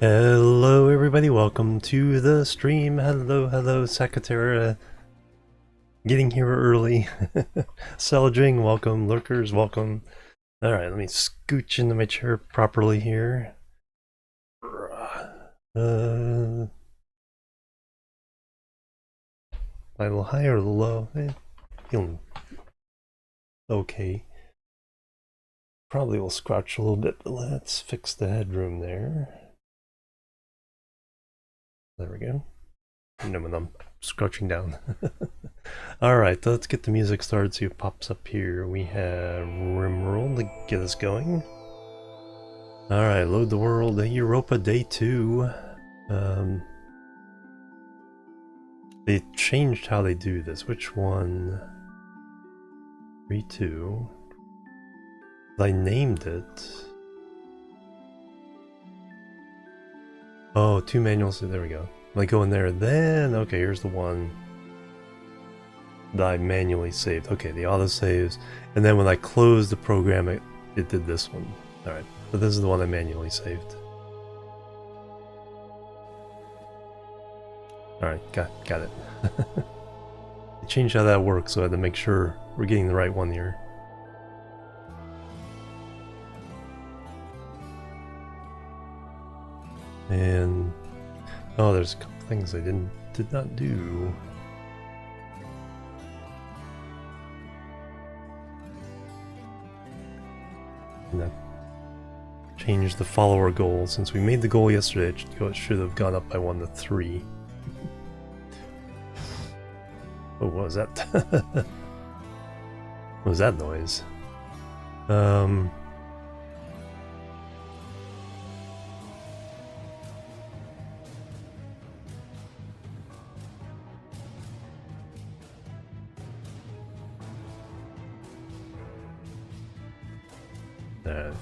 Hello everybody, welcome to the stream. Hello, Sakatera. Getting here early. Salajing, welcome. Lurkers, welcome. Alright, let me scooch into my chair properly here. A little high or a little low? Feeling okay. Probably will scratch a little bit, but let's fix the headroom there. There we go. I'm scratching down. Alright, let's get the music started, see what pops up here. We have Rimroll to get us going. Alright, load the world. Europa Day 2. They changed how they do this. Which one? 3-2. I named it. Oh, 2 manuals. There we go. I go in there, then okay, here's the one that I manually saved. Okay, the auto saves, and then when I closed the program, it did this one. All right, but this is the one I manually saved. All right, got it. I changed how that works, so I had to make sure we're getting the right one here. And oh, there's a couple things I did not do. And change the follower goal. Since we made the goal yesterday, it should have gone up by 1 to 3. Oh, what was that? What was that noise?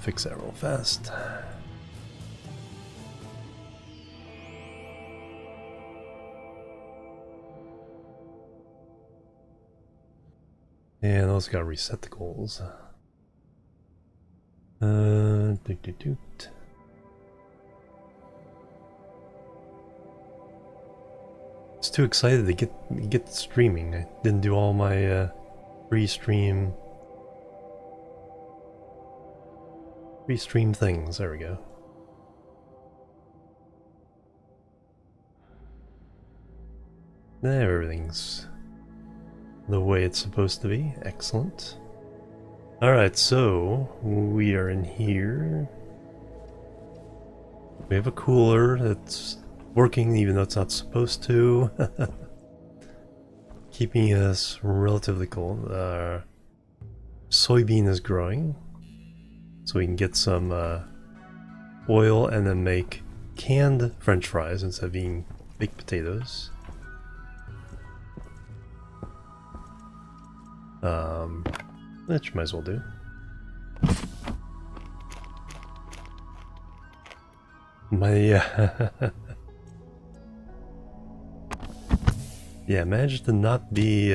Fix that real fast. And also gotta reset the goals. Just too excited to get streaming. I didn't do all my pre-stream things. There we go. There, everything's the way it's supposed to be. Excellent. Alright, so we are in here. We have a cooler that's working even though it's not supposed to. Keeping us relatively cold. Soybean is growing. So we can get some oil and then make canned French fries instead of being baked potatoes. Which might as well do. Yeah, managed to not be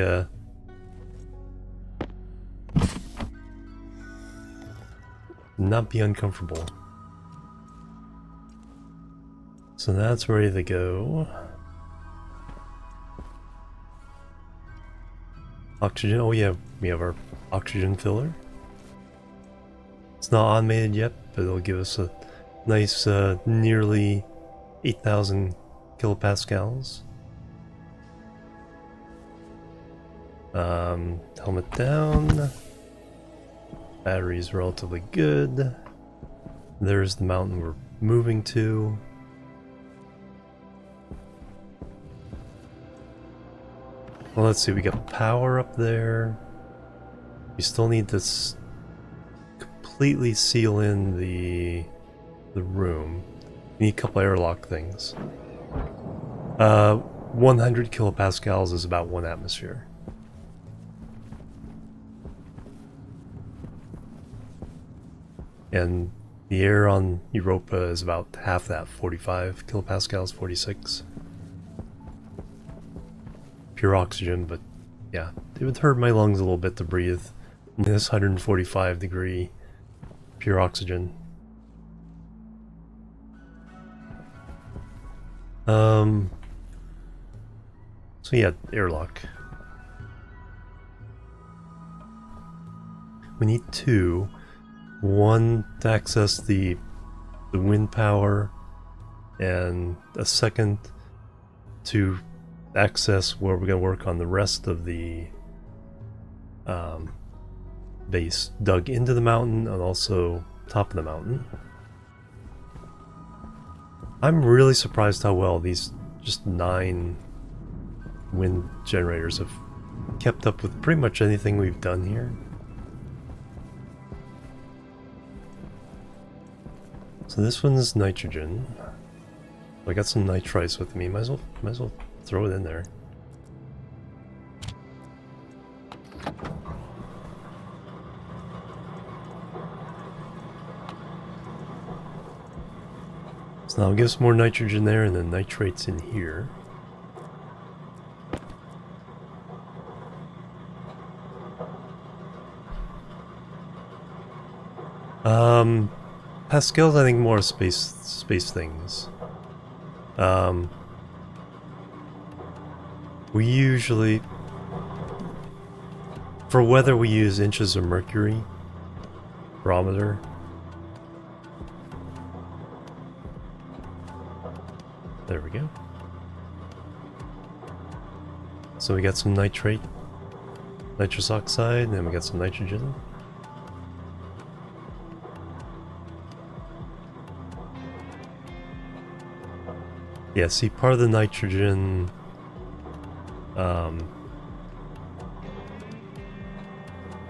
uncomfortable. So that's ready to go. Oxygen, oh yeah, we have our oxygen filler. It's not automated yet, but it'll give us a nice nearly 8,000 kilopascals. Helmet down. Battery's relatively good. There's the mountain we're moving to. Well, let's see, we got power up there. We still need to completely seal in the room. We need a couple airlock things. 100 kilopascals is about 1 atmosphere. And the air on Europa is about half that, 45 kilopascals, 46. Pure oxygen, but yeah, it would hurt my lungs a little bit to breathe. Minus 145 degree pure oxygen. So yeah, airlock. We need two. One to access the wind power, and a second to access where we're going to work on the rest of the base dug into the mountain and also top of the mountain. I'm really surprised how well these just 9 wind generators have kept up with pretty much anything we've done here. So this one's nitrogen. I got some nitrites with me. Might as well throw it in there. So now I'll give some more nitrogen there and then nitrates in here. Pascal's I think more space things. We usually, for weather, we use inches of mercury barometer. There we go. So we got some nitrate, nitrous oxide, and then we got some nitrogen. Yeah, see, part of the nitrogen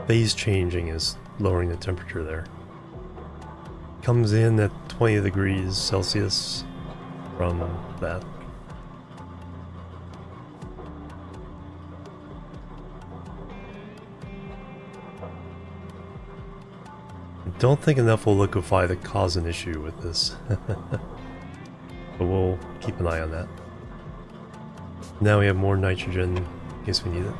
phase changing is lowering the temperature there. Comes in at 20 degrees Celsius from that. I don't think enough will liquefy to cause an issue with this. But we'll keep an eye on that. Now we have more nitrogen in case we need it.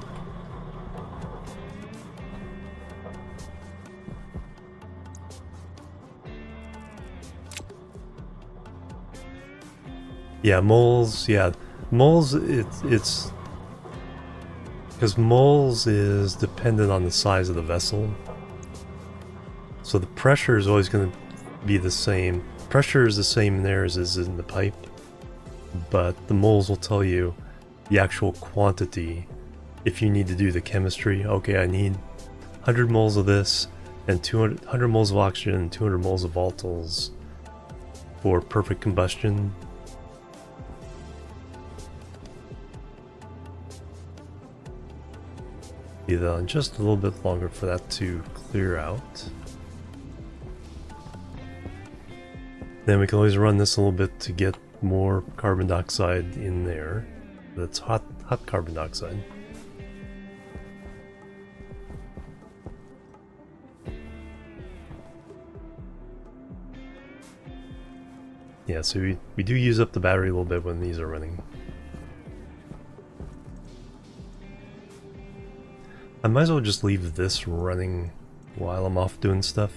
Yeah, moles, moles, it's because moles is dependent on the size of the vessel. So the pressure is always going to be the same. Pressure is the same in there as is in the pipe, but the moles will tell you the actual quantity if you need to do the chemistry. Okay, I need 100 moles of this and 100 moles of oxygen and 200 moles of volatiles for perfect combustion. Just a little bit longer for that to clear out. Then we can always run this a little bit to get more carbon dioxide in there. That's hot carbon dioxide. Yeah, so we do use up the battery a little bit when these are running. I might as well just leave this running while I'm off doing stuff.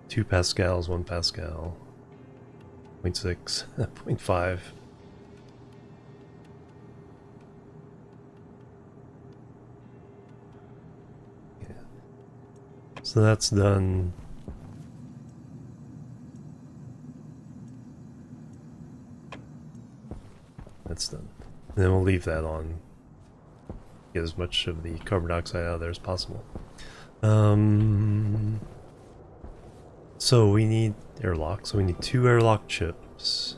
Two pascals, 1 pascal, 0.6, 0.5. Yeah. So that's done. That's done. And then we'll leave that on. Get as much of the carbon dioxide out of there as possible. So we need airlock. So we need 2 airlock chips.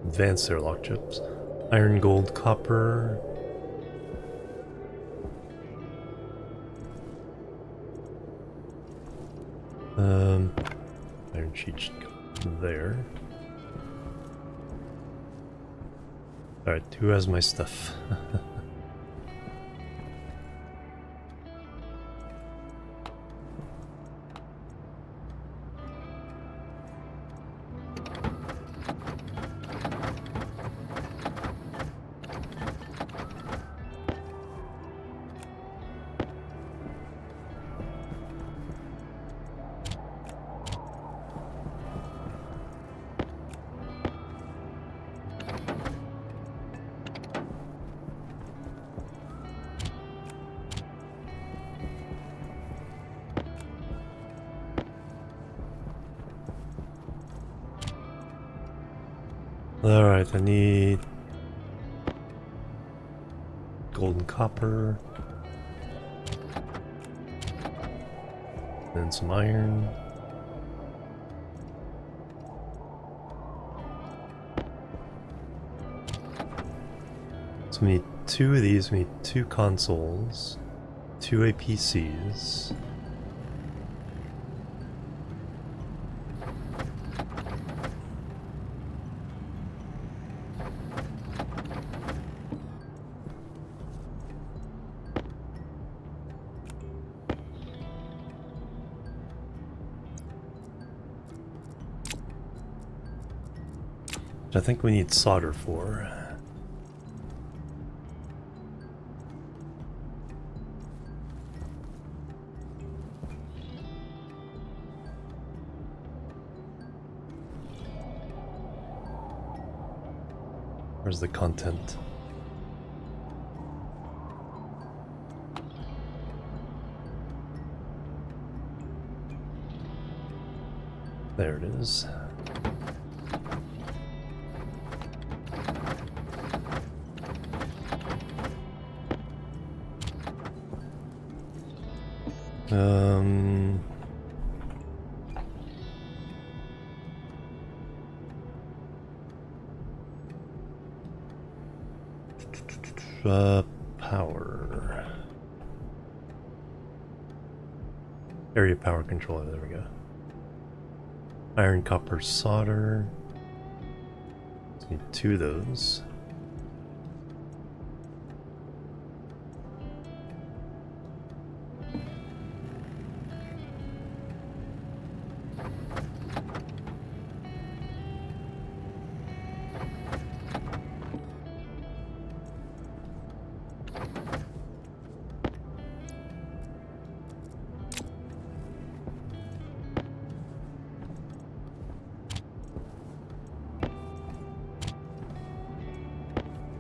Advanced airlock chips. Iron, gold, copper. Iron sheet there. Alright, who has my stuff? Alright, I need gold and copper. And some iron. So we need 2 of these, we need 2 consoles, 2 APCs. I think we need solder for. Where's the content? There it is. Power. Area power controller, there we go. Iron, copper, solder. So need 2 of those.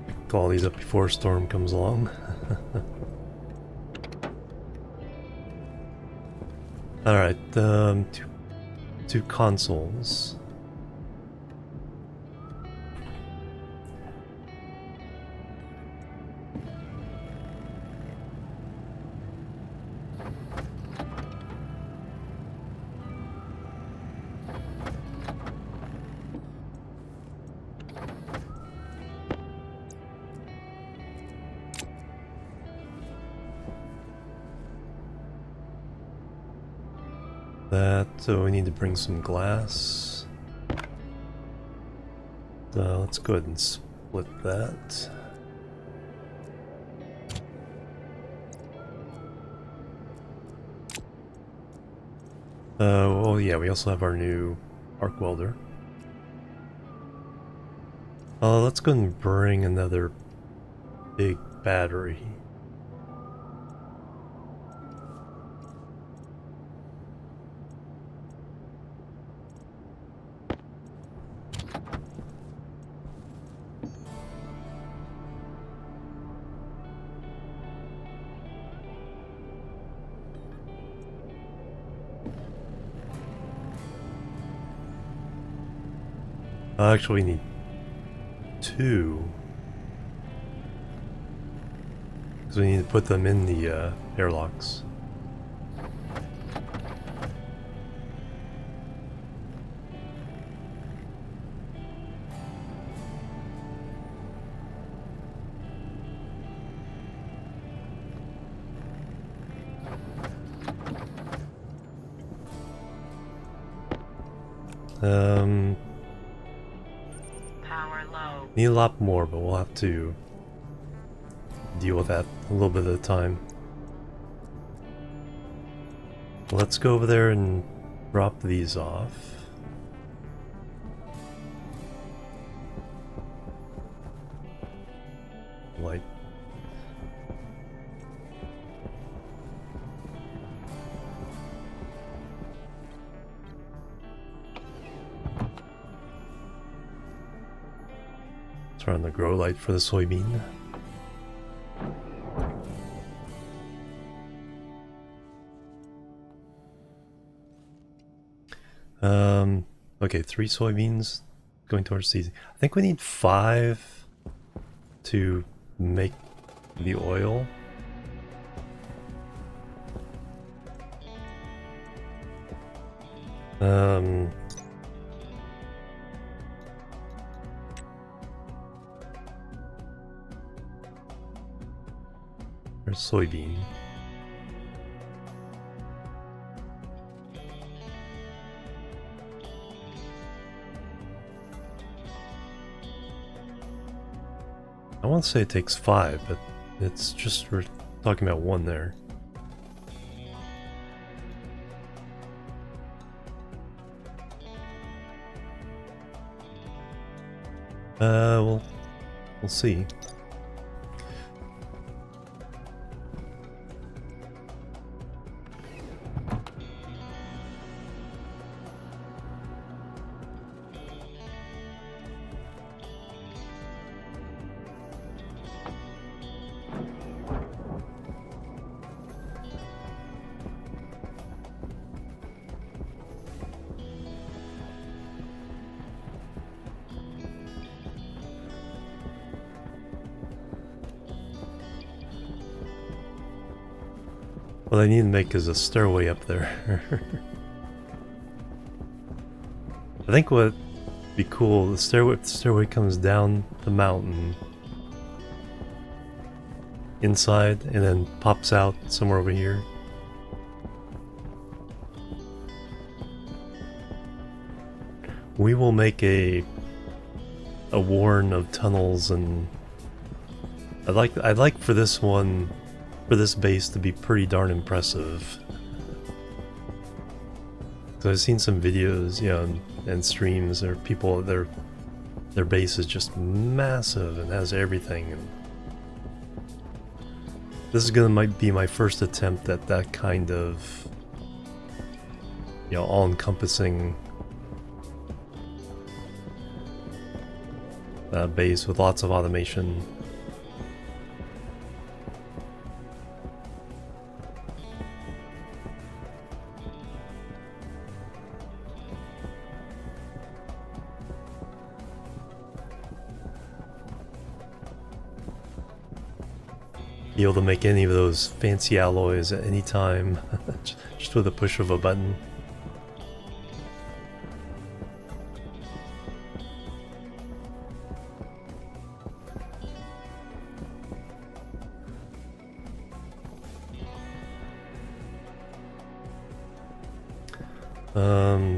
Pick all these up before a storm comes along. Alright, two consoles. So we need to bring some glass. Let's go ahead and split that. Well, yeah, we also have our new arc welder. Let's go and bring another big battery. Actually, we need 2. Because we need to put them in the airlocks. Need a lot more, but we'll have to deal with that a little bit at a time. Let's go over there and drop these off. Light. Turn on the grow light for the soybean. Okay, 3 soybeans. going towards season. I think we need 5 to make the oil. Or soybean. I want to say it takes 5, but it's just, we're talking about 1 there. We'll see. What I need to make is a stairway up there. I think what would be cool, the stairway comes down the mountain inside and then pops out somewhere over here. We will make a warren of tunnels, and I'd like for this one, for this base to be pretty darn impressive. So I've seen some videos, you know, and streams, or people, their base is just massive and has everything. And this is might be my first attempt at that kind of, you know, all-encompassing base with lots of automation. Be able to make any of those fancy alloys at any time, just with a push of a button.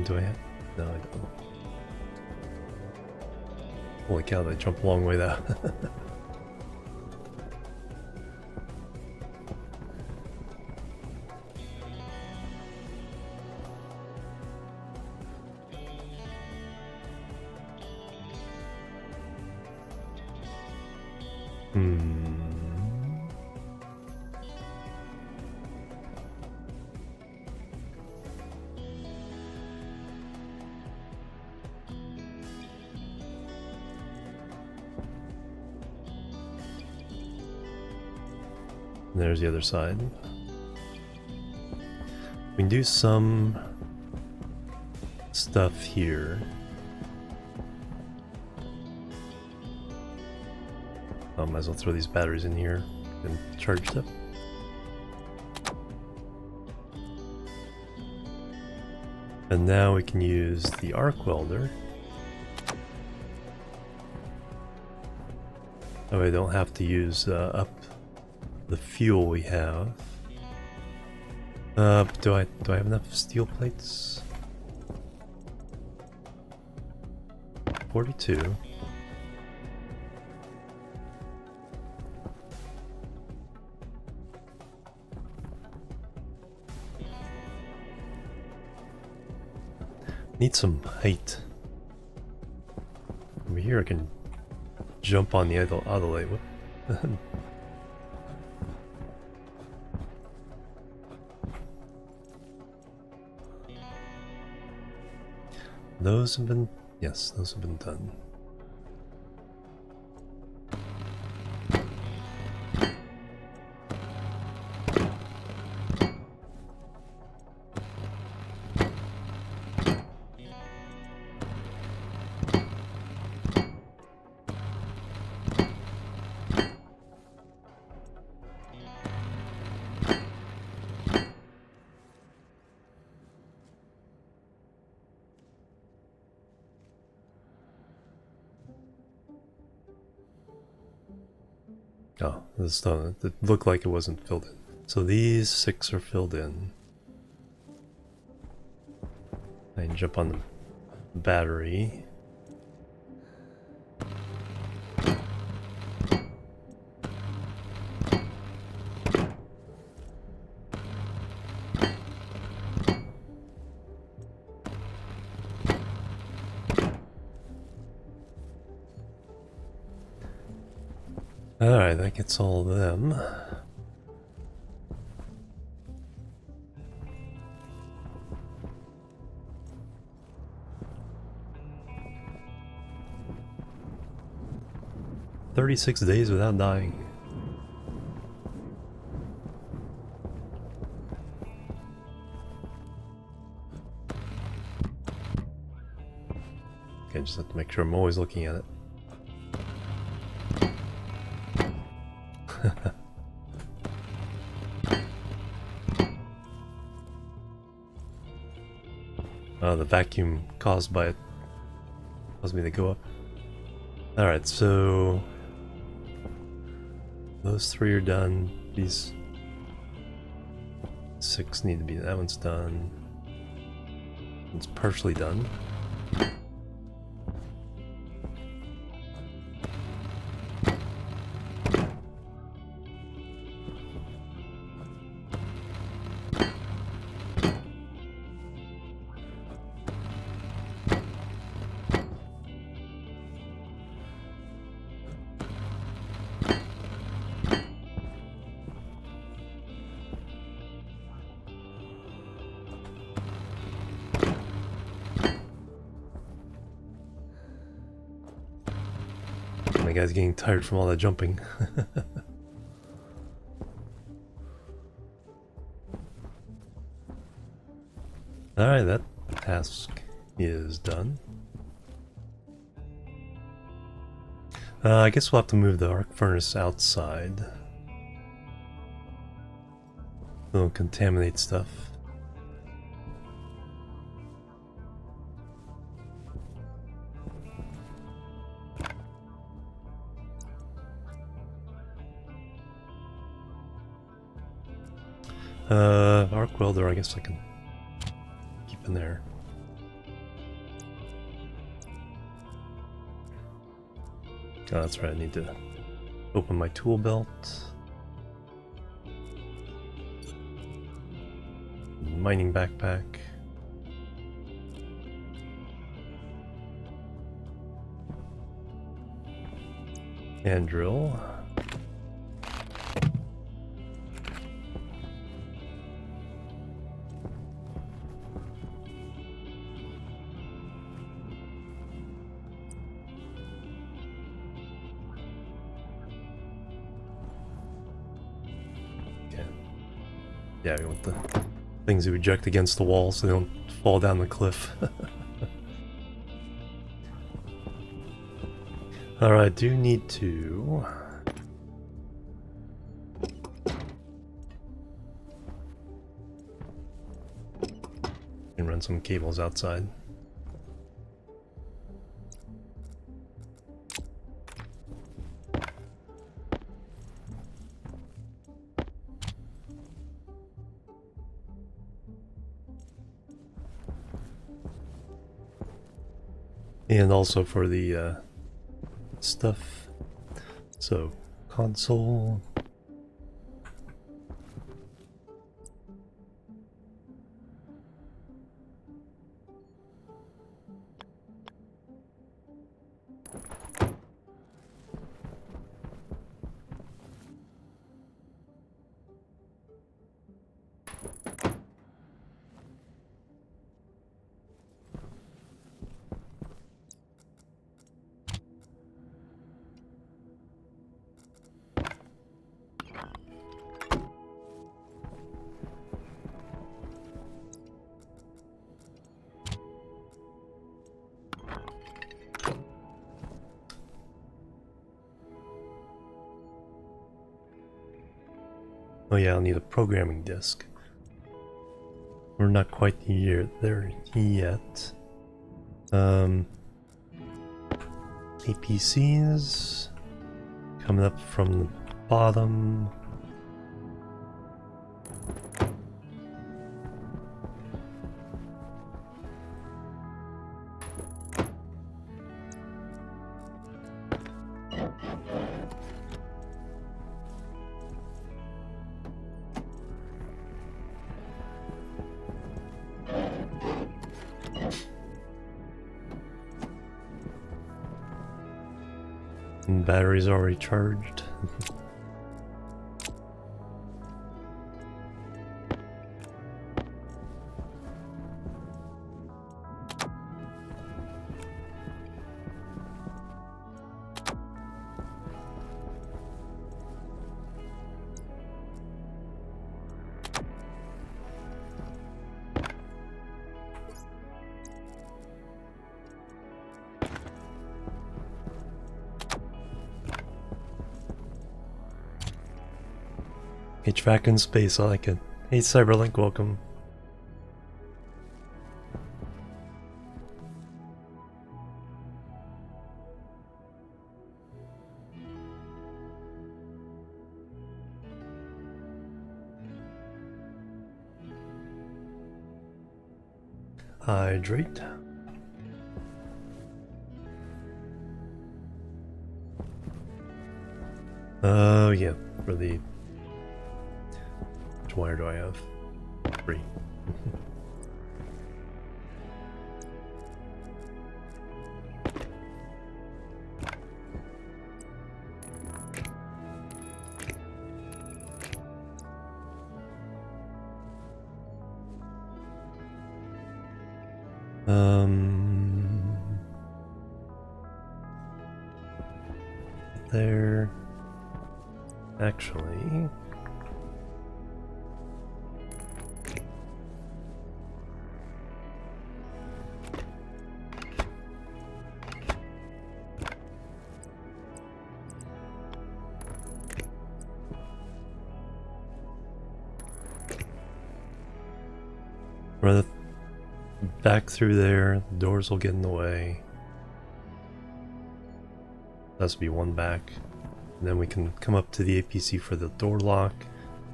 Do I have? No, I don't. Holy cow, they jump a long way there. There's the other side. We can do some stuff here. I might as well throw these batteries in here and charge them. And now we can use the arc welder. Oh, I don't have to use up the fuel we have. Do I have enough steel plates? 42. Need some height. Over here I can jump on the other light. Those have been, yes, those have been done. Oh, this done. It looked like it wasn't filled in. So these 6 are filled in. I can jump on the battery. Alright, that gets all of them. "36 days without dying." Okay, just have to make sure I'm always looking at it. The vacuum caused by it caused me to go up. Alright, so those 3 are done. These 6 need to be, that one's done. It's partially done. My guy's getting tired from all that jumping. Alright, that task is done. I guess we'll have to move the arc furnace outside. It'll contaminate stuff. Arc welder, I guess I can keep in there. Oh, that's right, I need to open my tool belt. Mining backpack. And drill. Yeah, we want the things to eject against the wall so they don't fall down the cliff. Alright, I do need to... and run some cables outside. And also for the stuff. So, console. Oh yeah, I'll need a programming disk. We're not quite there yet. APCs coming up from bottom. And batteries already charged. HVAC in space, I like it. Hey Cyberlink, welcome. Hydrate. Oh yeah, for the... Which wire do I have? 3. There... Actually... Run it back through there, the doors will get in the way. That's to be one back. And then we can come up to the APC for the door lock,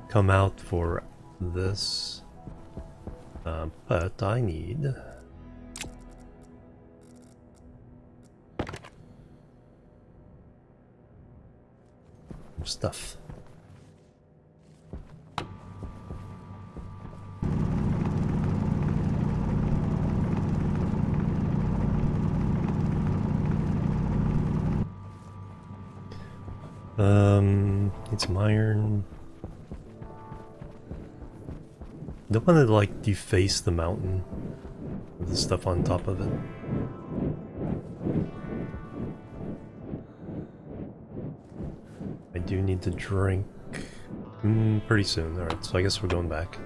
come out for this. But I need... stuff. Need some iron. Don't want to like deface the mountain with the stuff on top of it. I do need to drink pretty soon. Alright, so I guess we're going back.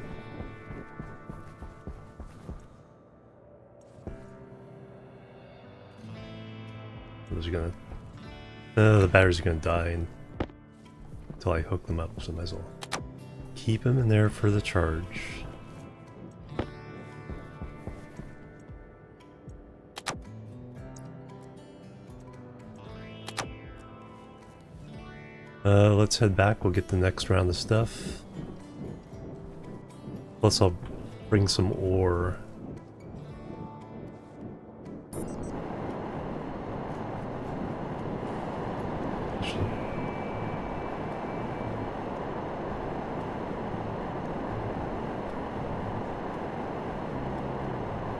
Those are gonna... the batteries are gonna die until I hook them up, so I might as well keep them in there for the charge. Let's head back, we'll get the next round of stuff. Plus I'll bring some ore.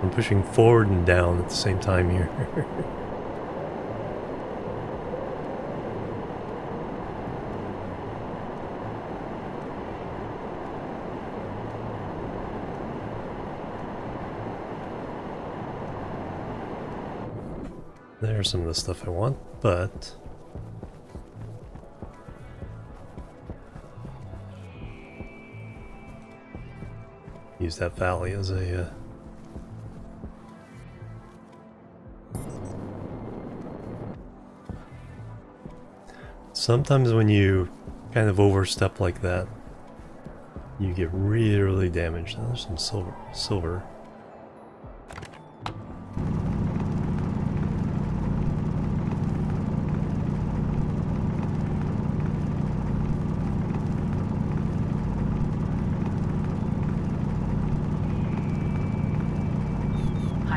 I'm pushing forward and down at the same time here. There's some of the stuff I want, but... use that valley as a... Sometimes when you kind of overstep like that, you get really, really damaged. Oh, there's some silver.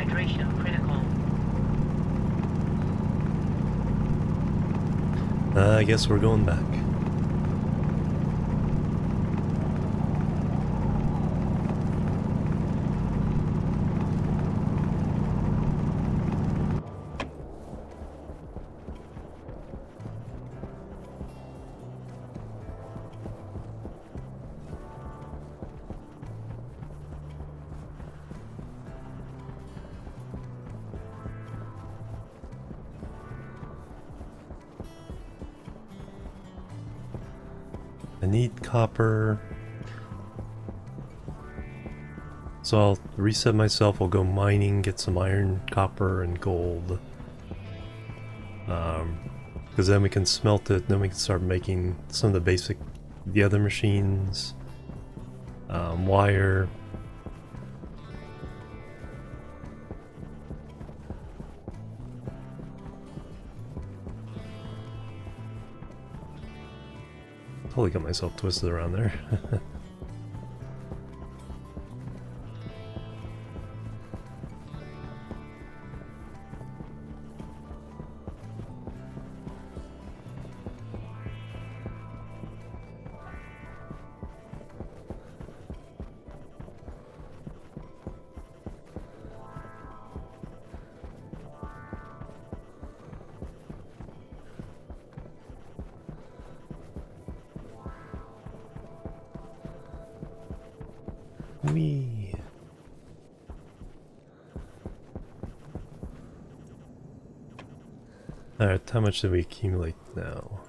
Hydration critical. I guess we're going back. I need copper. So I'll reset myself, I'll go mining, get some iron, copper, and gold. Because then we can smelt it, then we can start making some of the other machines. Wire. Totally got myself twisted around there. Whee! Alright, how much did we accumulate now?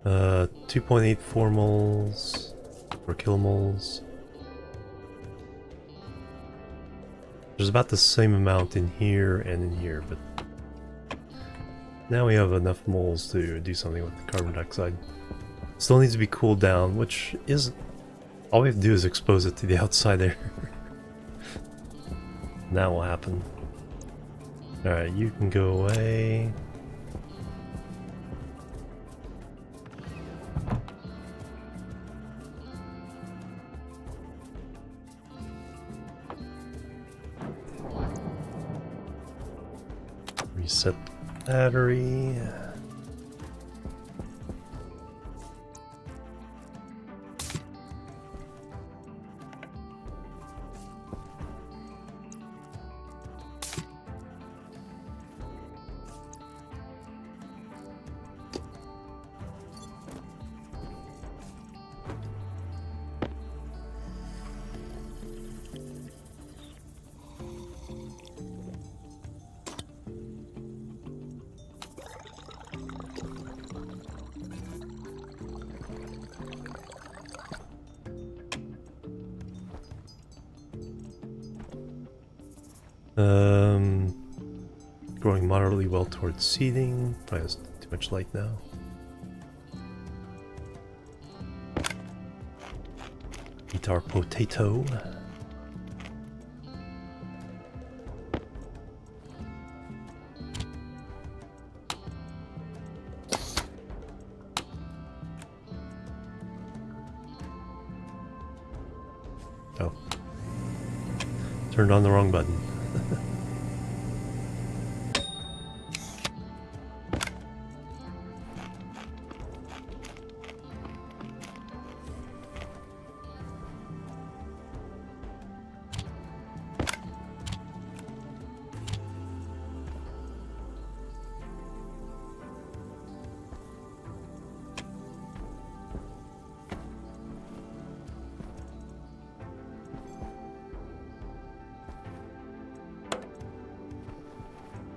2.84 moles or kilomoles. There's about the same amount in here and in here, but now we have enough moles to do something with the carbon dioxide. Still needs to be cooled down, which is all we have to do is expose it to the outside air. That will happen. Alright, you can go away. Reset the battery. Growing moderately well towards seeding. Probably has too much light now. Eat our potato. Oh. Turned on the wrong button.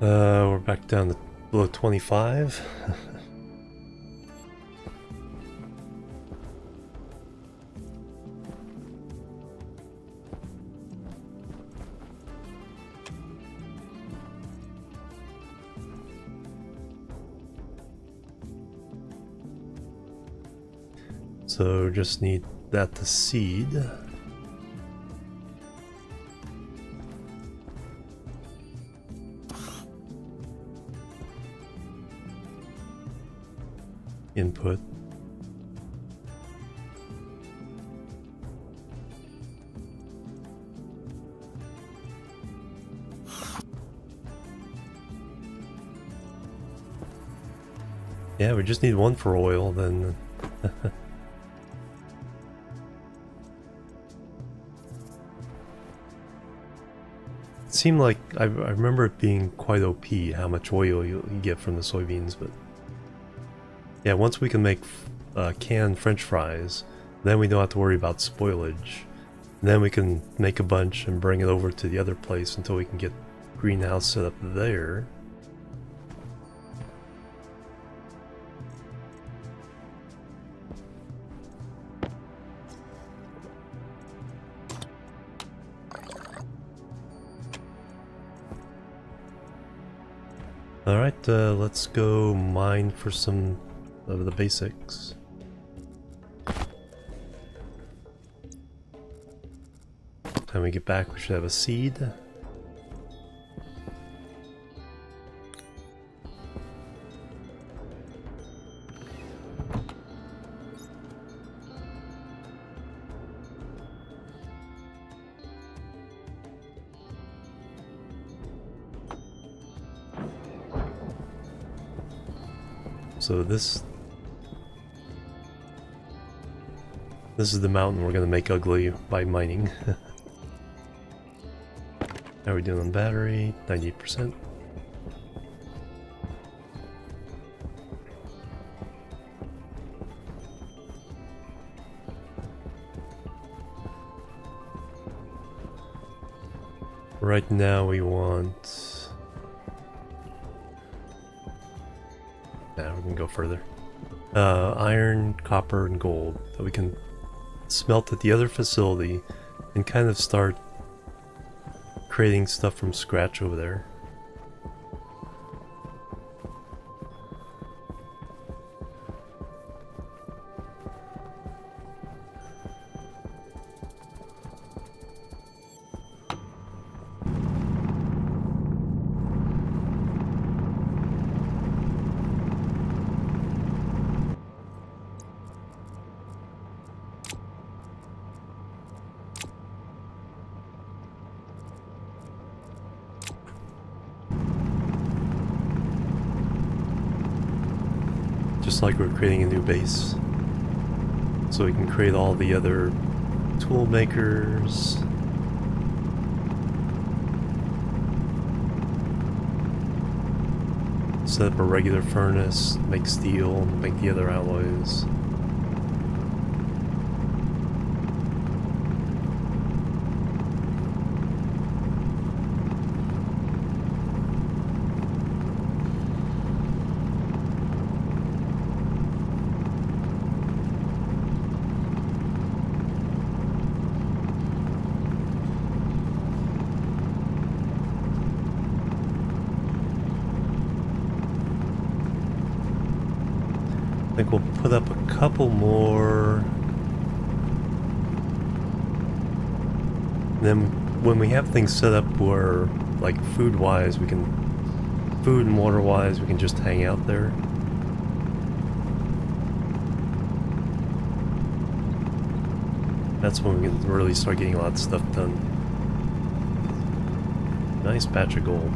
We're back down to below 25. So just need that to seed. Input. Yeah, we just need one for oil, then... It seemed like... I remember it being quite OP, how much oil you get from the soybeans, but... Yeah, once we can make canned french fries, then we don't have to worry about spoilage. Then we can make a bunch and bring it over to the other place until we can get greenhouse set up there. Alright, let's go mine for some of the basics. Time we get back, we should have a seed. So this is the mountain we're gonna make ugly by mining. How are we doing on battery? 98%. Right now we want... Nah, we can go further. Iron, copper, and gold that we can smelt at the other facility and kind of start creating stuff from scratch over there. Just like we're creating a new base. So we can create all the other tool makers. Set up a regular furnace, make steel, make the other alloys. I think we'll put up a couple more. Then when we have things set up where, like food-wise, we can, food and water-wise, we can just hang out there. That's when we can really start getting a lot of stuff done. Nice batch of gold.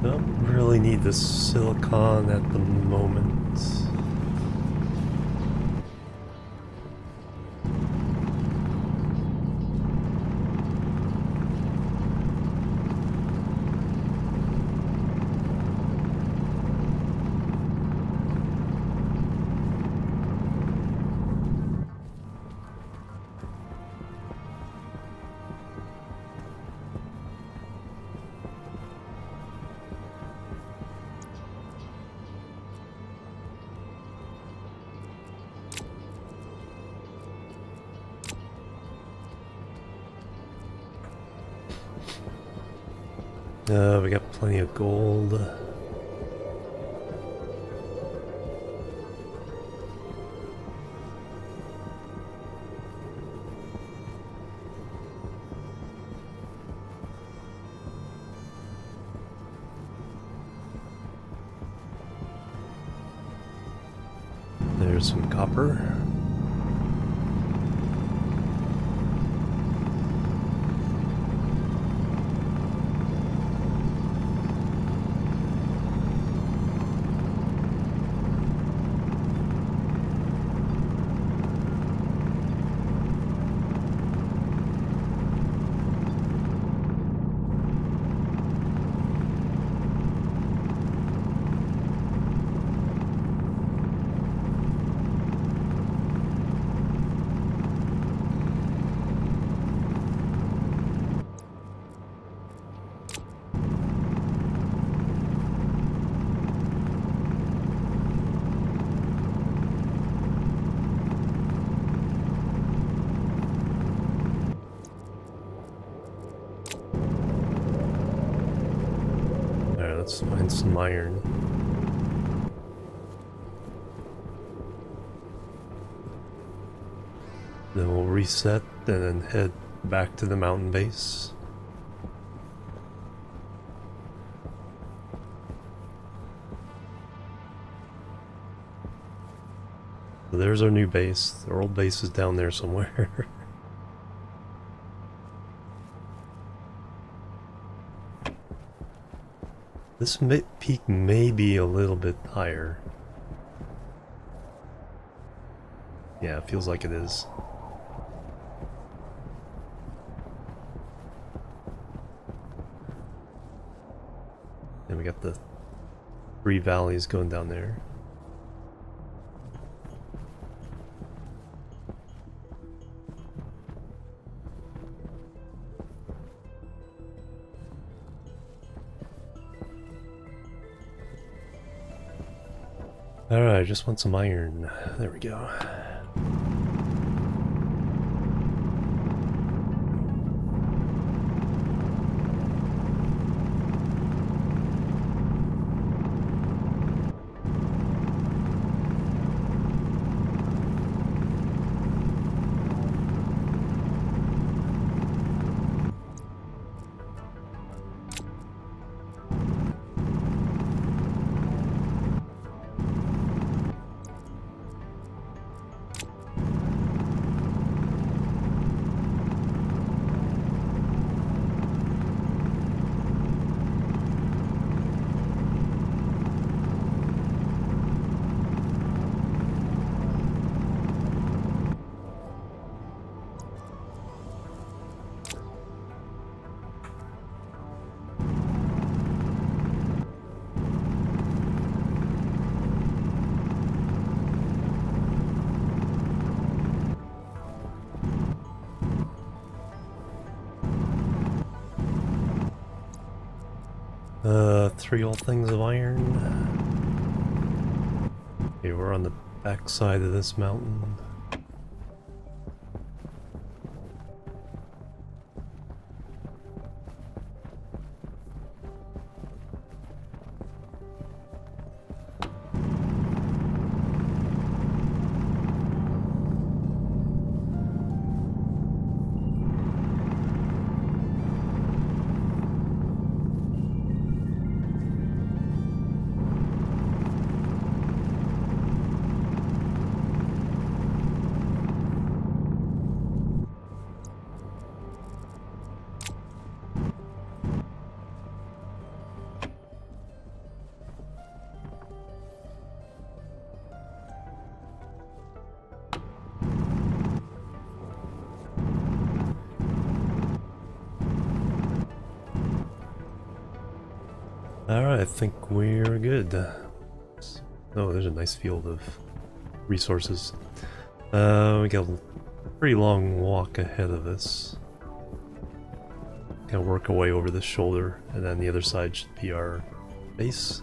Don't really need the silicon at the moment. We got plenty of gold. There's some copper. Alright, let's find some iron. Then we'll reset and then head back to the mountain base. So there's our new base. Our old base is down there somewhere. This peak may be a little bit higher. Yeah, it feels like it is. And we got the 3 valleys going down there. Alright, I just want some iron. There we go. Three old things of iron. Okay, we're on the back side of this mountain. Alright, I think we're good. Oh, there's a nice field of resources. We got a pretty long walk ahead of us. Gonna work our way over this shoulder, and then the other side should be our base.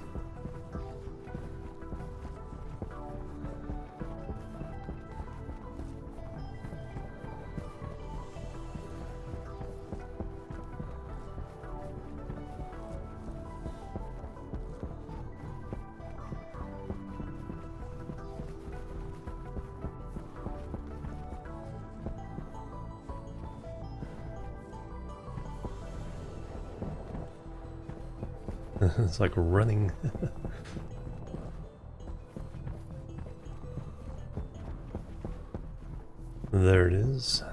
It's like running. There it is.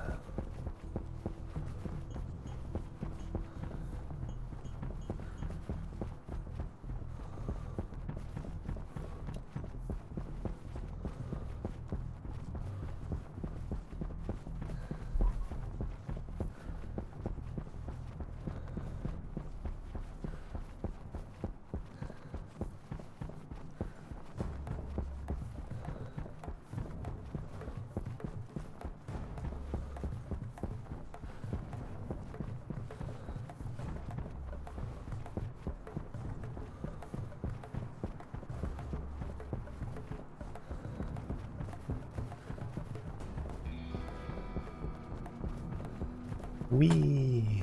Whee!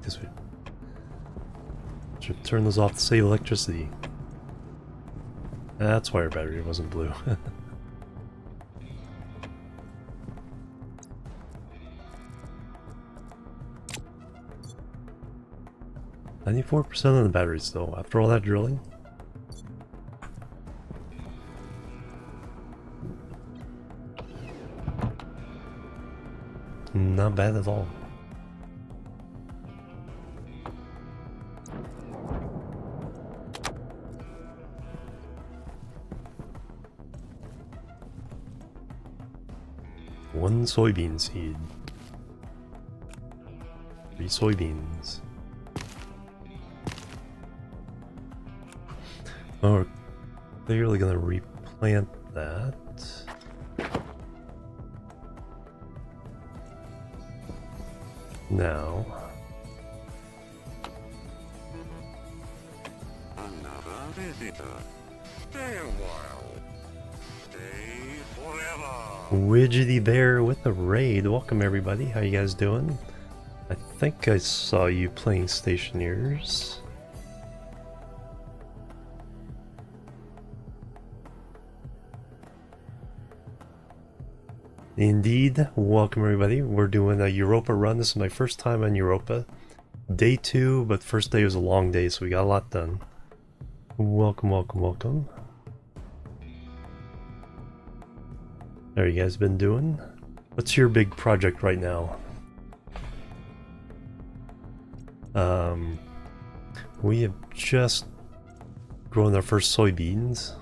Guess we should turn those off to save electricity. That's why our battery wasn't blue. 94% of the batteries though, after all that drilling. Not bad at all. One soybean seed. 3 soybeans. Oh, we're clearly gonna replant that. Now. Another visitor. Stay a while. Stay forever. Widgety Bear with a raid. Welcome everybody. How you guys doing? I think I saw you playing Stationeers. Indeed. Welcome everybody. We're doing a Europa run. This is my first time on Europa. Day 2, but first day was a long day, so we got a lot done. Welcome, welcome, welcome. How you guys been doing? What's your big project right now? We have just grown our first soybeans.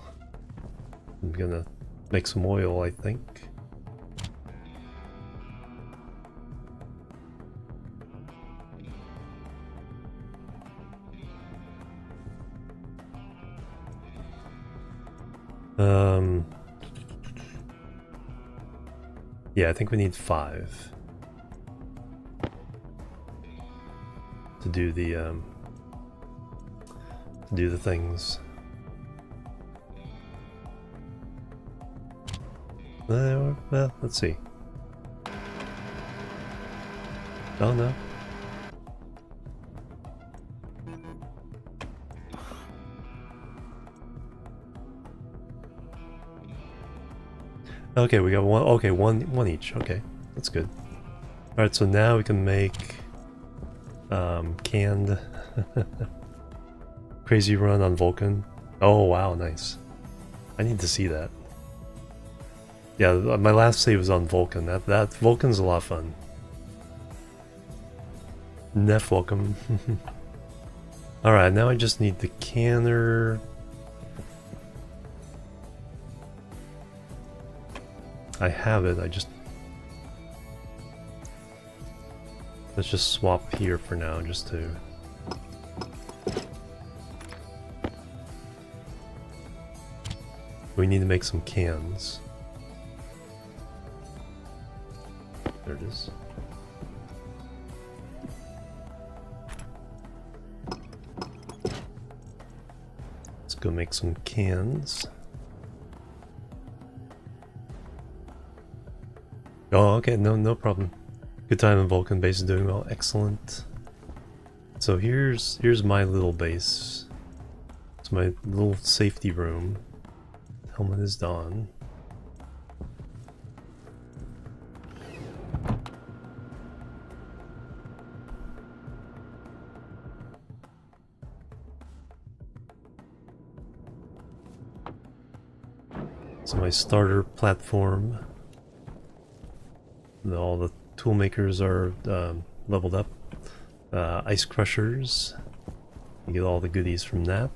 I'm gonna make some oil, I think. Yeah, I think we need 5 to do the things. Well, let's see. Oh no. Okay, we got one. Okay, one each. Okay, that's good. All right, so now we can make canned crazy run on Vulcan. Oh wow, nice. I need to see that. Yeah, my last save was on Vulcan. That Vulcan's a lot of fun. Neff, welcome. All right, now I just need the canner. I have it, let's just swap here for now, just to... We need to make some cans. There it is. Let's go make some cans. Oh, okay, no problem. Good time in Vulcan base is doing well. Excellent. So here's my little base. It's my little safety room. Helmet is done. So my starter platform. All the tool makers are leveled up. Ice crushers. You get all the goodies from that.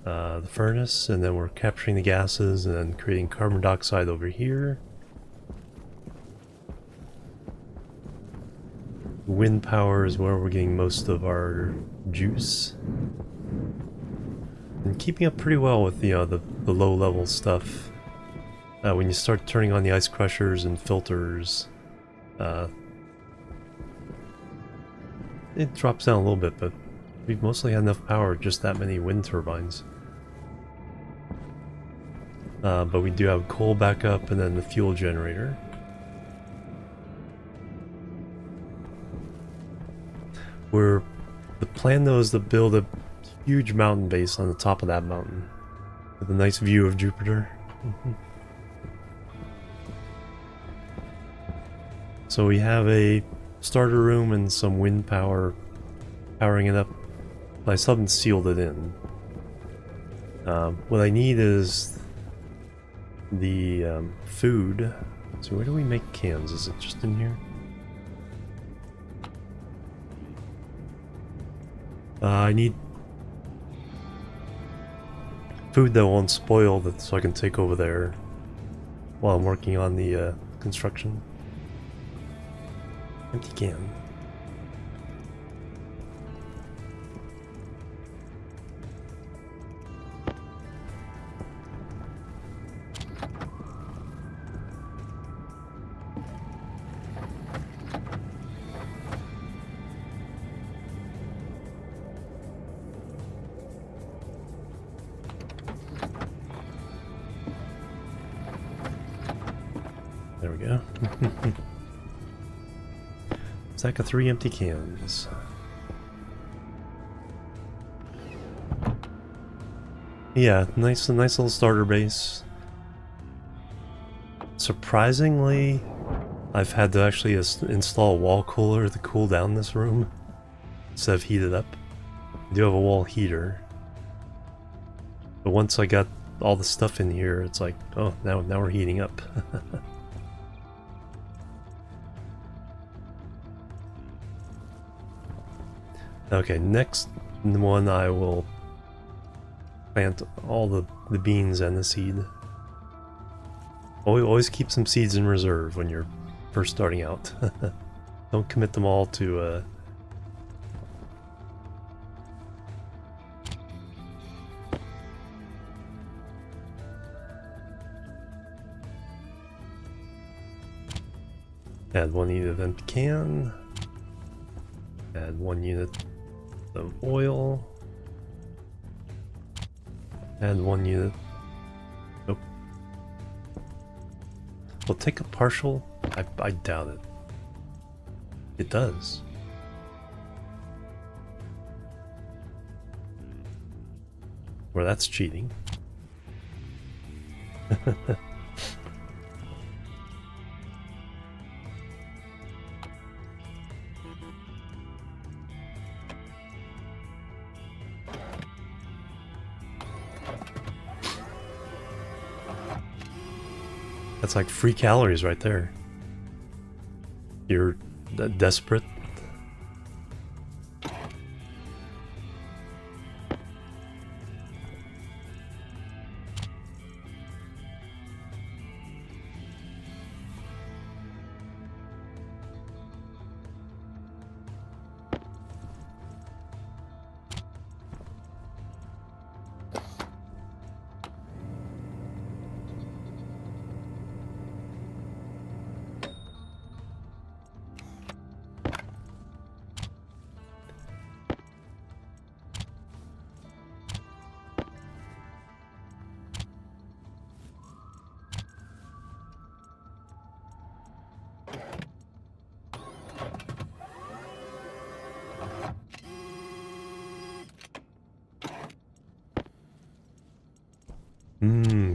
The furnace, and then we're capturing the gases and then creating carbon dioxide over here. Wind power is where we're getting most of our juice. And keeping up pretty well with the low level stuff. When you start turning on the ice crushers and filters, it drops down a little bit, but we've mostly had enough power, just that many wind turbines. But we do have coal backup and then the fuel generator. The plan though is to build a huge mountain base on the top of that mountain with a nice view of Jupiter. So we have a starter room and some wind power powering it up, but I still haven't sealed it in. What I need is the food. So where do we make cans? Is it just in here? I need food that won't spoil, that so I can take over there while I'm working on the construction. Empty can. There we go. Stack of 3 empty cans. Yeah, a nice little starter base. Surprisingly, I've had to actually install a wall cooler to cool down this room instead of heat it up. I do have a wall heater, but once I got all the stuff in here, it's like, oh, now we're heating up. Okay, next one I will plant all the beans and the seed. Always keep some seeds in reserve when you're first starting out. Don't commit them all to add 1 unit of empty can. Add 1 unit of oil. Add 1 unit. Nope. Will it take a partial? I doubt it. It does. Well, that's cheating. That's like free calories right there. You're desperate.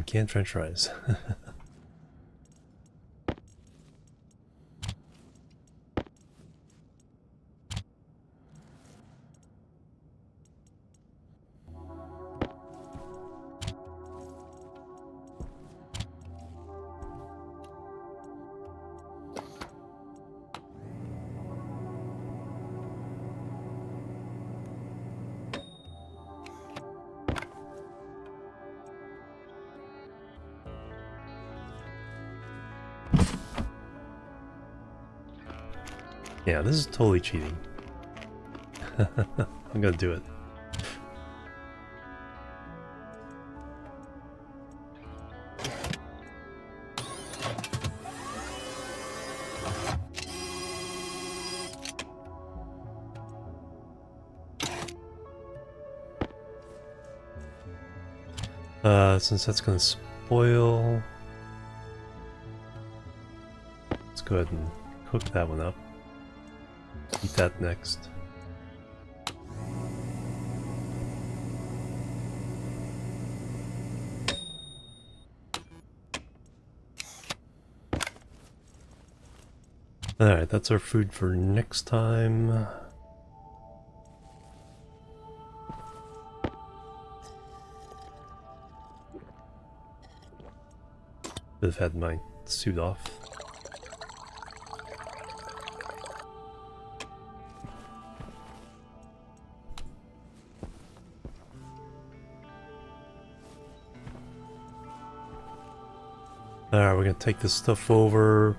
Canned french fries. Yeah, this is totally cheating. I'm gonna do it. Since that's gonna spoil, let's go ahead and cook that one up. Eat that next. Alright, that's our food for next time. Should have had my suit off. Alright, we're gonna take this stuff over,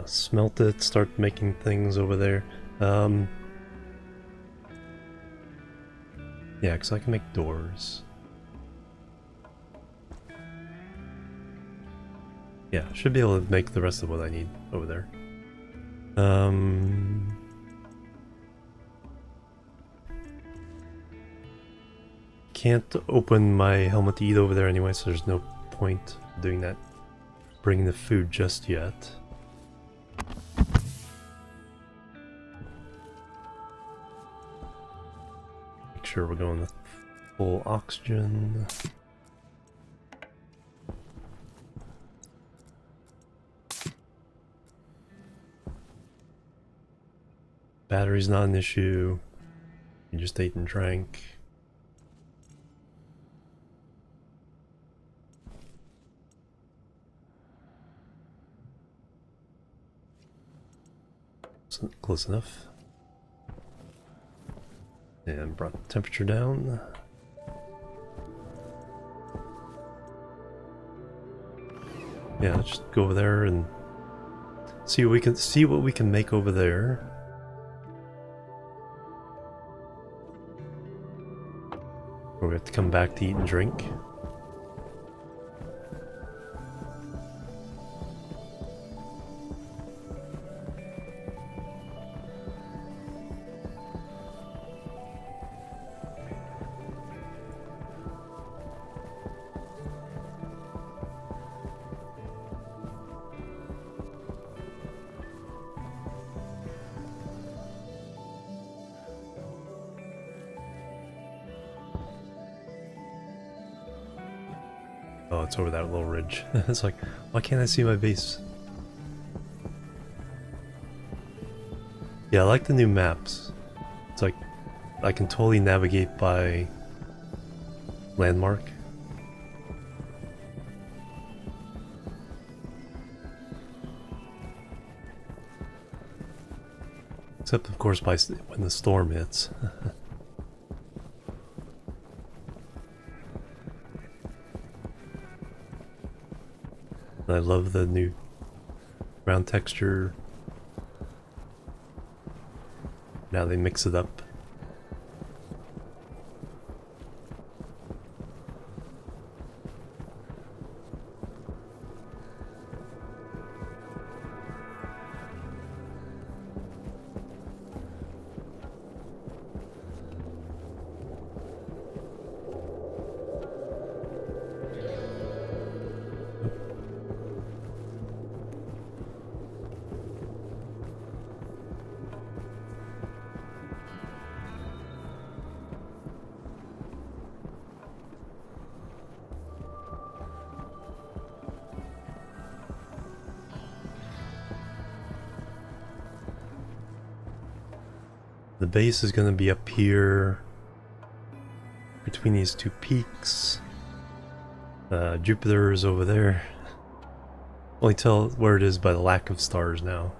smelt it, start making things over there. Yeah, because I can make doors. Yeah, should be able to make the rest of what I need over there. Can't open my helmet to eat over there anyway, so there's no point doing that. Bringing the food just yet. Make sure we're going with full oxygen. Battery's not an issue. You just ate and drank. Close enough. And brought the temperature down. Yeah, let's just go over there and see what we can make over there. Or we have to come back to eat and drink. Oh, it's over that little ridge. It's like, why can't I see my base? Yeah, I like the new maps. It's like, I can totally navigate by landmark. Except, of course, by when the storm hits. I love the new ground texture. Now they mix it up. The base is going to be up here between these two peaks. Jupiter is over there. Only tell where it is by the lack of stars now.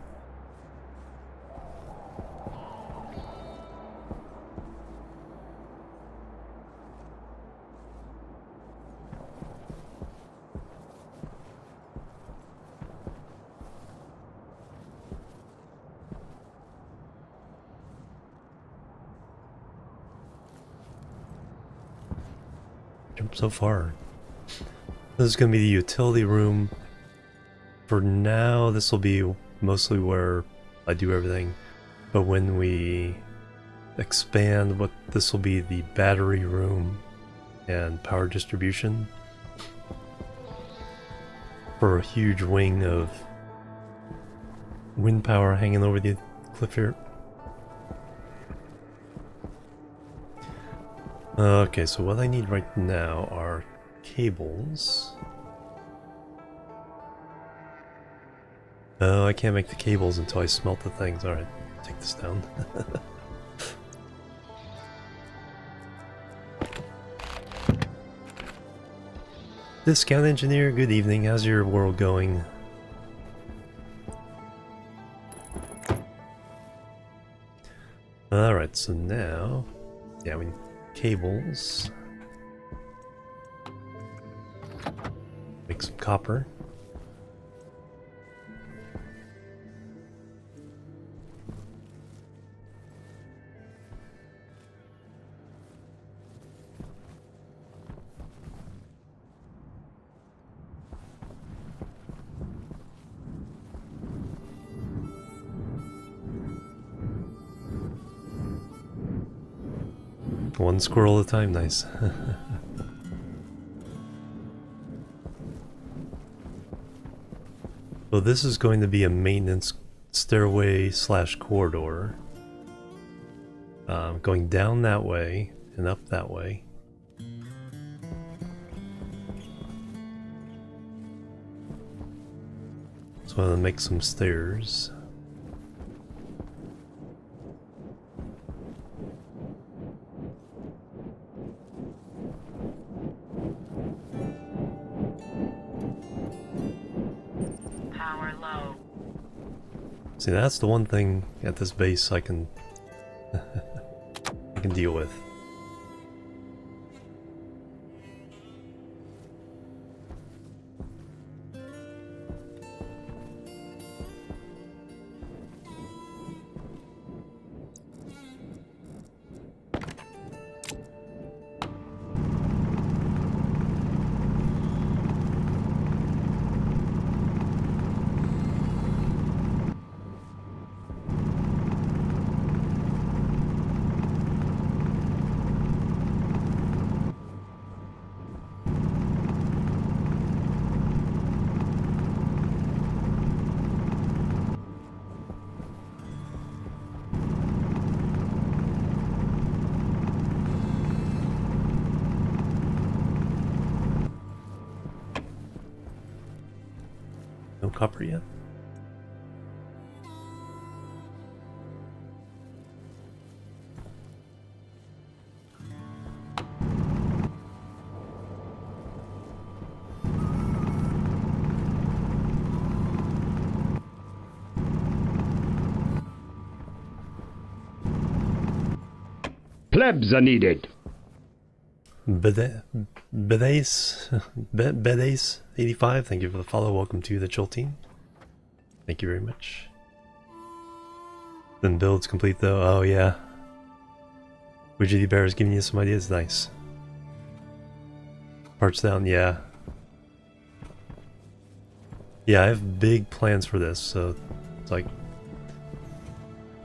Jump so far. This is going to be the utility room. For now, this will be mostly where I do everything. But when we expand, this will be the battery room and power distribution for a huge wing of wind power hanging over the cliff here. Okay, so what I need right now are cables. Oh, I can't make the cables until I smelt the things. Alright, take this down. Discount engineer, good evening. How's your world going? Alright, so now, yeah, we need cables. Make some copper. One squirrel at a time, nice. So this is going to be a maintenance stairway slash corridor. Going down that way and up that way. So I'm gonna make some stairs. See, that's the one thing at this base I can I can deal with. No copper yet? Plebs are needed. Bedace85, thank you for the follow. Welcome to the chill team. Thank you very much. Then build's complete though. Oh yeah. Widgety Bear is giving you some ideas. Nice. Parts down, yeah. Yeah, I have big plans for this, so it's like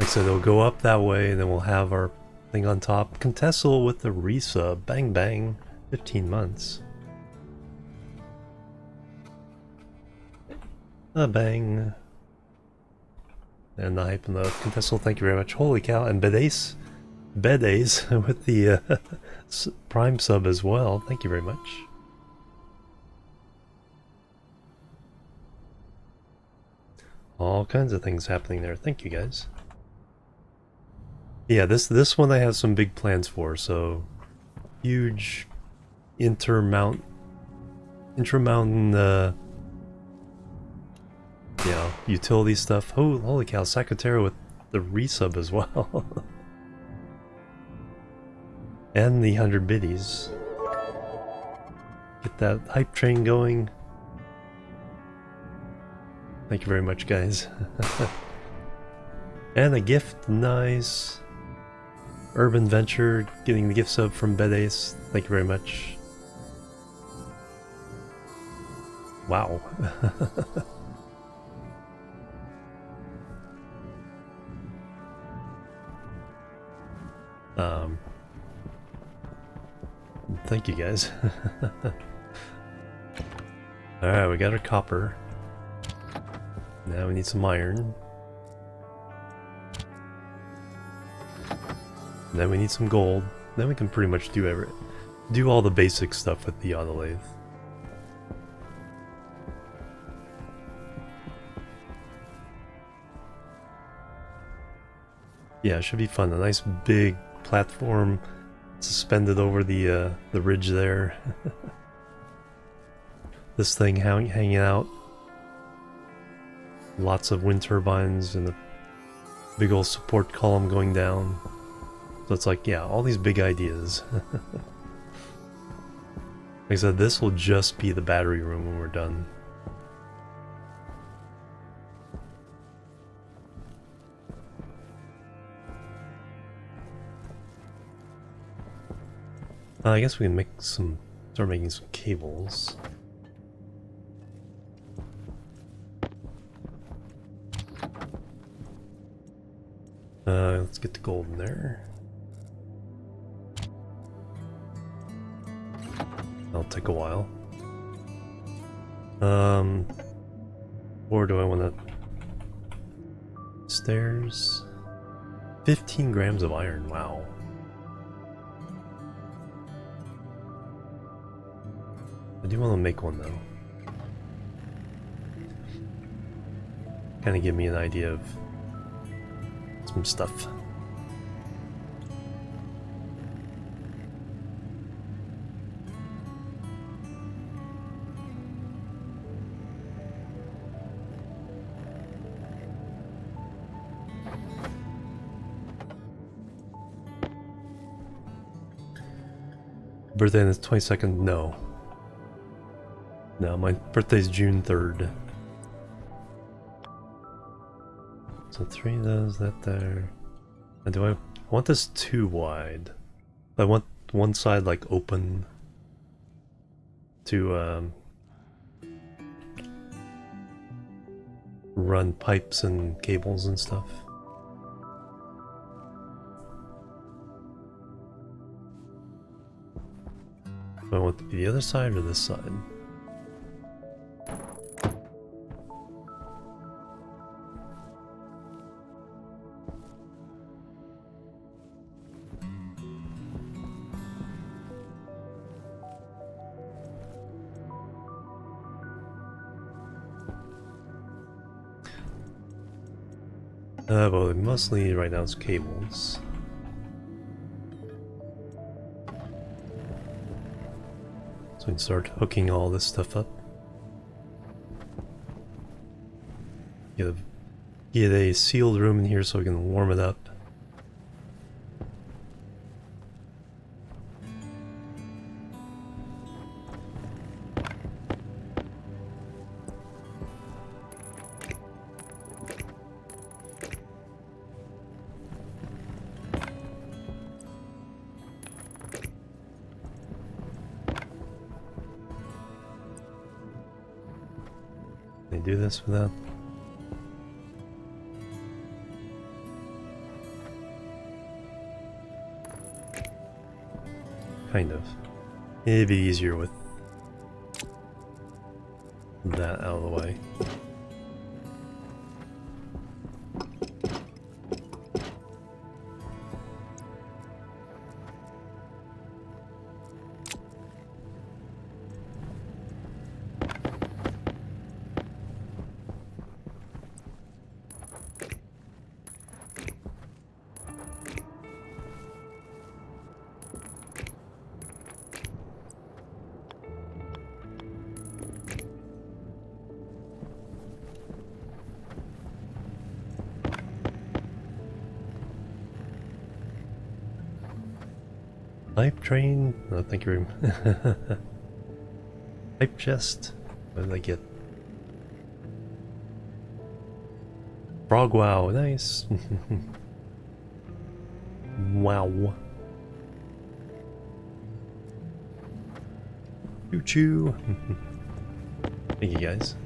I said, it'll go up that way and then we'll have our thing on top. Contessel with the resub. Bang bang. 15 months. Bang. And the hype and the Contessel, thank you very much. Holy cow. And Bedace with the Prime sub as well. Thank you very much. All kinds of things happening there. Thank you guys. Yeah, this one I have some big plans for. So huge intermountain, you know, utility stuff. Oh, holy cow, Sakatera with the resub as well. And the 100 biddies. Get that hype train going. Thank you very much, guys. And a gift, nice. Urban Venture, getting the gift sub from Bedace. Thank you very much. Wow. Thank you guys. Alright, we got our copper. Now we need some iron. And then we need some gold. Then we can pretty much do all the basic stuff with the autolathe. Yeah, it should be fun. A nice big platform suspended over the ridge there. This thing hanging out. Lots of wind turbines and a big old support column going down. So it's like, yeah, all these big ideas. Like I said, this will just be the battery room when we're done. I guess we can start making some cables. Let's get the gold in there. That'll take a while. Or do I want to... Stairs? 15 grams of iron, wow. I do want to make one though. Kind of give me an idea of some stuff. Birthday on the 22nd? No. No, my birthday's June 3rd. So 3 of those, that there. And do I want this too wide? I want one side like open to run pipes and cables and stuff. Do I want it to be the other side or this side? Well, mostly right now it's cables. So we can start hooking all this stuff up. Get a sealed room in here so we can warm it up. Can I do this without? Kind of. It'd be easier with that out of the way. Pipe train? No, thank you very much. Pipe chest? What did I get? Frog wow, nice. Wow. Choo choo. Thank you guys.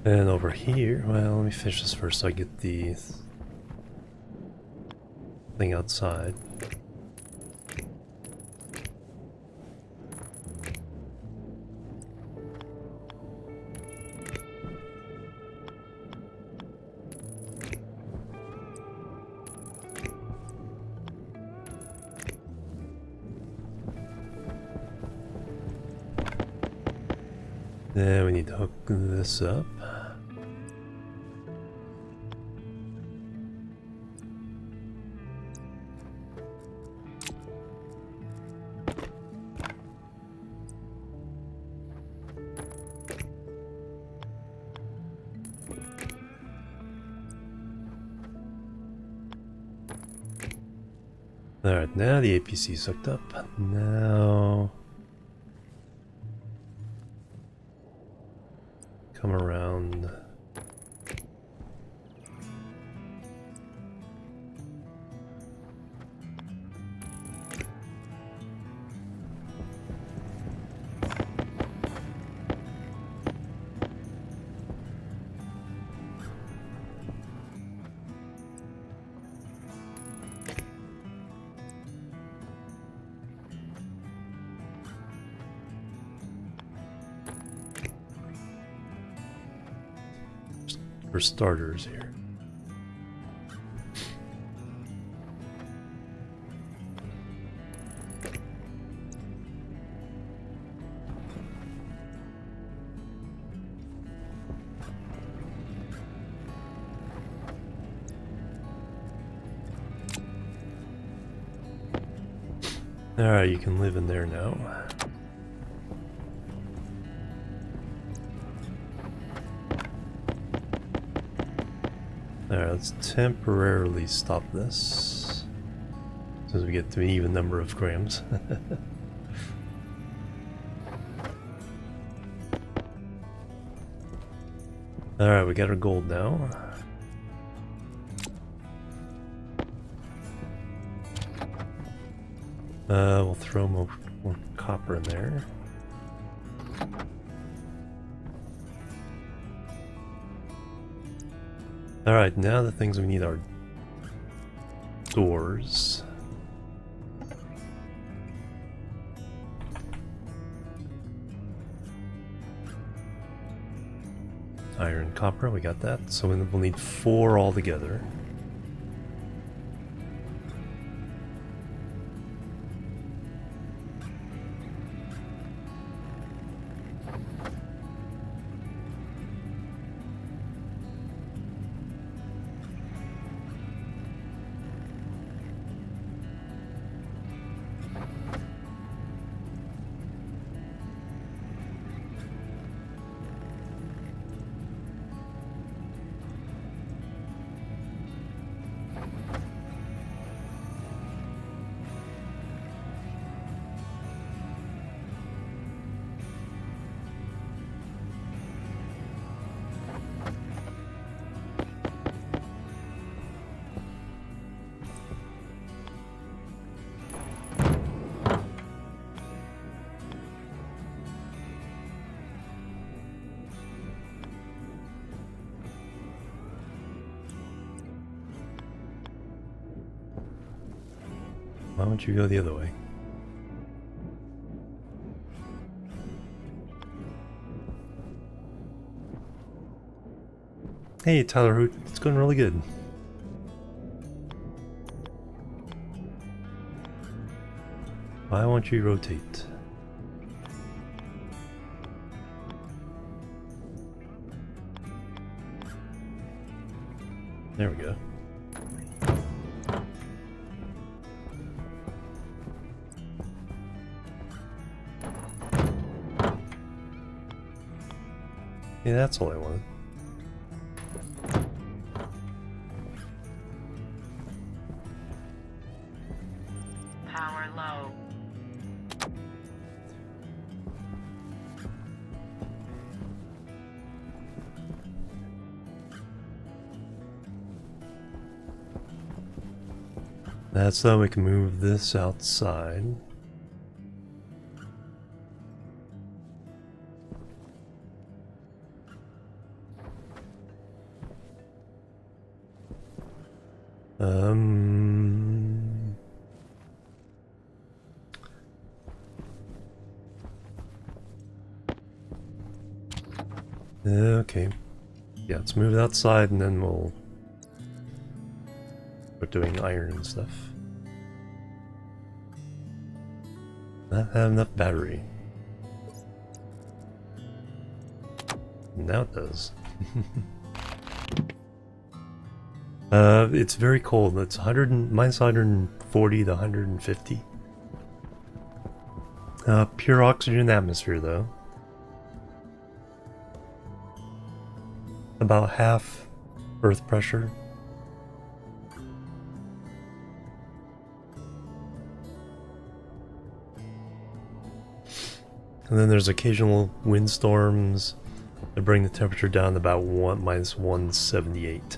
And over here, well, let me finish this first so I get the thing outside. Then we need to hook this up. Alright, now the APC is hooked up. Now come around. For starters here. Alright, you can live in there now. Alright, let's temporarily stop this as we get to an even number of grams. Alright, we got our gold now. We'll throw more copper in there. Alright, now the things we need are doors. Iron, copper, we got that. So we'll need 4 altogether. Why don't you go the other way? Hey Tyler Hoot, it's going really good. Why won't you rotate? There we go. Yeah, that's all I wanted. That's so we can move this outside. Okay. Yeah, let's move it outside and then we'll start doing iron and stuff. Not have enough battery. Now it does. It's very cold. It's minus 140 to 150. Pure oxygen atmosphere though. About half earth pressure. And then there's occasional windstorms that bring the temperature down to about minus 178.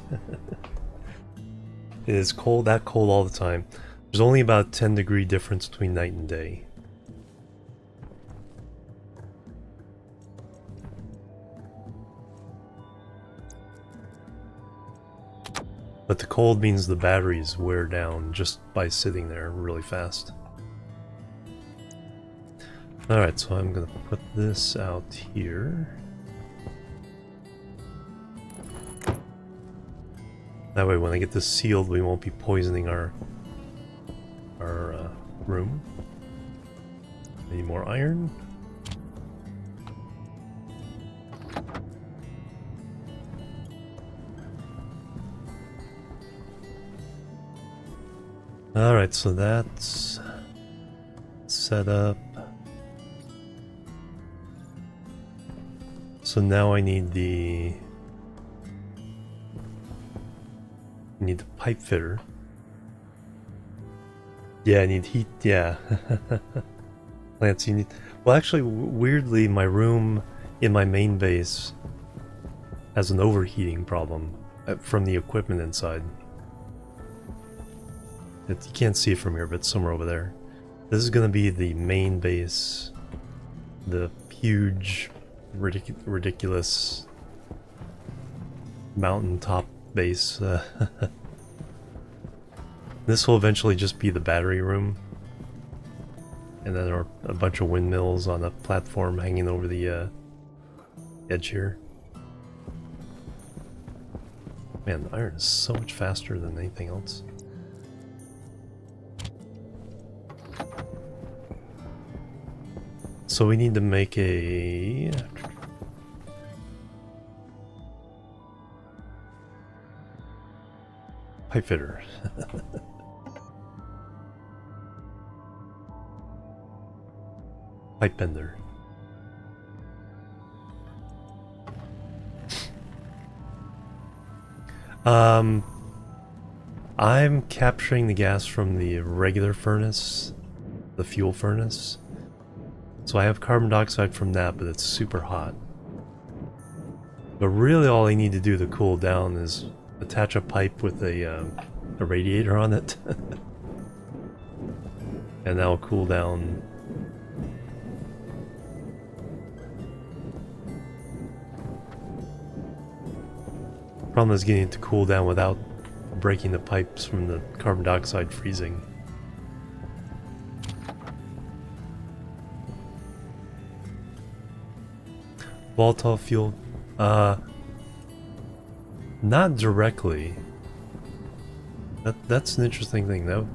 It is cold, that cold all the time. There's only about a 10-degree difference between night and day. But the cold means the batteries wear down just by sitting there really fast. Alright, so I'm gonna put this out here. That way when I get this sealed, we won't be poisoning our room. Need more iron. Alright, so that's set up. So now I need the pipe fitter. Yeah, I need heat. Yeah. Lance, you need... Well, actually, weirdly, my room in my main base has an overheating problem from the equipment inside. You can't see it from here, but it's somewhere over there. This is going to be the main base. The huge, ridiculous mountaintop base. This will eventually just be the battery room. And then there are a bunch of windmills on a platform hanging over the edge here. Man, the iron is so much faster than anything else. So we need to make a... pipe fitter. Pipe bender. I'm capturing the gas from the regular furnace, the fuel furnace. So I have carbon dioxide from that, but it's super hot. But really all I need to do to cool down is attach a pipe with a radiator on it. And that'll cool down. Problem is getting it to cool down without breaking the pipes from the carbon dioxide freezing. Volatile fuel, not directly. That's an interesting thing though.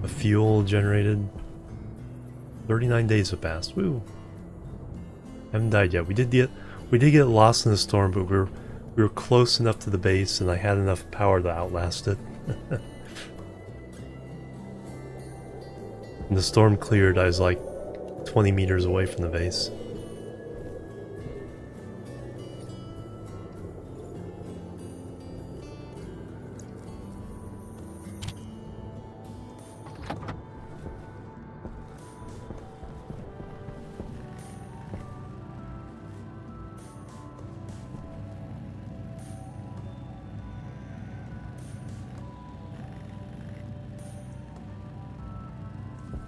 A fuel generated. 39 days have passed. Woo! Haven't died yet. We did get lost in the storm, but we were close enough to the base, and I had enough power to outlast it. When the storm cleared, I was like 20 meters away from the base.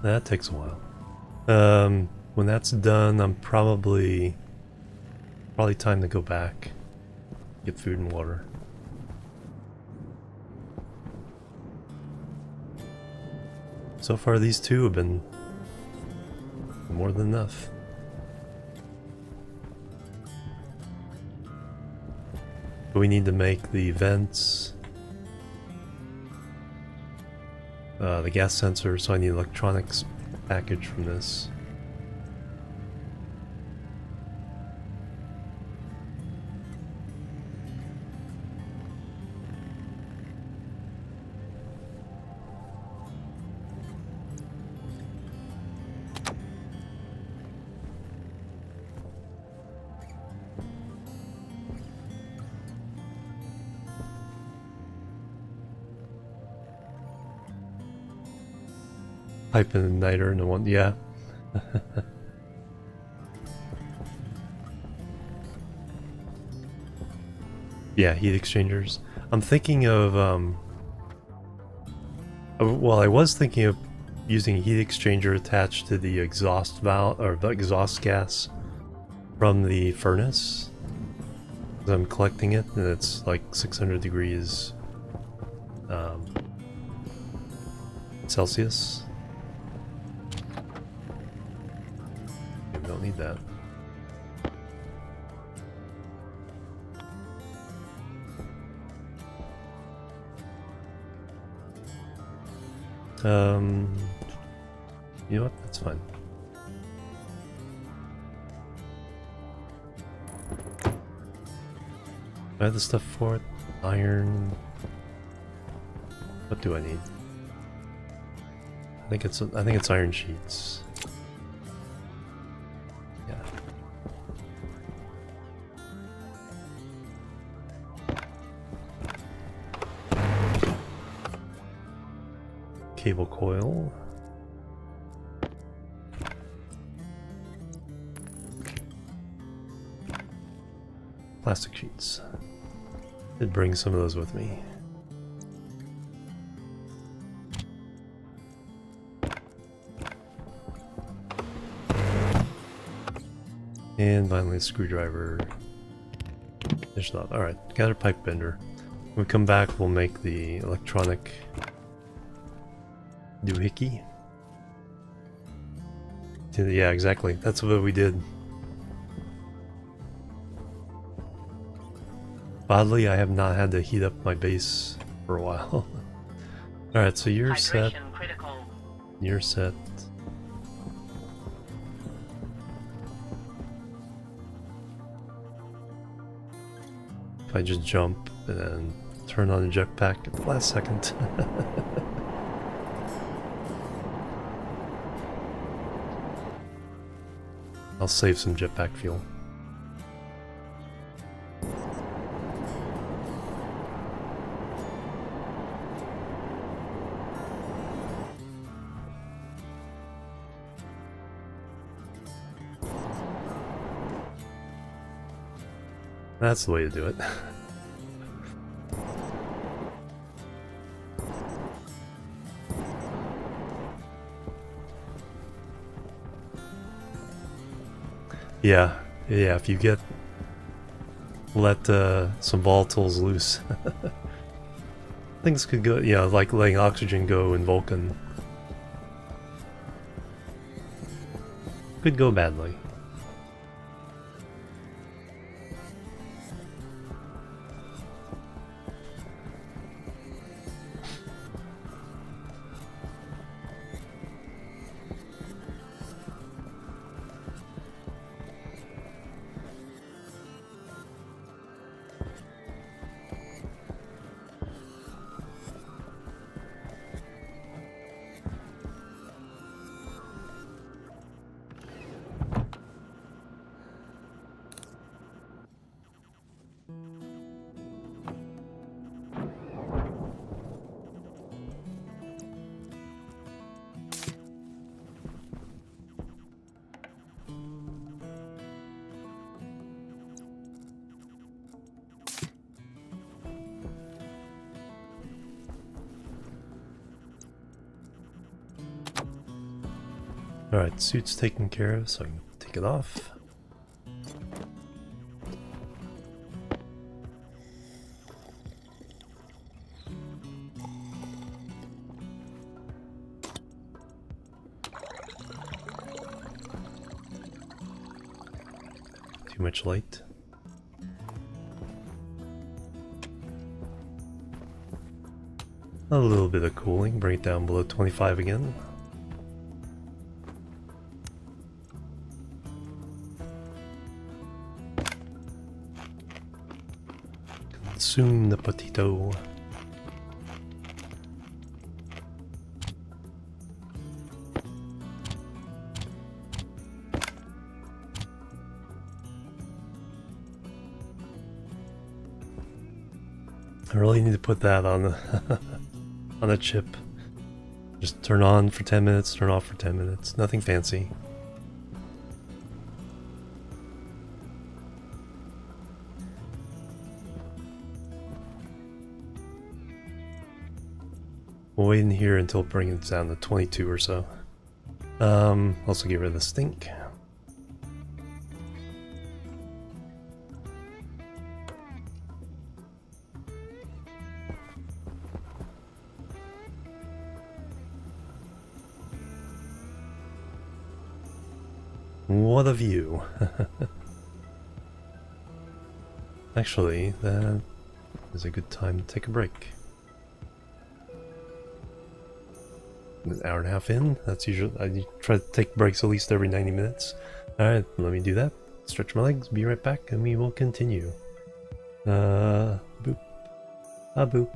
That takes a while. When that's done, I'm probably time to go back, get food and water. So far, these two have been more than enough. But we need to make the vents, the gas sensor, so I need electronics package from this. Pipe and igniter and one, yeah. Yeah, heat exchangers. I'm thinking of, well, I was thinking of using a heat exchanger attached to the exhaust valve, or the exhaust gas from the furnace. I'm collecting it, and it's like 600 degrees Celsius. We don't need that. You know what? That's fine. I have the stuff for it. Iron. What do I need? I think it's iron sheets. Yeah. Cable coil. Plastic sheets. Did bring some of those with me. And finally a screwdriver. Finish that. Alright, got our pipe bender. When we come back, we'll make the electronic doohickey. Yeah, exactly. That's what we did. Oddly, I have not had to heat up my base for a while. Alright, so you're set. Critical. You're set. If I just jump and then turn on the jetpack at the last second. I'll save some jetpack fuel. That's the way to do it. Yeah, if you let some volatiles loose, things could go, like letting oxygen go in Vulcan. Could go badly. Alright, suit's taken care of, so I can take it off. Too much light. A little bit of cooling, bring it down below 25 again. Consume the potato. I really need to put that on the on a chip. Just turn on for 10 minutes, turn off for 10 minutes. Nothing fancy. We'll wait in here until bringing it down to 22 or so. Also get rid of the stink. What a view. Actually, that is a good time to take a break. An hour and a half in, that's usually, I try to take breaks at least every 90 minutes. Alright, let me do that. Stretch my legs, be right back, and we will continue. Boop. Boop.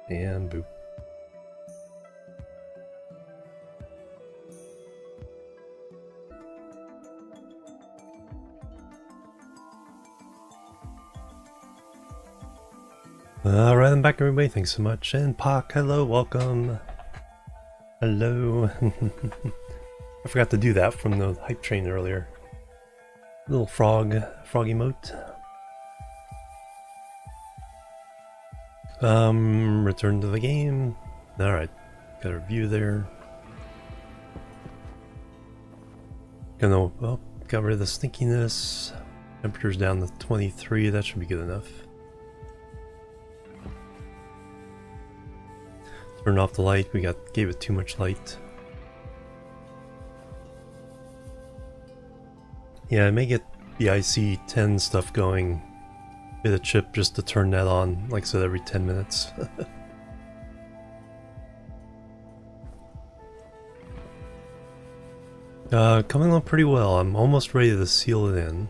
And boop. Alright, I'm back everybody, thanks so much. And Pak, hello, welcome. Hello. I forgot to do that from the hype train earlier. Little frog emote. Return to the game. Alright, got a review there. Got rid of the stinkiness. Temperature's down to 23, that should be good enough. Turned off the light, gave it too much light. Yeah, I may get the IC10 stuff going. Get a chip just to turn that on, like I said, every 10 minutes. Coming along pretty well. I'm almost ready to seal it in.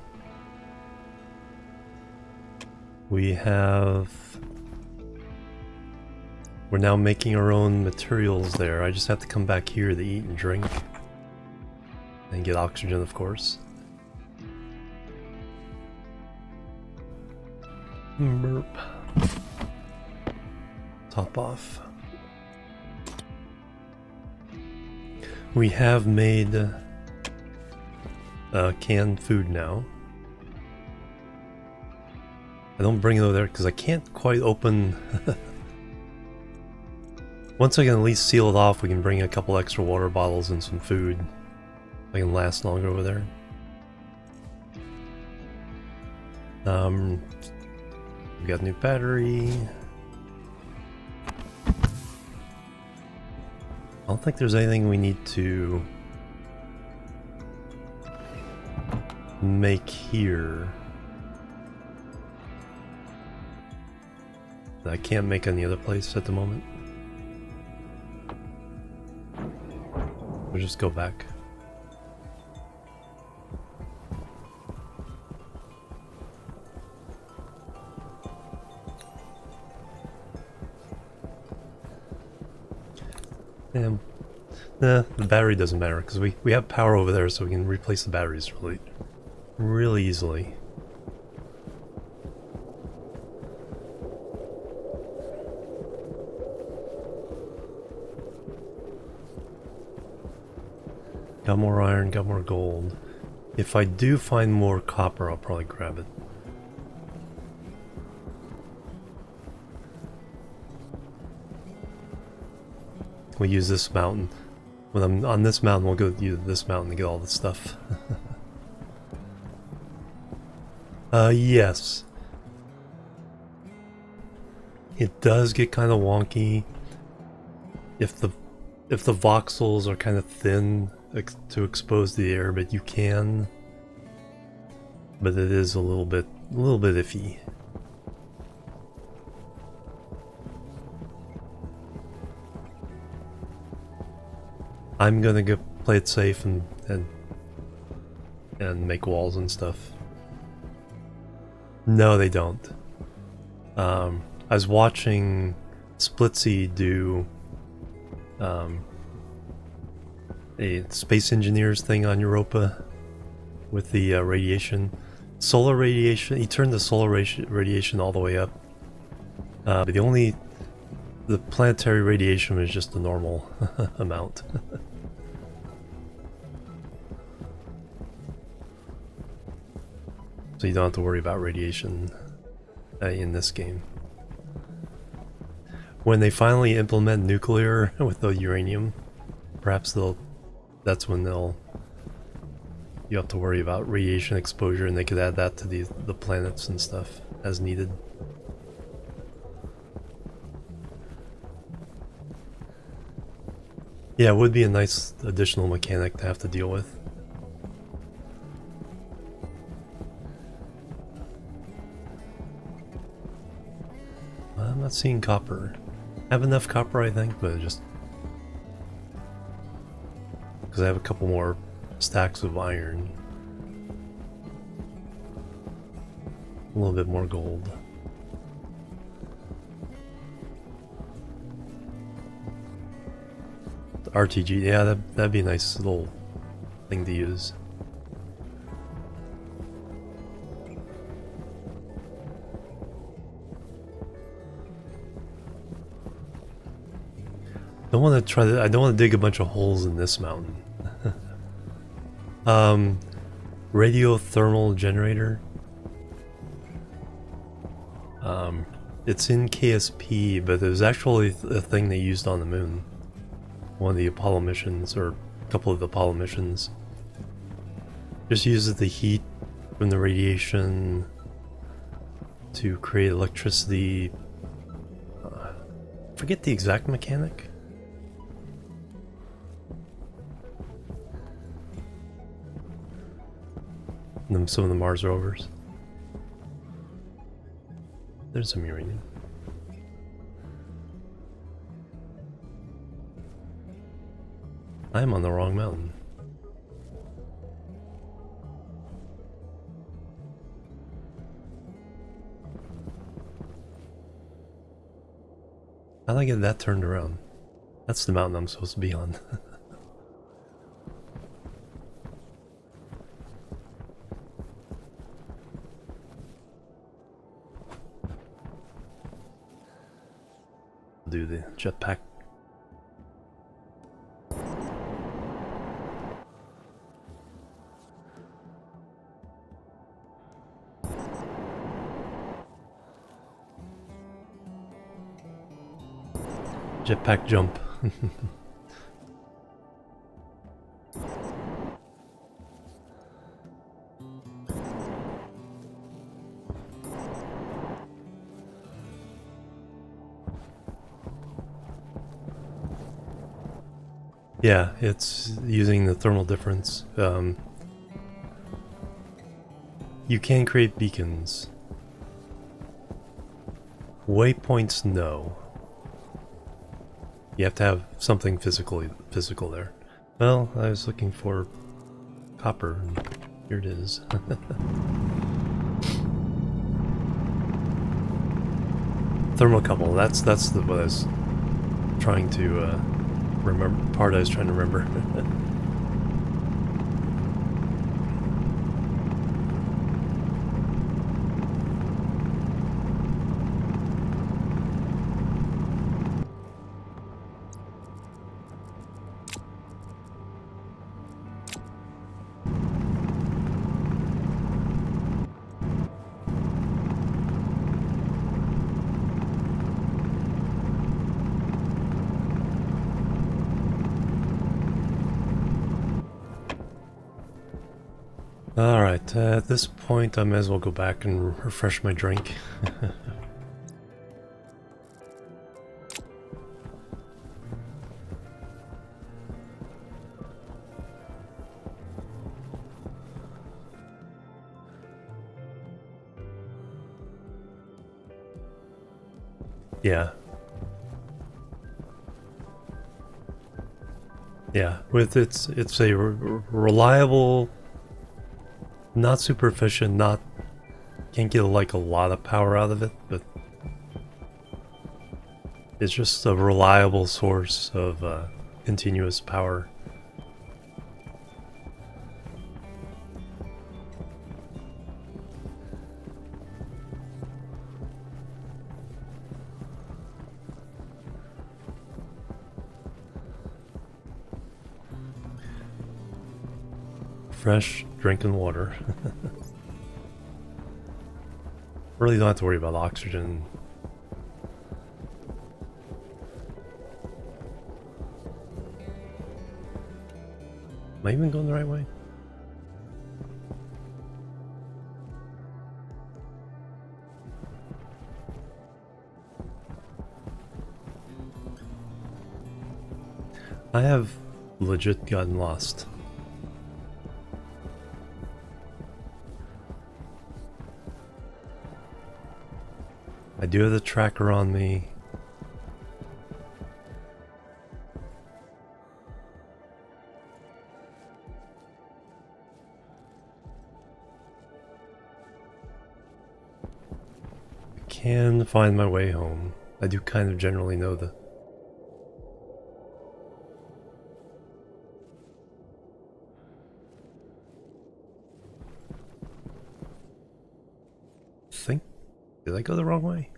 We're now making our own materials there. I just have to come back here to eat and drink. And get oxygen, of course. Burp. Top off. We have made canned food now. I don't bring it over there because I can't quite open... Once I can at least seal it off, we can bring a couple extra water bottles and some food. I can last longer over there. We got a new battery. I don't think there's anything we need to make here that I can't make any other place at the moment. We'll just go back. And the battery doesn't matter because we have power over there, so we can replace the batteries really easily. Got more iron, got more gold. If I do find more copper, I'll probably grab it. We'll use this mountain. When I'm on this mountain, we'll go to this mountain to get all the stuff. Yes. It does get kind of wonky if the voxels are kind of thin to expose the air, but you can. But it is a little bit iffy. I'm gonna go play it safe and make walls and stuff. No, they don't. I was watching Splitsy do a Space Engineers thing on Europa with the radiation. Solar radiation, he turned the solar radiation all the way up. But the planetary radiation was just the normal amount. So you don't have to worry about radiation in this game. When they finally implement nuclear with the uranium, perhaps that's when you have to worry about radiation exposure, and they could add that to the planets and stuff as needed. Yeah, it would be a nice additional mechanic to have to deal with. I'm not seeing copper. I have enough copper, I think, but just because I have a couple more stacks of iron. A little bit more gold. The RTG, yeah, that'd be a nice little thing to use. I don't want to dig a bunch of holes in this mountain. Radiothermal generator. It's in KSP, but it was actually a thing they used on the moon. One of the Apollo missions, or a couple of the Apollo missions. Just uses the heat from the radiation to create electricity. Forget the exact mechanic. And then some of the Mars rovers. There's some uranium. I'm on the wrong mountain. How'd I get that turned around? That's the mountain I'm supposed to be on. Do the jetpack. Jetpack jump. Yeah, it's using the thermal difference. You can create beacons. Waypoints, no. You have to have something physical there. Well, I was looking for copper, and here it is. Thermocouple, that's what I was trying to remember. Part I was trying to remember. Alright, at this point I may as well go back and refresh my drink. Yeah. Yeah, with it's a reliable, not super efficient, not can't get like a lot of power out of it, but it's just a reliable source of continuous power. Fresh drinking water. Really don't have to worry about oxygen. Am I even going the right way? I have legit gotten lost. I do have the tracker on me. I can find my way home. I do kind of generally know the... think... Did I go the wrong way?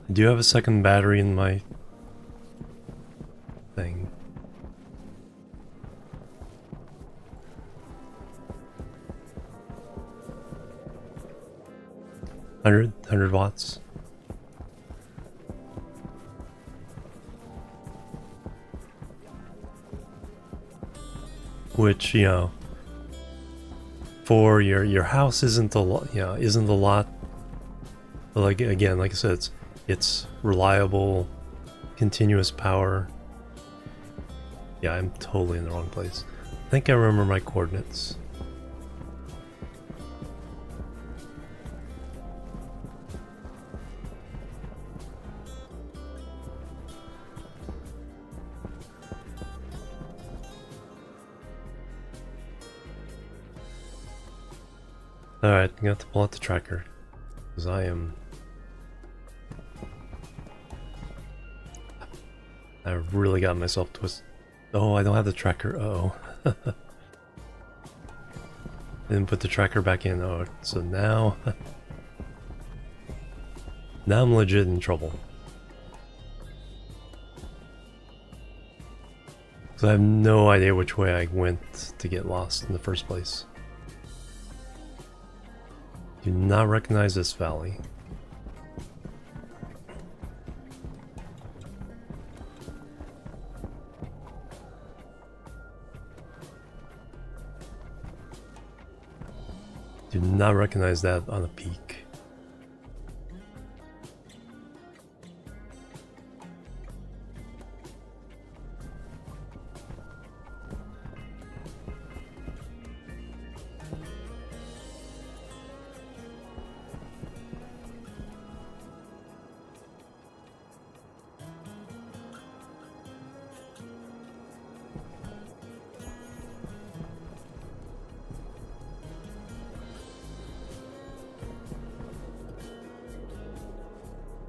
I do have a second battery in my thing. Hundred watts. Which, you know, for your house isn't a lot, you know, isn't a lot. But like again, like I said, it's reliable, continuous power. Yeah, I'm totally in the wrong place. I think I remember my coordinates. Alright, I'm gonna have to pull out the tracker. Because I really got myself twisted. Oh, I don't have the tracker. Uh oh. Didn't put the tracker back in. Oh, so now... now I'm legit in trouble. So I have no idea which way I went to get lost in the first place. Do not recognize this valley. Do not recognize that on a peak.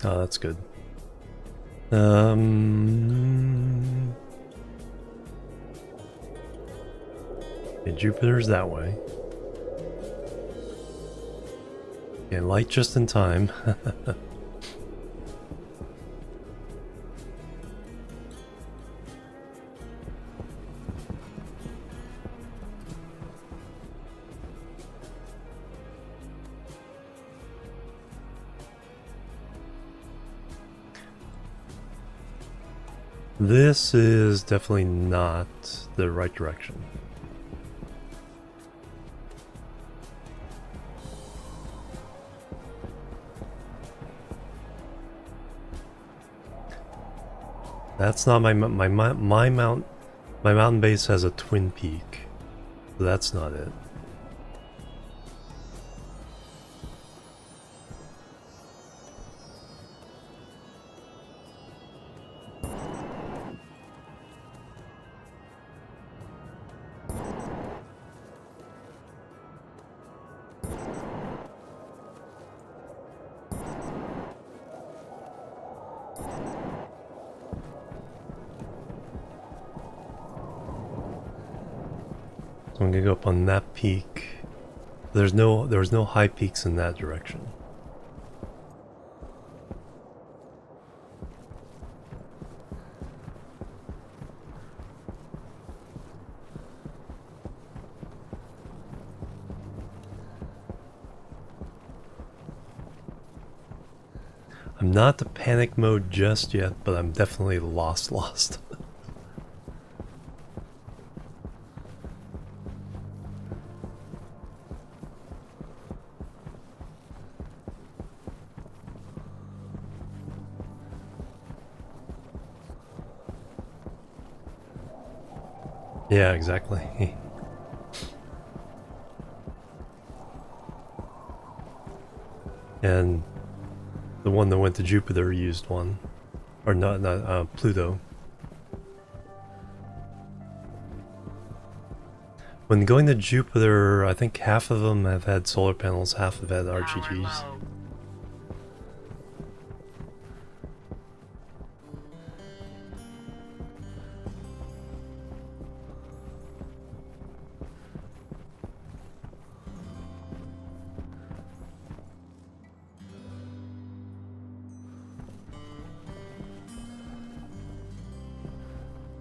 Oh, that's good. Yeah, Jupiter's that way. Yeah, light just in time. This is definitely not the right direction. That's not my mountain base has a twin peak. So that's not it. So I'm gonna go up on that peak. There's no high peaks in that direction. I'm not to panic mode just yet, but I'm definitely lost. Yeah, exactly. And the one that went to Jupiter used one. Or not Pluto. When going to Jupiter, I think half of them have had solar panels, half have had RGGs.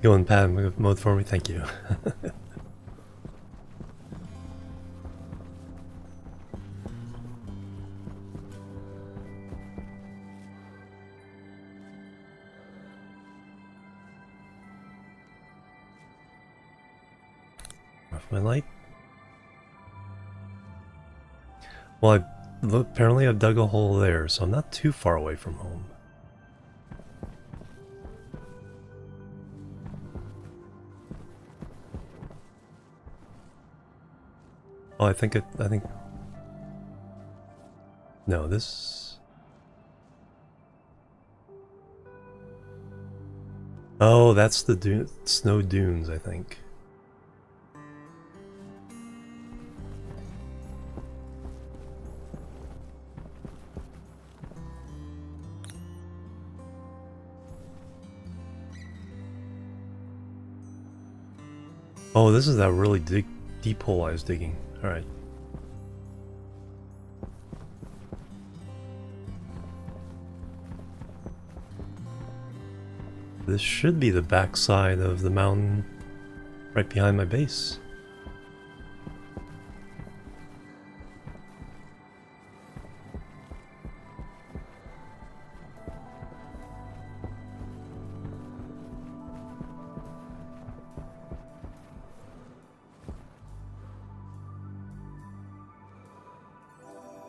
Go in pad mode for me, thank you. Off my light. Well, apparently I've dug a hole there, so I'm not too far away from home. Oh, I think no, this. Oh, that's the snow dunes, I think. Oh, this is that really deep hole I was digging. Alright. This should be the backside of the mountain right behind my base.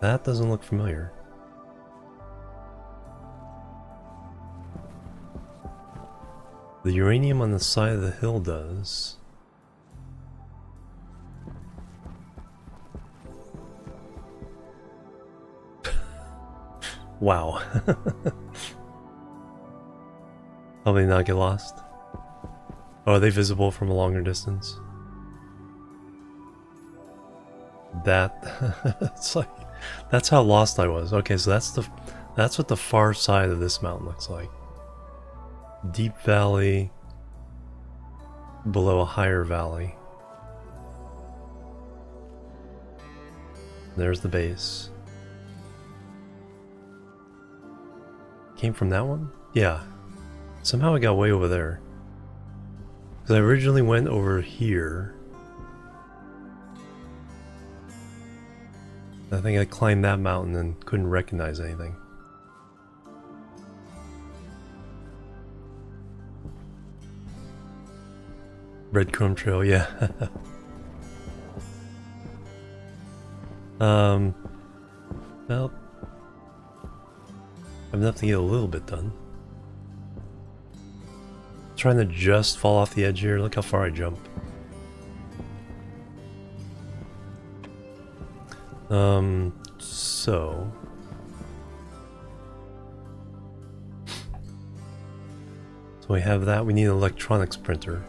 That doesn't look familiar. The uranium on the side of the hill does. Wow. Probably not get lost. Oh, are they visible from a longer distance? That it's like that's how lost I was. Okay, so that's what the far side of this mountain looks like. Deep valley below a higher valley. There's the base. Came from that one? Yeah. Somehow I got way over there. Because I originally went over here. I think I climbed that mountain and couldn't recognize anything. Breadcrumb trail, yeah. Well, I have enough to get a little bit done. Trying to just fall off the edge here. Look how far I jump. So we have that. We need an electronics printer.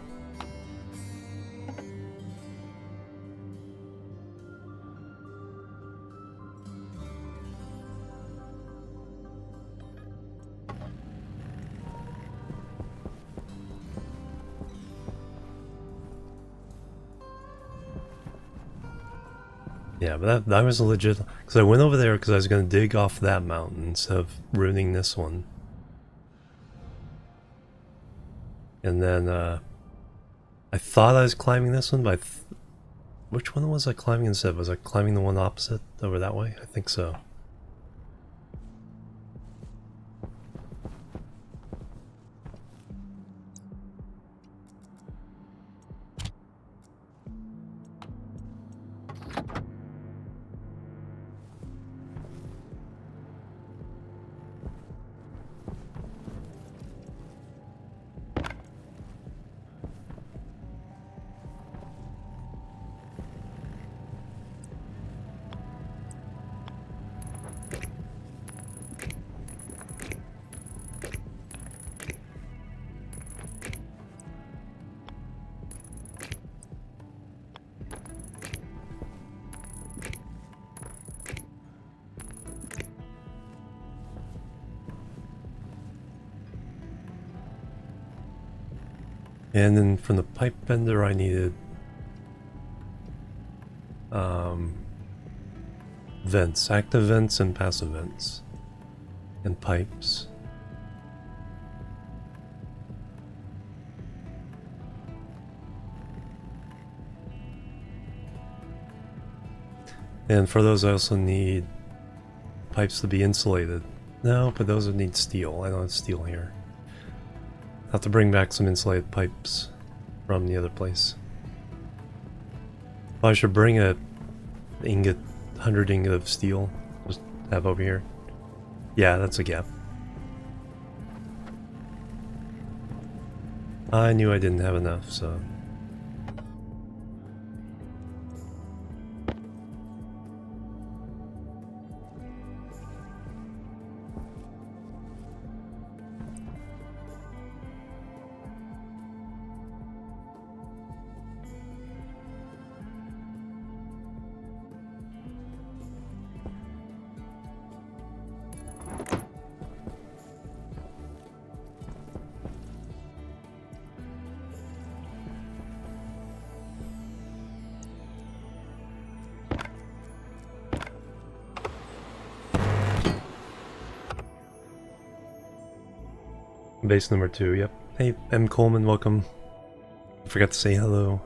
Yeah, but that was a legit, because I went over there because I was going to dig off that mountain instead of ruining this one. And then I thought I was climbing this one, but which one was I climbing instead? Was I climbing the one opposite over that way? I think so. And then from the pipe bender I needed vents, active vents and passive vents, and pipes. And for those I also need pipes to be insulated. No, but those would need steel. I don't have steel here. I'll have to bring back some insulated pipes from the other place. Well, I should bring a 100 ingot of steel. Just have over here. Yeah, that's a gap. I knew I didn't have enough, so... Base number 2, yep. Hey, M. Coleman, welcome. I forgot to say hello.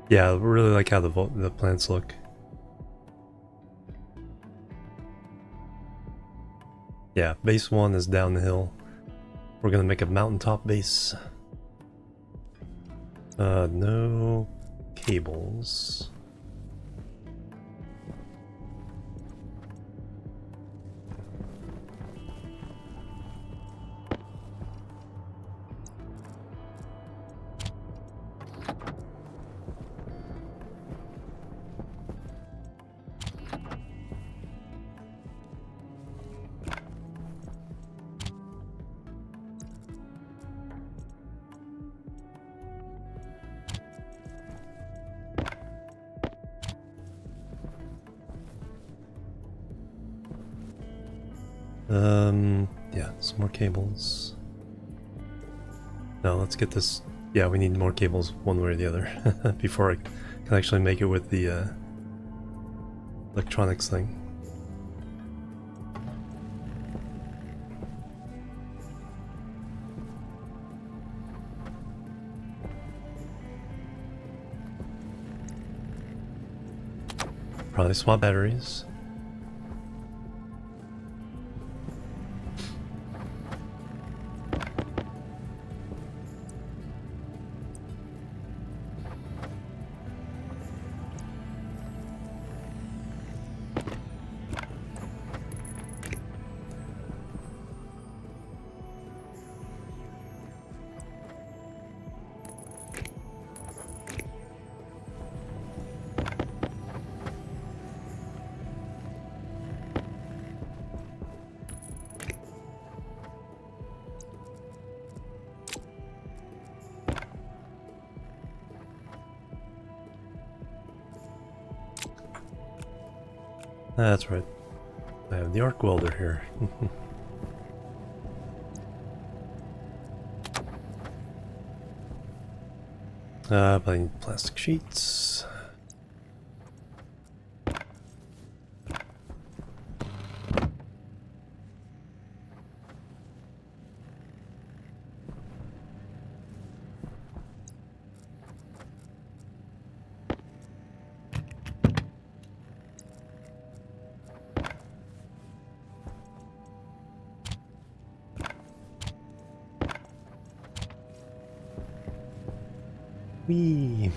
Yeah, I really like how the plants look. Yeah, base 1 is down the hill. We're gonna make a mountaintop base. No cables. Yeah, some more cables. No, let's get this. Yeah, we need more cables one way or the other before I can actually make it with the electronics thing. Probably swap batteries. That's right. I have the arc welder here. But I need plastic sheets. Whee!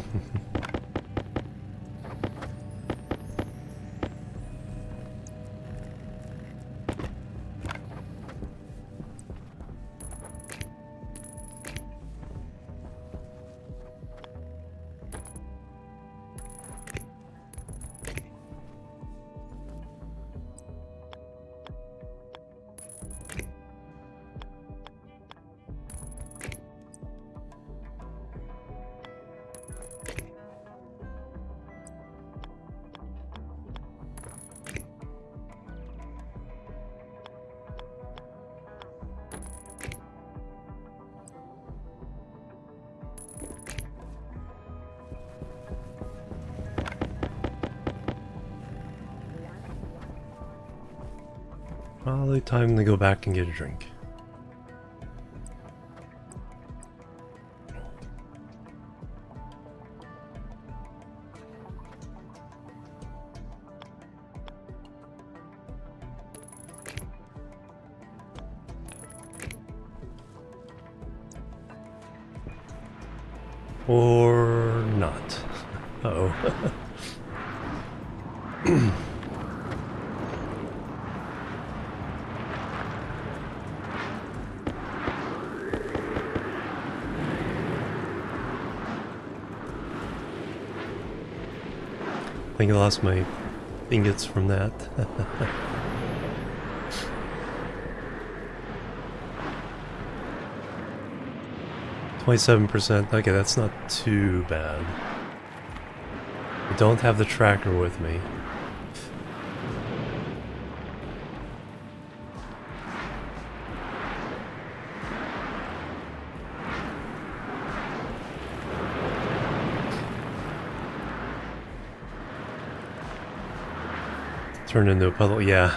Probably time to go back and get a drink. Or not. Uh-oh. I think I lost my ingots from that. 27%. Okay, that's not too bad. I don't have the tracker with me. Turned into a puddle, yeah.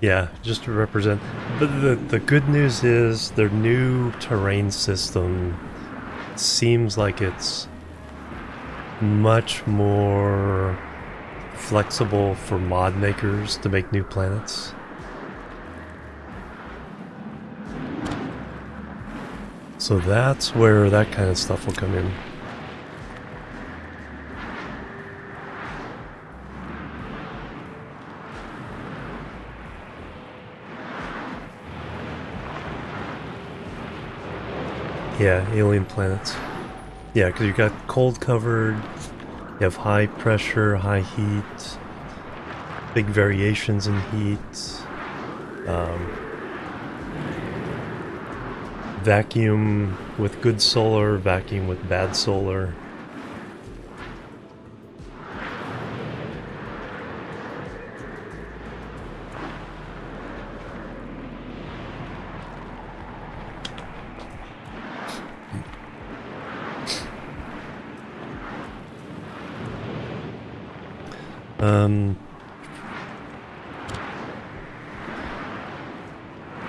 Yeah, just to represent. But the good news is their new terrain system seems like it's much more flexible for mod makers to make new planets. So that's where that kind of stuff will come in. Yeah, alien planets. Yeah, because you got cold covered, you have high pressure, high heat, big variations in heat, vacuum with good solar, vacuum with bad solar.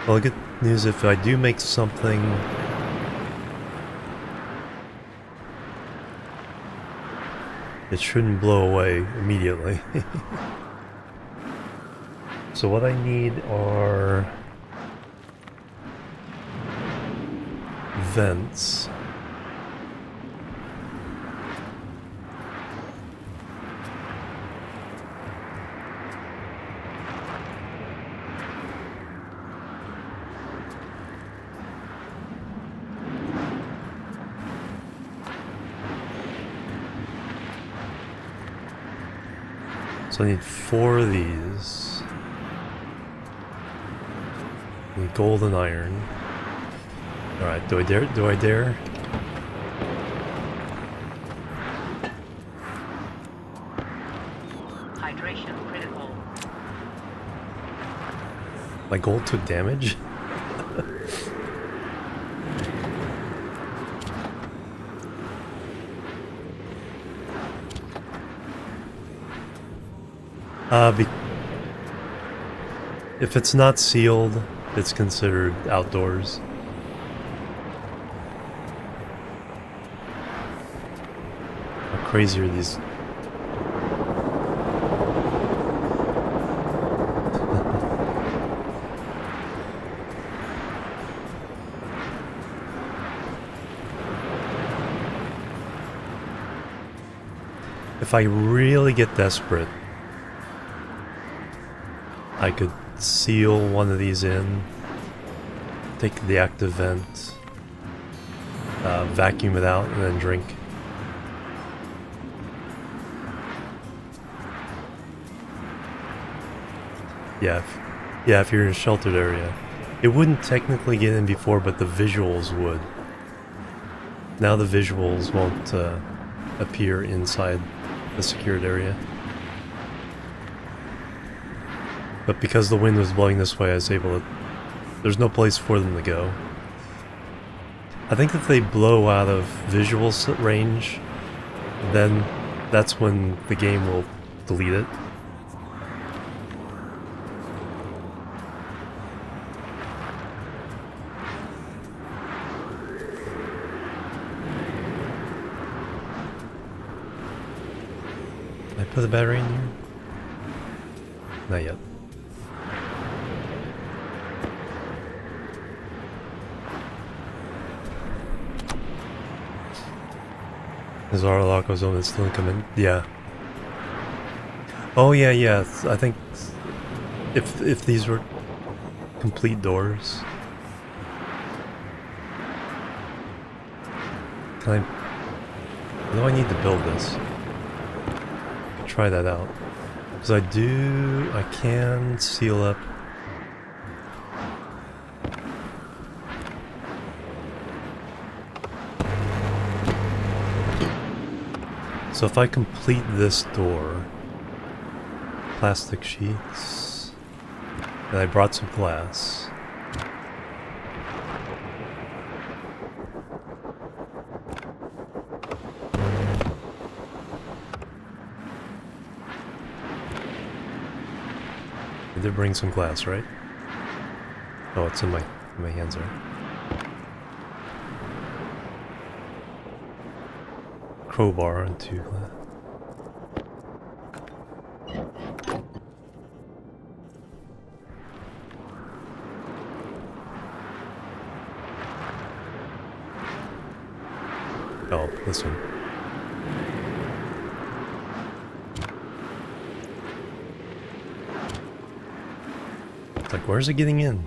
Well, good news, if I do make something, it shouldn't blow away immediately. So what I need are vents. So I need 4 of these. I need gold and iron. Alright, do I dare? Do I dare? My gold took damage? If it's not sealed, it's considered outdoors. How crazy are these? If I really get desperate, I could seal one of these in, take the active vent, vacuum it out, and then drink. Yeah, if you're in a sheltered area. It wouldn't technically get in before, but the visuals would. Now the visuals won't appear inside the secured area. But because the wind was blowing this way, I was able to... There's no place for them to go. I think if they blow out of visual range, then that's when the game will delete it. Did I put the battery in here? Not yet. Is our lock zone is still coming? Yeah. Oh yeah. I think if these were complete doors, can I? How do I need to build this? Try that out. Because I can seal up. So if I complete this door, plastic sheets, and I brought some glass. I did bring some glass, right? Oh, it's in my hands there. Crowbar and 2 glass. Oh, this one. It's like, where's it getting in?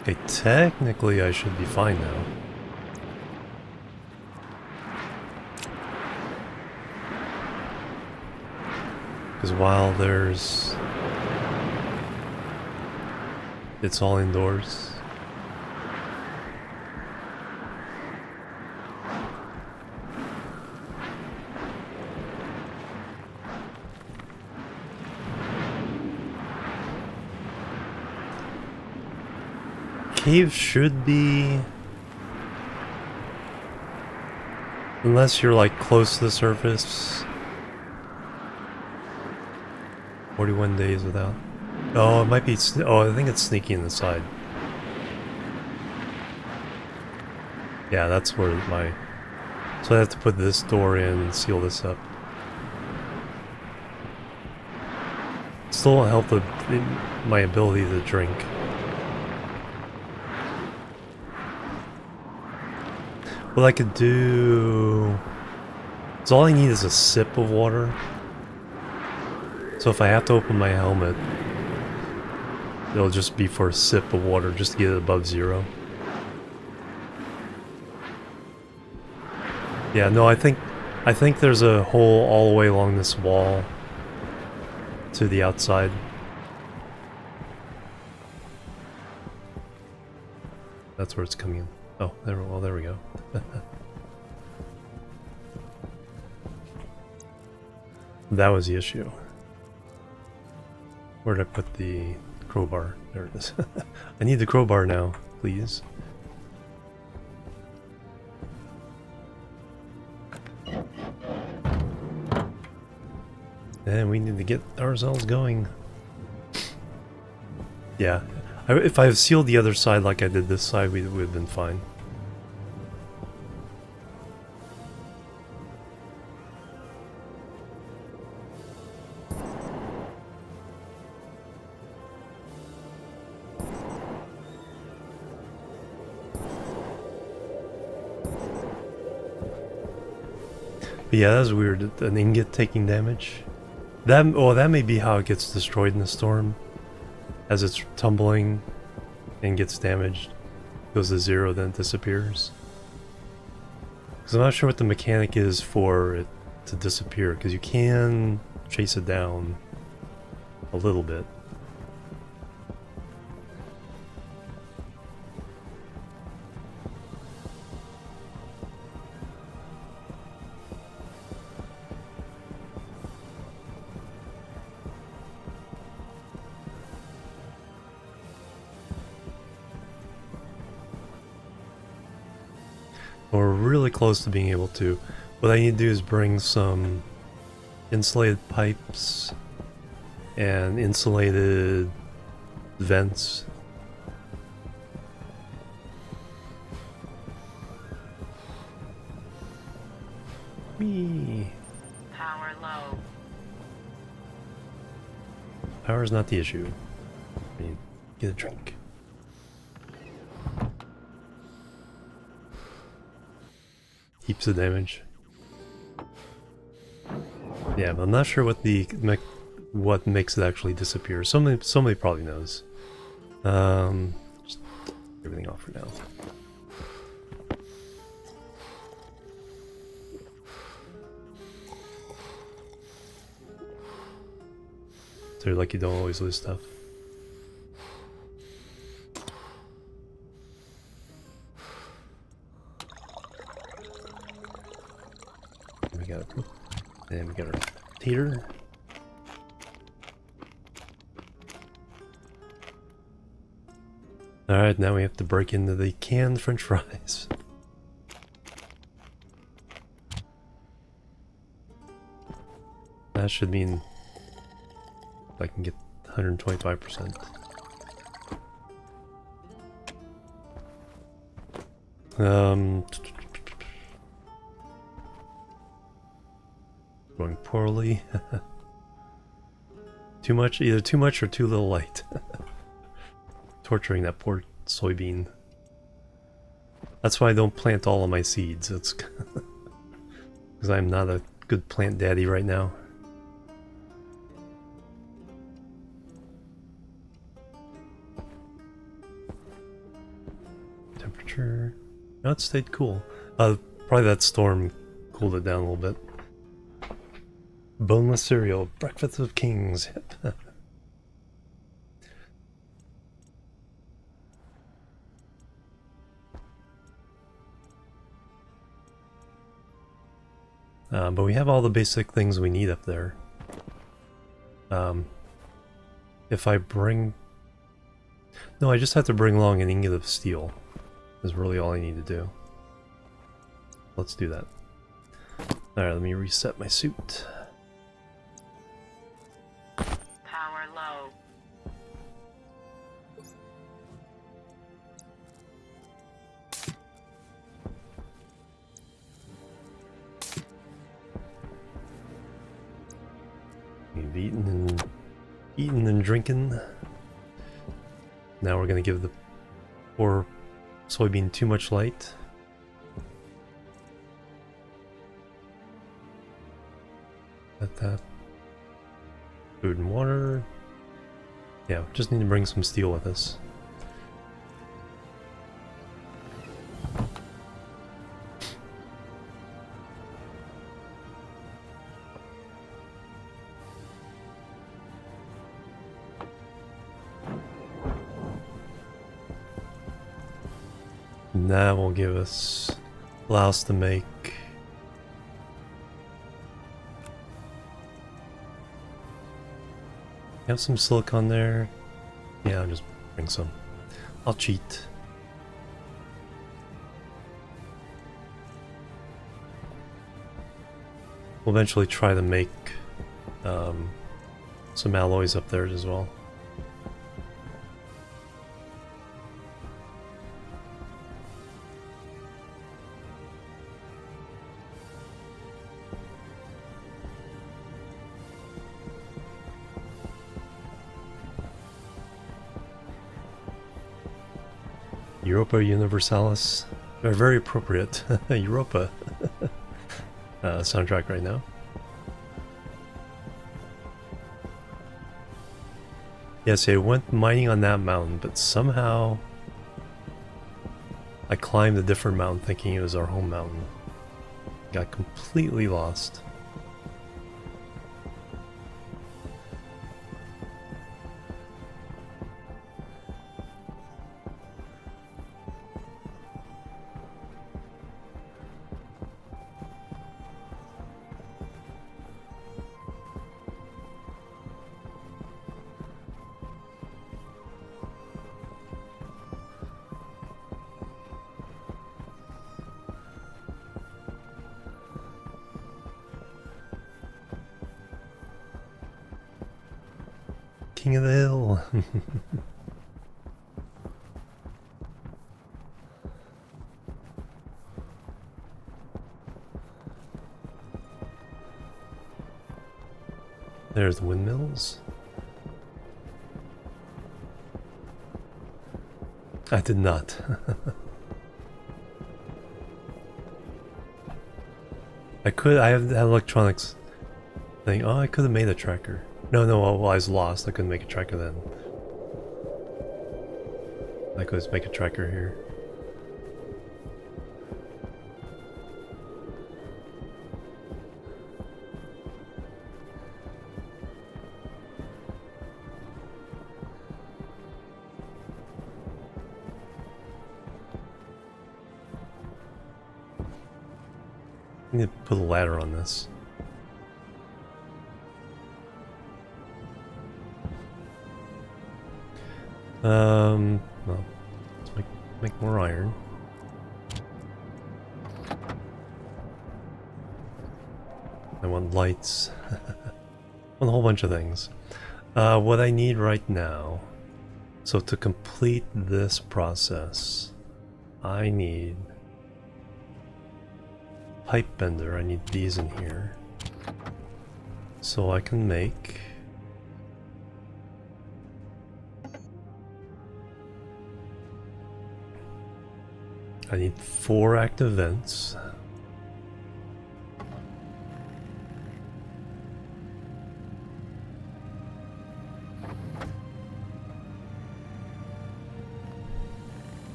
Okay, technically I should be fine now. Because while there's... It's all indoors. Cave should be... Unless you're like close to the surface. 41 days without... Oh, it might be... Oh, I think it's sneaky in the side. Yeah, that's where my... So I have to put this door in and seal this up. Still won't help with my ability to drink. What I could do... So all I need is a sip of water. So if I have to open my helmet, it'll just be for a sip of water, just to get it above 0. Yeah, no, I think there's a hole all the way along this wall to the outside. That's where it's coming in. Oh, there we go. That was the issue. Where did I put the crowbar? There it is. I need the crowbar now, please. And we need to get ourselves going. Yeah. If I had sealed the other side like I did this side, we would have been fine. But yeah, that's weird. An ingot taking damage. That may be how it gets destroyed in the storm. As it's tumbling and gets damaged, goes to 0, then it disappears. Because I'm not sure what the mechanic is for it to disappear, because you can chase it down a little bit. We're really close to being able to. What I need to do is bring some insulated pipes and insulated vents. Me. Power low. Power's not the issue. I need to get a drink. Heaps of damage. Yeah, but I'm not sure what what makes it actually disappear. Somebody probably knows. Just everything off for now. So like you don't always lose stuff. And we got our tater. Alright, now we have to break into the canned french fries. That should mean I can get 125%. Going poorly. Too much, either too much or too little light. Torturing that poor soybean. That's why I don't plant all of my seeds. It's because I'm not a good plant daddy right now. Temperature. No, it stayed cool. Probably that storm cooled it down a little bit. Boneless cereal, breakfast of kings. But we have all the basic things we need up there. If I bring... No, I just have to bring along an ingot of steel. Is really all I need to do. Let's do that. Alright, let me reset my suit. Power low. We've eaten and drinking. Now we're gonna give the poor soybean too much light. That. Food and water. Yeah, just need to bring some steel with us. And that will give us, allow us to make have some silicon there. Yeah, I'll just bring some. I'll cheat. We'll eventually try to make some alloys up there as well. Europa Universalis. They're very appropriate. Europa soundtrack right now. Yes, I went mining on that mountain, but somehow I climbed a different mountain thinking it was our home mountain. Got completely lost. King of the hill. There's the windmills. I did not. I have the electronics thing. Oh, I could have made a tracker. No, well, I was lost. I couldn't make a tracker then. I could just make a tracker here. I need to put a ladder on this. Well, let's make more iron. I want lights. I want a whole bunch of things. What I need right now, so to complete this process, I need pipe bender. I need these in here. So I can make I need 4 active vents.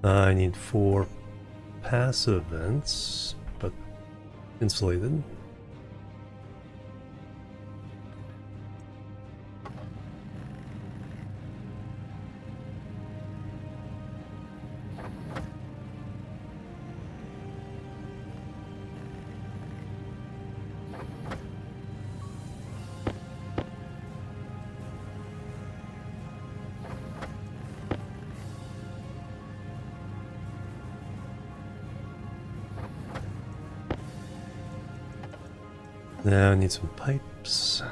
I need 4 passive vents, but insulated. Now I need some pipes.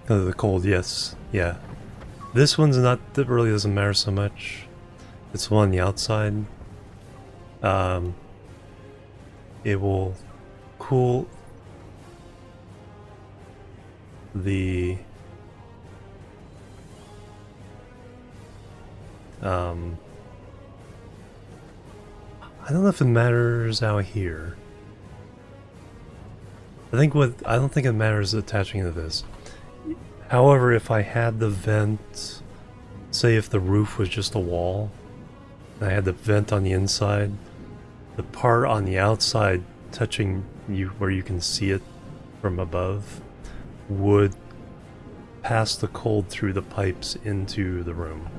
The cold, yes. Yeah. This one's not, that really doesn't matter so much. It's one on the outside. It will cool the I don't know if it matters out here. I don't think it matters attaching to this. However, if I had the vent, say if the roof was just a wall, and I had the vent on the inside, the part on the outside touching you where you can see it from above would pass the cold through the pipes into the room.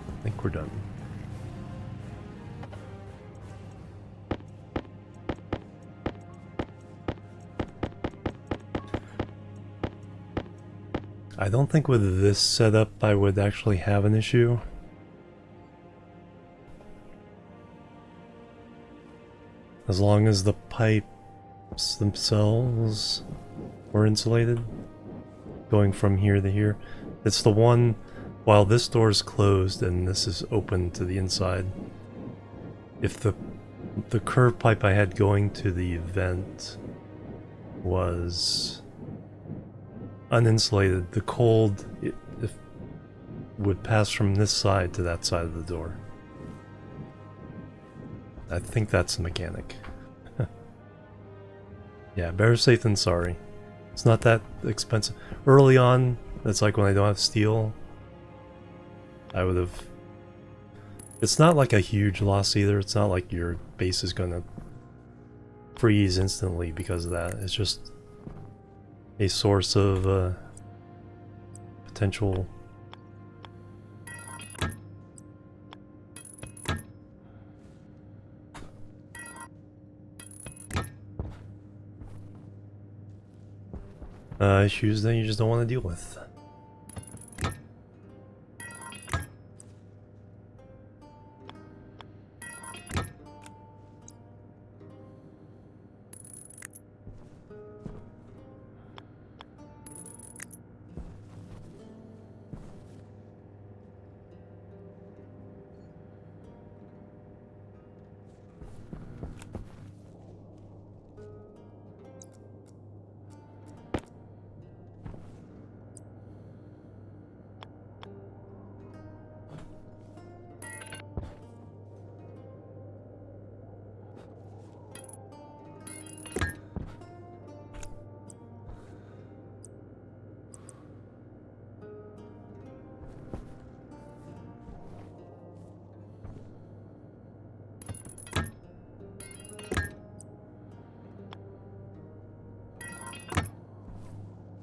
I think we're done. I don't think with this setup I would actually have an issue. As long as the pipes themselves were insulated, going from here to here. It's the one, while this door is closed and this is open to the inside, if the curved pipe I had going to the vent was uninsulated, the cold would pass from this side to that side of the door. I think that's the mechanic. Yeah, better safe than sorry. It's not that expensive. Early on, it's like when I don't have steel, I would have... It's not like a huge loss either. It's not like your base is gonna freeze instantly because of that. It's just a source of potential. Issues that you just don't want to deal with.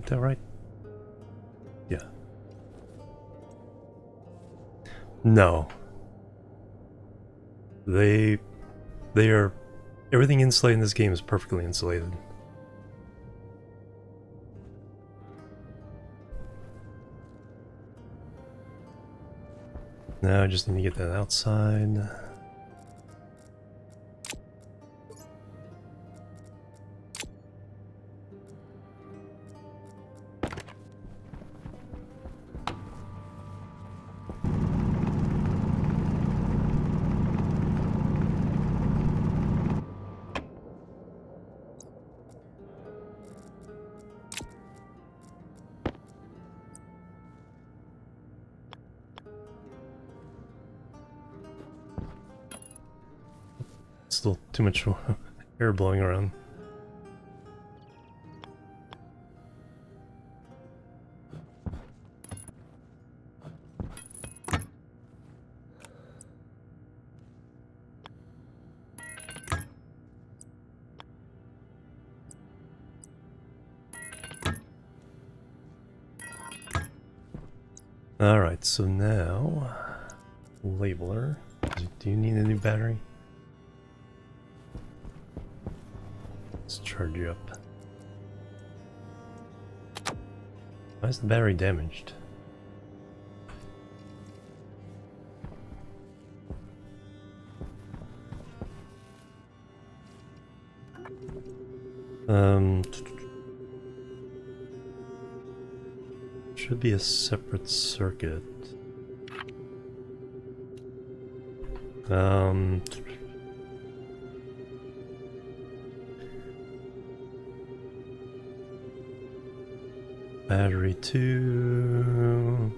Is that right? Yeah. No. They are... Everything insulated in this game is perfectly insulated. Now I just need to get that outside. Still too much air blowing around. Alright, so now... Labeler. Do you need a new battery? Let's charge you up. Why is the battery damaged? Should be a separate circuit. Battery 2.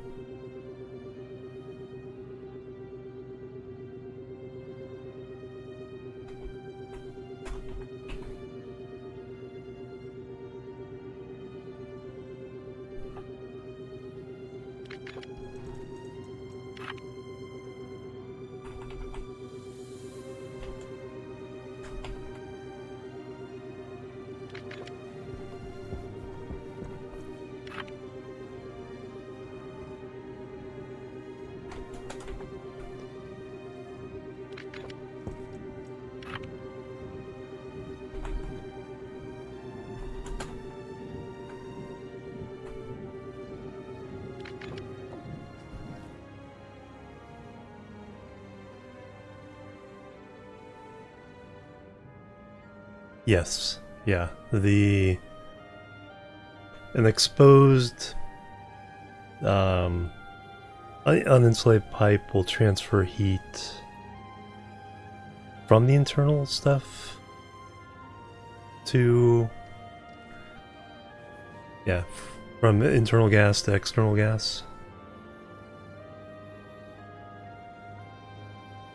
Yes, yeah. An exposed uninsulated pipe will transfer heat from the internal stuff to, yeah, from internal gas to external gas.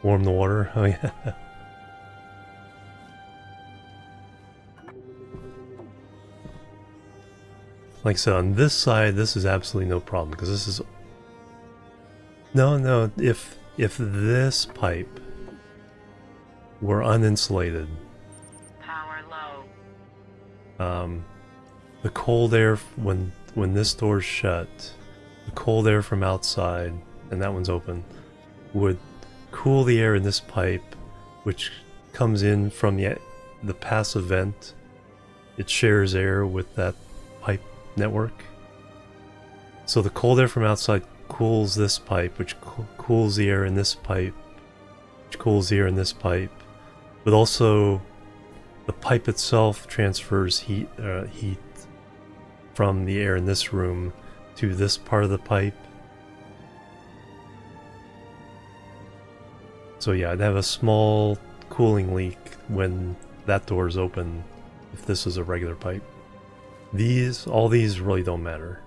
Warm the water. Oh yeah. Like I said, on this side, this is absolutely no problem because this is no. If this pipe were uninsulated, Power low. the cold air when this door's shut, the cold air from outside, and that one's open, would cool the air in this pipe, which comes in from the passive vent. It shares air with that pipe network. So the cold air from outside cools this pipe, which cools the air in this pipe, which cools the air in this pipe. But also, the pipe itself transfers heat from the air in this room to this part of the pipe. So yeah, I'd have a small cooling leak when that door is open if this is a regular pipe. All these really don't matter.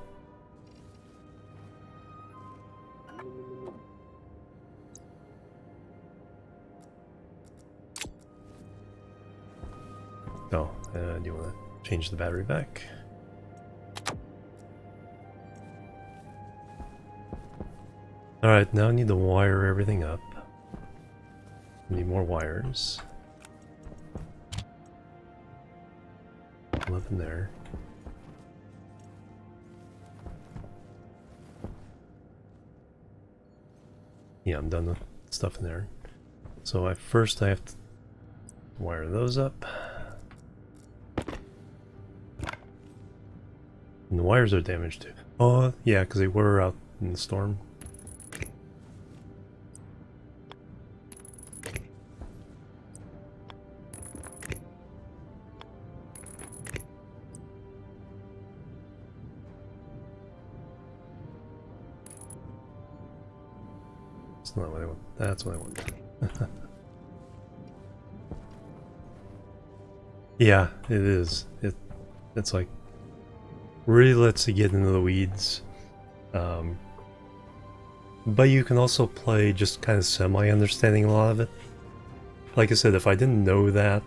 Oh, do you want to change the battery back? Alright, now I need to wire everything up. Need more wires. 11 there. Yeah, I'm done with stuff in there. So first I have to wire those up. And the wires are damaged too. Oh, yeah, because they were out in the storm. That's not what I want. That's what I want. Yeah, it is. It's like really lets you get into the weeds. But you can also play just kind of semi-understanding a lot of it. Like I said, if I didn't know that,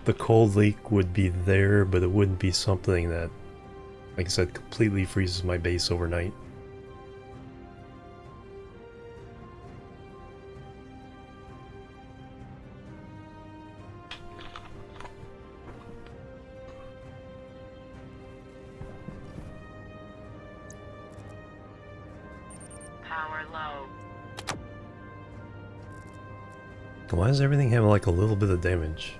the cold leak would be there, but it wouldn't be something that, like I said, completely freezes my base overnight. Power low. Why does everything have like a little bit of damage?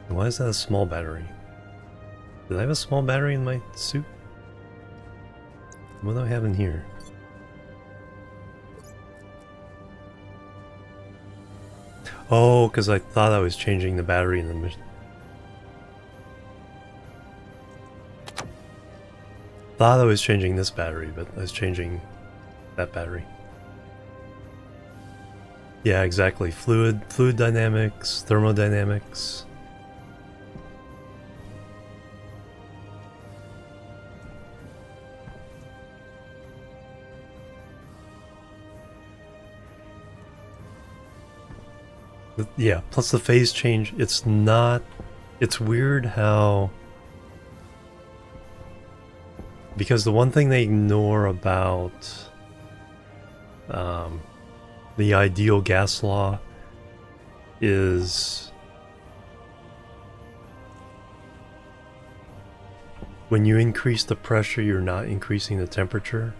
Why is that a small battery? Did I have a small battery in my suit? What do I have in here? Oh, because I thought I was changing the battery in the machine. Thought I was changing this battery, but I was changing that battery. Yeah, exactly. Fluid dynamics, thermodynamics. Yeah, plus the phase change, it's not... It's weird how... Because the one thing they ignore about the ideal gas law is when you increase the pressure, you're not increasing the temperature.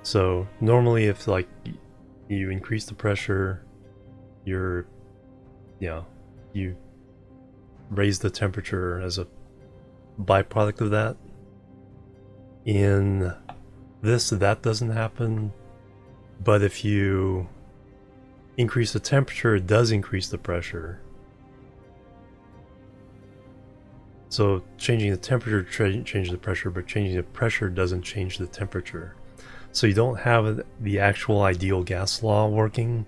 So normally if like you increase the pressure, you raise the temperature as a byproduct of that. In this, that doesn't happen, but if you increase the temperature, it does increase the pressure. So changing the temperature changes the pressure, but changing the pressure doesn't change the temperature. So you don't have the actual ideal gas law working,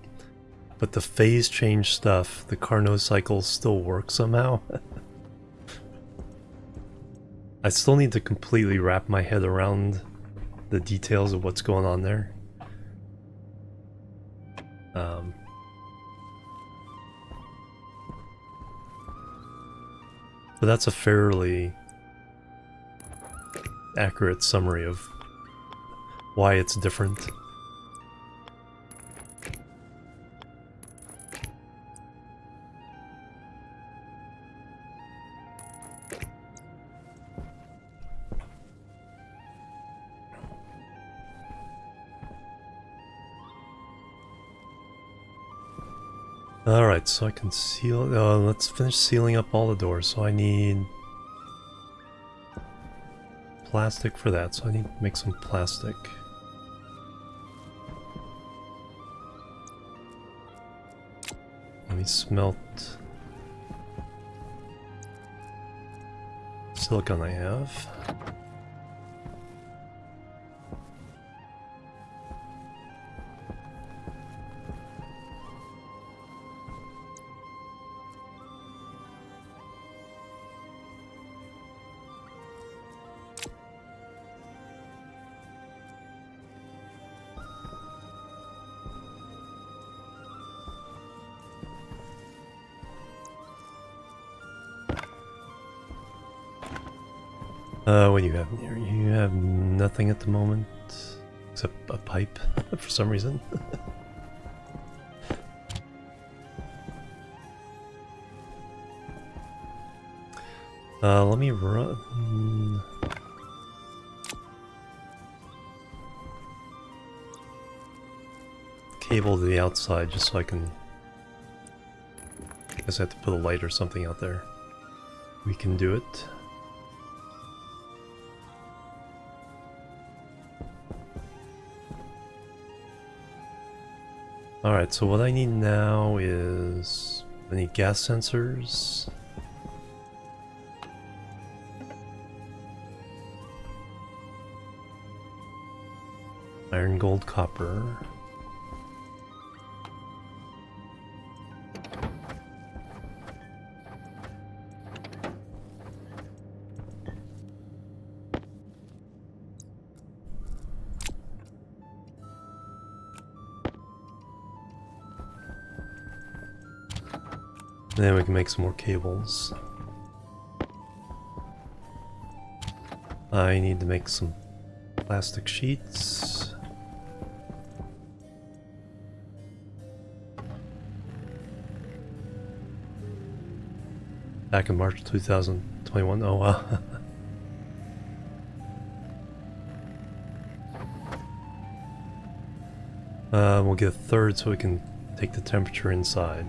but the phase change stuff, the Carnot cycles still work somehow. I still need to completely wrap my head around the details of what's going on there. But that's a fairly accurate summary of why it's different. Alright, so I can seal... let's finish sealing up all the doors. So I need plastic for that, so I need to make some plastic. Let me smelt silicon I have. What do you have in here? You have nothing at the moment, except a pipe, for some reason. Let me run... cable to the outside, just so I can... I guess I have to put a light or something out there. We can do it. Alright, so what I need now is... I need gas sensors. Iron, gold, copper. Then we can make some more cables. I need to make some plastic sheets. Back in March 2021. Oh wow. We'll get a third so we can take the temperature inside.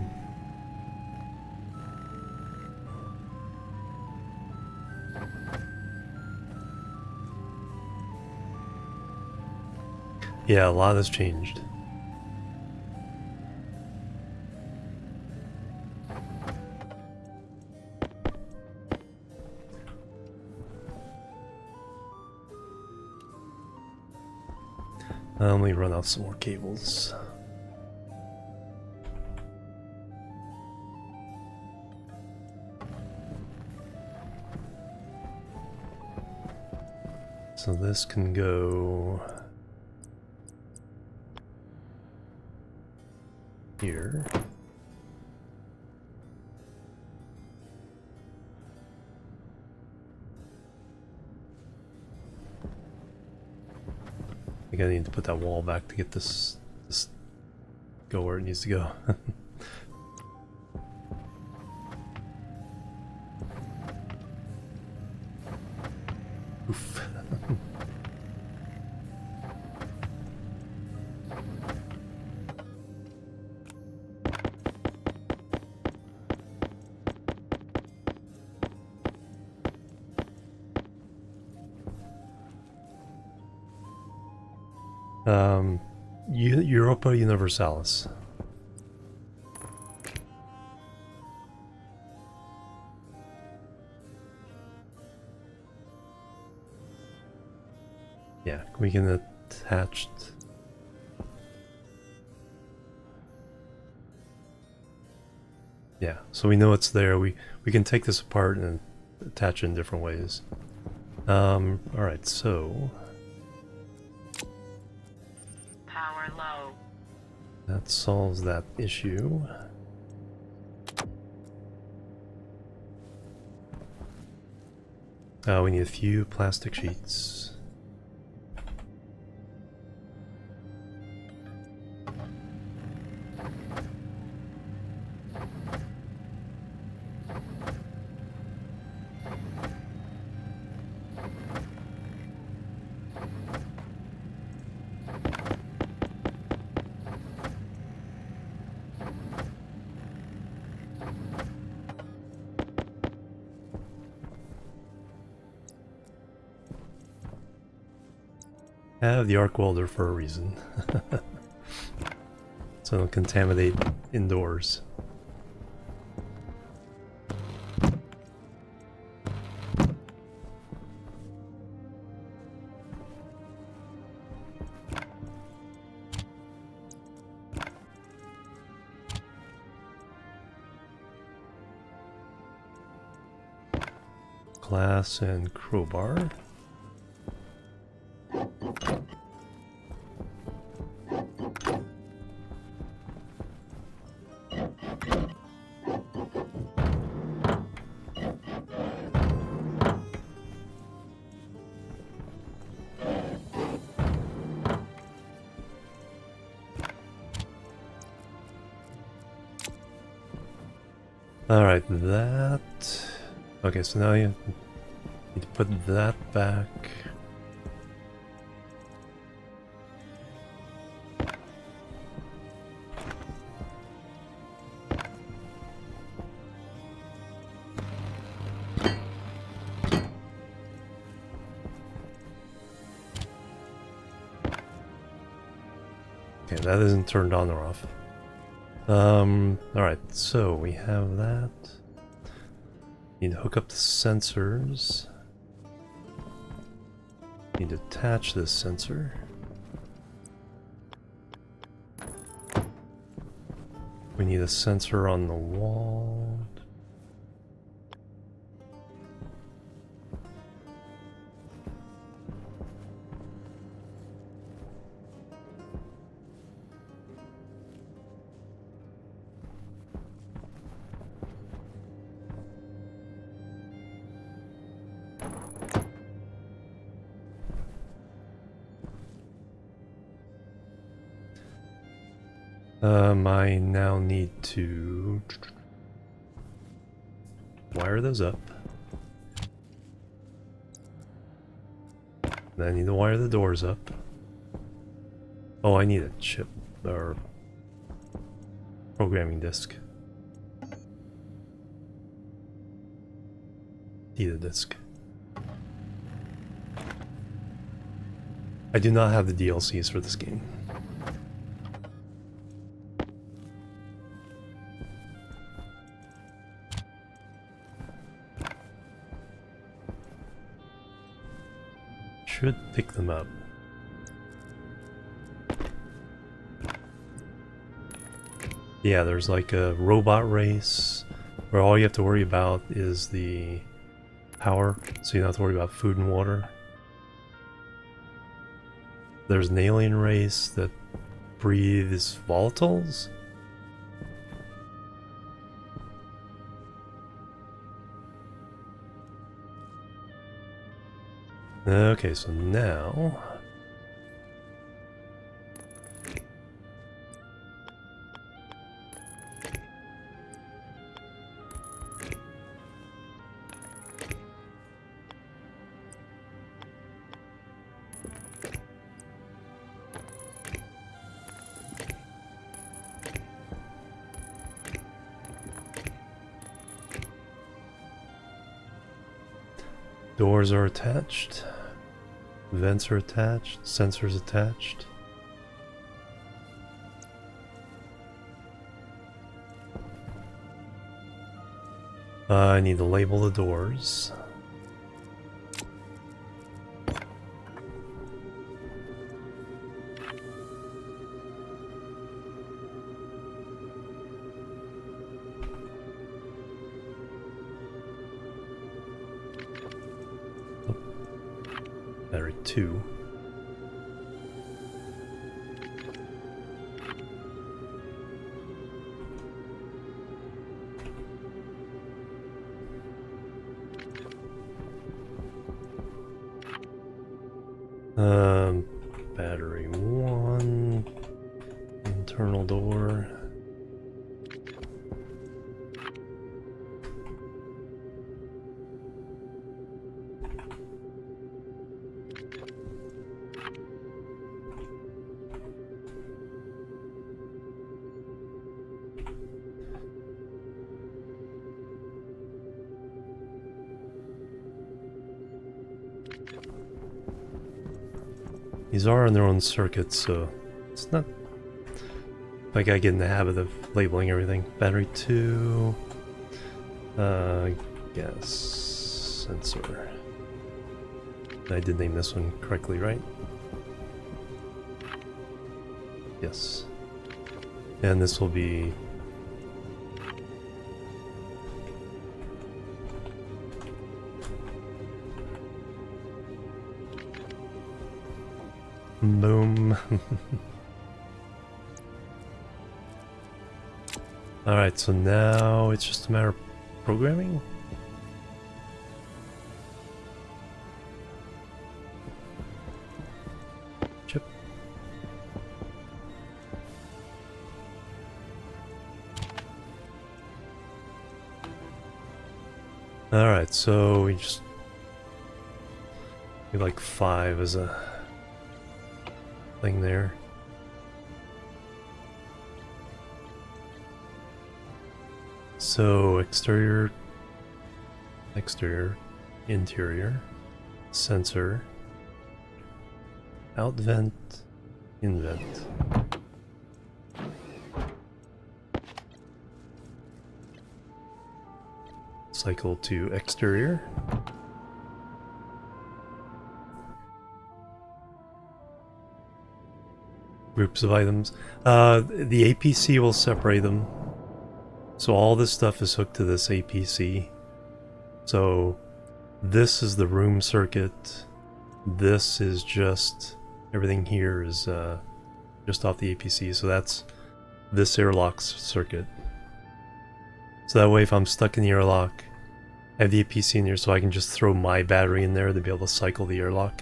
Yeah, a lot has changed. Let me run out some more cables. So this can go here. I think I need to put that wall back to get this go where it needs to go. Oof. Europa Universalis. Yeah, we can attach. Yeah, so we know it's there. We can take this apart and attach it in different ways. All right, so Power low. that solves that issue. We need a few plastic sheets. I have the arc welder for a reason. So don't contaminate indoors. Glass and crowbar. Alright, that... Okay, so now you need to put that back. Okay, that isn't turned on or off. Alright, so we have that. Need to hook up the sensors. Need to attach this sensor. We need a sensor on the wall. I now need to wire those up. Then I need to wire the doors up. Oh, I need a chip or programming disk. Need a disk. I do not have the DLCs for this game. Should pick them up. Yeah, there's like a robot race where all you have to worry about is the power, so you don't have to worry about food and water. There's an alien race that breathes volatiles. Okay, so now... doors are attached. Vents are attached. Sensors attached. I need to label the doors. Battery 2. Battery 1. Internal door. These are on their own circuits, so it's not like I get in the habit of labeling everything. Battery 2, gas sensor. I did name this one correctly, right? Yes. And this will be boom. Alright, so now it's just a matter of programming? Chip. Alright, so we just... we like 5 as a thing there. So exterior, interior, sensor, out vent, in vent. Cycle to exterior. Groups of items. The APC will separate them. So all this stuff is hooked to this APC. So this is the room circuit. This is just... everything here is just off the APC. So that's this airlock circuit. So that way if I'm stuck in the airlock, I have the APC in here so I can just throw my battery in there to be able to cycle the airlock.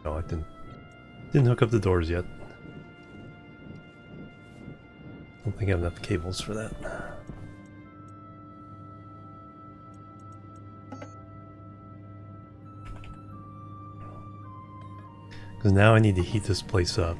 No, I didn't hook up the doors yet. Don't think I have enough cables for that. Because now I need to heat this place up.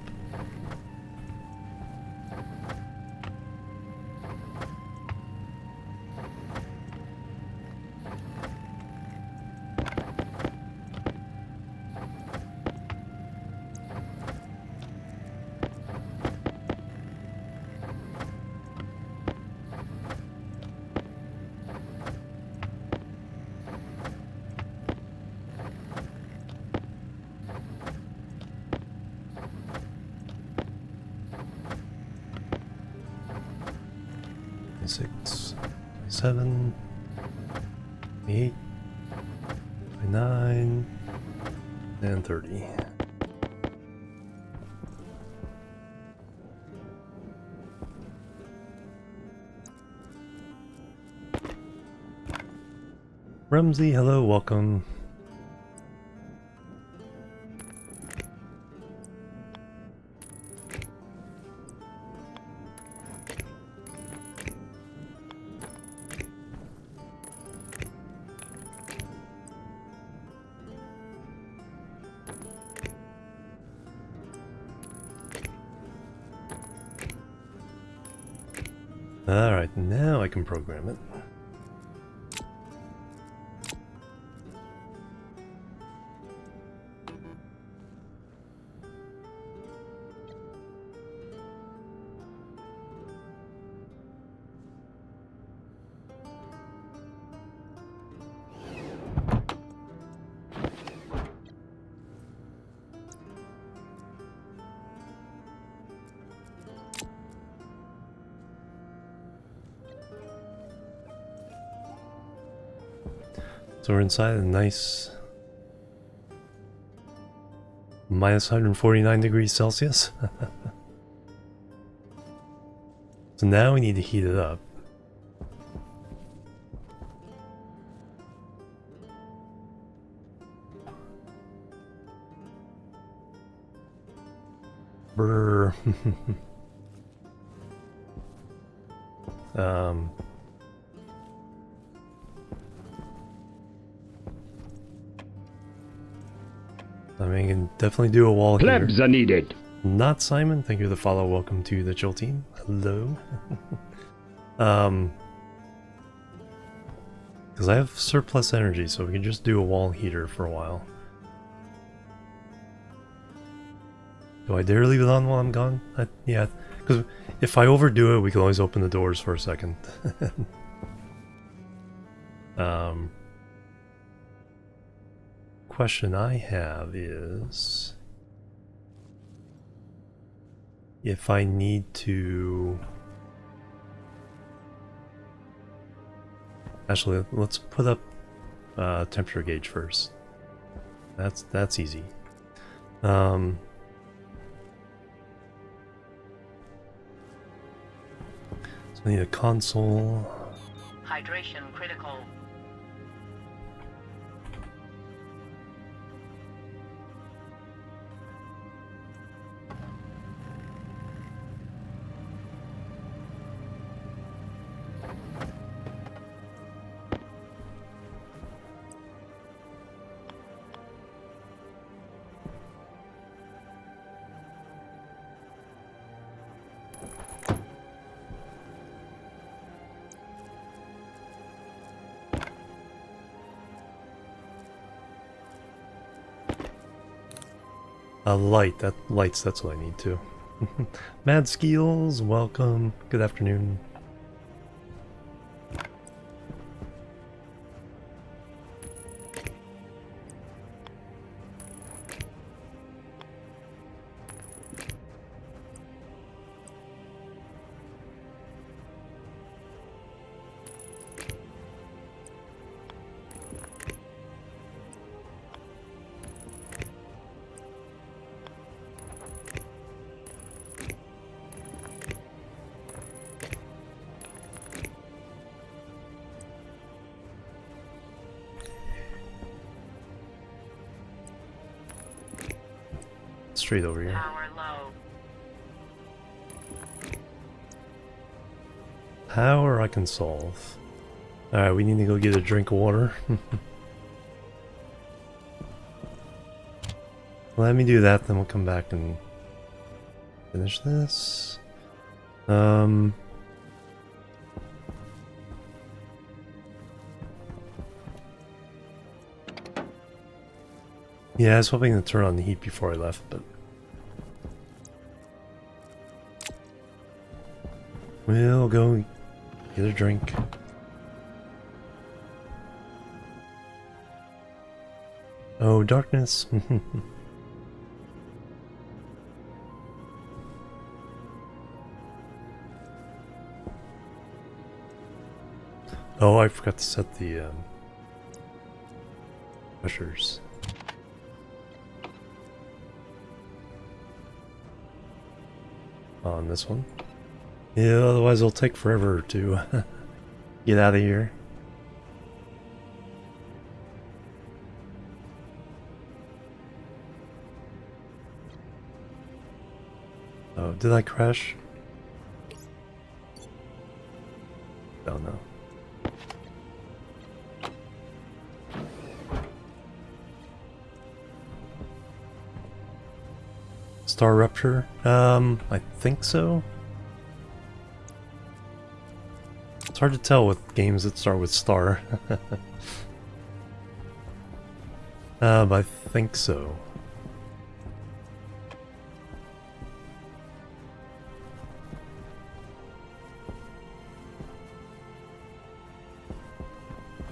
26, 27, 28, 29, and 30. Rumsey, hello, welcome. Alright, now I can program it. So we're inside a nice minus 149 degrees Celsius. So now we need to heat it up. Brr. I mean, you can definitely do a wall here. Plebs are needed. Not Simon, thank you for the follow. Welcome to the chill team. Hello. Because I have surplus energy, so we can just do a wall heater for a while. Do I dare leave it on while I'm gone? Yeah, because if I overdo it, we can always open the doors for a second. Question I have is if I need to... Actually, let's put up temperature gauge first. That's easy. So I need a console. Hydration critical. A light, that's what I need to. Mad Skills, welcome. Good afternoon. Straight over here. Power low. Power I can solve. Alright, we need to go get a drink of water. Let me do that, then we'll come back and finish this. Yeah, I was hoping to turn on the heat before I left, but we'll go get a drink. Oh, darkness. Oh, I forgot to set the pushers. On this one. Yeah, otherwise it'll take forever to get out of here. Oh, did I crash? Oh no. Star Rupture? I think so. It's hard to tell with games that start with star. But I think so.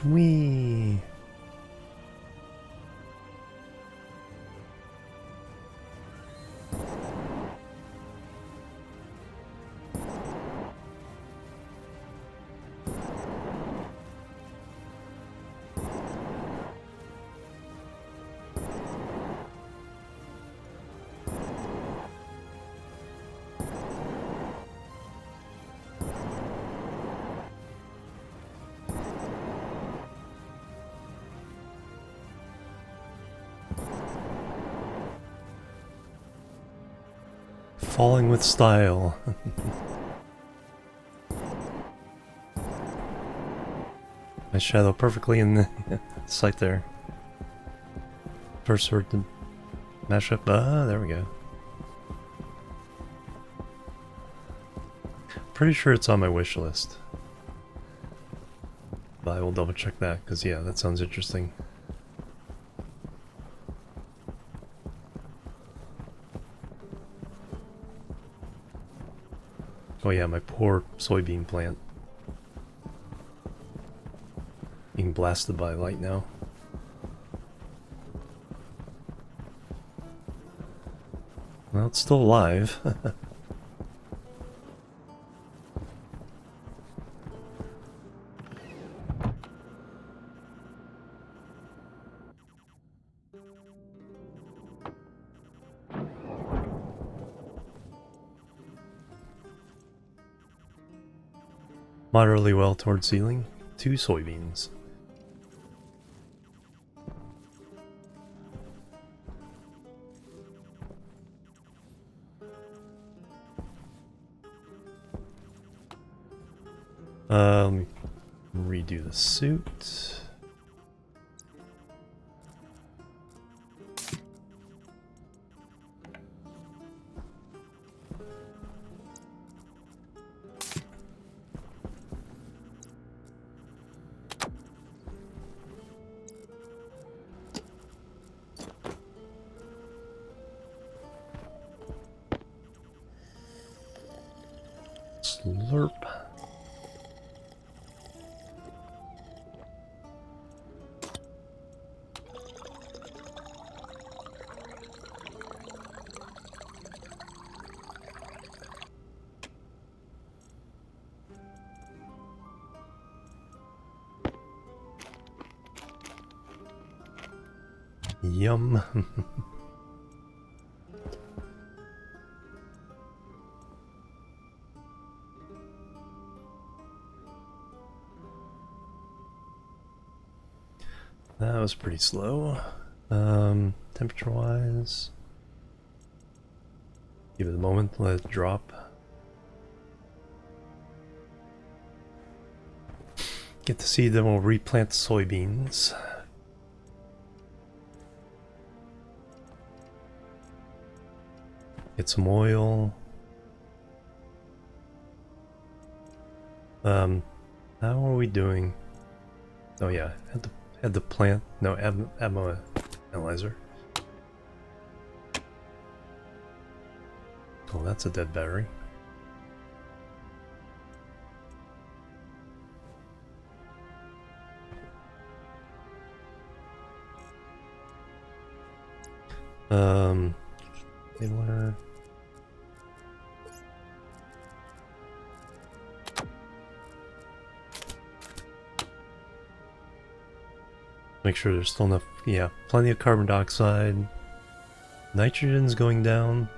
Whee! Falling with style. My shadow perfectly in the sight there. First sword to mash up. There we go. Pretty sure it's on my wish list. But I will double check that, because yeah, that sounds interesting. Oh yeah, my poor soybean plant. Being blasted by light now. Well, it's still alive. Moderately well towards ceiling. 2 soybeans. Redo the suit. Slurp. Yum. That was pretty slow. Temperature-wise, give it a moment, let it drop. Get the seed, then we'll replant soybeans. Get some oil. How are we doing? Oh yeah, had the plant. No, ammo analyzer. Oh, that's a dead battery. Anywhere. Make sure there's still enough, yeah, plenty of carbon dioxide. Nitrogen's going down.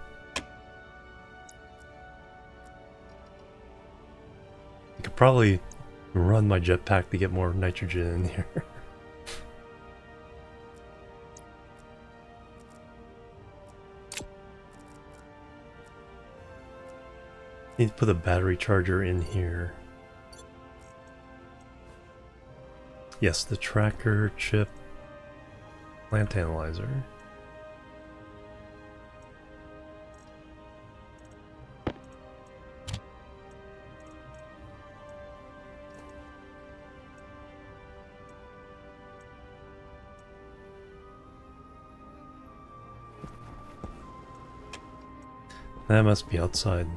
I could probably run my jetpack to get more nitrogen in here. Need to put a battery charger in here. Yes, the tracker, chip, plant analyzer. That must be outside.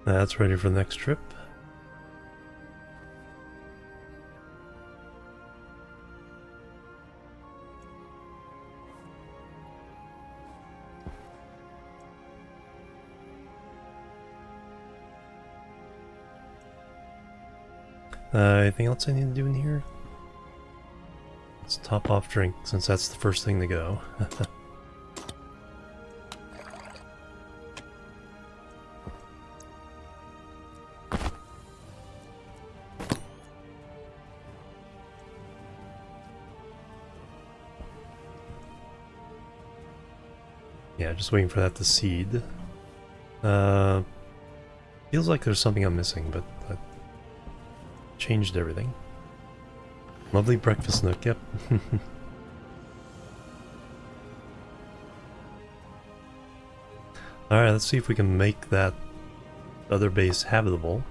That's ready for the next trip. Anything else I need to do in here? Let's top off drink, since that's the first thing to go. Yeah, just waiting for that to seed. Feels like there's something I'm missing, but I changed everything. Lovely breakfast nook, yep. Alright, let's see if we can make that other base habitable.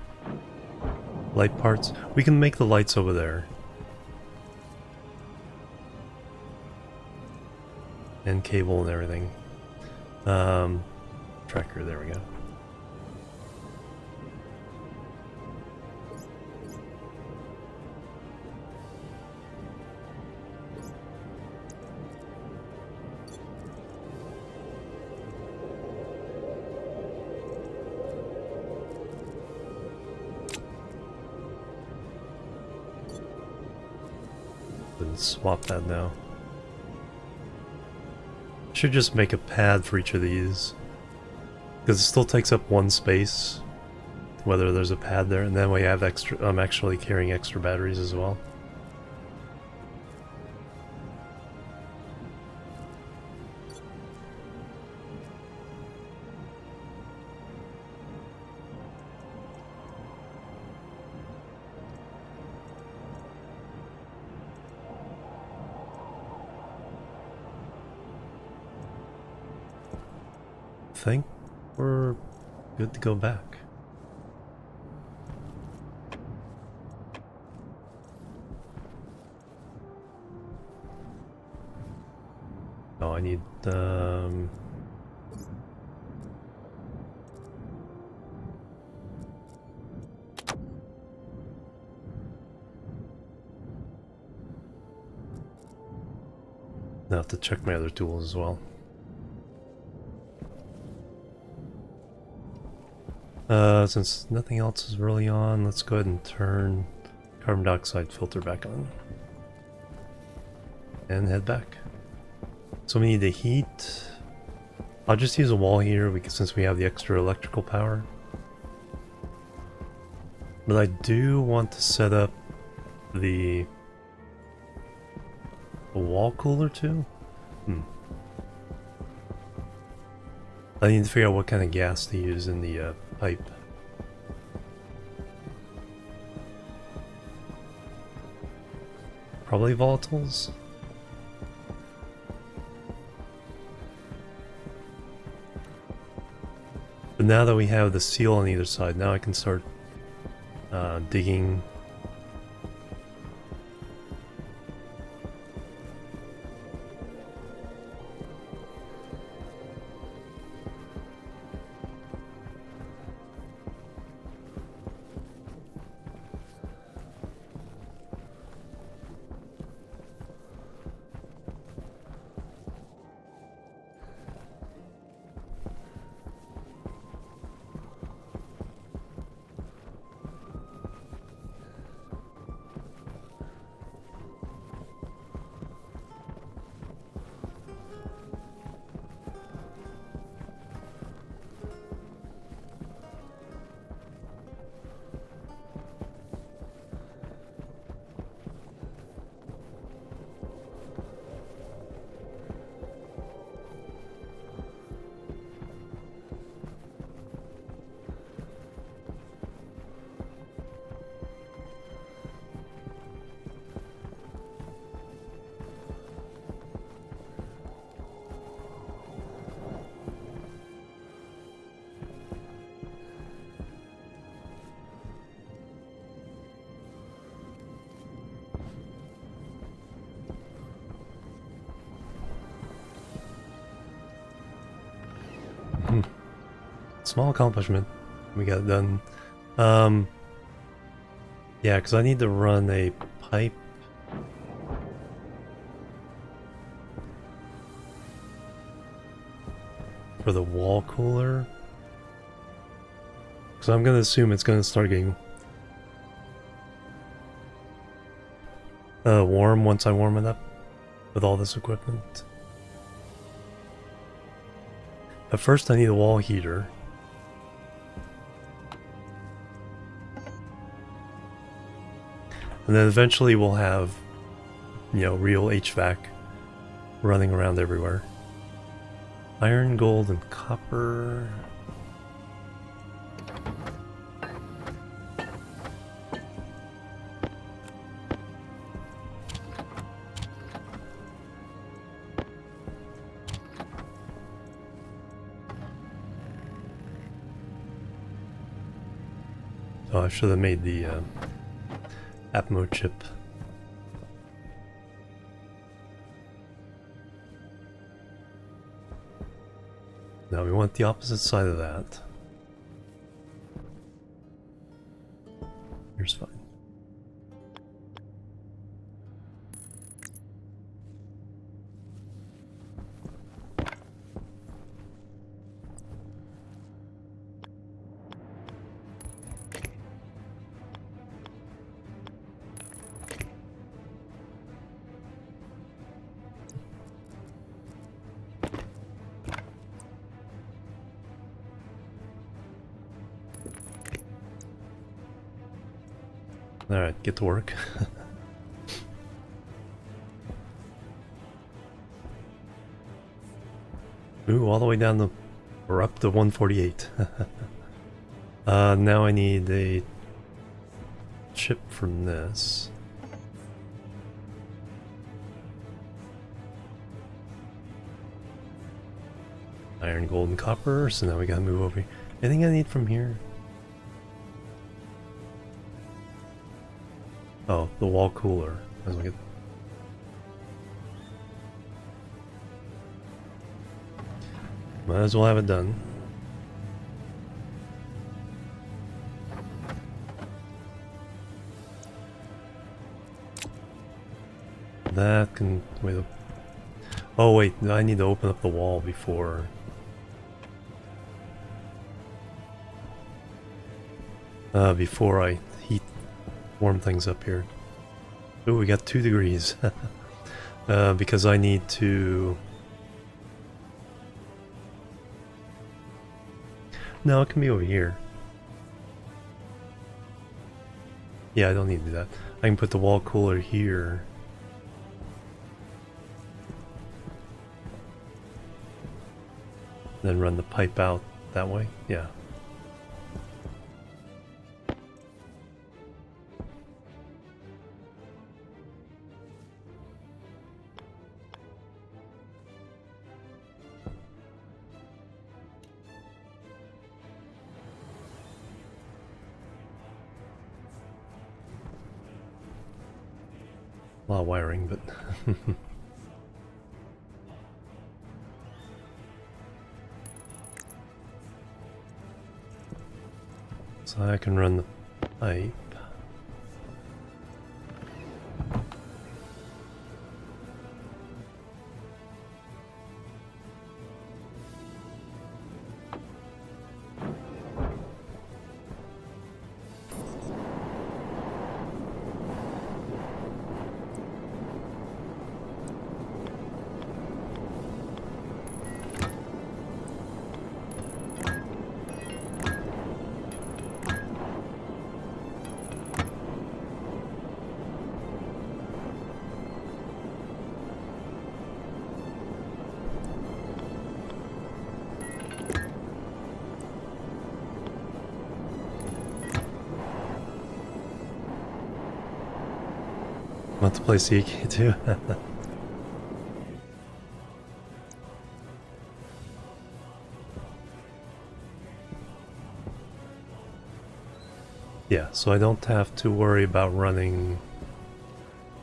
Light parts. We can make the lights over there. And cable and everything. Tracker, there we go. Swap that now. Should just make a pad for each of these, because it still takes up one space whether there's a pad there, and then we have extra. I'm actually carrying extra batteries as well. I think we're good to go back. Oh, I need I have to check my other tools as well. Since nothing else is really on, let's go ahead and turn carbon dioxide filter back on. And head back. So we need the heat. I'll just use a wall heater because since we have the extra electrical power. But I do want to set up the wall cooler too. I need to figure out what kind of gas to use in the pipe. Probably volatiles. But now that we have the seal on either side, now I can start digging. small accomplishment. We got it done. Yeah, because I need to run a pipe. For the wall cooler. So I'm gonna assume it's gonna start getting warm once I warm it up with all this equipment. But first I need a wall heater. And then eventually we'll have, you know, real HVAC running around everywhere. Iron, gold, and copper. Oh, I should have made the Atmo chip. Now we want the opposite side of that. Here's fine. Alright, get to work. Ooh, all the way down the... We're up to 148. Now I need a chip from this. Iron, gold, and copper, so now we gotta move over here. Anything I need from here? Oh, the wall cooler. As we get... Might as well have it done. That can... wait. Oh wait, I need to open up the wall before... before I warm things up here. Oh, we got 2 degrees. Because I need to... No, it can be over here. Yeah, I don't need to do that. I can put the wall cooler here. Then run the pipe out that way. Yeah. A lot of wiring, but... So I can run the pipe. Want to play CK too? Yeah, so I don't have to worry about running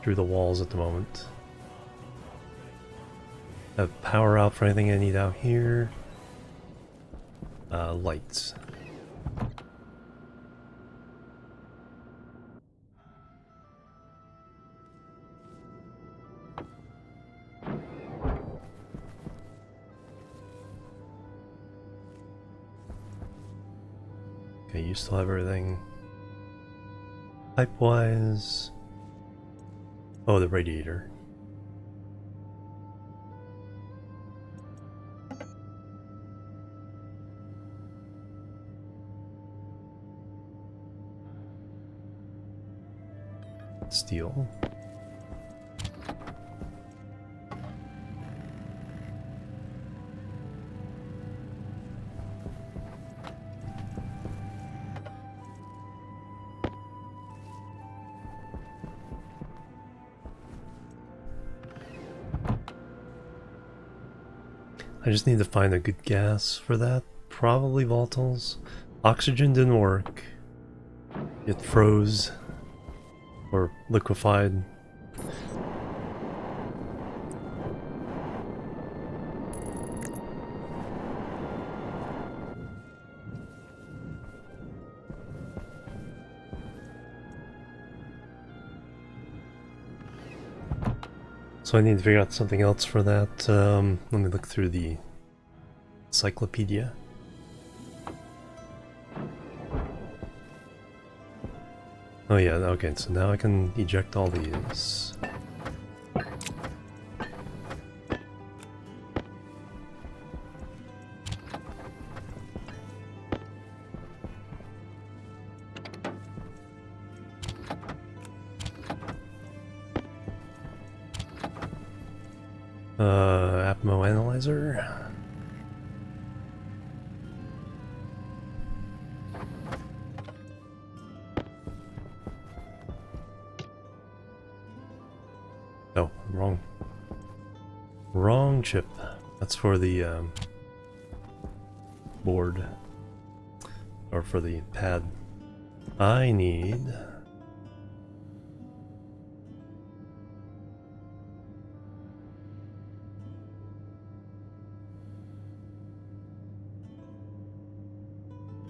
through the walls at the moment. Have power out for anything I need out here. lights. Okay, you still have everything. Pipe-wise... Oh, the radiator. Steel. I just need to find a good gas for that. Probably volatiles. Oxygen didn't work. It froze. Or liquefied. So I need to figure out something else for that. Let me look through the encyclopedia. Oh yeah, okay, so now I can eject all these. Atmo analyzer. Oh, wrong chip. That's for the board, or for the pad. I need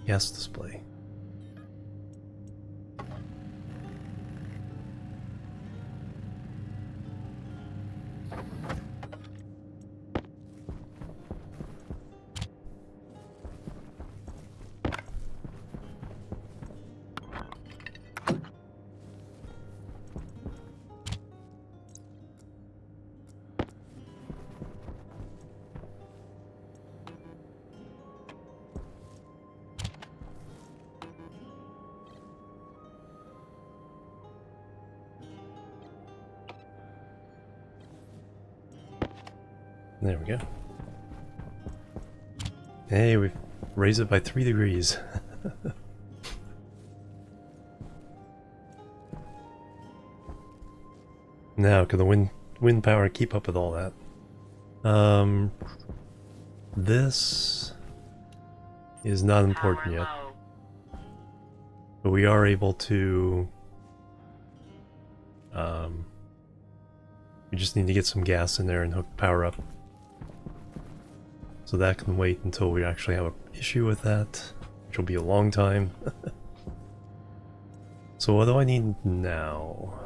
gas display. There we go. Hey, we've raised it by 3 degrees. Now, can the wind power keep up with all that? This is not important yet, but we are able to. We just need to get some gas in there and hook power up. So that can wait until we actually have an issue with that, which will be a long time. So what do I need now?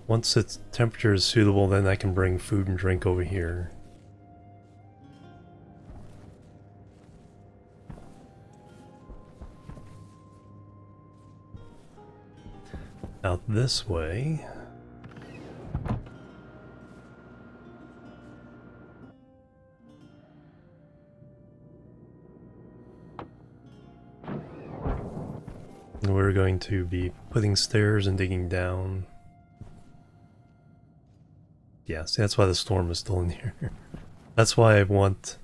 Once its temperature is suitable, then I can bring food and drink over here. Out this way. And we're going to be putting stairs and digging down. Yeah, see, that's why the storm is still in here. That's why I want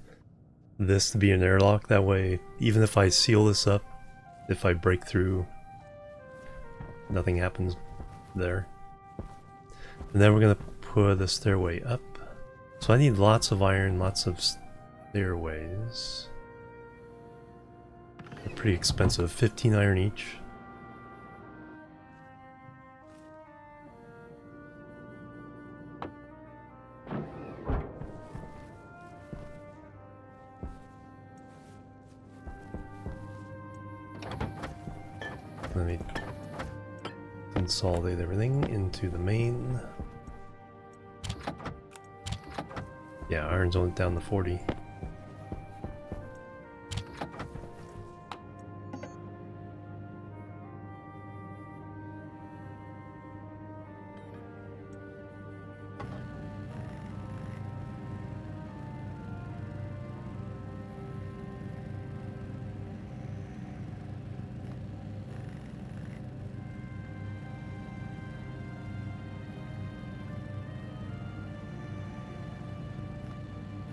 this to be an airlock. That way, even if I seal this up, if I break through, nothing happens there. And then we're going to put a stairway up. So I need lots of iron, lots of stairways. They're pretty expensive, 15 iron each. Let me consolidate everything into the main. Yeah, iron's only down to 40.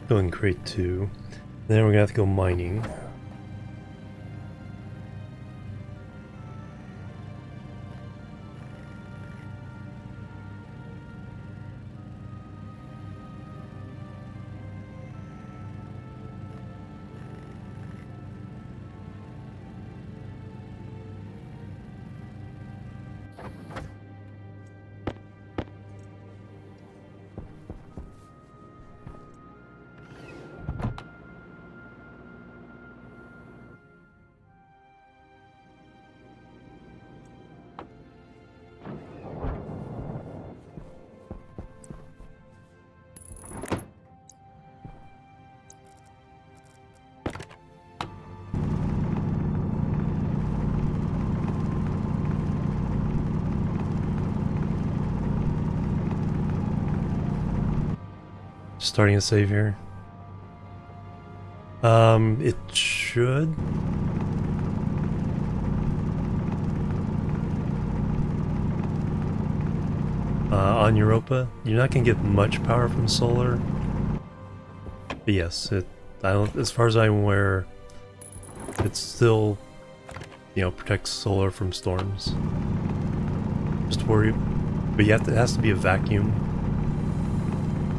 Go and crate 2. Then we're gonna have to go mining. Starting a save here. It should. On Europa, you're not gonna get much power from solar. But yes, as far as I'm aware, it still, protects solar from storms. Just worry, but it has to be a vacuum.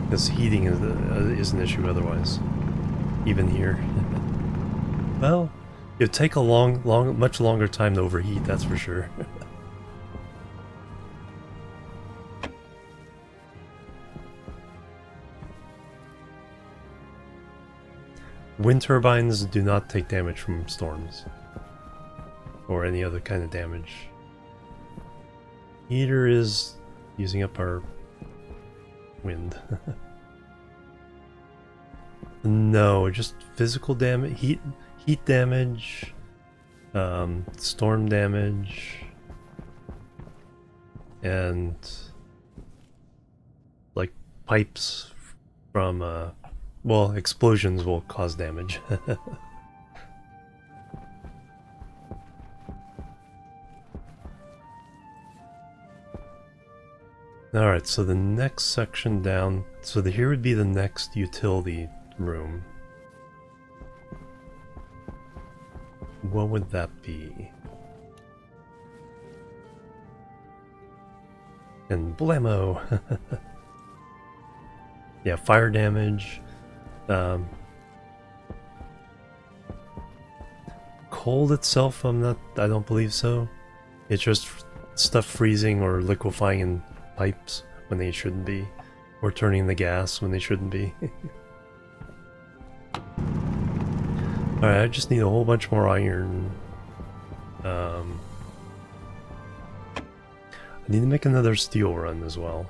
Because heating is an issue otherwise, even here. Well, it'd take a much longer time to overheat, that's for sure. Wind turbines do not take damage from storms, or any other kind of damage. Heater is using up our wind. No, just physical damage, heat damage, storm damage, and like pipes from well, explosions will cause damage. Alright, so the next section down, so here would be the next utility room. What would that be? And blammo! Yeah, fire damage. Cold itself, I don't believe so. It's just stuff freezing or liquefying in pipes when they shouldn't be, or turning the gas when they shouldn't be. Alright, I just need a whole bunch more iron. I need to make another steel run as well.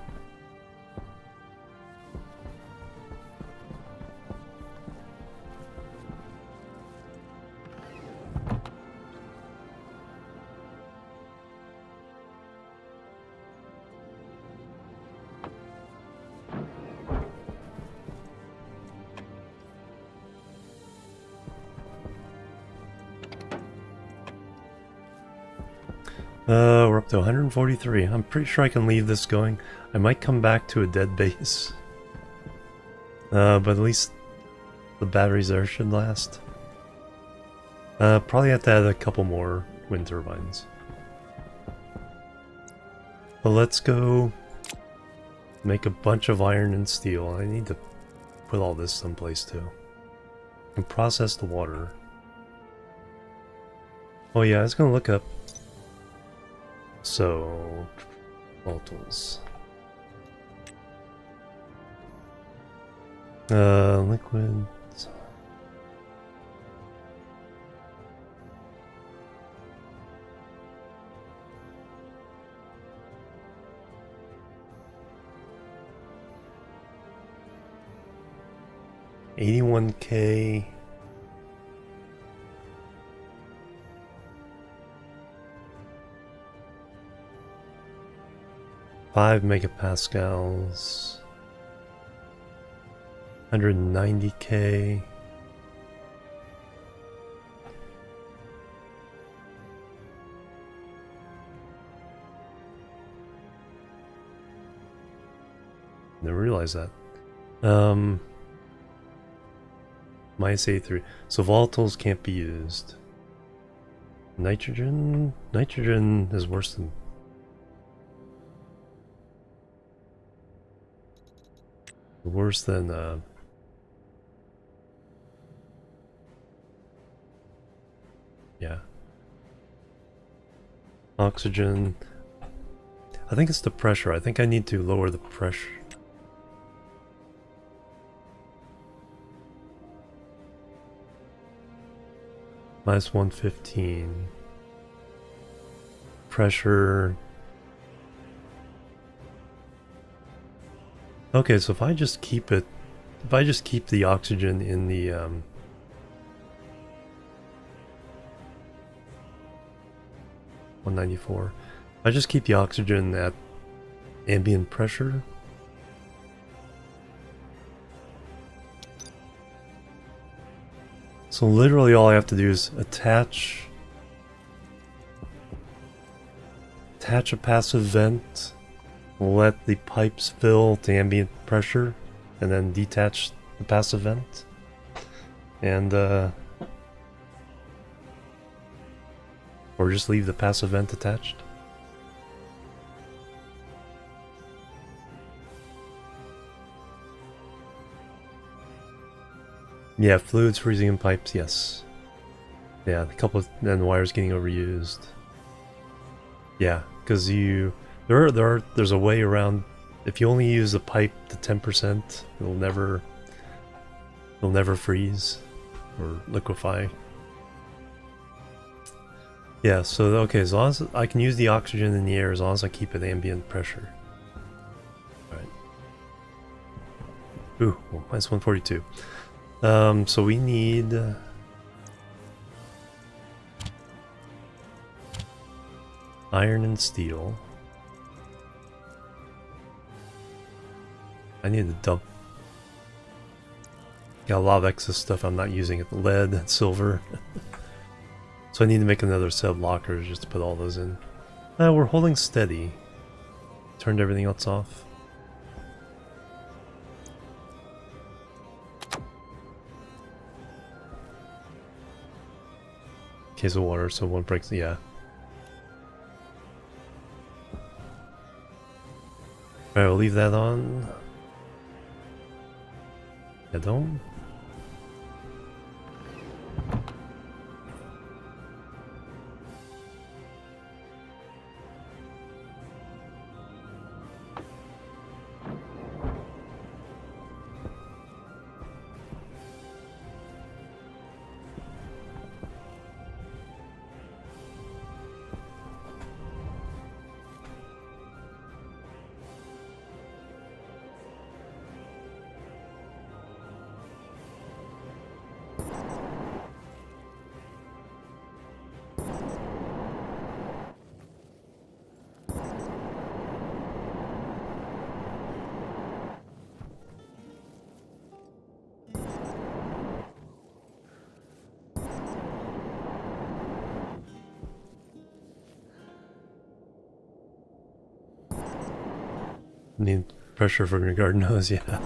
We're up to 143. I'm pretty sure I can leave this going. I might come back to a dead base. But at least the batteries there should last. Probably have to add a couple more wind turbines. But let's go make a bunch of iron and steel. I need to put all this someplace too. And process the water. Oh yeah, I was gonna look up. So, volatiles. Liquid. 81K. Five megapascals. 190K. Never realized that. Minus 83. So volatiles can't be used. Nitrogen? Nitrogen is worse than... Worse than, yeah. Oxygen. I think it's the pressure. I think I need to lower the pressure. Minus 115. Pressure. Okay, so if I just keep it, if I just keep the oxygen in the, 194. If I just keep the oxygen at ambient pressure. So literally all I have to do is attach a passive vent, let the pipes fill to ambient pressure, and then detach the passive vent. And or just leave the passive vent attached. Yeah, fluids freezing in pipes, yes. Yeah, a couple of then wires getting overused. Yeah, because there's a way around. If you only use the pipe to 10%, it'll never freeze or liquefy. Yeah, so okay, as long as I can use the oxygen in the air as long as I keep it ambient pressure. Alright. Ooh, well, minus 142. So we need iron and steel. I need to dump. Got a lot of excess stuff I'm not using it. Lead and silver. So I need to make another set of lockers just to put all those in. We're holding steady. Turned everything else off. Case of water, so one breaks. Yeah. Alright, we'll leave that on. I don't. Need pressure from your garden hose, yeah.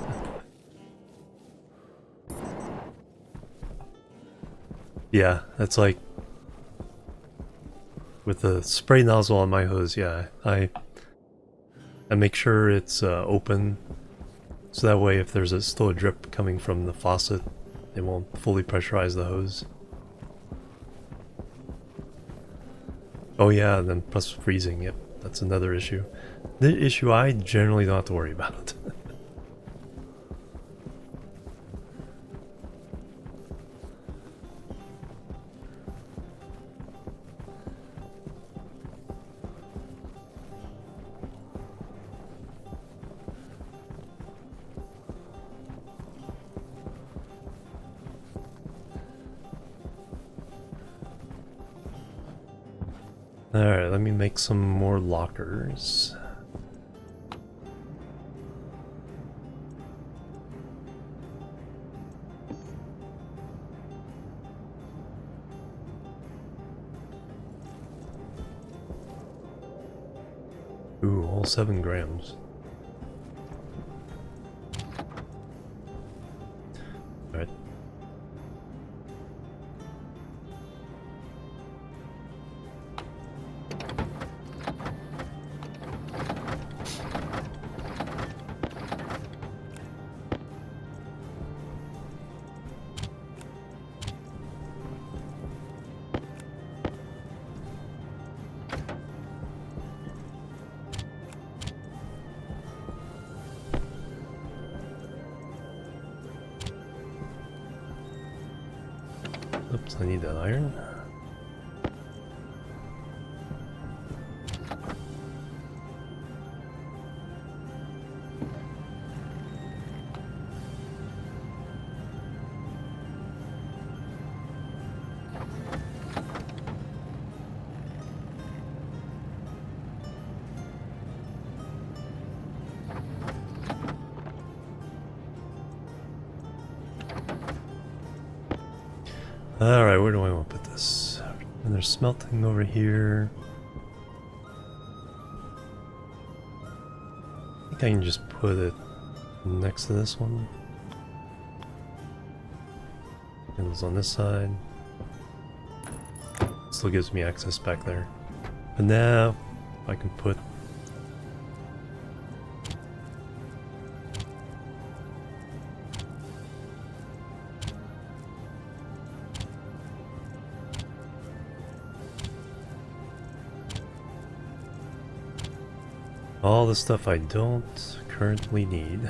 Yeah, that's like with the spray nozzle on my hose, yeah. I make sure it's open, so that way if there's still a drip coming from the faucet, it won't fully pressurize the hose. Oh yeah, and then plus freezing, yep, that's another issue. The issue I generally don't have to worry about. Alright, let me make some more lockers. Ooh, all 7 grams. Alright. Oops, I need that iron. Alright, where do I want to put this? And there's smelting over here. I think I can just put it next to this one. And it's on this side. Still gives me access back there. But now I can put all the stuff I don't currently need.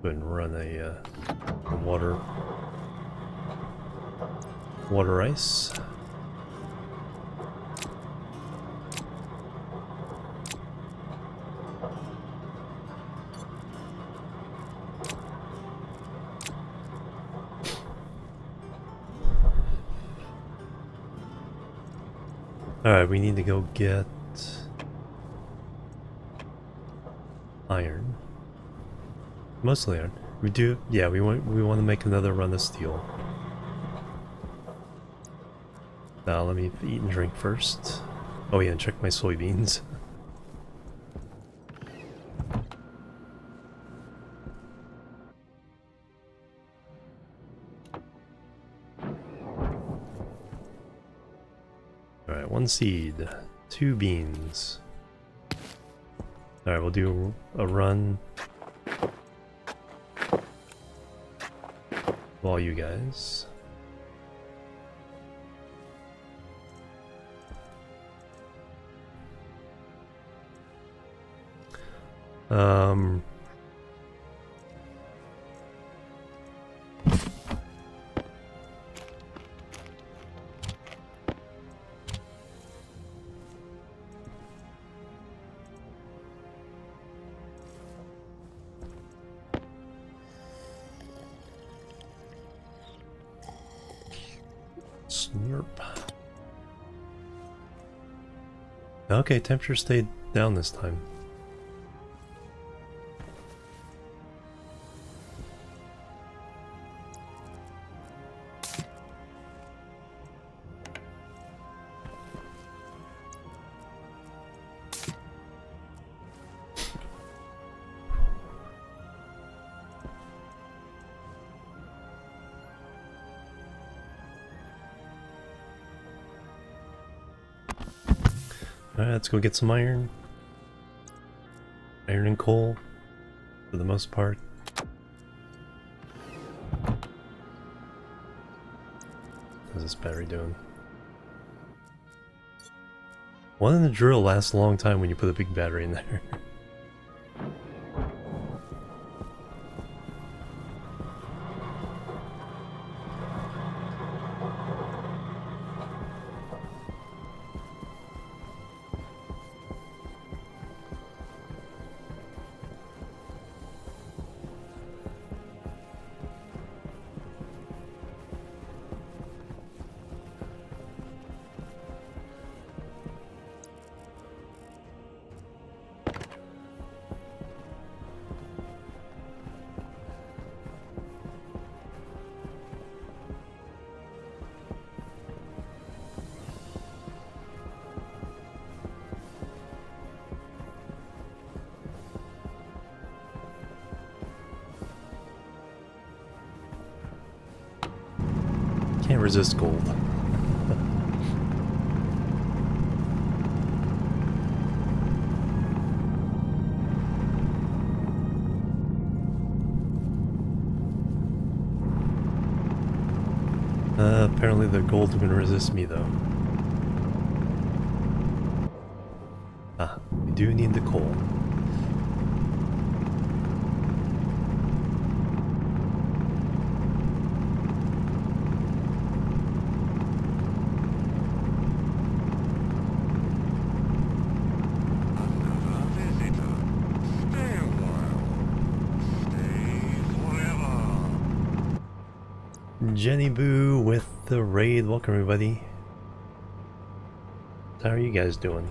Go ahead and run a water ice. Alright, we need to go get iron. Mostly iron. We do, yeah, we want to make another run of steel. Now let me eat and drink first. Oh yeah, and check my soybeans. Alright, 1 seed, 2 beans. Alright, we'll do a run of all you guys. Slurp. Okay, temperature stayed down this time. Alright, let's go get some iron. Iron and coal, for the most part. How's this battery doing? One in the drill lasts a long time when you put a big battery in there. can't resist gold. Apparently the gold can resist me though. Ah, we do need the coal. Another visitor. Stay a while. Stay forever. Jenny Boo with the raid. Welcome everybody. How are you guys doing?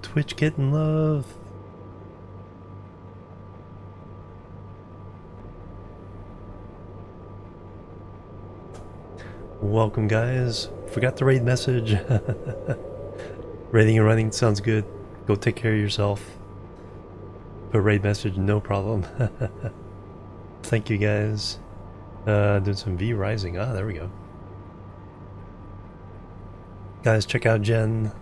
Twitch Kitten Love. Welcome guys. Forgot the raid message. Raiding and running sounds good. Go take care of yourself. But raid message, no problem. Thank you guys. Doing some V Rising. Ah, there we go. Guys, check out Jen.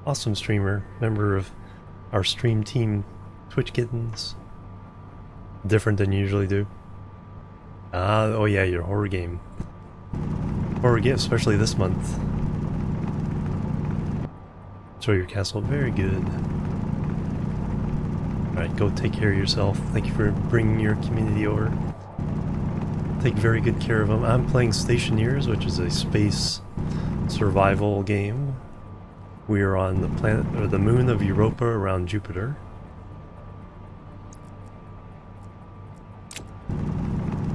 Awesome streamer. Member of our stream team, Twitch Kittens. Different than you usually do. Ah, oh yeah, your horror game. Horror game, especially this month. Show your castle, very good. Alright, go take care of yourself. Thank you for bringing your community over. Take very good care of them. I'm playing Stationeers, which is a space survival game. We are on the planet, or the moon of Europa around Jupiter.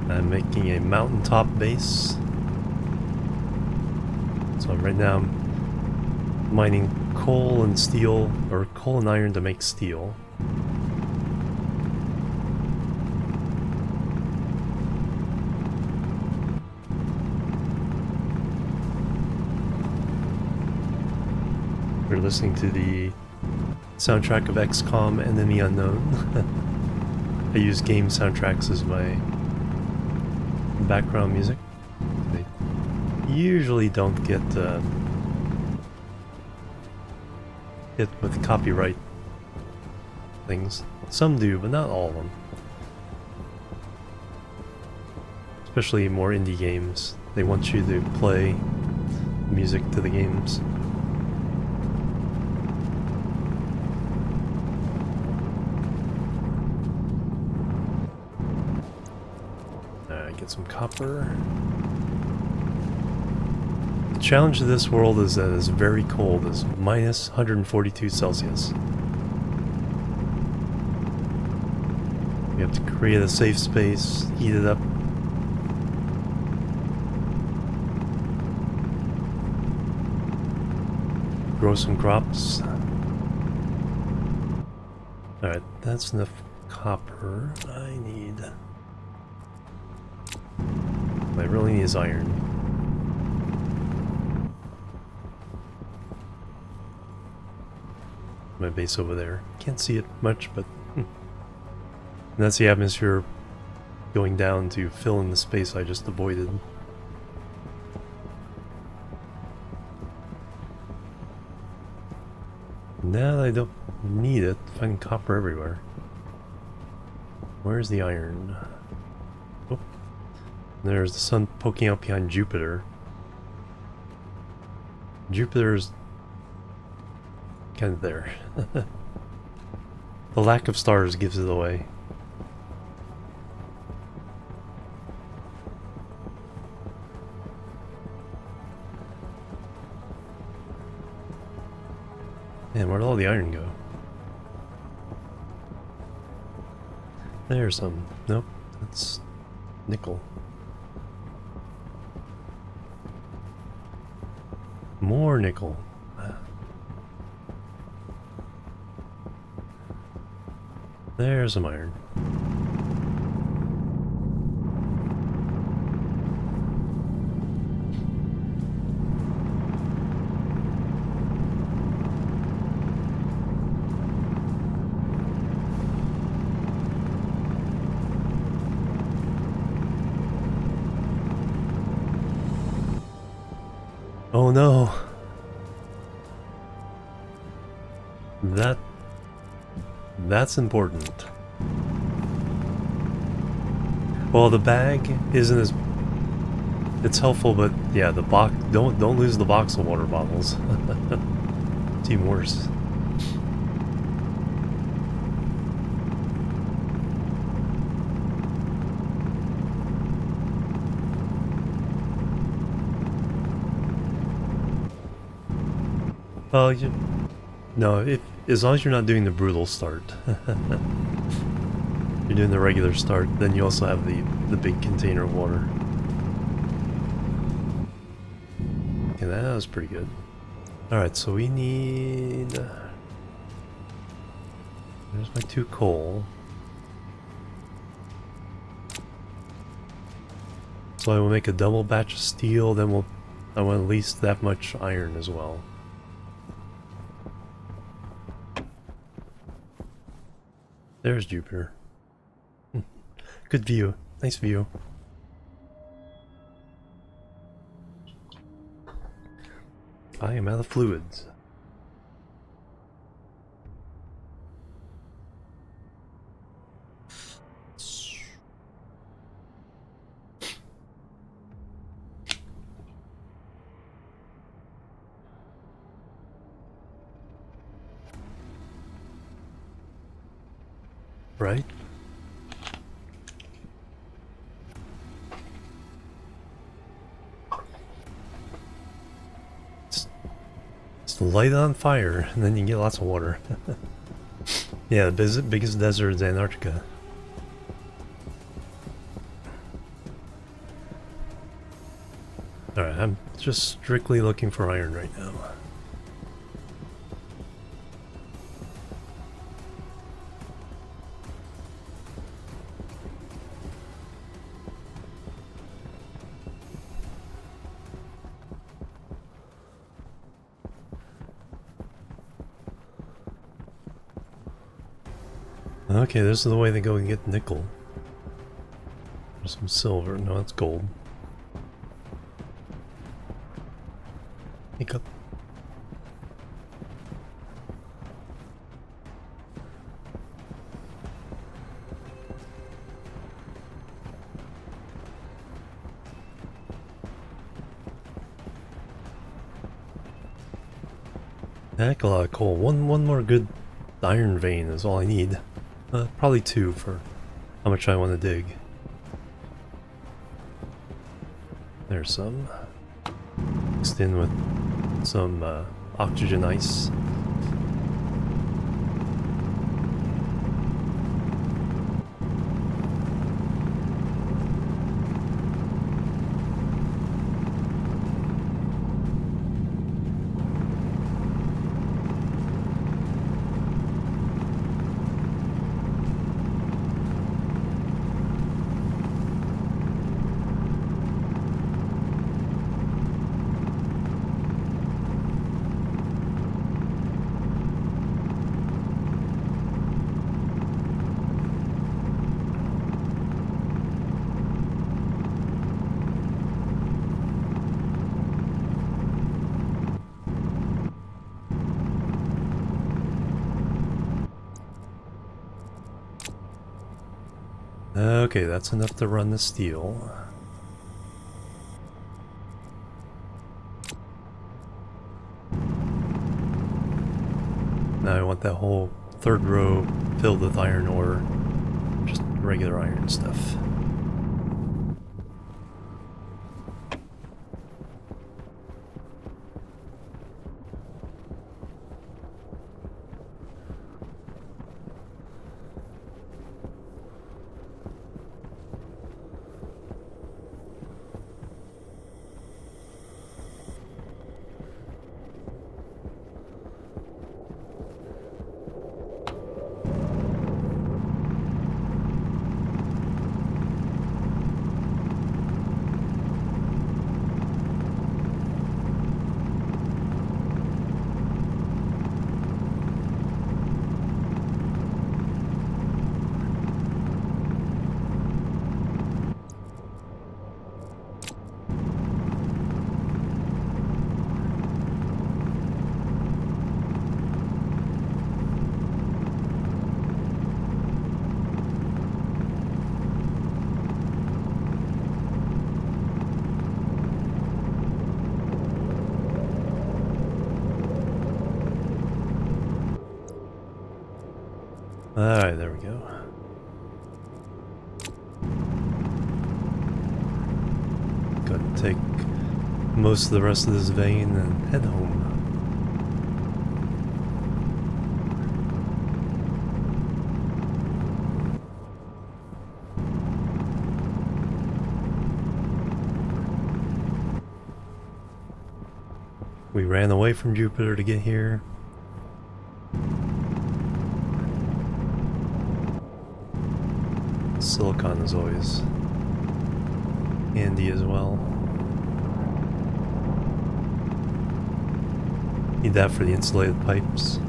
I'm making a mountaintop base. So right now I'm mining coal and steel, or coal and iron to make steel. We're listening to the soundtrack of XCOM Enemy Unknown. I use game soundtracks as my background music. They usually don't get hit with copyright things. Some do, but not all of them. Especially more indie games. They want you to play music to the games. Get some copper. The challenge of this world is that it's very cold. It's minus 142 Celsius. We have to create a safe space, heat it up. Grow some crops. Alright, that's enough copper. I need... What I really need is iron. My base over there. Can't see it much, but... And that's the atmosphere going down to fill in the space I just avoided. Now that I don't need it, finding copper everywhere. Where's the iron? Oh. There's the sun poking out behind Jupiter. Jupiter's kind of there. The lack of stars gives it away. Man, where'd all the iron go? There's some. Nope, that's nickel. More nickel. There's some iron. no. That's important. Well, the bag isn't as... It's helpful, but yeah, the box... Don't lose the box of water bottles. It's even worse. Well, no, as long as you're not doing the brutal start. You're doing the regular start, then you also have the big container of water. Okay, that was pretty good. Alright, so we need... There's my 2 coal. So I will make a double batch of steel, then I want at least that much iron as well. There's Jupiter. Good view. Nice view. I am out of fluids. Right? Just light it on fire, and then you get lots of water. Yeah, the biggest desert is Antarctica. Alright, I'm just strictly looking for iron right now. Okay, this is the way they go and get nickel. There's some silver. No, it's gold. Hiccup. Heck, a lot of coal. One more good iron vein is all I need. Probably 2 for how much I want to dig. There's some. Mixed in with some oxygen ice. Okay, that's enough to run the steel. Now I want that whole 3rd row filled with iron ore. Just regular iron stuff. Alright, there we go. Gotta take most of the rest of this vein and head home. We ran away from Jupiter to get here. Silicon is always handy as well. Need that for the insulated pipes.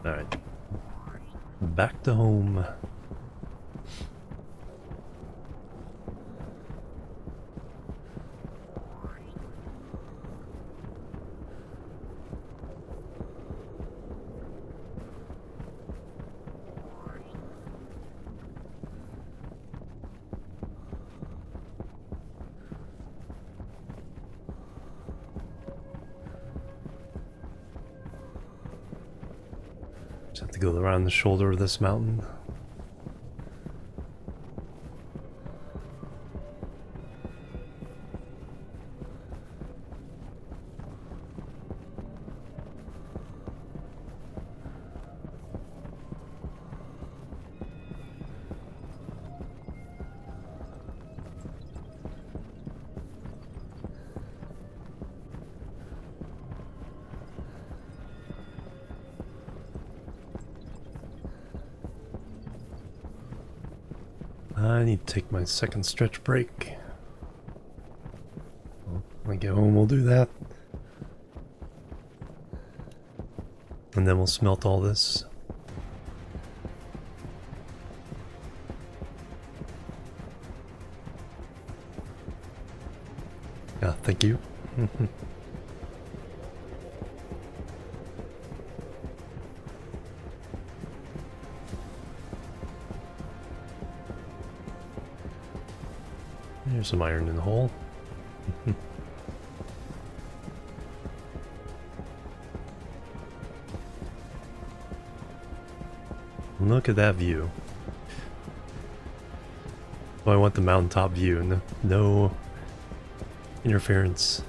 Alright. Back to home. Just have to go around the shoulder of this mountain. I need to take my second stretch break. Well, when I get home, we'll do that. And then we'll smelt all this. Yeah, thank you. There's some iron in the hole. Look at that view. Oh, I want the mountaintop view. No, no interference.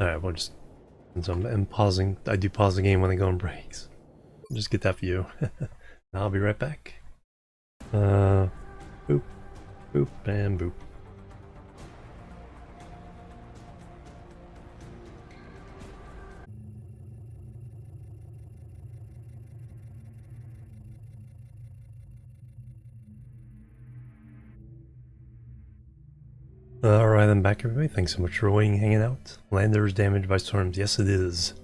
Alright, we'll just... Since I'm pausing, I do pause the game when I go on breaks. Just get that view. I'll be right back. Boop, boop, and boop. Alright, I'm back everybody. Thanks so much for waiting, hanging out. Lander is damaged by storms. Yes, it is.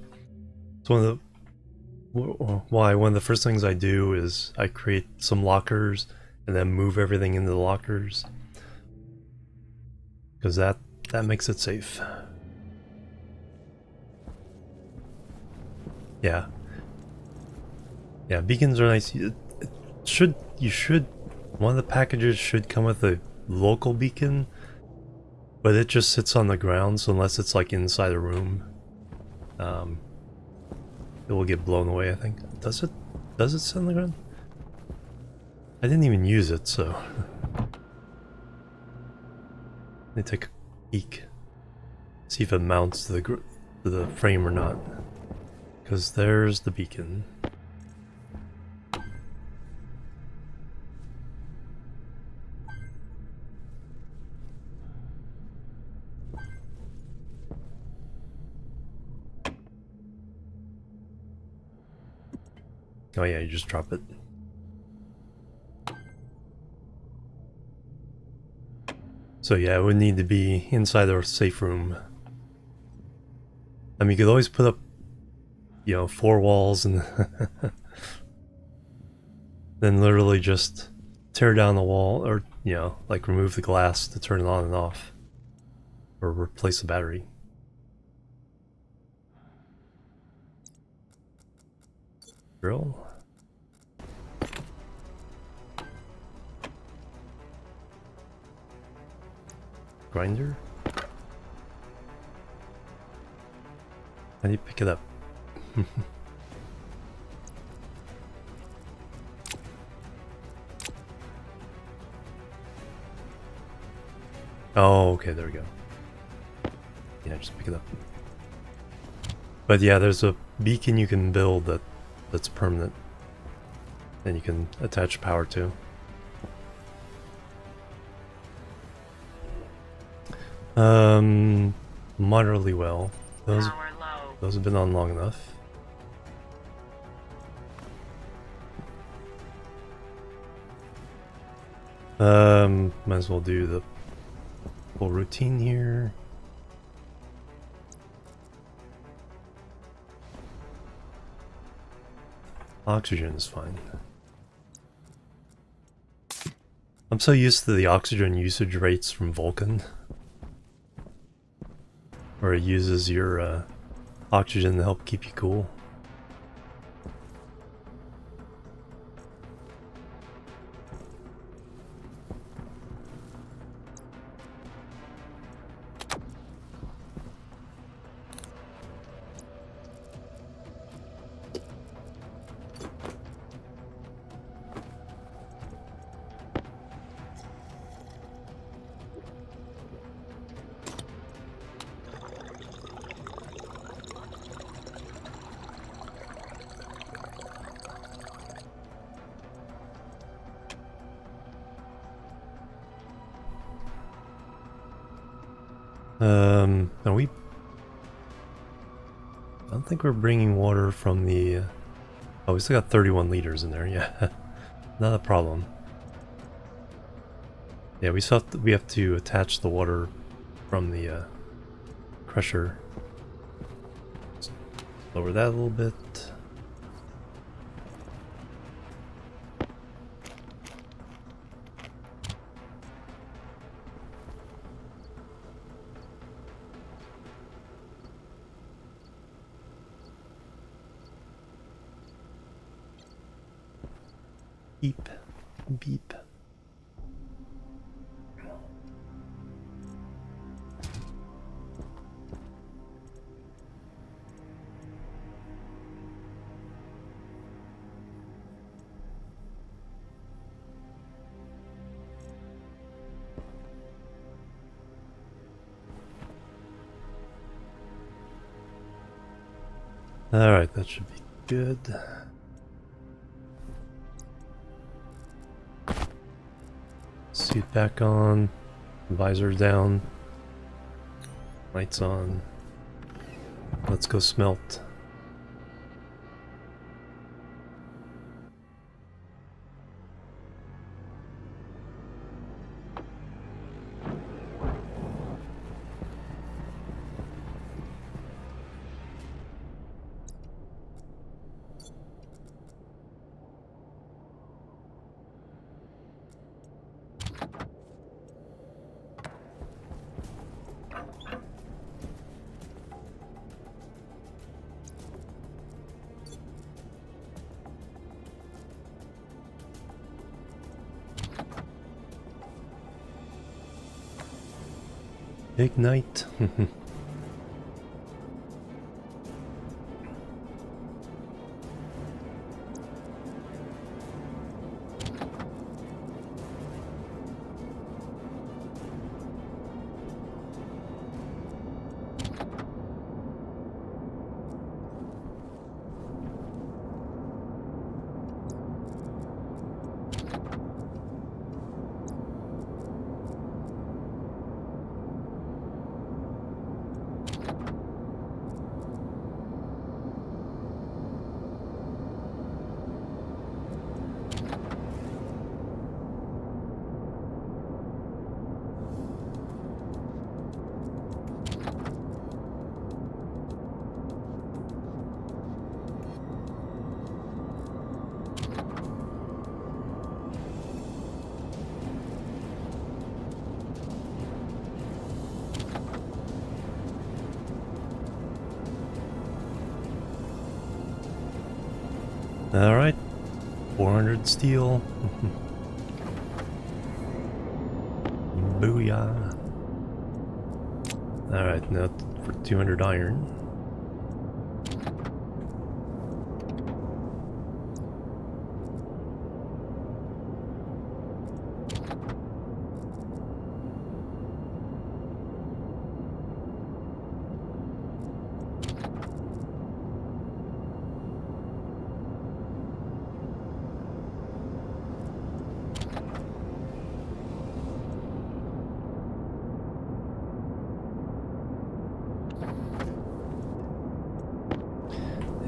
It's one of the... Why? One of the first things I do is I create some lockers and then move everything into the lockers. Because that makes it safe. Yeah. Yeah, beacons are nice. You should... One of the packages should come with a local beacon. But it just sits on the ground, so unless it's like inside a room, it will get blown away, I think. Does it? Does it sit on the ground? I didn't even use it, so... Let me take a peek. See if it mounts to the frame or not. Because there's the beacon. Oh yeah, you just drop it. So yeah, it would need to be inside our safe room. I mean, you could always put up, you know, 4 walls and then literally just tear down the wall, or, you know, like remove the glass to turn it on and off. Or replace the battery. Drill. Grinder. How do you pick it up? Oh, okay, there we go. Yeah, just pick it up. But yeah, there's a beacon you can build that's permanent, and you can attach power to. Moderately well. Power low. Those have been on long enough. Might as well do the full routine here. Oxygen is fine. I'm so used to the oxygen usage rates from Vulcan, where it uses your oxygen to help keep you cool. Are we? I don't think we're bringing water from the. Oh, we still got 31 liters in there. Yeah, not a problem. Yeah, we have to attach the water from the crusher. Let's lower that a little bit. Beep, beep. Alright, that should be good. Suit back on, visor down, lights on. Let's go smelt. Ignite. Alright, 400 steel. Booyah. Alright, now for 200 iron.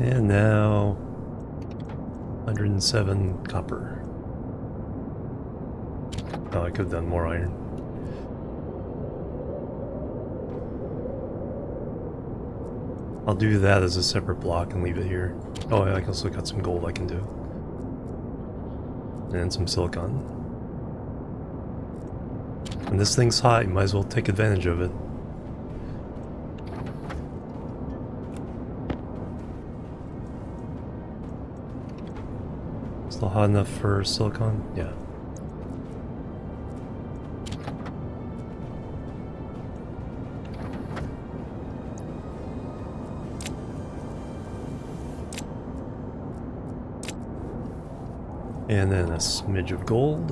And now 107 copper. Oh, I could have done more iron. I'll do that as a separate block and leave it here. Oh, I also got some gold I can do. And some silicon. And this thing's hot, you might as well take advantage of it. Still hot enough for silicon? Yeah. And then a smidge of gold.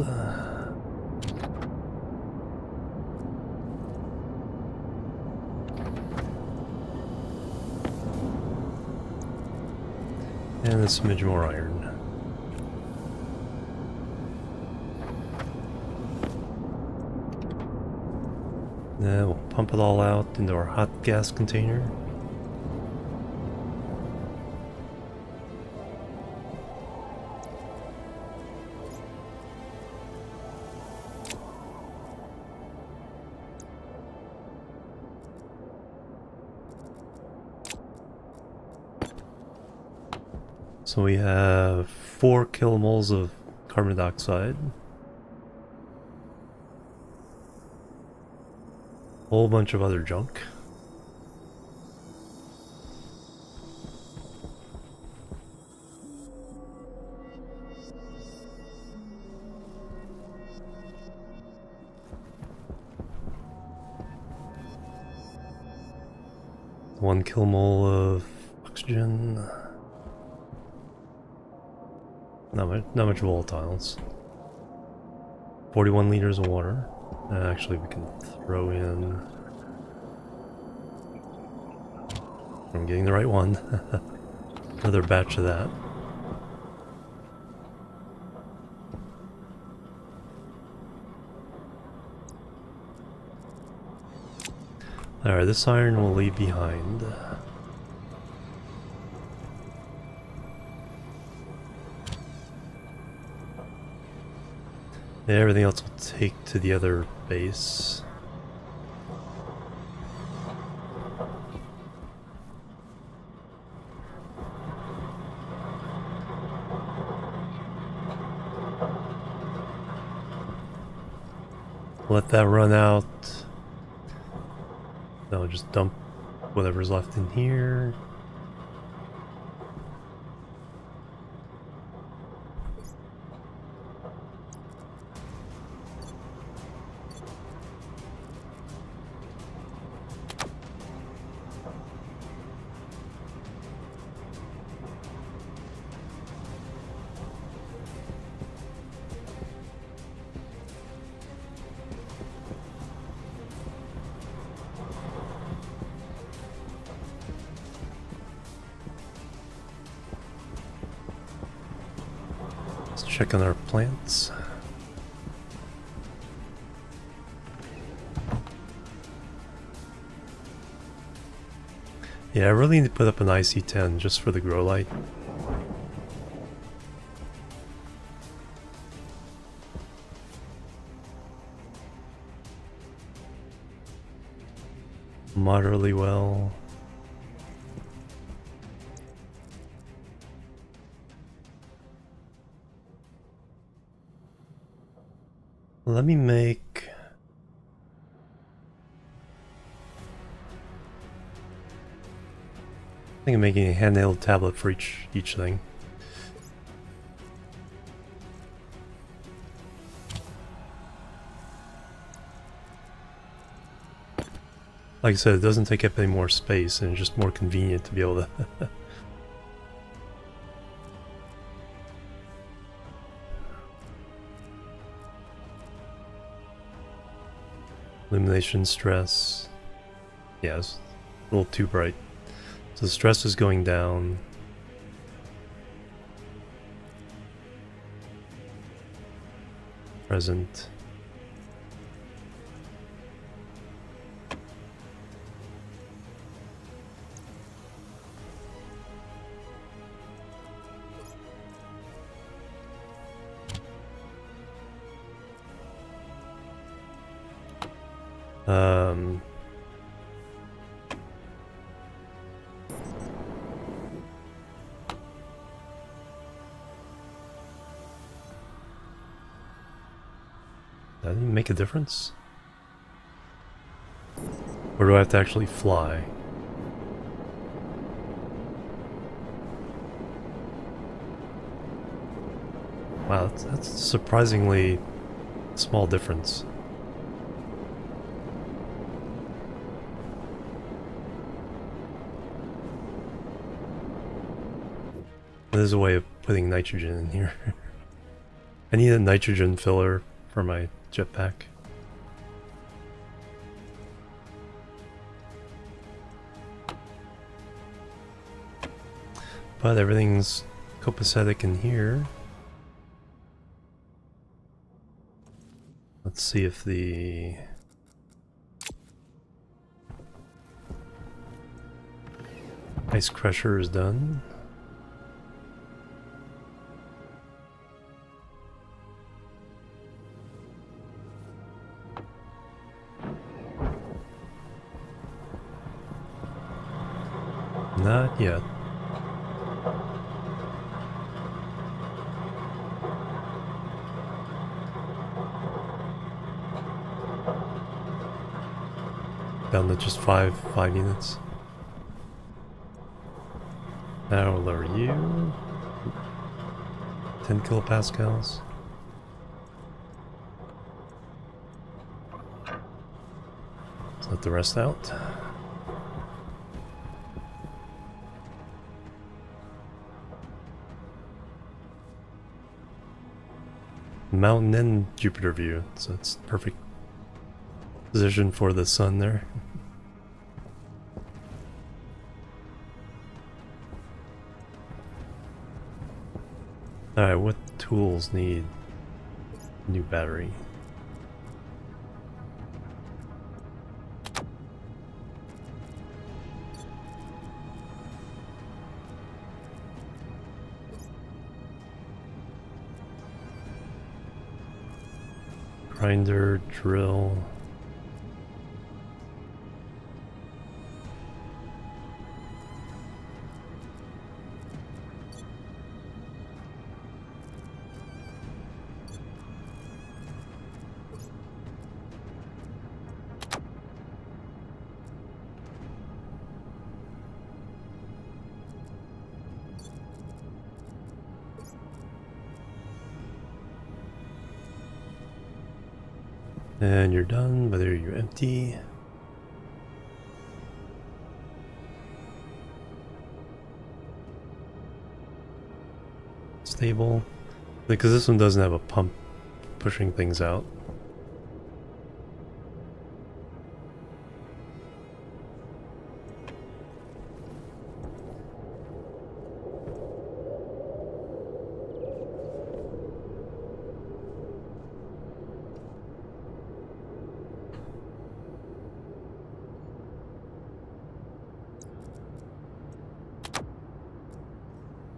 And a smidge more iron. Then we'll pump it all out into our hot gas container. So we have 4 kilomoles of carbon dioxide. Whole bunch of other junk. One kilomole of oxygen. Not much volatiles. 41 liters of water. Actually, we can throw in... I'm getting the right one. Another batch of that. Alright, this iron we'll leave behind. Everything else we'll take to the other base. Let that run out. Then I'll just dump whatever's left in here. Check on our plants. Yeah, I really need to put up an IC10 just for the grow light. Moderately well. Let me make... I think I'm making a handheld tablet for each thing. Like I said, it doesn't take up any more space, and it's just more convenient to be able to... Illumination stress. Yeah, it's a little too bright. So the stress is going down. Present. That didn't make a difference? Or do I have to actually fly? Wow, that's a surprisingly small difference. There's a way of putting nitrogen in here. I need a nitrogen filler for my jetpack. But everything's copacetic in here. Let's see if the ice crusher is done. Not yet. Down to just five units. Now we'll lower you. 10 kilopascals. Let's let the rest out. Mountain and Jupiter view, so it's perfect position for the sun there. Alright, what tools need new battery? Grinder, drill. And you're done, but there you're empty. Stable. Because this one doesn't have a pump pushing things out.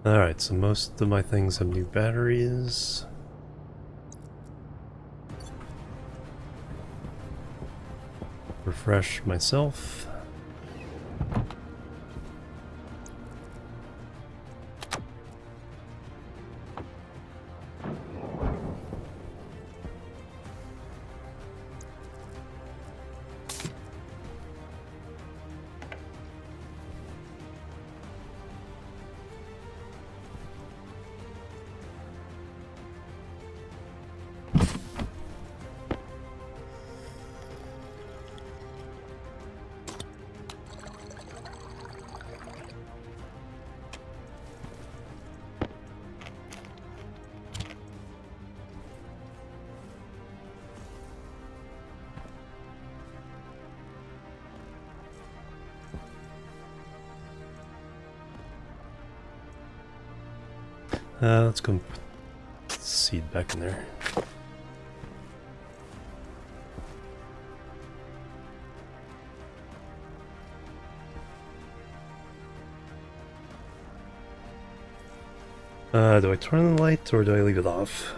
Alright, so most of my things have new batteries. Refresh myself. Let's go put the seed back in there. Do I turn on the light or do I leave it off?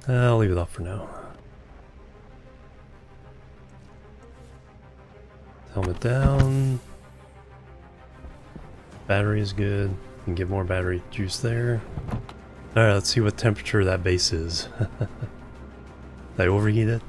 I'll leave it off for now. Helmet down. Battery is good. Can get more battery juice there. Alright, let's see what temperature that base is. Did I overheat it?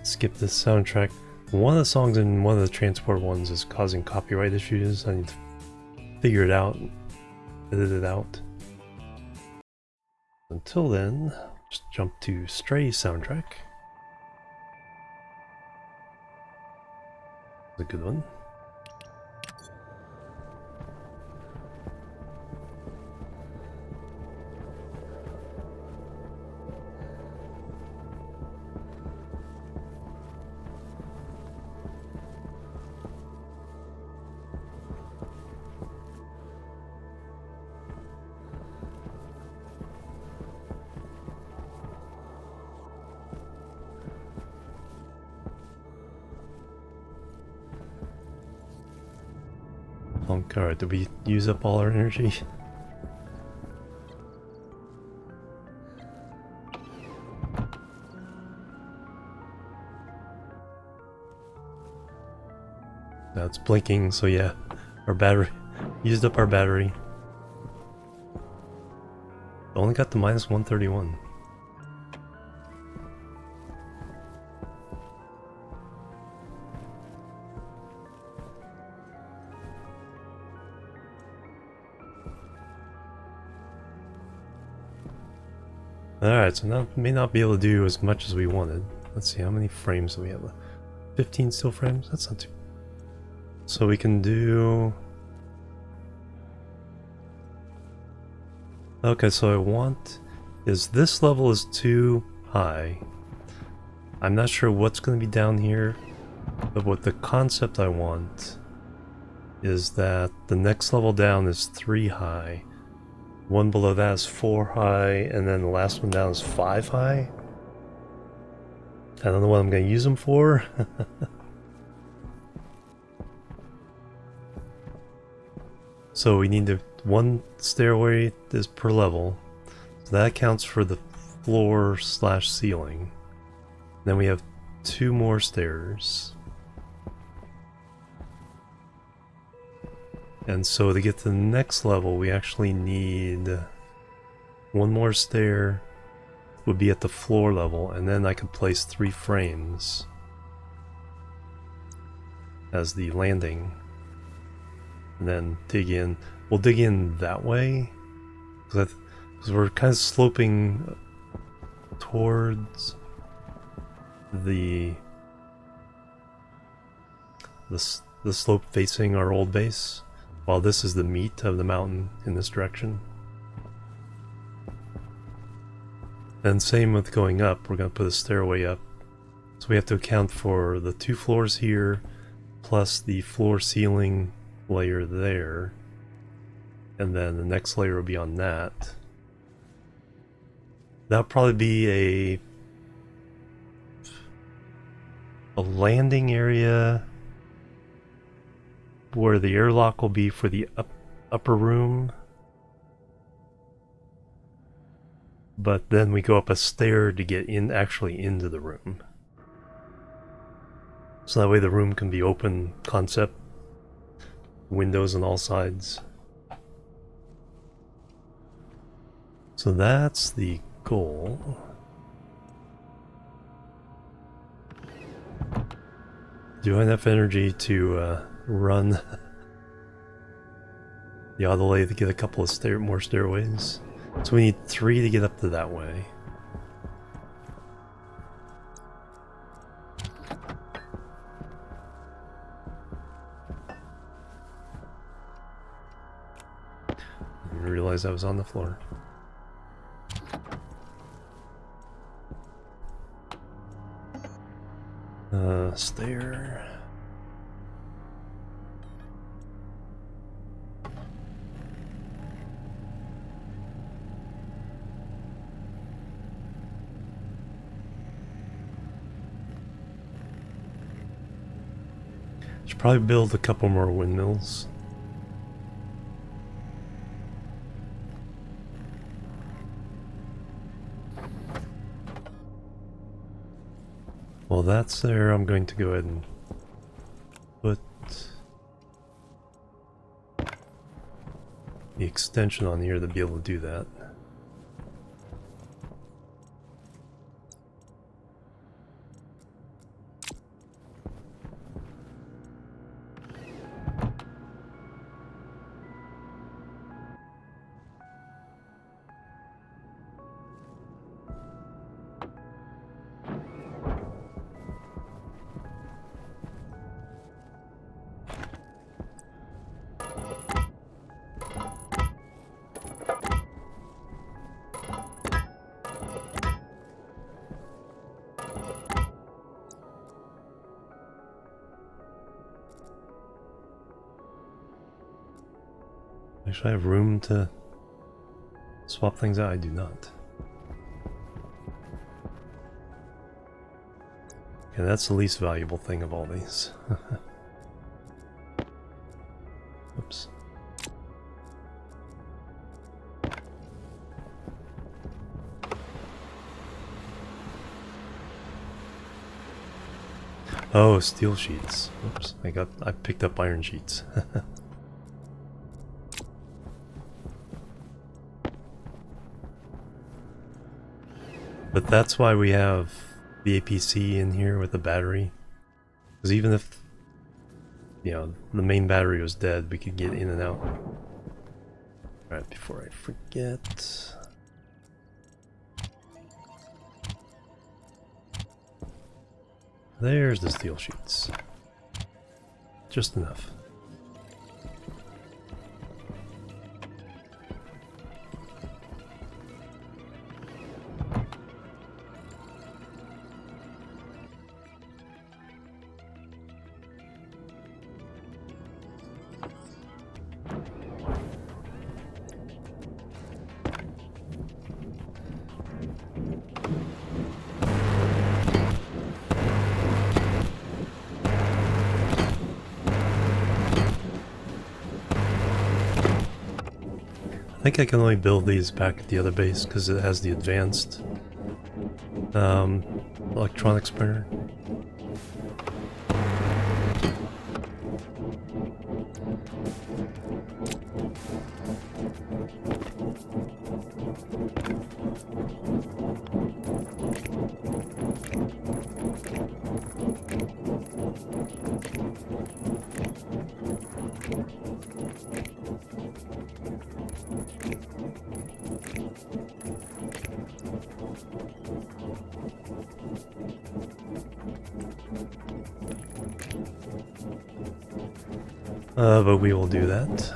Skip this soundtrack. One of the songs in one of the transport ones is causing copyright issues. I need to figure it out, edit it out. Until then, just jump to Stray soundtrack. It's a good one. Alright, did we use up all our energy? Now it's blinking, so yeah, our battery used up our battery. Only got to minus 131. Alright, so now may not be able to do as much as we wanted. Let's see, how many frames do we have? 15 still frames? That's not too... So we can do... Okay, so I want... is this level is too high. I'm not sure what's going to be down here, but what the concept I want is that the next level down is 3 high. One below that is 4 high, and then the last one down is 5 high. I don't know what I'm going to use them for. So we need to, 1 stairway is per level. So that accounts for the floor slash ceiling. Then we have 2 more stairs. And so to get to the next level, we actually need 1 more stair, would be at the floor level, and then I could place 3 frames as the landing. And then dig in. We'll dig in that way, Because we're kind of sloping towards the slope facing our old base, while this is the meat of the mountain in this direction. And same with going up, we're going to put a stairway up. So we have to account for the 2 floors here, plus the floor ceiling layer there. And then the next layer will be on that. That'll probably be a landing area where the airlock will be for the upper room. But then we go up a stair to get in, actually into the room. So that way the room can be open concept, windows on all sides. So that's the goal. Do I have enough energy to run the other way to get a couple of more stairways? So we need 3 to get up to that way. I didn't realize I was on the floor. Stair. Should probably build a couple more windmills. While that's there, I'm going to go ahead and put the extension on here to be able to do that. Actually, I have room to swap things out. I do not. Okay, that's the least valuable thing of all these. Oops. Oh, steel sheets. Oops, I picked up iron sheets. But that's why we have the APC in here with the battery. Because even if, you know, the main battery was dead, we could get in and out. Alright, before I forget. There's the steel sheets. Just enough. I think I can only build these back at the other base because it has the advanced electronics printer. But we will do that.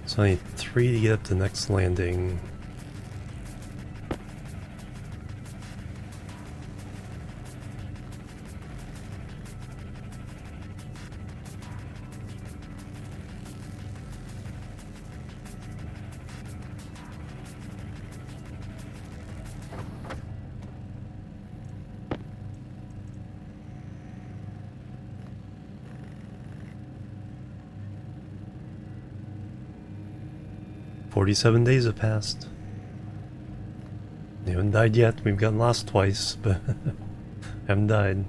So I need 3 to get up to the next landing. "47 days have passed. We haven't died yet. We've gotten lost twice, but haven't died."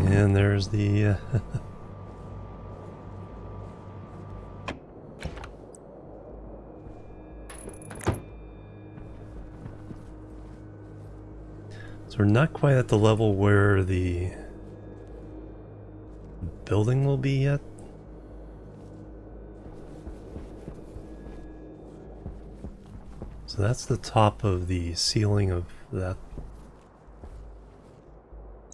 And there's the so we're not quite at the level where the building will be yet. So that's the top of the ceiling of that.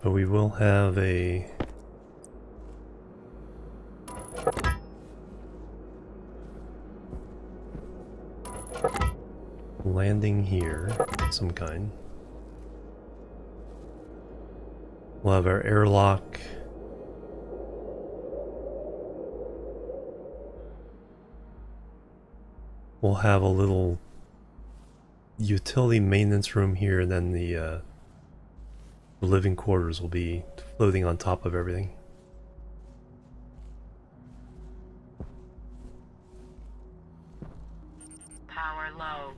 But we will have a landing here of some kind. We'll have our airlock. We'll have a little utility maintenance room here, and then the living quarters will be floating on top of everything. Power low.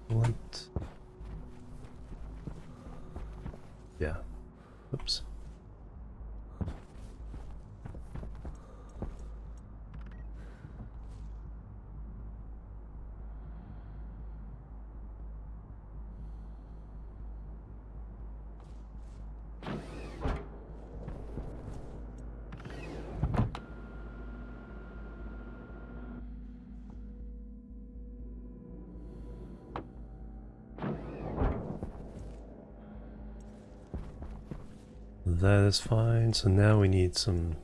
What? Yeah. Oops. That is fine. So now we need some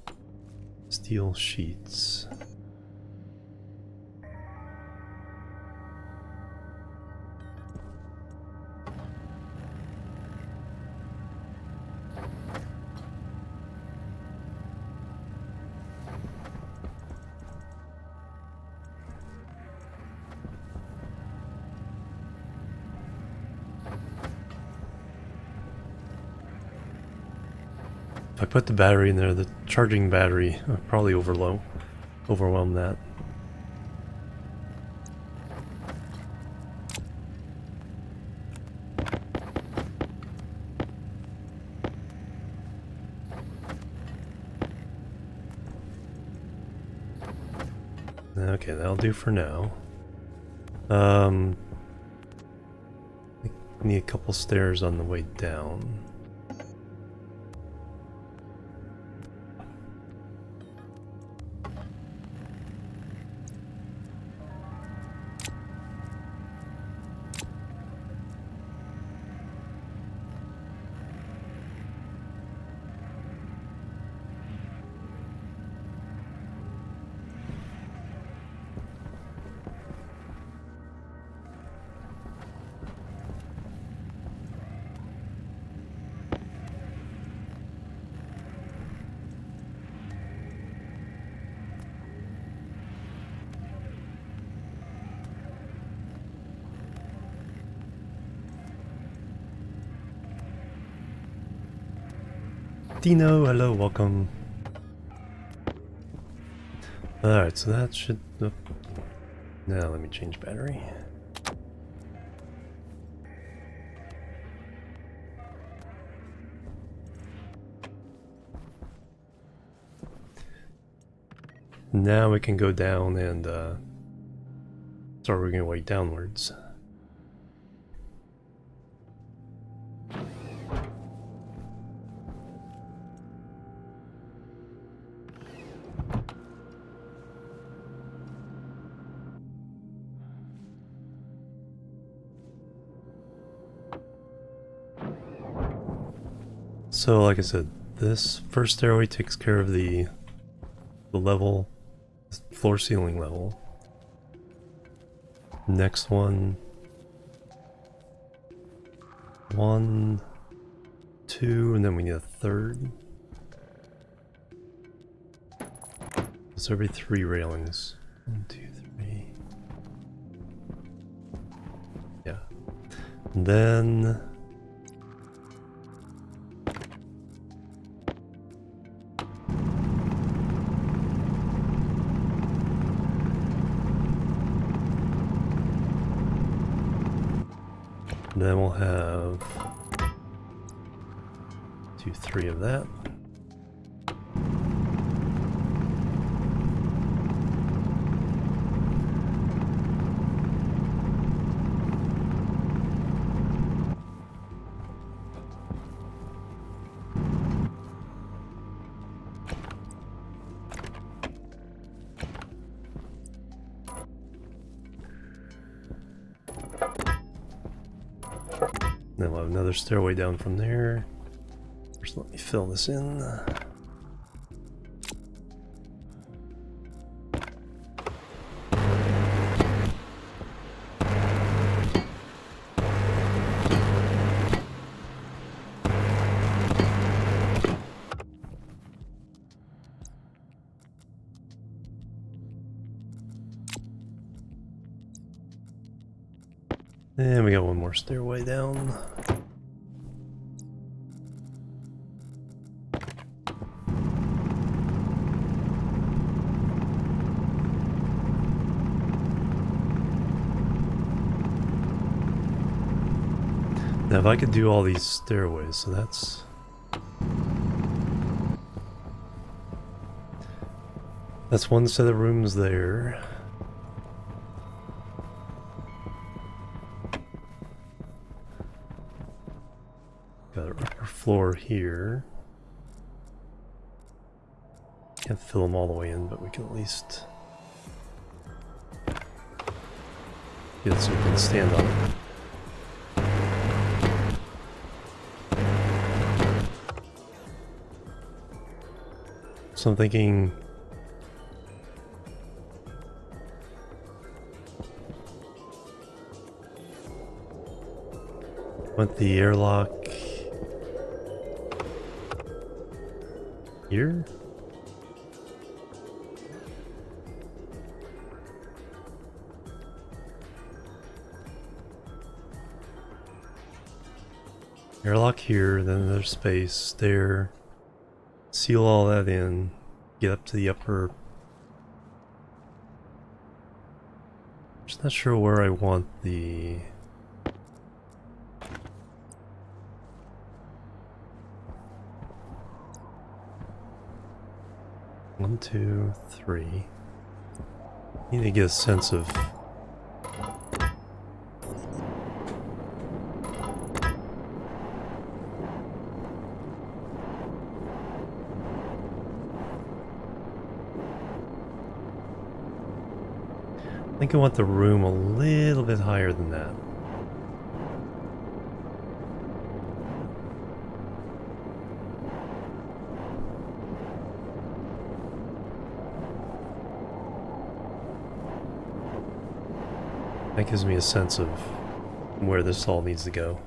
steel sheets. If I put the battery in there, the charging battery will probably overwhelm that. Okay, that'll do for now. I need a couple stairs on the way down. Dino, hello, welcome. Alright, so that should... Oh. Now let me change battery. Now we can go down and start working our way downwards. So, like I said, this first stairway takes care of the level, floor ceiling level. Next one, 1, 2, and then we need a third. So every 3 railings. 1, 2, 3. Yeah. And then we'll have 2, 3 of that. Then we'll have another stairway down from there. First, let me fill this in. And we got one more stairway down. Now if I could do all these stairways, so that's one set of rooms there. Got an upper floor here. Can't fill them all the way in, but we can at least get it so we can stand on it. So I'm thinking want the airlock here? Airlock here, then another space there. Seal all that in, get up to the upper. Just not sure where I want the. One, two, three. Need to get a sense of. I think I want the room a little bit higher than that. That gives me a sense of where this all needs to go.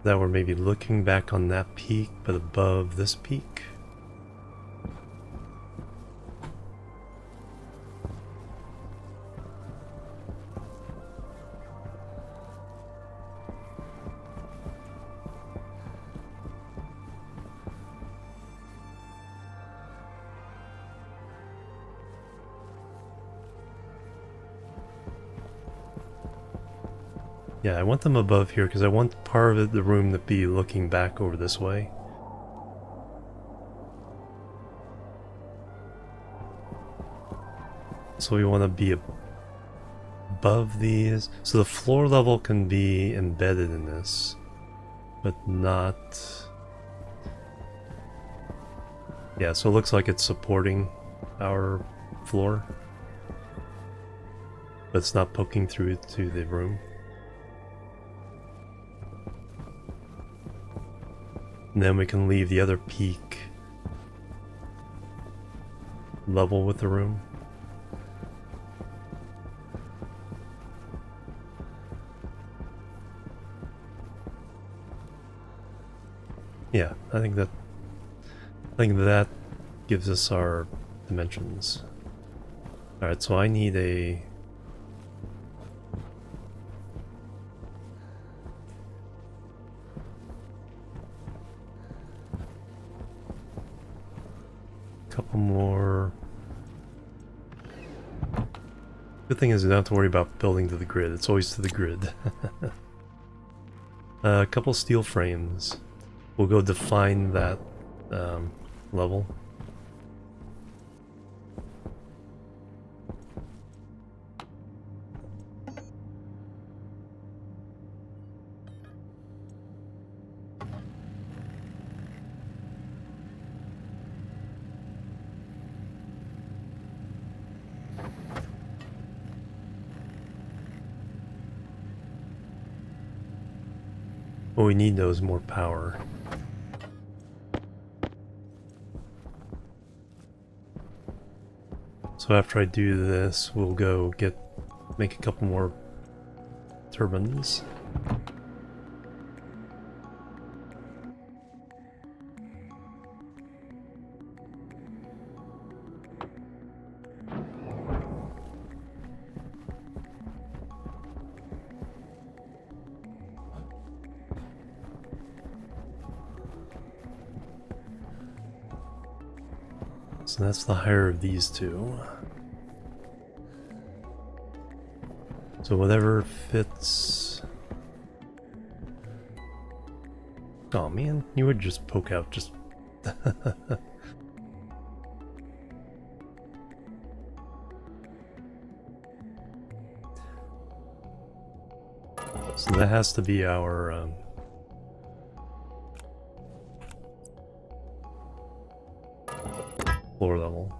That we're maybe looking back on that peak, but above this peak. Yeah, I want them above here because I want part of the room to be looking back over this way. So we want to be above these. So the floor level can be embedded in this, but not... Yeah, so it looks like it's supporting our floor, but it's not poking through to the room. And then we can leave the other peak level with the room. Yeah, I think that gives us our dimensions. Alright, so I need a... couple more... Good thing is you don't have to worry about building to the grid, it's always to the grid. A couple steel frames. We'll go define that level. What we need though is more power. So after I do this, we'll go make a couple more turbines. So that's the higher of these two. So whatever fits... Oh man, you would just poke out just... So that has to be our... floor level.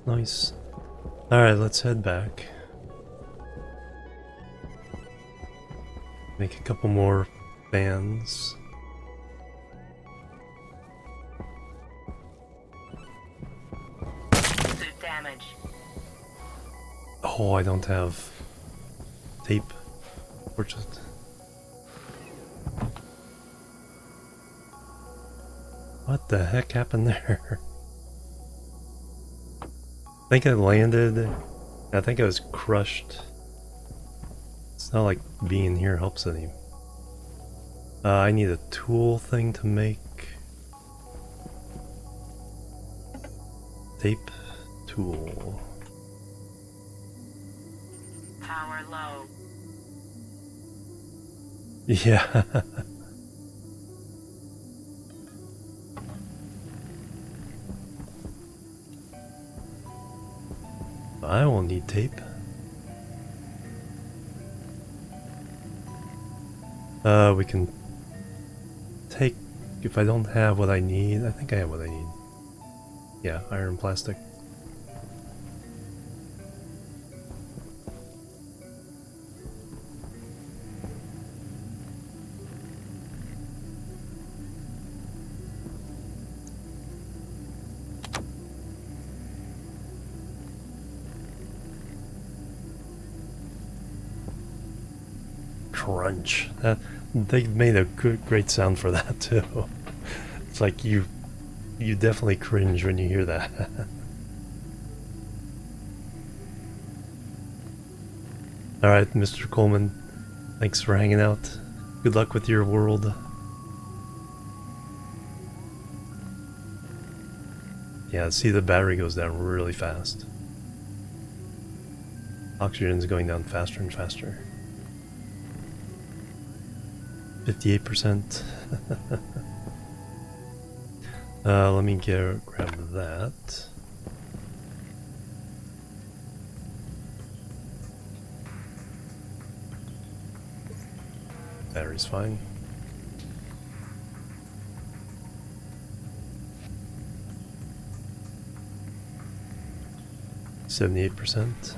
Nice. Alright, let's head back. Make a couple more fans. Suit damage. Oh, I don't have tape. Fortunate. What the heck happened there? I think I landed. I think I was crushed. It's not like being here helps any. I need a tool thing to make. Tape tool. Power low. Yeah. I won't need tape. We can take, if I don't have what I need, I think I have what I need. Yeah, iron plastic. Crunch. They made a great sound for that too. It's like you definitely cringe when you hear that. Alright, Mr. Coleman, thanks for hanging out. Good luck with your world. Yeah, see, the battery goes down really fast. Oxygen's going down faster and faster. 58%. Let me grab that. Battery's fine. %.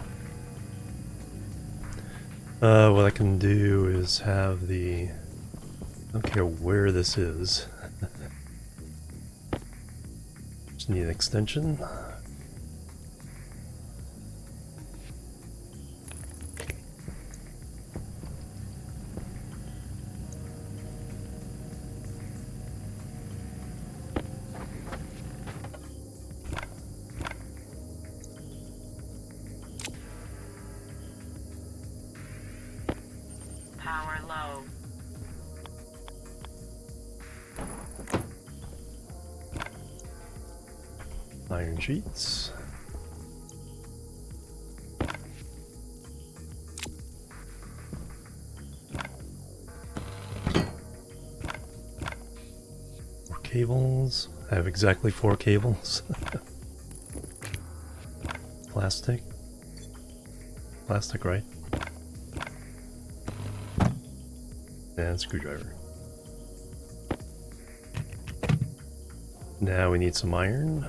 What I can do is have the... I don't care where this is. Just need an extension. Power low. Iron sheets. More cables. I have exactly 4 cables. Plastic. Plastic, right? And screwdriver. Now we need some iron.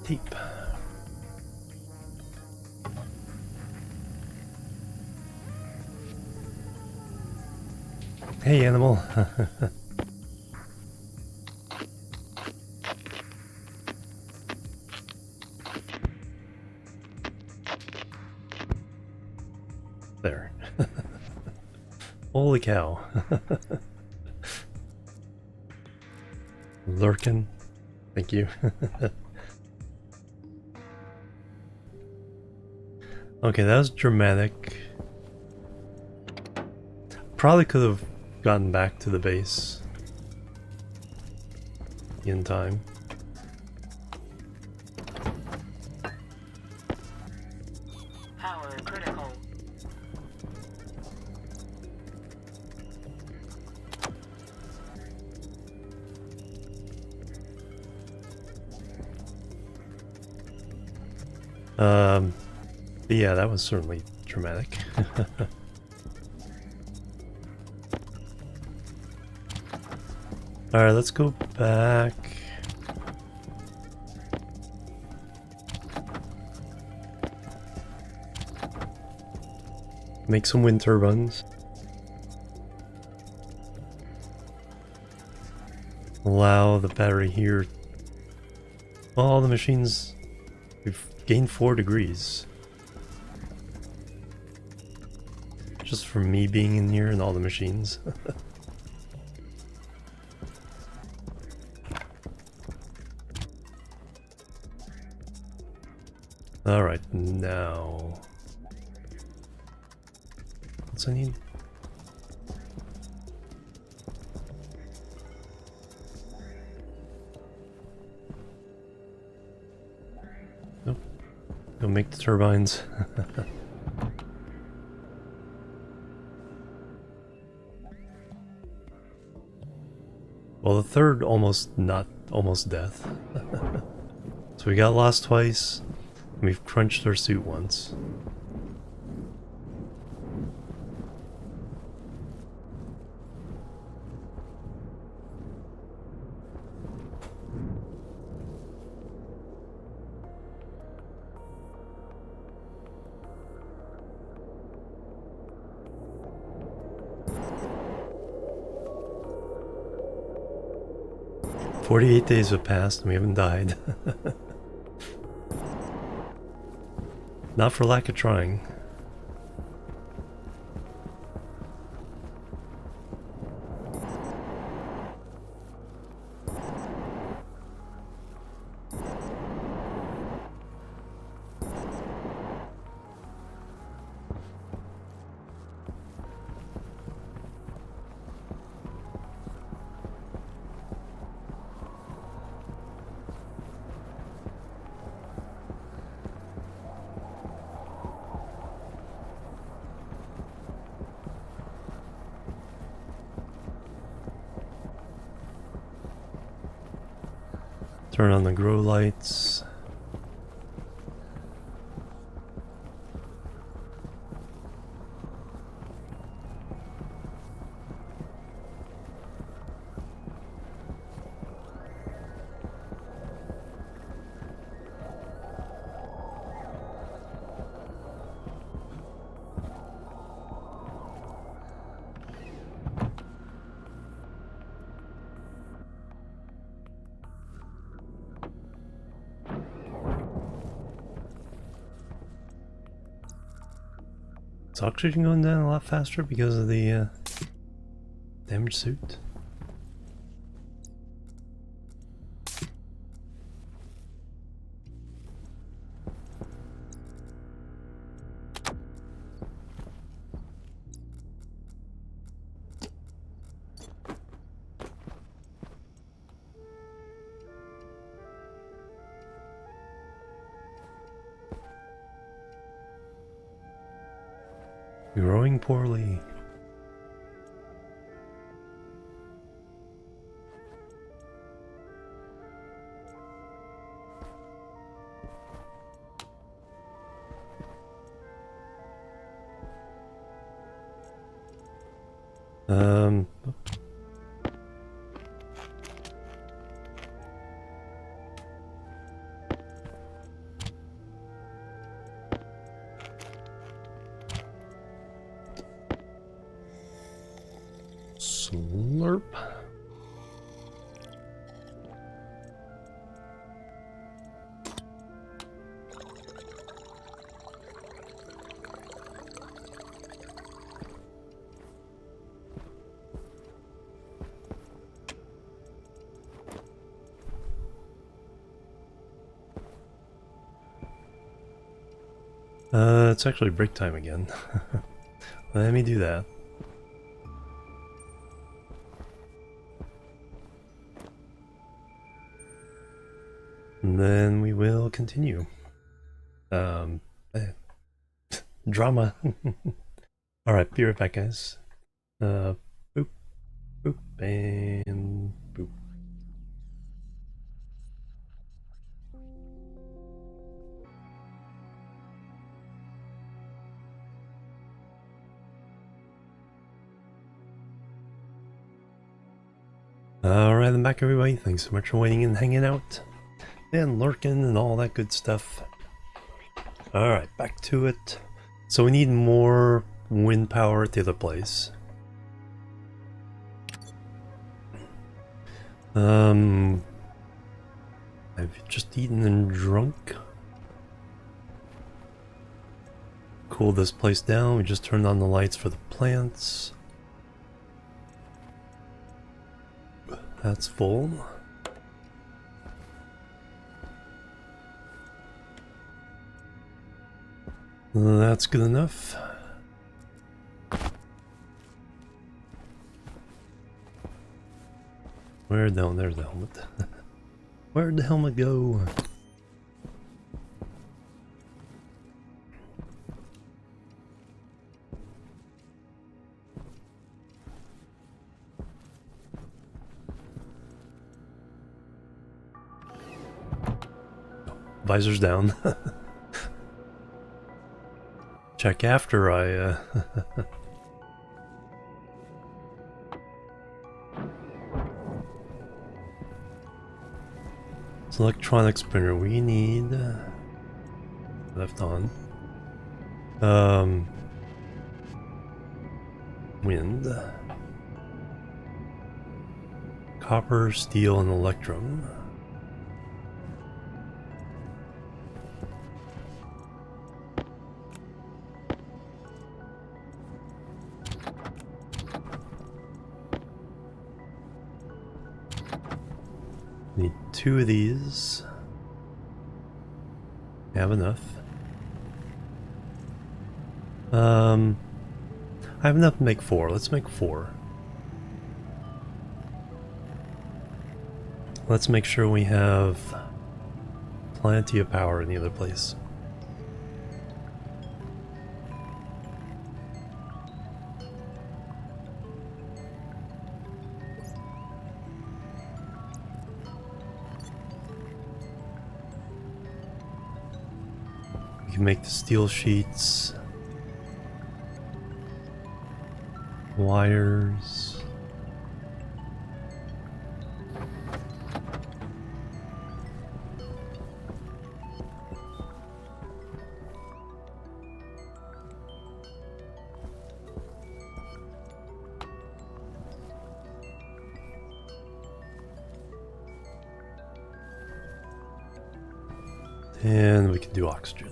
Tape. Hey, animal. There. Holy cow. Lurkin. Thank you. Okay, that was dramatic. Probably could have gotten back to the base in time. Power critical. But yeah, that was certainly dramatic. Alright, let's go back. Make some wind turbines. Allow the battery here. All the machines, we've gained 4 degrees. Just from me being in here and all the machines. Alright, now... what's I need? Nope. Go make the turbines. Well, the third almost death. So we got lost twice, and we've crunched our suit once. 48 days have passed and we haven't died. Not for lack of trying. Turn on the grow lights. Is oxygen going down a lot faster because of the damaged suit? Growing poorly. Slurp. It's actually break time again. Let me do that. And then we will continue. Drama. Alright, be right back, guys. Boop, boop, and boop. Alright, I'm back, everybody. Thanks so much for waiting and hanging out. And lurking and all that good stuff. Alright, back to it. So we need more wind power at the other place. I've just eaten and drunk. Cool this place down. We just turned on the lights for the plants. That's full. That's good enough. Where'd the, there's the helmet. Where'd the helmet go? Visor's down. Check after I It's an electronic spinner. We need left on. Wind. Copper, steel, and electrum. Need 2 of these. Have enough. I have enough to make 4. Let's make 4. Let's make sure we have plenty of power in the other place. We can make the steel sheets, wires. And we can do oxygen.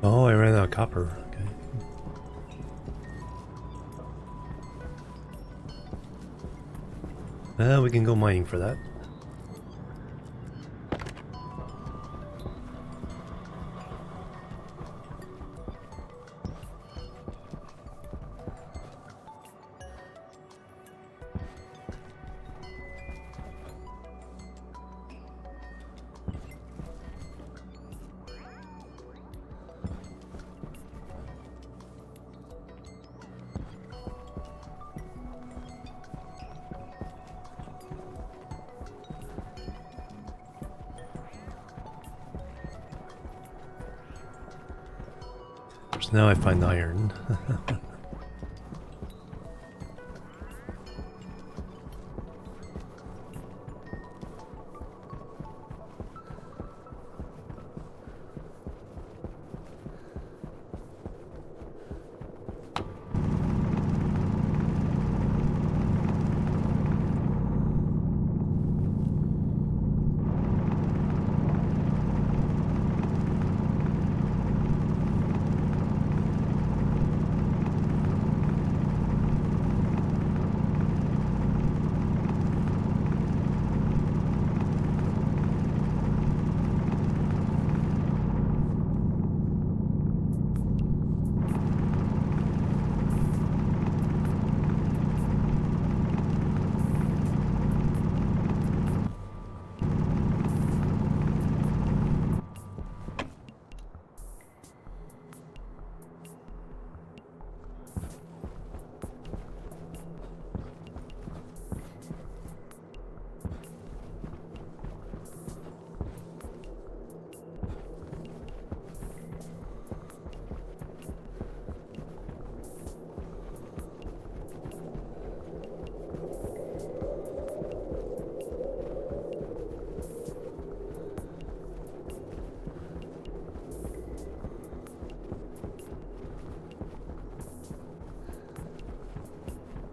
Oh, I ran out of copper. Okay. We can go mining for that. So now I find iron.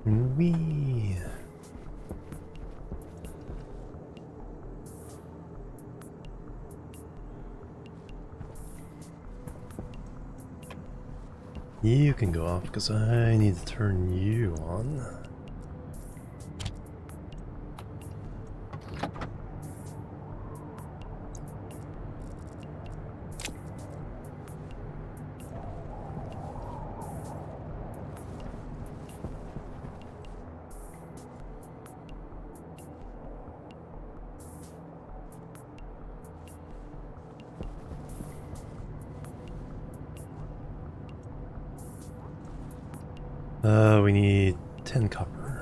Wee. You can go off because I need to turn you on. We need 10 copper.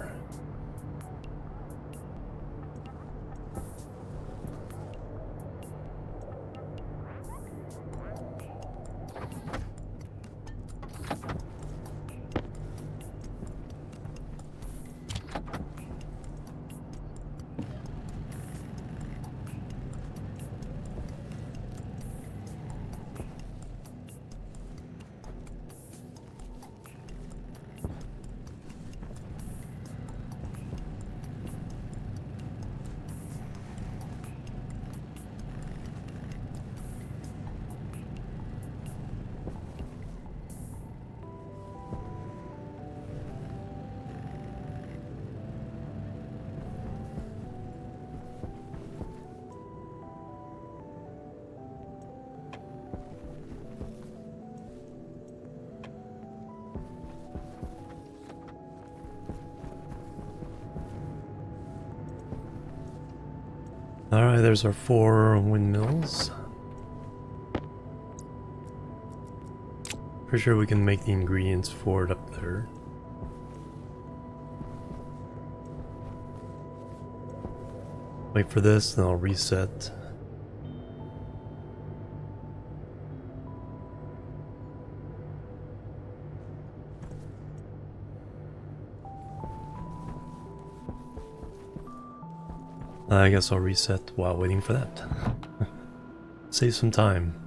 Alright, there's our 4 windmills. Pretty sure we can make the ingredients for it up there. Wait for this, then I'll reset. I guess I'll reset while waiting for that. Save some time.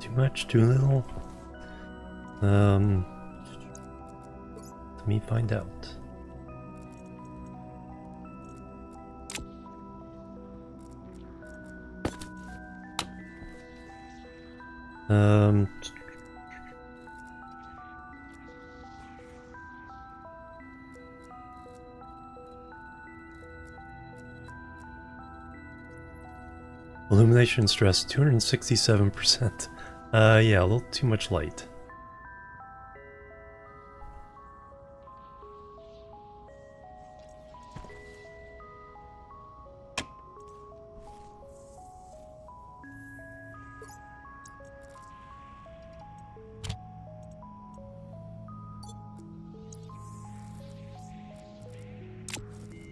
Too much, too little? Let me find out. Um, Illumination stress 267%. Yeah, a little too much light.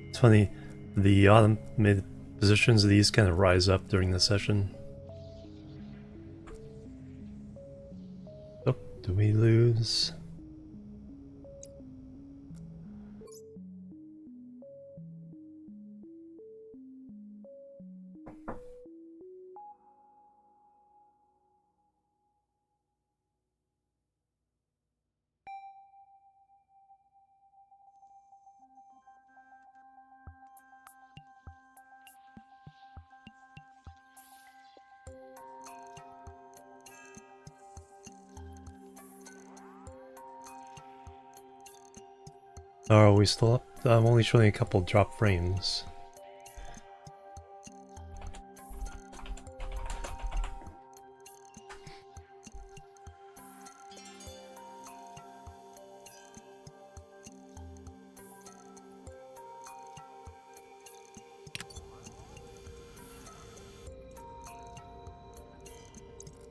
It's funny, the automated positions of these kind of rise up during the session. Oh, do we lose? Are we still up? I'm only showing a couple drop frames.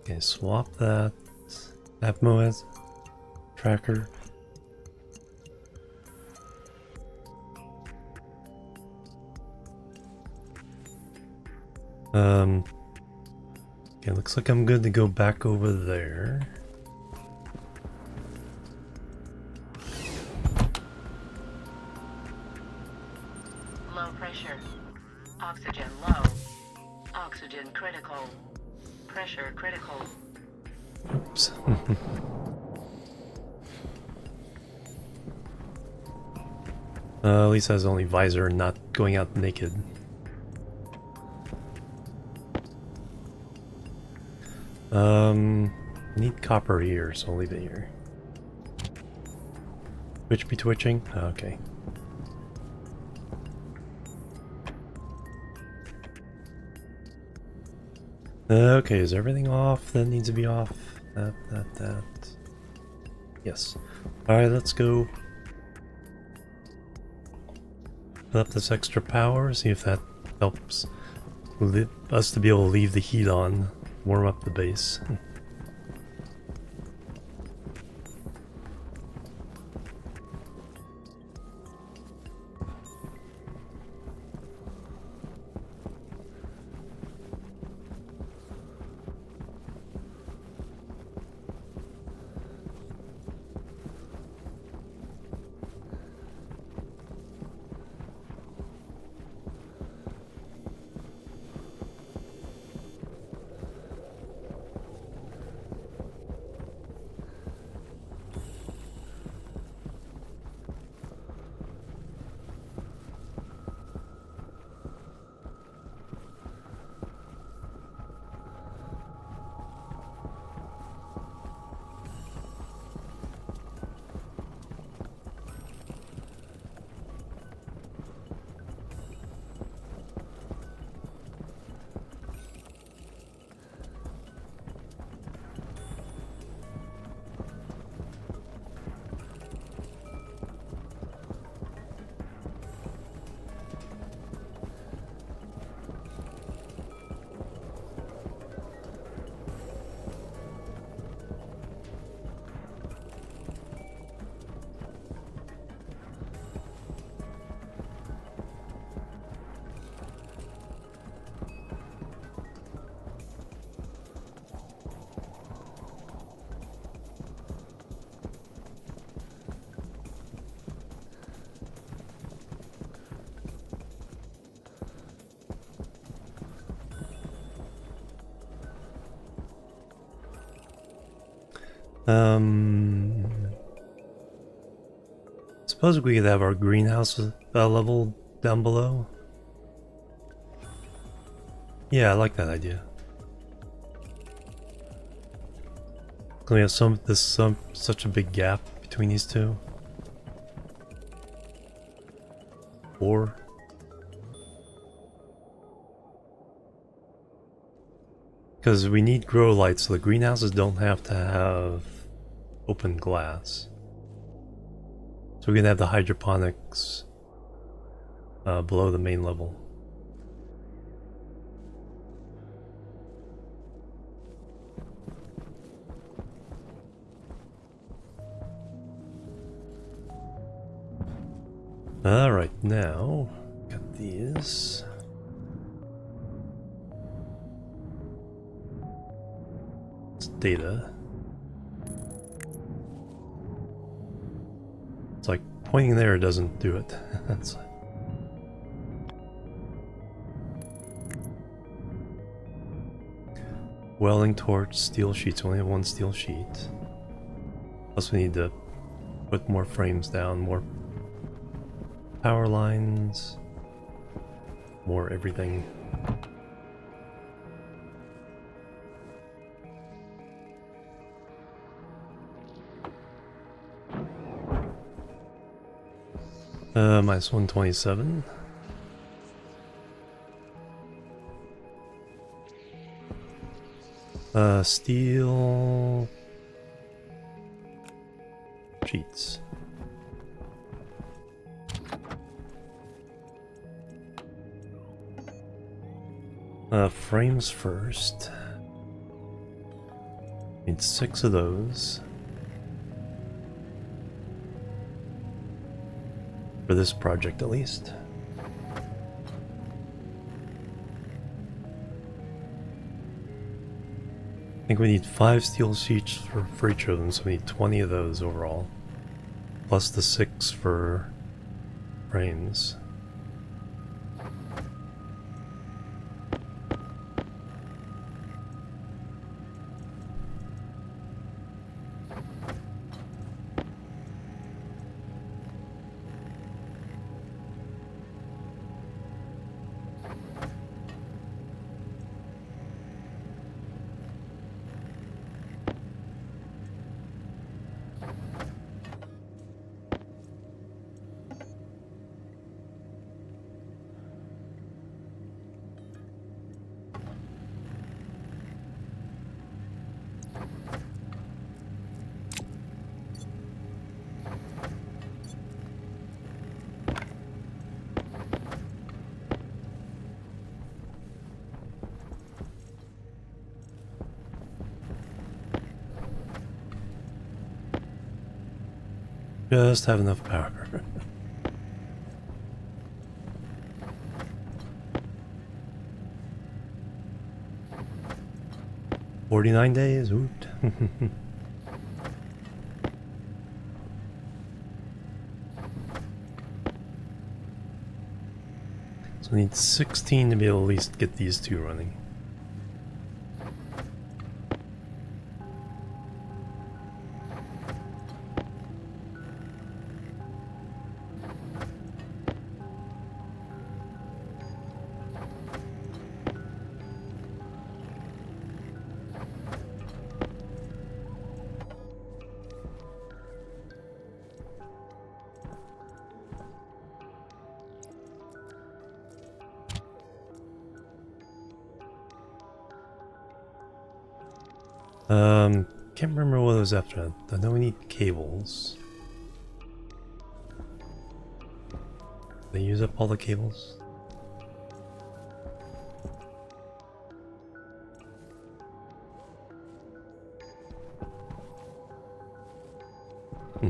Okay, swap that. Atmo tracker. Okay, looks like I'm good to go back over there. Low pressure. Oxygen low. Oxygen critical. Pressure critical. Oops. At least has only visor, not going out naked. Need copper here, so I'll leave it here. Twitch be twitching? Okay. Okay, is everything off that needs to be off? That. Yes. Alright, let's go. Put up this extra power, see if that helps us to be able to leave the heat on, warm up the base. Suppose we could have our greenhouse level down below. Yeah, I like that idea. We have such a big gap between these two. 4. Because we need grow lights, so the greenhouses don't have to have open glass. So we're gonna have the hydroponics below the main level. Alright, now, got these. It's data. It's like pointing there doesn't do it. That's welding torch, steel sheets. We only have one steel sheet. Plus we need to put more frames down, more power lines, more everything. Minus 127. Steel sheets. Frames first. Need 6 of those. For this project, at least. I think we need 5 steel sheets for each of them, so we need 20 of those overall. Plus the 6 for frames. Just have enough power. 49 days, woot. So we need 16 to be able to at least get these 2 running. Can't remember what it was after. I know we need cables. They use up all the cables? Hmm.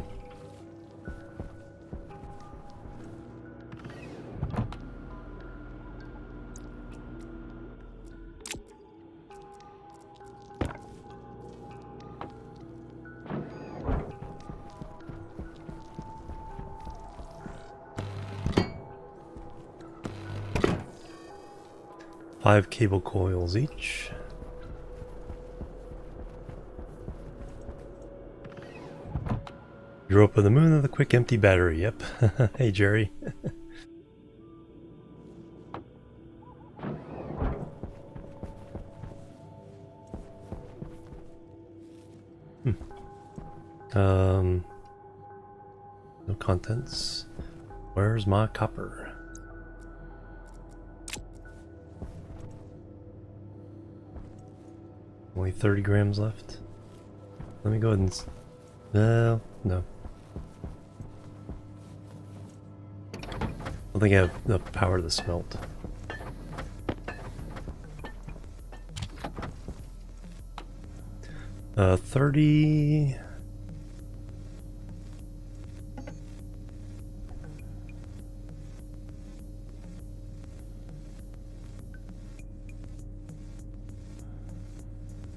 Five cable coils each. Europa, the moon of the quick empty battery. Yep. Hey, Jerry. No contents. Where's my copper? Only 30 grams left. Let me go ahead and... No. I don't think I have enough power to smelt. Uh, 30...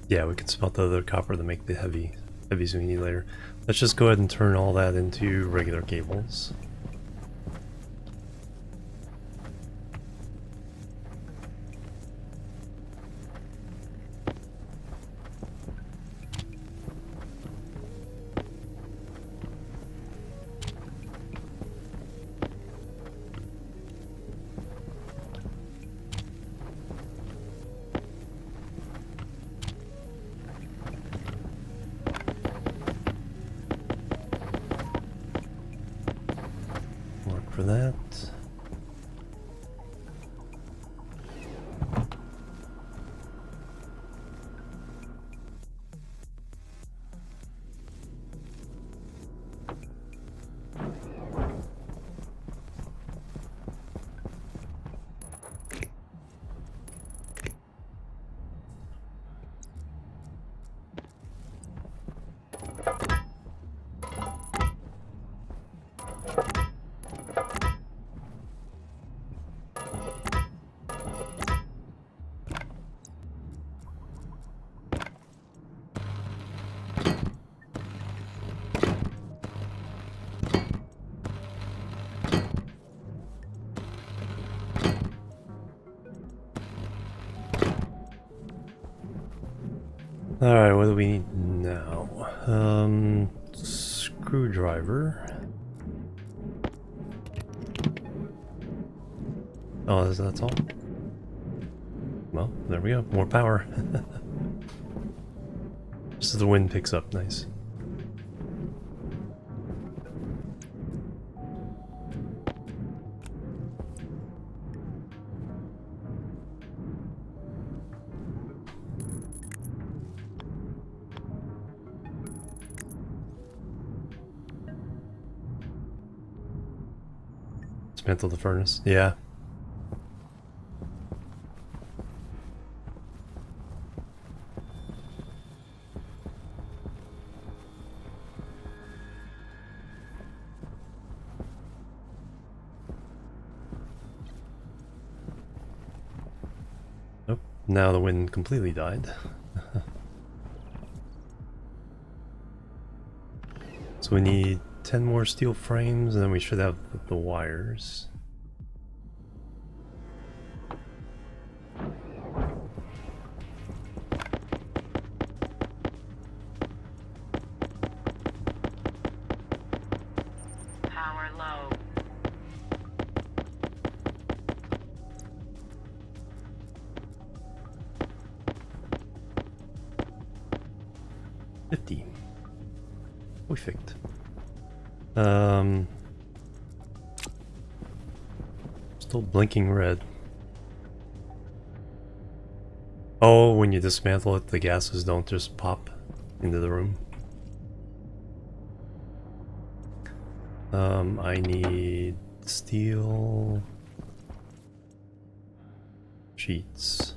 Yeah, we could smelt the other copper to make the heavies we need later. Let's just go ahead and turn all that into regular cables. For that. Alright, what do we need now? Screwdriver. Oh, that's all? Well, there we go. More power. Just as the wind picks up. Nice. Dismantle the furnace. Yeah. Nope. Now the wind completely died. So we need 10 more steel frames, and then we should have the wires. Power low. Perfect. Still blinking red. Oh, when you dismantle it, the gases don't just pop into the room. I need steel sheets.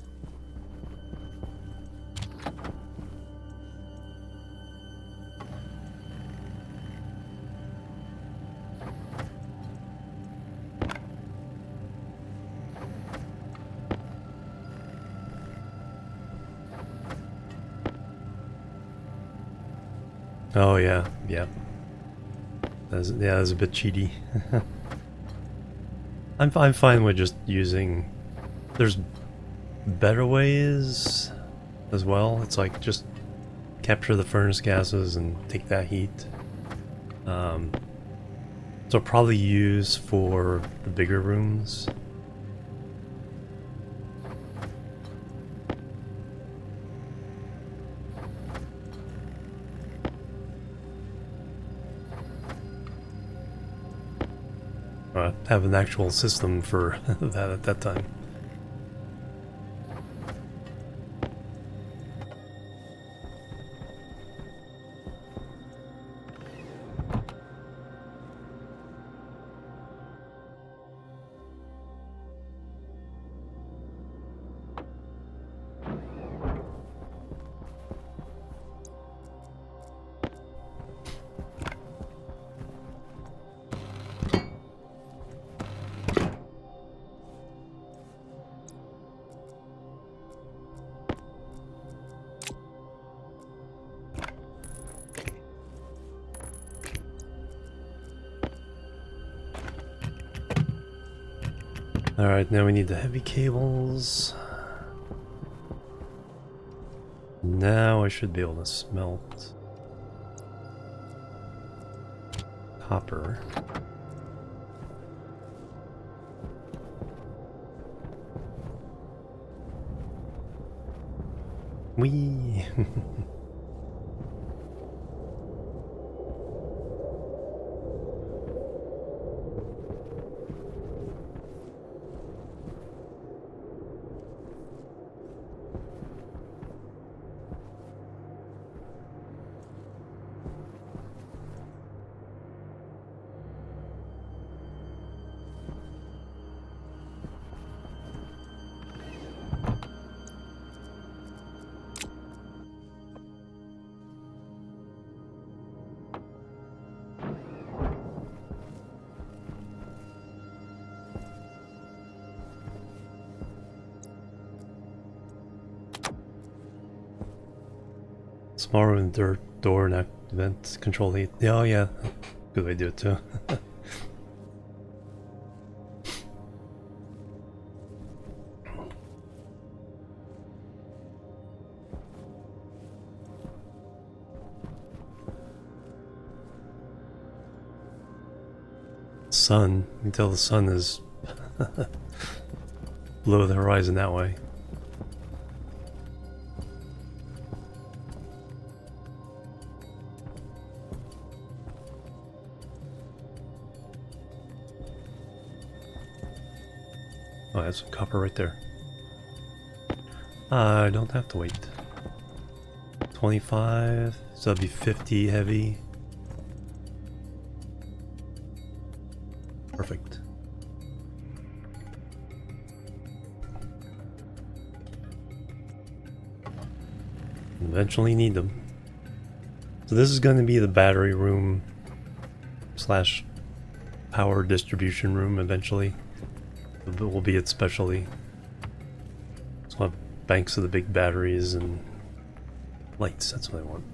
Oh yeah, yeah. That's a bit cheaty. I'm fine with just using. There's better ways as well. It's like just capture the furnace gases and take that heat. So probably use for the bigger rooms. Have an actual system for that at that time. Alright, now we need the heavy cables. Now I should be able to smelt copper. Whee! Small room door and vent control heat. Yeah, oh yeah, good way to do it too. Sun. You can tell the sun is below the horizon that way. Oh, I have some copper right there. I don't have to wait. 25, so that'd be 50 heavy. Perfect. Eventually need them. So this is going to be the battery room slash power distribution room eventually. It will be it specially. So we'll have banks of the big batteries and lights, that's what I want.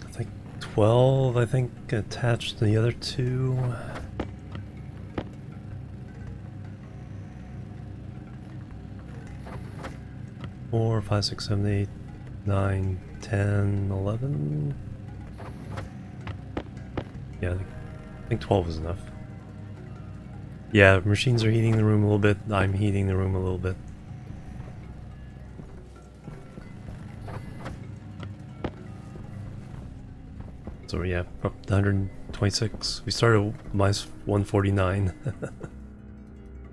I think 12, I think, attached to the other two. 4, 5, 6, 7, 8, 9, 10, 11. Yeah, I think 12 is enough. Yeah, machines are heating the room a little bit. I'm heating the room a little bit. So yeah, up to 126. We started minus 149.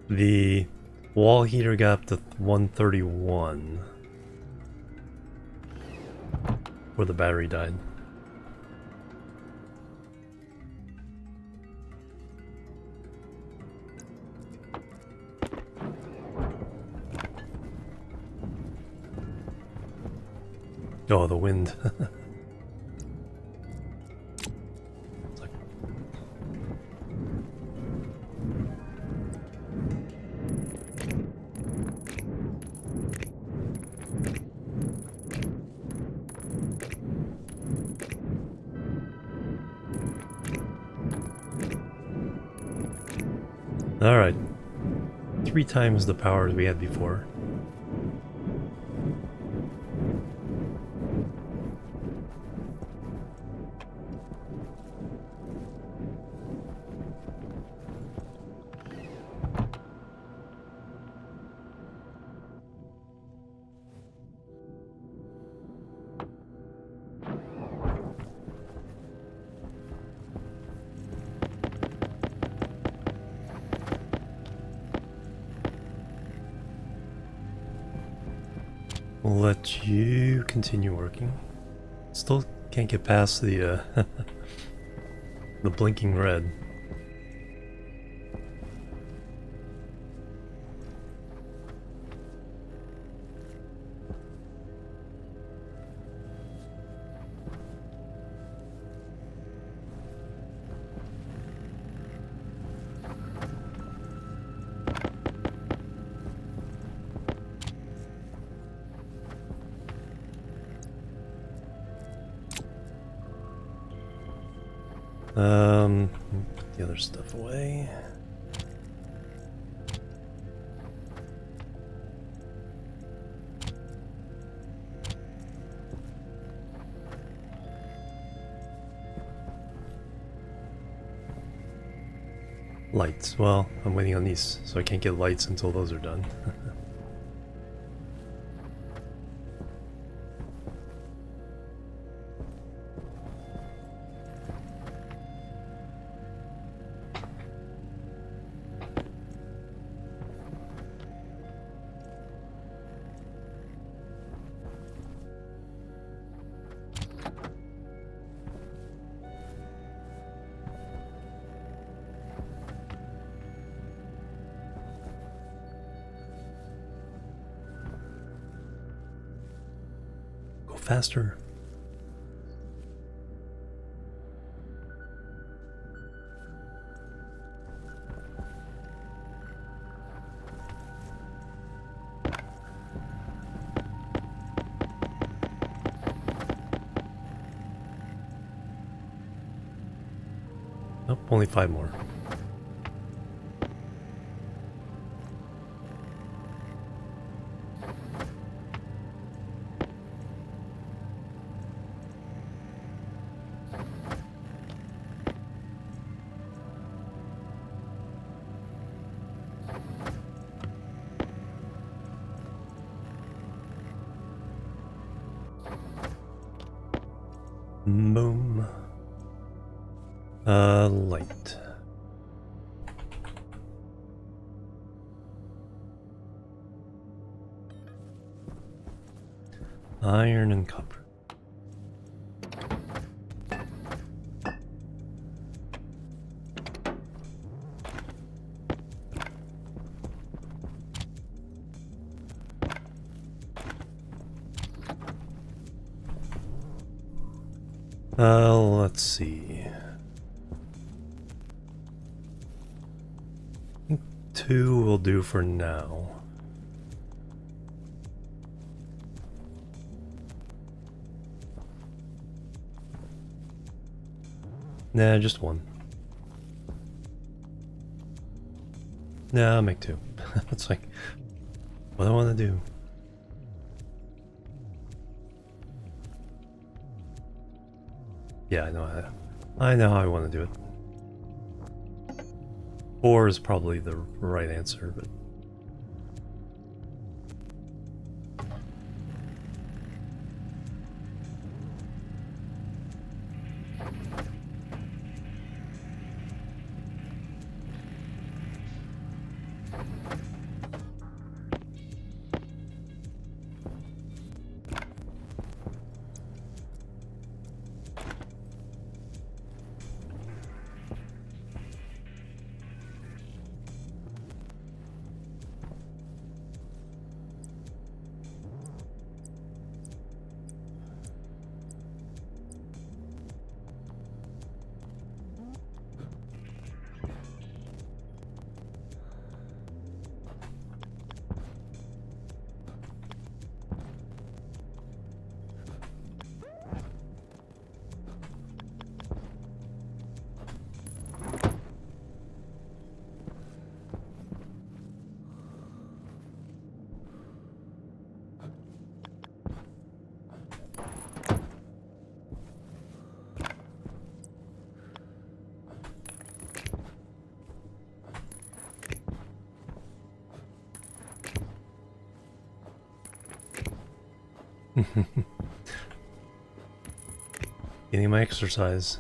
The wall heater got up to 131. Where the battery died. Oh, the wind. It's like... Alright. 3 times the power we had before. We'll let you continue working. Still can't get past the the blinking red. Put the other stuff away. Lights. Well, I'm waiting on these, so I can't get lights until those are done. Go faster. Nope, only 5 more. Boom. Light. Iron and copper. Let's see. I think 2 will do for now. Nah, just 1. Nah, I'll make 2. It's like, what do I want to do? Yeah, I know how I want to do it. 4 is probably the right answer, but... Getting my exercise.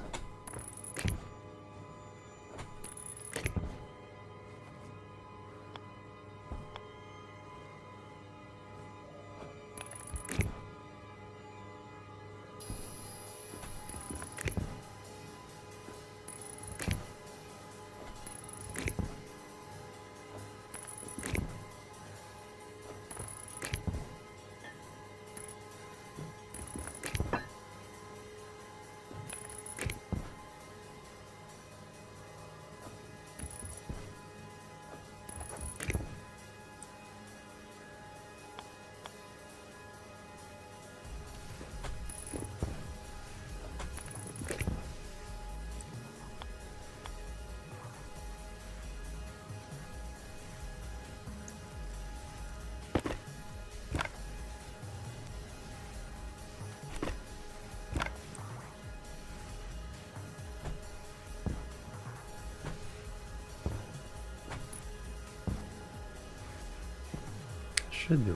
Should do.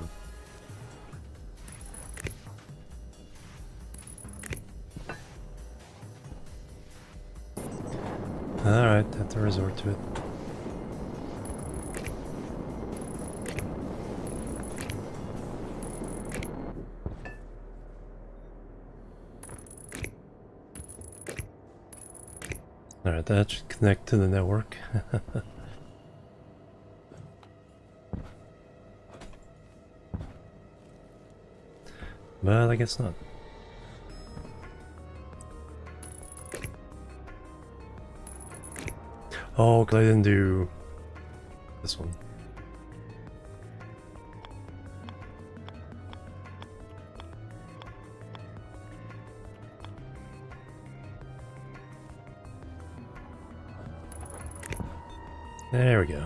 Alright, have to resort to it. Alright, that should connect to the network. But I guess not. Oh, 'cause I didn't do this one. There we go.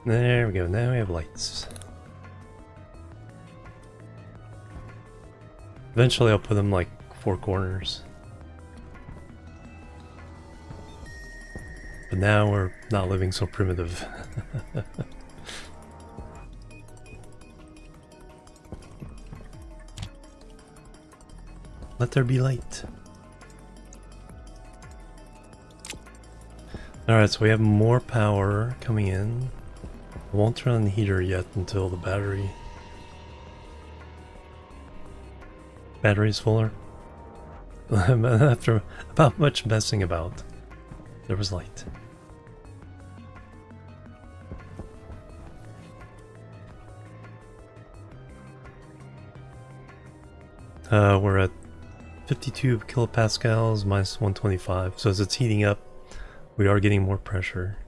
There we go, now we have lights. Eventually I'll put them like 4 corners. But now we're not living so primitive. Let there be light. Alright, so we have more power coming in. I won't turn on the heater yet until the battery's fuller. After about much messing about, there was light. We're at 52 kilopascals minus 125. So as it's heating up, we are getting more pressure.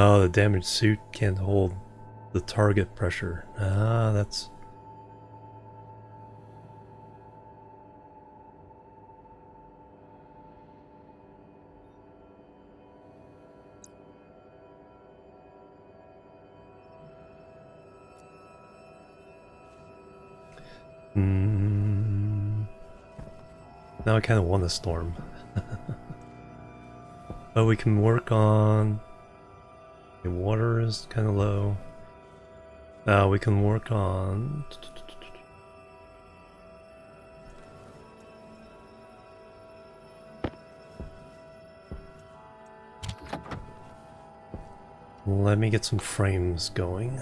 Oh, the damaged suit can't hold the target pressure. Ah, that's... Now I kind of want a storm. But we can work on... The water is kind of low. We can work on... Let me get some frames going.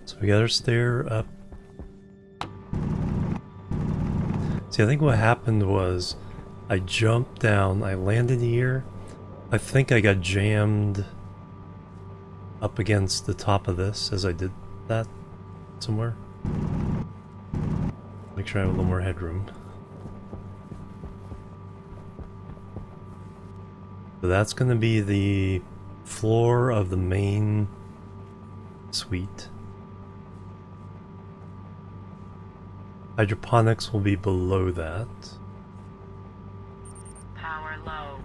So we got our stair up. See, I think what happened was I jumped down, I landed here. I think I got jammed up against the top of this as I did that somewhere. Make sure I have a little more headroom. So that's going to be the floor of the main suite. Hydroponics will be below that. Power low.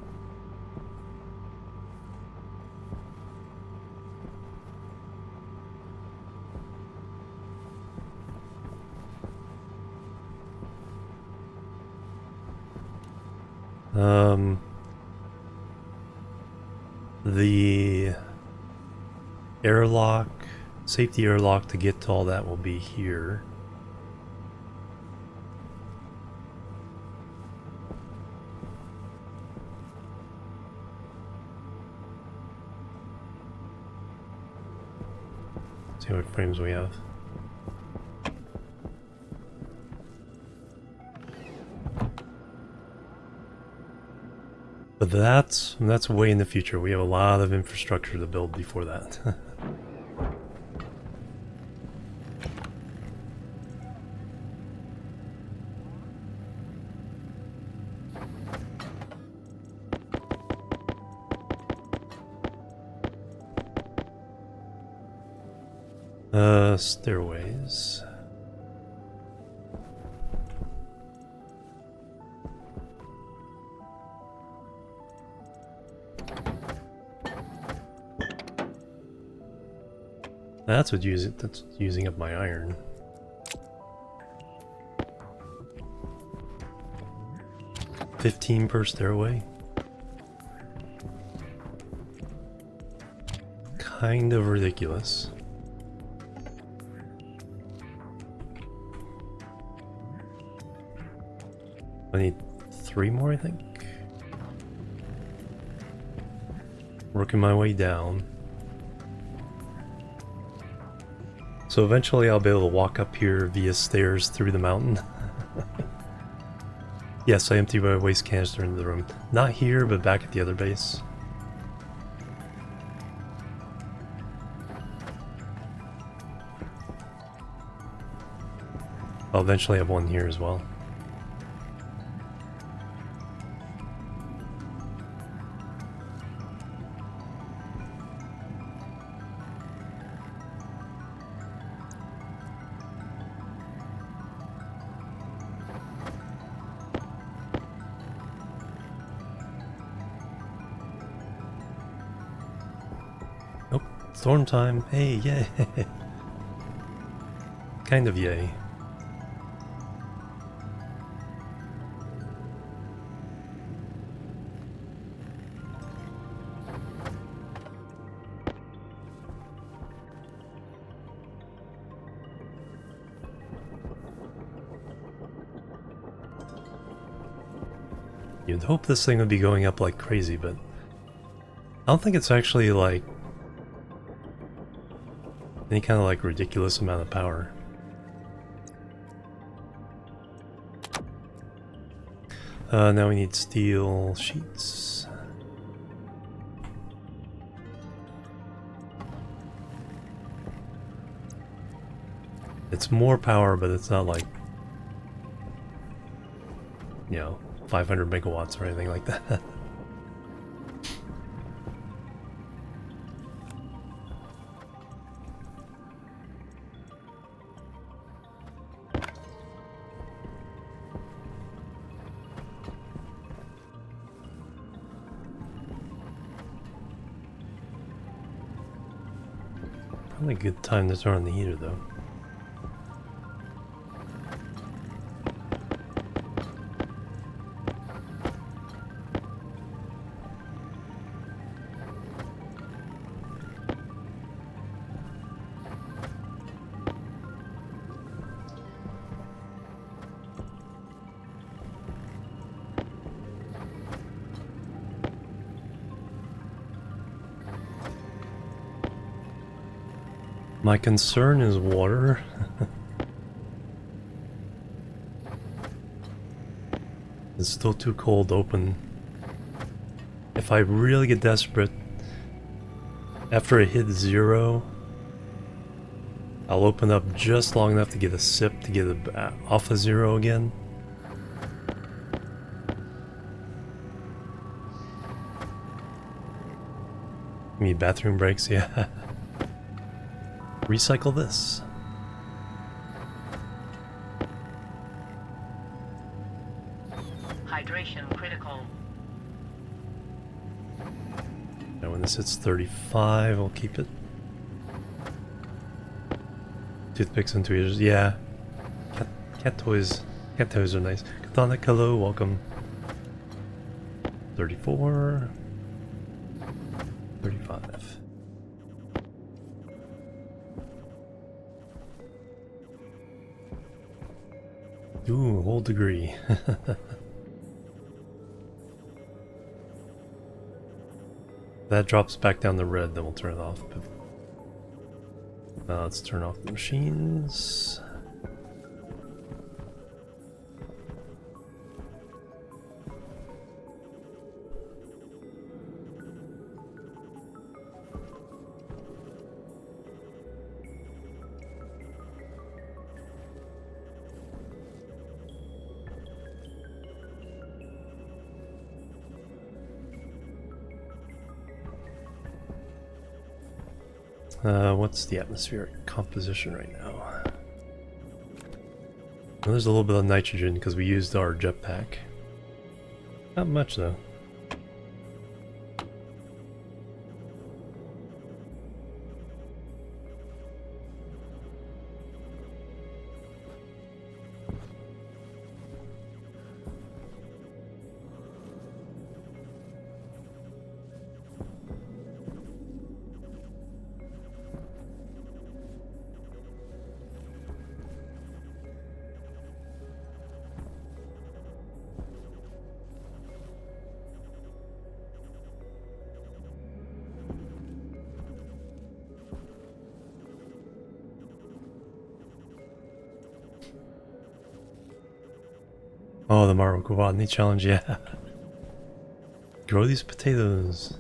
The airlock, safety airlock to get to all that will be here. See what frames we have. But that's way in the future. We have a lot of infrastructure to build before that. Stairways. That's using up my iron. $15 per stairway. Kind of ridiculous. I need 3 more, I think. Working my way down. So eventually I'll be able to walk up here via stairs through the mountain. Yes, I emptied my waste canister into the room. Not here, but back at the other base. I'll eventually have one here as well. Nope, storm time. Hey, yay. Kind of yay. You'd hope this thing would be going up like crazy, but I don't think it's actually like any kind of like ridiculous amount of power. Now we need steel sheets. It's more power, but it's not like, you know, 500 megawatts or anything like that. Probably a good time to turn on the heater though. My concern is water. It's still too cold to open. If I really get desperate, after it hits 0, I'll open up just long enough to get a sip to get it off of 0 again. You need bathroom breaks? Yeah. Recycle this. Hydration critical. Now when this hits 35, I'll keep it. Toothpicks and tweezers, yeah. Cat toys. Cat toys are nice. Katana, hello, welcome. 34. 35. Ooh, whole degree. That drops back down to red, then we'll turn it off. Let's turn off the machines. What's the atmospheric composition right now? Well, there's a little bit of nitrogen because we used our jetpack. Not much though. Oh, the Mario Botany challenge, yeah. Grow these potatoes.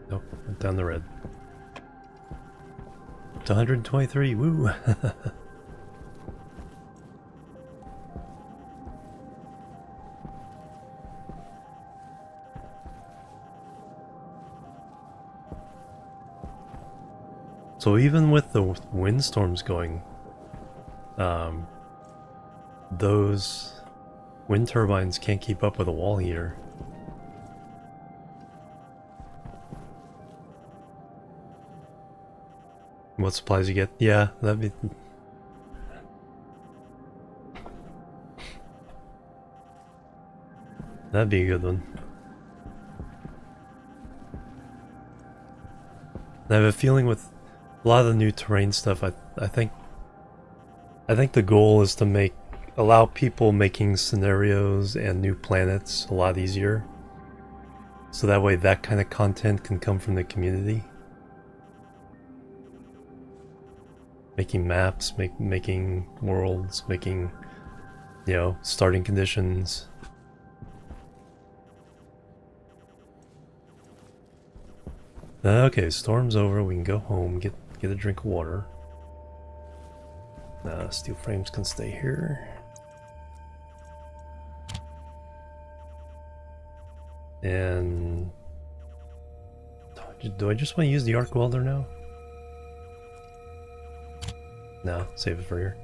Nope, went down the red. To 123, woo! So even with the windstorms going, those wind turbines can't keep up with a wall heater. What supplies you get? Yeah, that'd be... That'd be a good one. I have a feeling with a lot of the new terrain stuff, I think the goal is to allow people making scenarios and new planets a lot easier. So that way that kind of content can come from the community. Making maps, making worlds, making, you know, starting conditions. Okay, storm's over, we can go home, get a drink of water. Steel frames can stay here. And... do I just want to use the arc welder now? No, save it for here.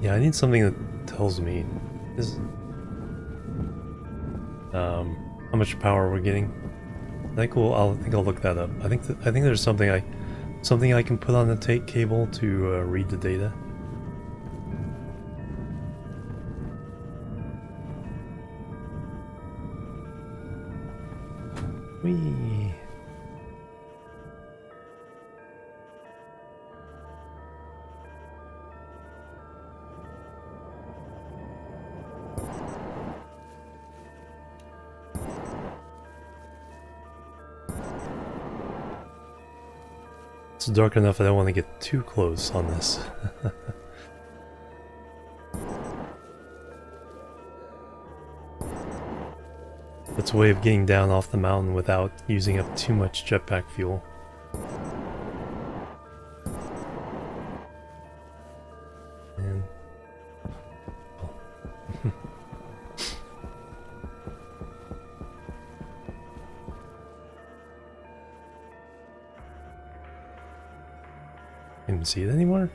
Yeah, I need something that tells me how much power we're getting. I think I'll look that up. I think there's something I can put on the tape cable to read the data. Whee! It's dark enough I don't want to get too close on this. That's a way of getting down off the mountain without using up too much jetpack fuel. And... Can't even see it anymore?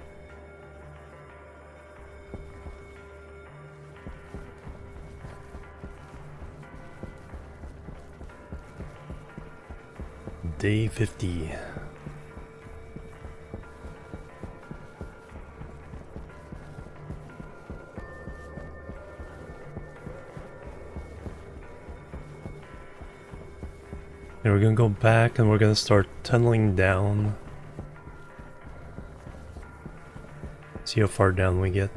Day 50. And we're gonna go back and we're gonna start tunneling down. See how far down we get.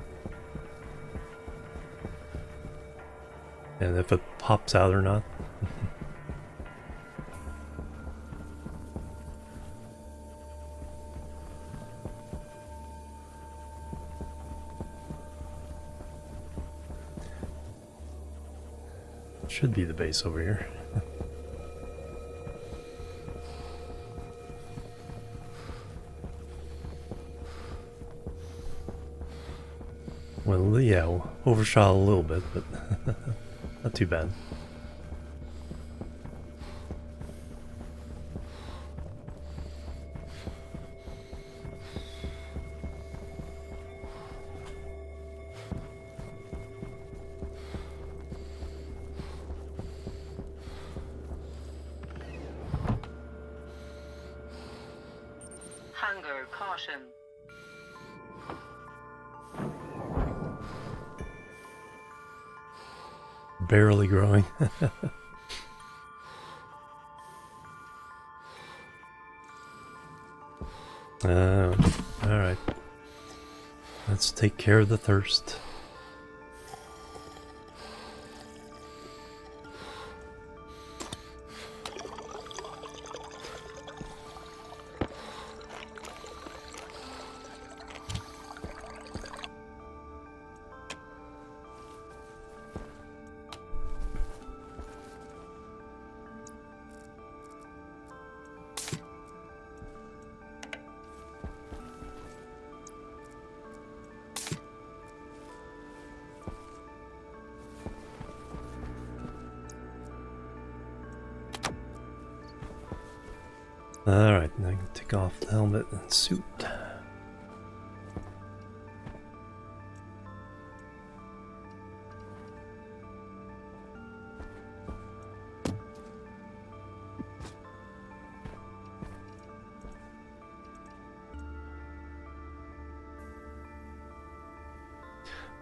And if it pops out or not. Should be the base over here. Well, yeah, overshot a little bit, but not too bad. Hunger caution. Barely growing. Alright. Let's take care of the thirst. Alright, now I can take off the helmet and suit.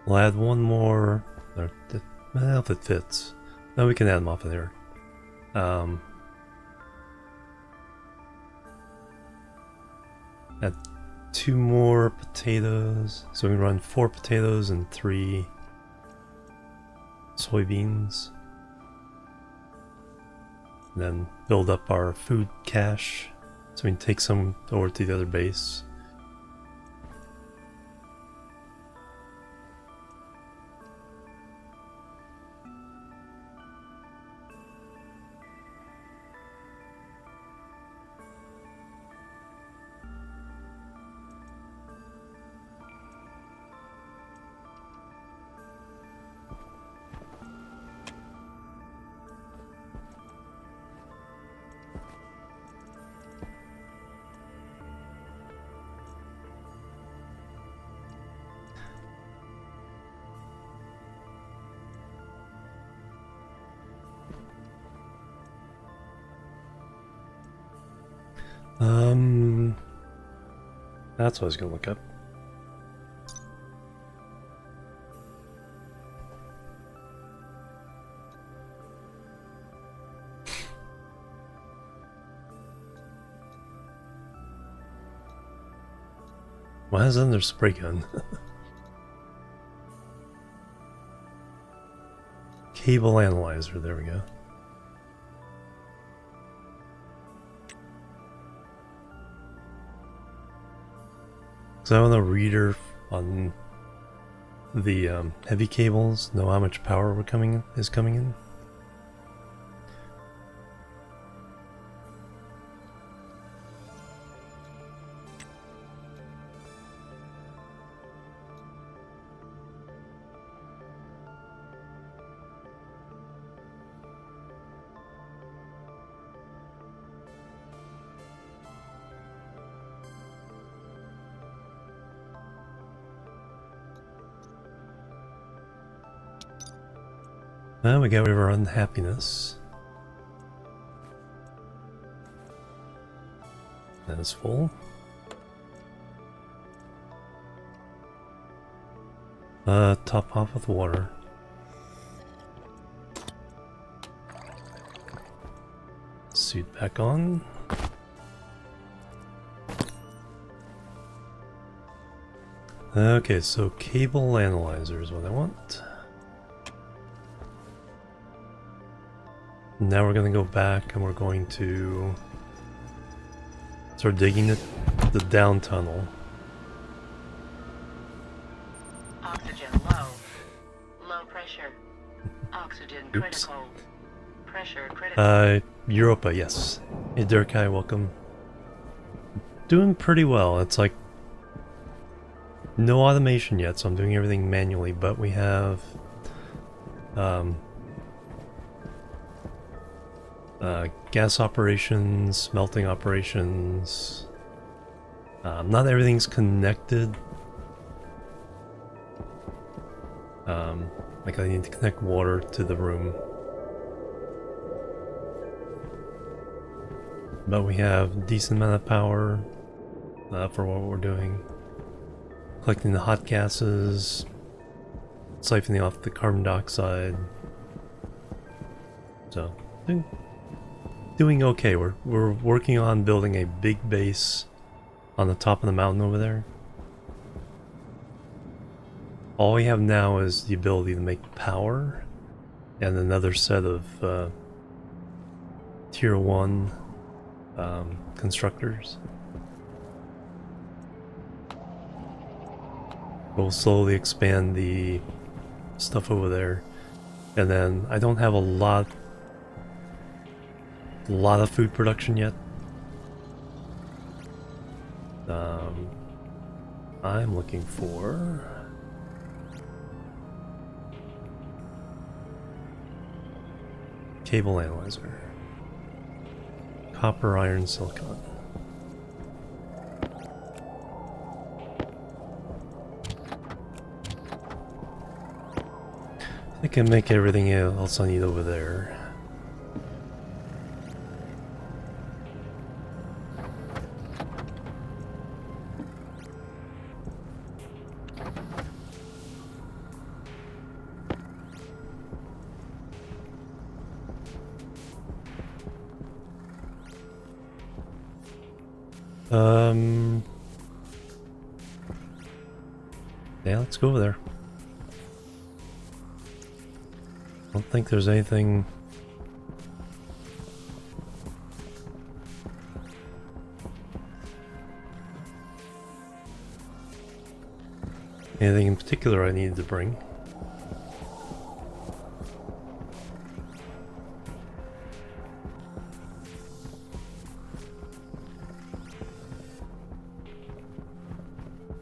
We'll add one more, well, if it fits. No, we can add them off of there. Add 2 more potatoes, so we run 4 potatoes and 3 soybeans. And then build up our food cache, so we can take some over to the other base. That's what I was gonna look up. Why isn't there spray gun? Cable analyzer, there we go. So I want a reader on the heavy cables, know how much power is coming in. Well, we got rid of our unhappiness. That is full. Top off with water. Suit back on. Okay, so cable analyzer is what I want. Now we're going to go back and we're going to start digging the down tunnel. Oxygen low. Low pressure. Oxygen critical. Pressure critical. Europa, yes. Hey Durkai, welcome. Doing pretty well. It's like No automation yet, so I'm doing everything manually, but we have gas operations, smelting operations. Not everything's connected. Like I need to connect water to the room. But we have a decent amount of power for what we're doing. Collecting the hot gases, siphoning off the carbon dioxide. So, doing okay. We're working on building a big base on the top of the mountain over there. All we have now is the ability to make power and another set of tier 1 constructors. We'll slowly expand the stuff over there. And then I don't have a lot of food production yet. I'm looking for cable analyzer, copper, iron, silicon. I can make everything else I need over there. Yeah, let's go over there. I don't think there's anything. Anything in particular I needed to bring.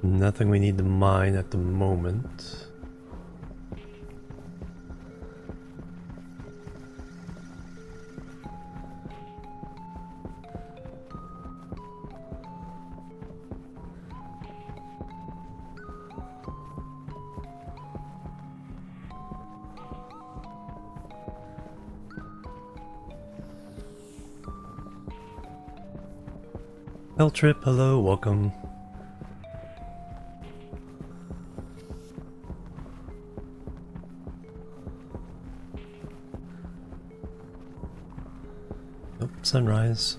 Nothing we need to mine at the moment. Hell Trip, hello, welcome. Oh, sunrise.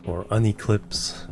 Or uneclipse.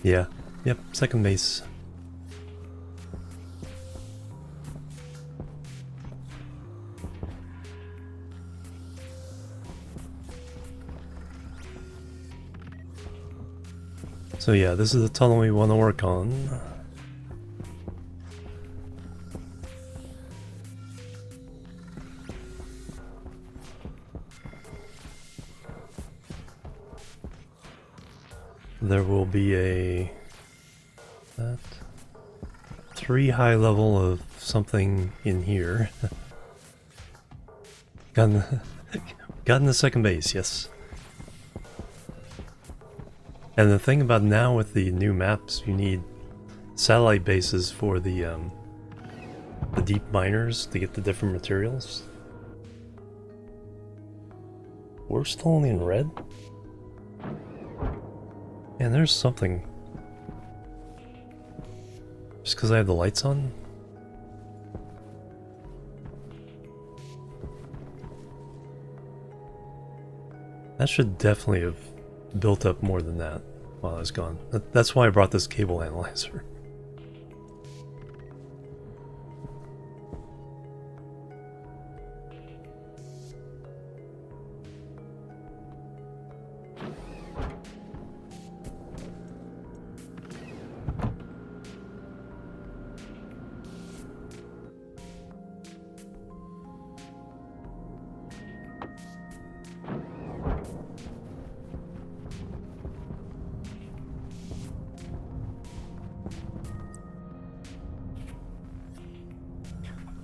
Yeah, yep, second base. So yeah, this is the tunnel we want to work on. There will be a 3 high level of something in here. Gotten the second base, yes. And the thing about now with the new maps, you need satellite bases for the deep miners to get the different materials. We're still only in red? And there's something. Just because I have the lights on? That should definitely have built up more than that while I was gone. That's why I brought this cable analyzer.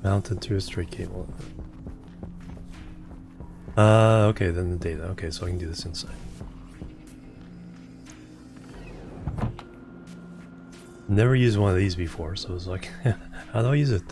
Mounted to a straight cable. Okay, then the data. Okay, so I can do this inside. Never used one of these before, so I was like, how do I use it?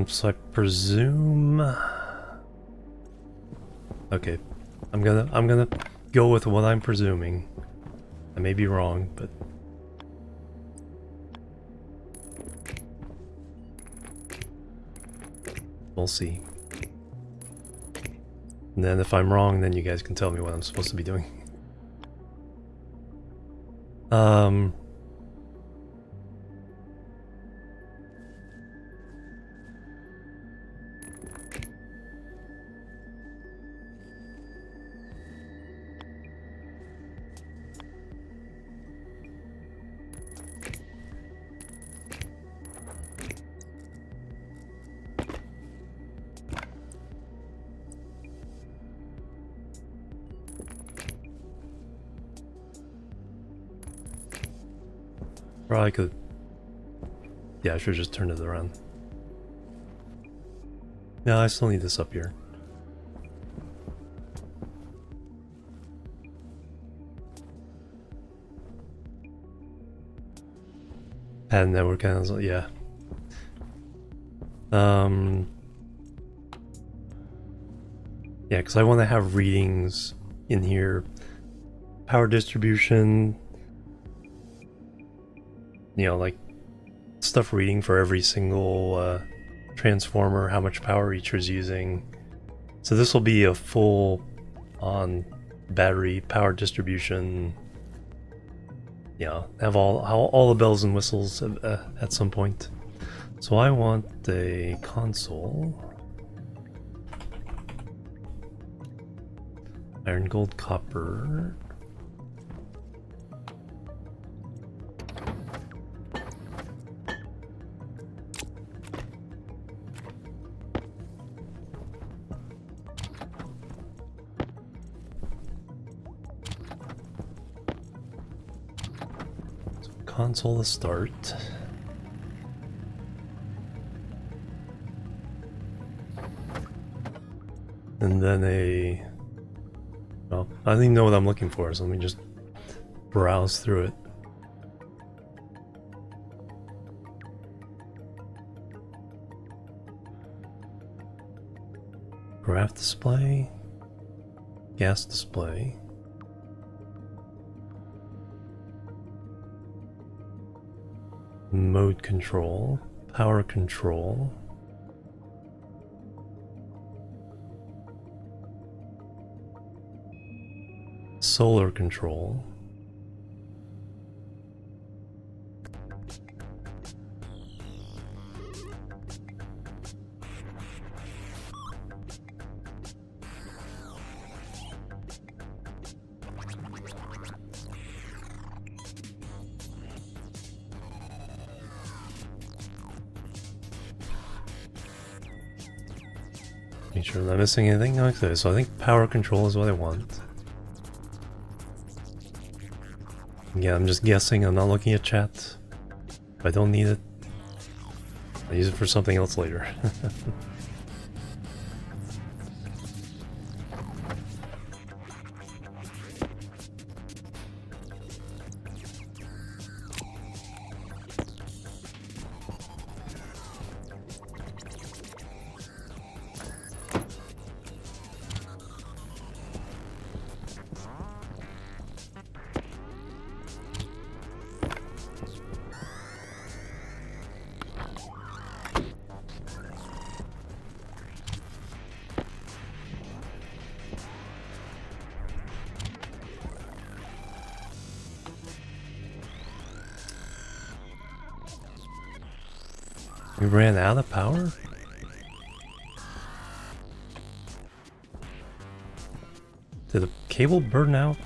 So I presume. Okay, I'm gonna go with what I'm presuming. I may be wrong, but we'll see. And then if I'm wrong, then you guys can tell me what I'm supposed to be doing. Probably could. Yeah, I should just turn it around. No, I still need this up here. Pad network cancel, yeah. Yeah, because I want to have readings in here. Power distribution. You know, like stuff reading for every single transformer, how much power each is using. So this will be a full on battery power distribution. Yeah, have all the bells and whistles at some point. So I want a console. Iron, gold, copper. Console to start. And then well, I don't even know what I'm looking for, so let me just browse through it. Graph display, gas display. Mode control, power control. Solar control. Make sure I'm not missing anything. Okay, so I think power control is what I want. Yeah, I'm just guessing. I'm not looking at chat. I don't need it. I'll use it for something else later. We ran out of power? Did the cable burn out?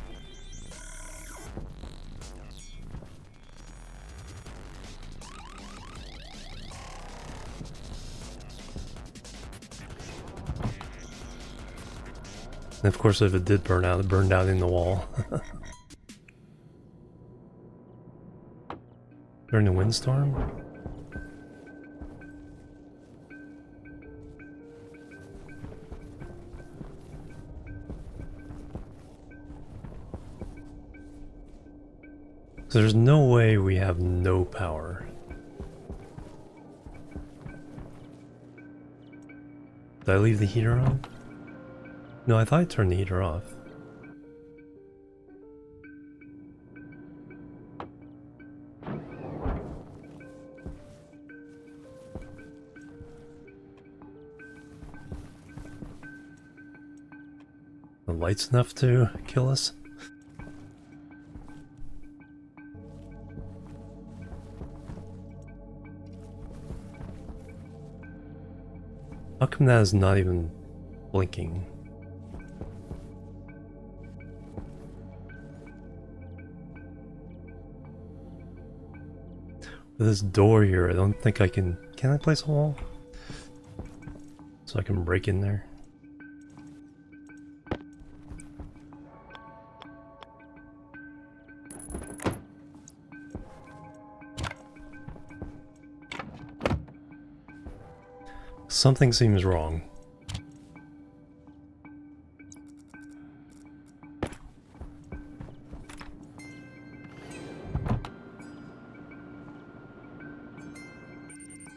And of course, if it did burn out, it burned out in the wall. During the windstorm? So there's no way we have no power. Did I leave the heater on? No, I thought I turned the heater off. The light's enough to kill us? How come that is not even blinking? With this door here, I don't think I can... Can I place a wall? So I can break in there? Something seems wrong.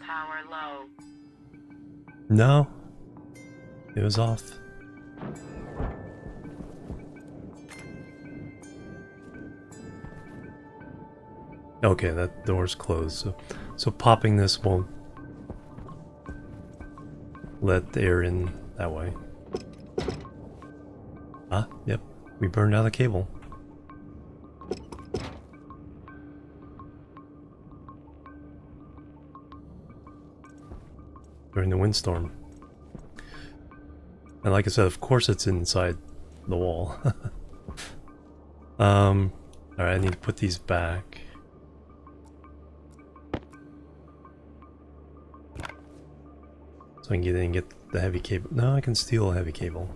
Power low. No, it was off. Okay, that door's closed, so popping this won't let the air in that way. Ah, yep, we burned out the cable. During the windstorm. And like I said, of course it's inside the wall. Alright, I need to put these back. So I can get in and get the heavy cable. No, I can steal a heavy cable.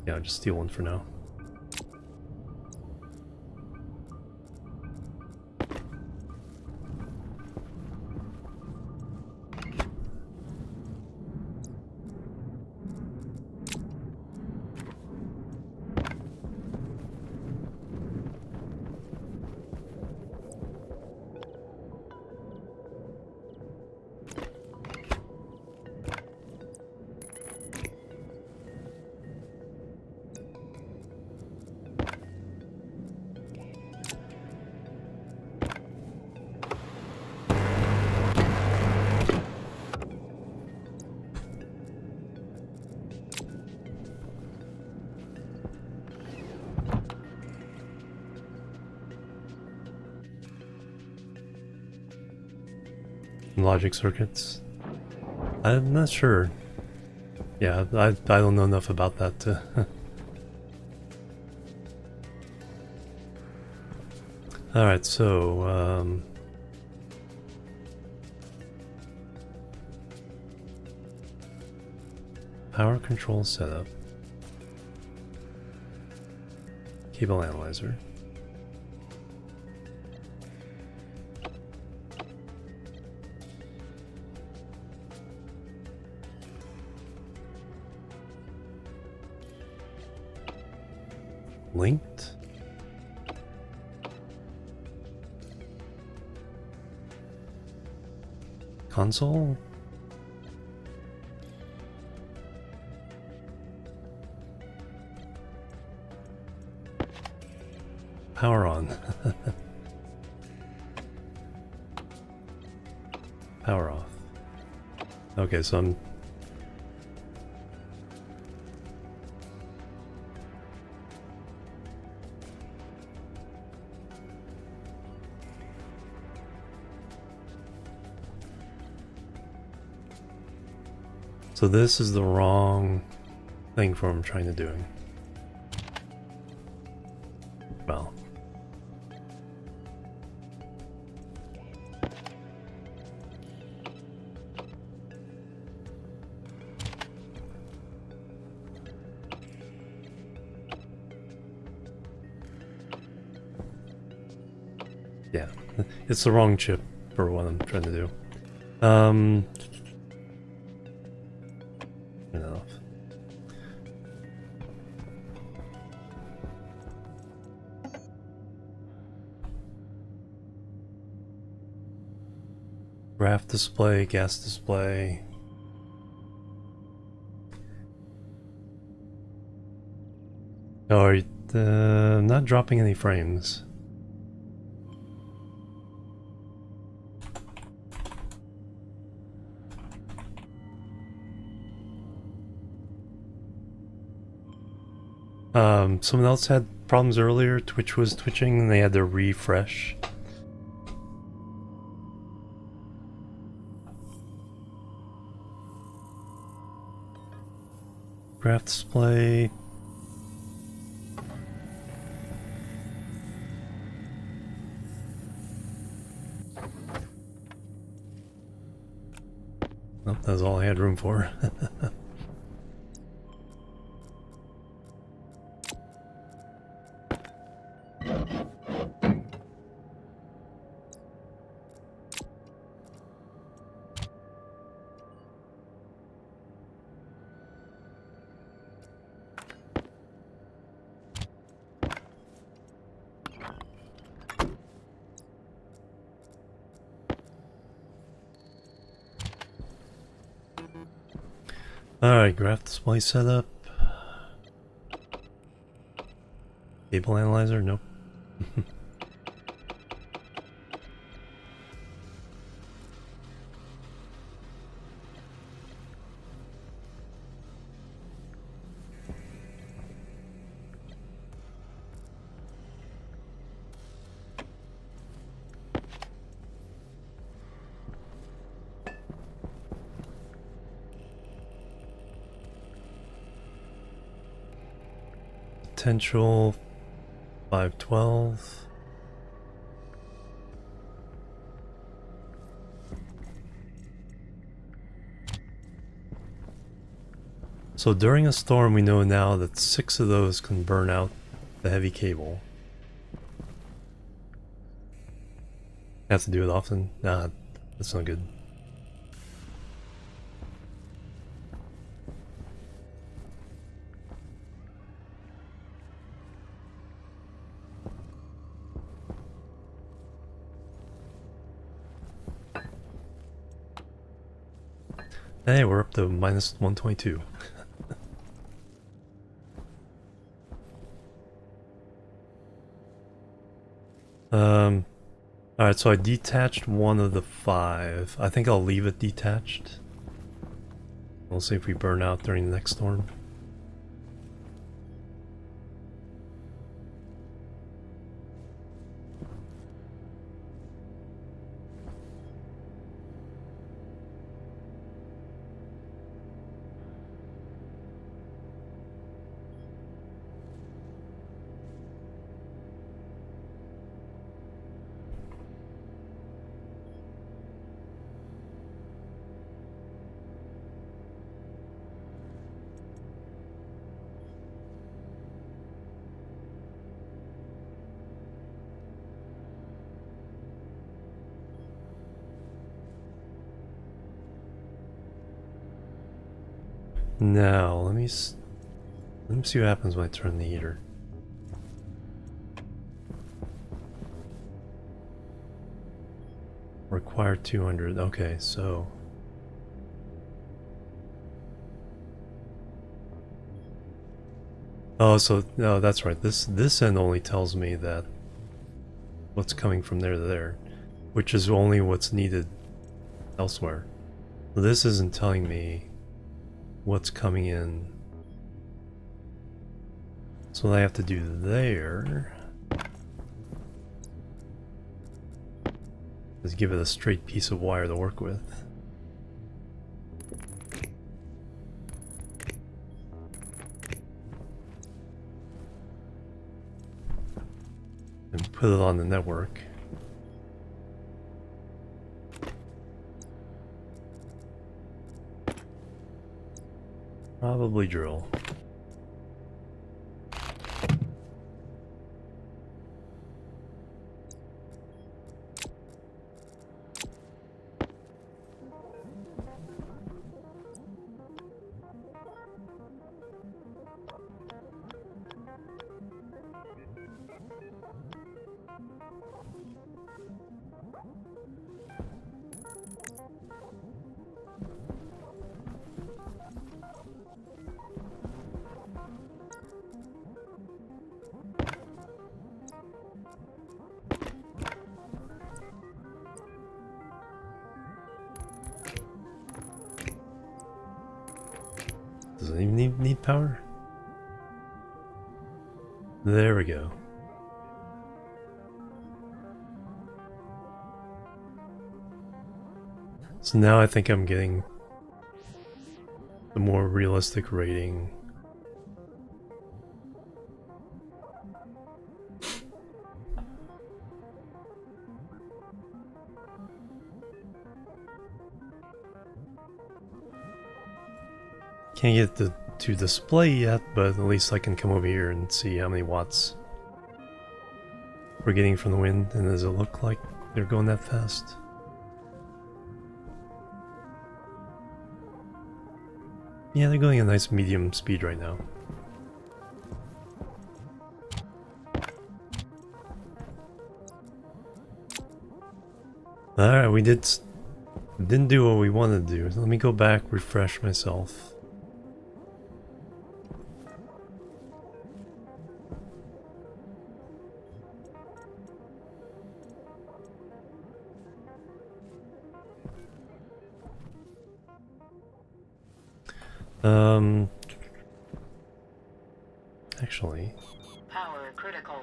Yeah, I'll just steal one for now. Logic circuits. I'm not sure. Yeah, I don't know enough about that to... Alright, so... power control setup. Cable analyzer. linked. Console? Power on. Power off. Okay, so I'm... So this is the wrong thing for what I'm trying to do. Well. Yeah, it's the wrong chip for what I'm trying to do. Enough. Graph display, gas display. Oh, not dropping any frames. Someone else had problems earlier. Twitch was twitching and they had to refresh. Graph display. Nope, that's all I had room for. Alright, graph display setup. Cable analyzer? Nope. Potential 512. So during a storm, we know now that 6 of those can burn out the heavy cable. Have to do it often? Nah, that's not good. Hey, we're up to minus 122. Alright, so I detached one of the 5. I think I'll leave it detached. We'll see if we burn out during the next storm. Now, let me see what happens when I turn the heater. Require 200. Okay, so oh, so no, that's right. This end only tells me that what's coming from there to there, which is only what's needed elsewhere. This isn't telling me what's coming in. So what I have to do there is give it a straight piece of wire to work with. And put it on the network. Probably drill. Does it even need power? There we go. So now I think I'm getting the more realistic rating. Can't get to display yet, but at least I can come over here and see how many watts we're getting from the wind, and does it look like they're going that fast? Yeah, they're going a nice medium speed right now. Alright, we didn't do what we wanted to do. Let me go back, refresh myself. Actually, Power critical.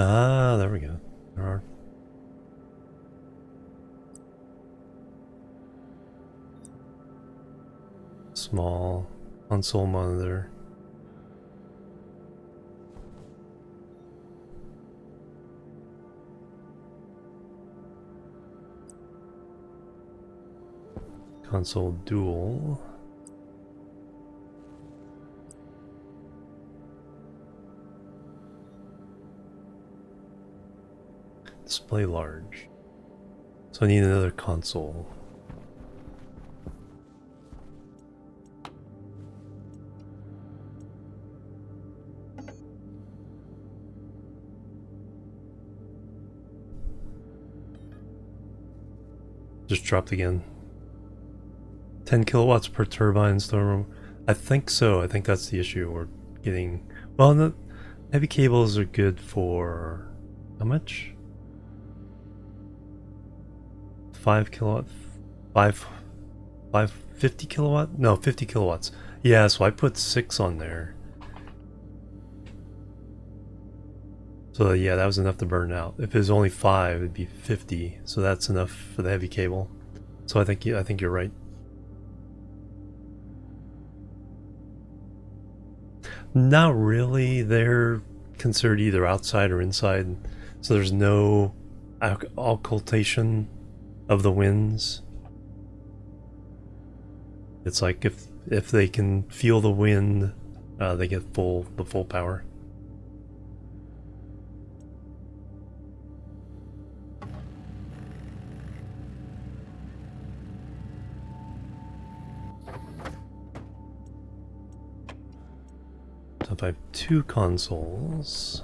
ah, there we go. There are small console monitor. Console dual. Display large. So I need another console. Just dropped again. 10 kilowatts per turbine storm. I think so. I think that's the issue. We're getting... Well, the heavy cables are good for... How much? 5 kilowatt? 50 kilowatt? No, 50 kilowatts. Yeah, so I put 6 on there. So yeah, that was enough to burn out. If it was only 5, it'd be 50. So that's enough for the heavy cable. So I think you're right. Not really. They're considered either outside or inside. So there's no occultation of the winds. It's like if they can feel the wind, they get the full power. So if I have 2 consoles,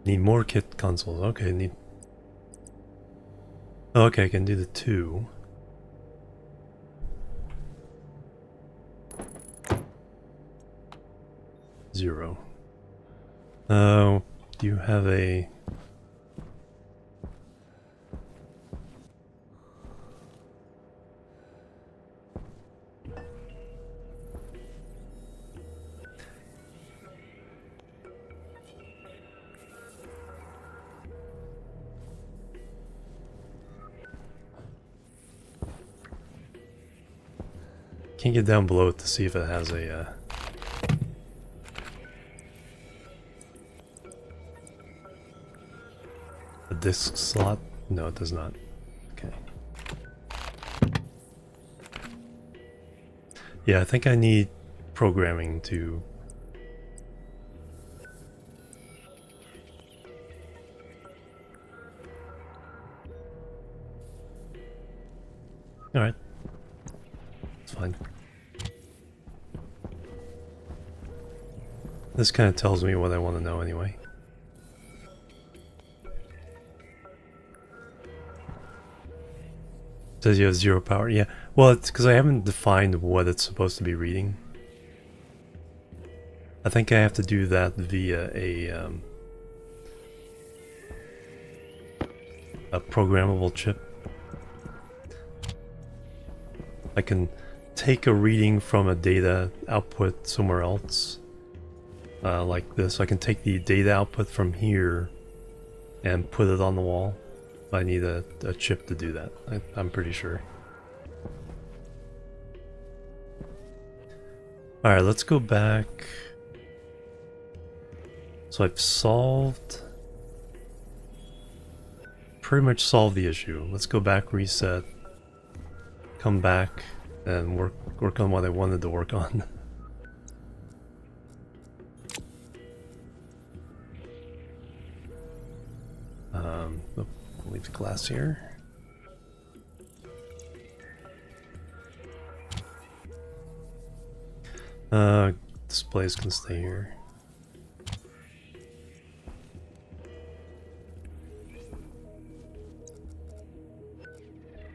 need more kit consoles. Okay, need. Oh, okay, I can do the 2. Zero. Oh, do you have a... Can't get down below it to see if it has a disk slot. No, it does not. Okay. Yeah, I think I need programming to... Alright. It's fine. This kind of tells me what I want to know anyway. Says you have 0 power. Yeah, well, it's because I haven't defined what it's supposed to be reading. I think I have to do that via a programmable chip. I can take a reading from a data output somewhere else, like this. I can take the data output from here and put it on the wall. I need a chip to do that, I'm pretty sure. Alright, let's go back. So I've pretty much solved the issue. Let's go back, reset, come back, and work on what I wanted to work on. Leave the glass here. Displays can stay here.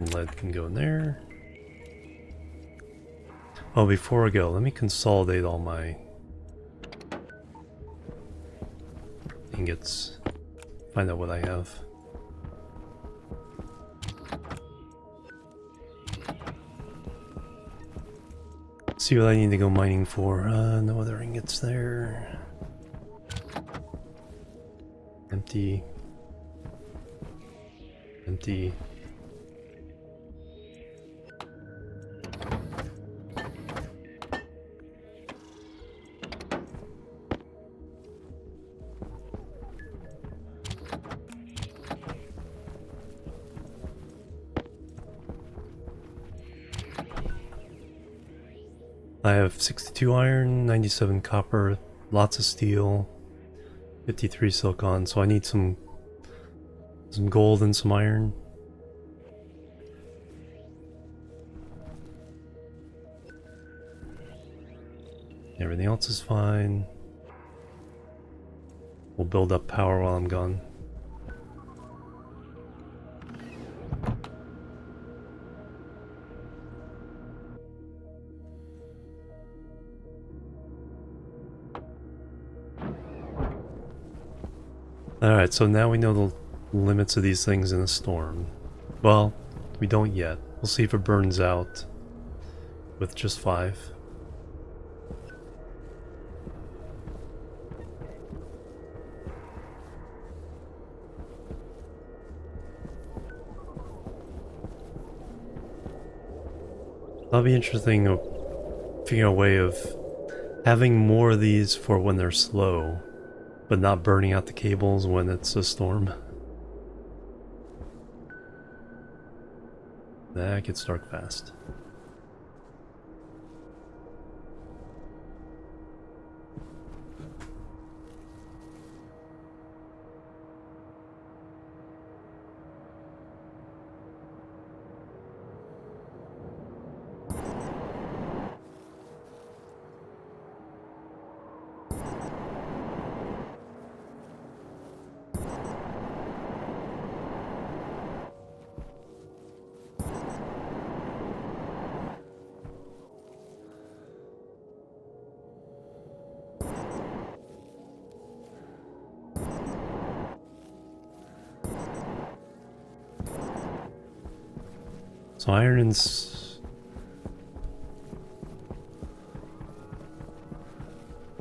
Lead can go in there. Oh, before I go, let me consolidate all my ingots. Find out what I have. See what I need to go mining for. No other ingots there. Empty. Empty. I have 62 iron, 97 copper, lots of steel, 53 silicon, so I need some gold and some iron. Everything else is fine. We'll build up power while I'm gone. Alright, so now we know the limits of these things in a storm. Well, we don't yet. We'll see if it burns out with just 5. That'll be interesting to figure out a way of having more of these for when they're slow, but not burning out the cables when it's a storm. That gets dark fast. So iron and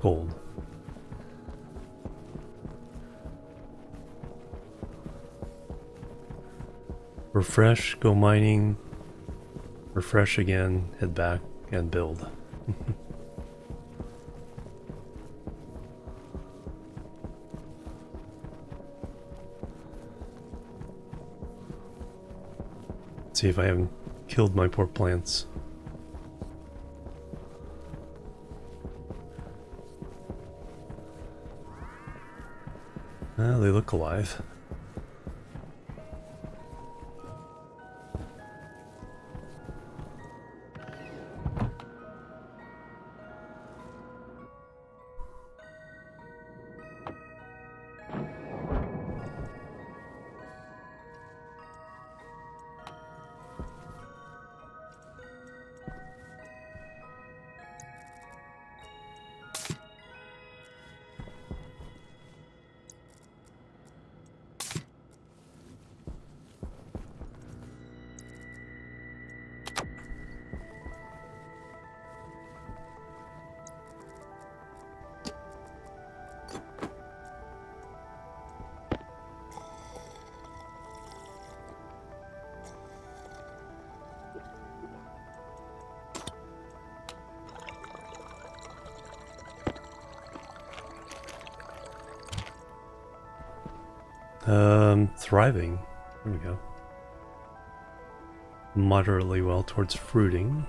gold. Refresh, go mining, refresh again, head back, and build. See if I haven't killed my poor plants. They look alive. Thriving. There we go. Moderately well towards fruiting.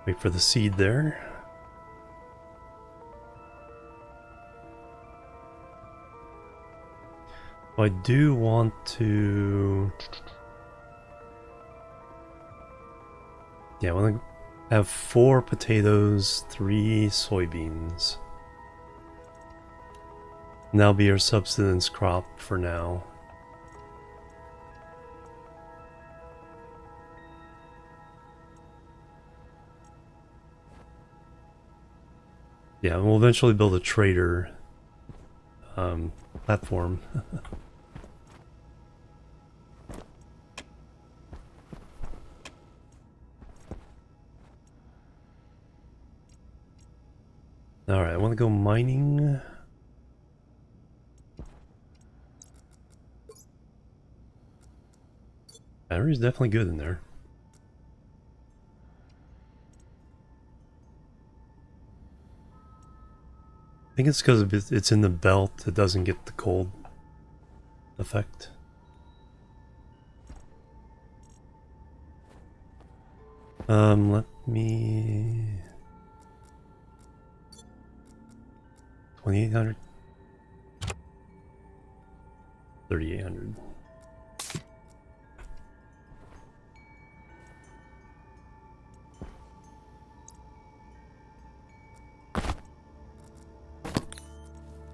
Wait for the seed there. I do want to... Yeah, I want to have 4 potatoes, 3 soybeans. And that'll be our subsistence crop for now. Yeah, we'll eventually build a trader platform. Alright, I want to go mining. Battery's definitely good in there. I think it's because it's in the belt, it doesn't get the cold effect. Let me... 2800? 3800.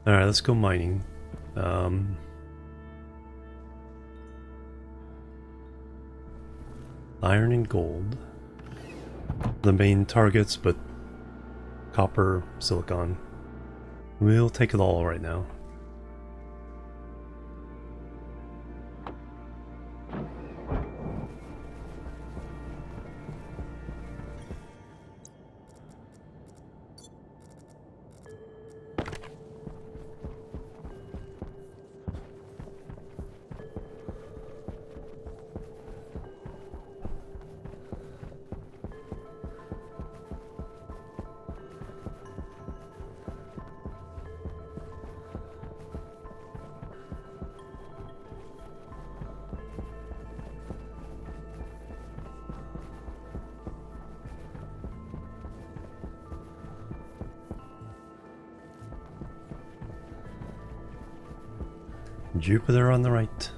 Alright, let's go mining. Iron and gold. The main targets, but copper, silicon. We'll take it all right now. Jupiter on the right.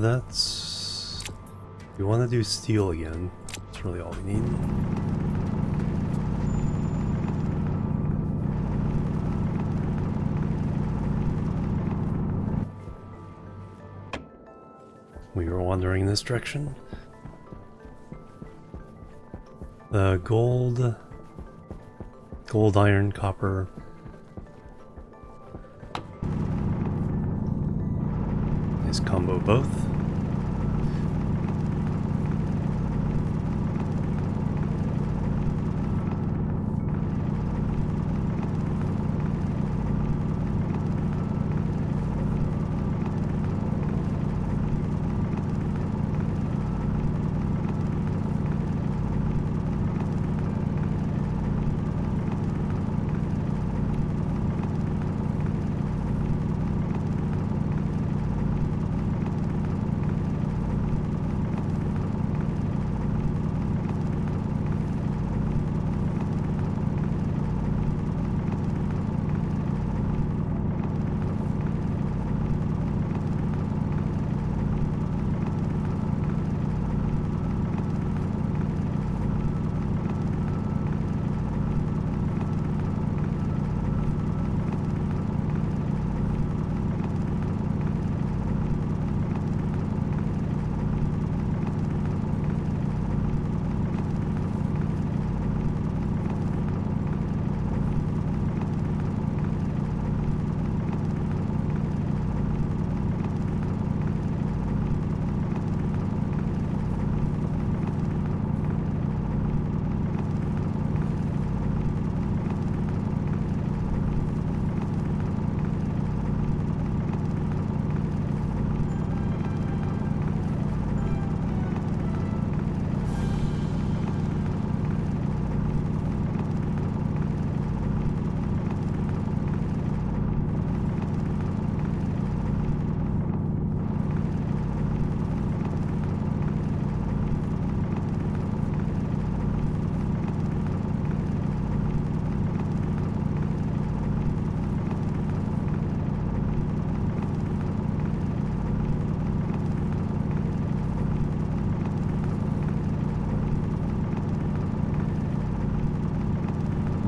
That's... We want to do steel again. That's really all we need. We were wandering in this direction. Gold, iron, copper. Nice combo both.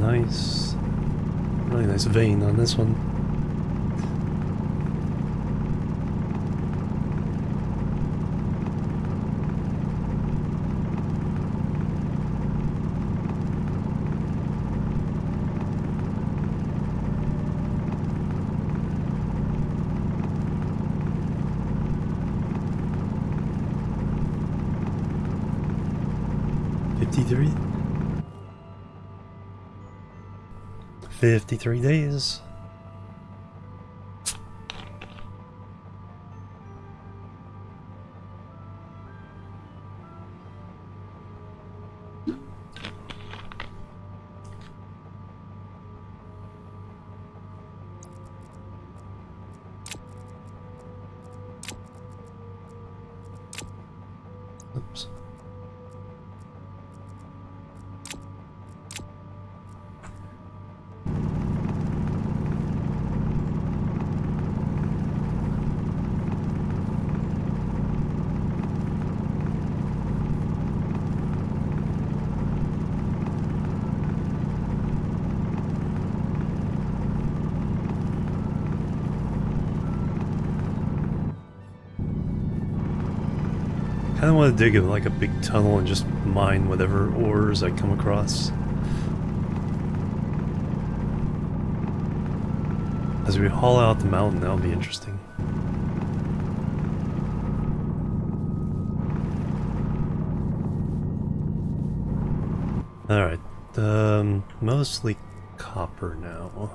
Nice. Really nice vein on this one. $53. 53 days. Oops. I kind of want to dig like a big tunnel and just mine whatever ores I come across. As we haul out the mountain, that'll be interesting. Alright, mostly copper now.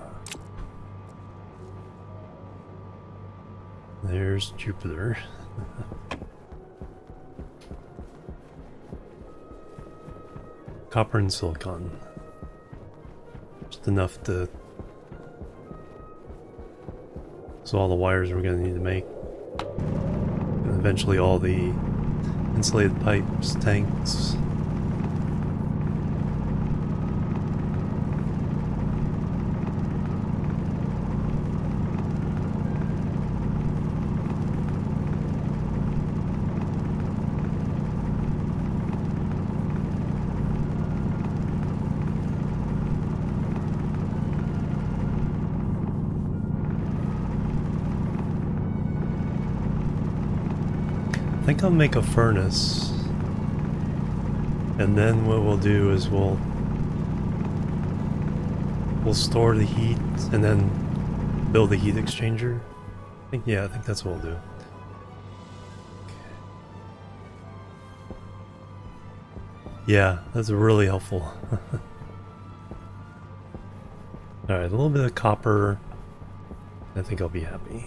There's Jupiter. Copper and silicon. Just enough to... So all the wires we're going to need to make. And eventually all the insulated pipes, tanks. I think I'll make a furnace, and then what we'll do is we'll store the heat and then build a heat exchanger. I think that's what we'll do. Yeah, that's really helpful. Alright, a little bit of copper. I think I'll be happy.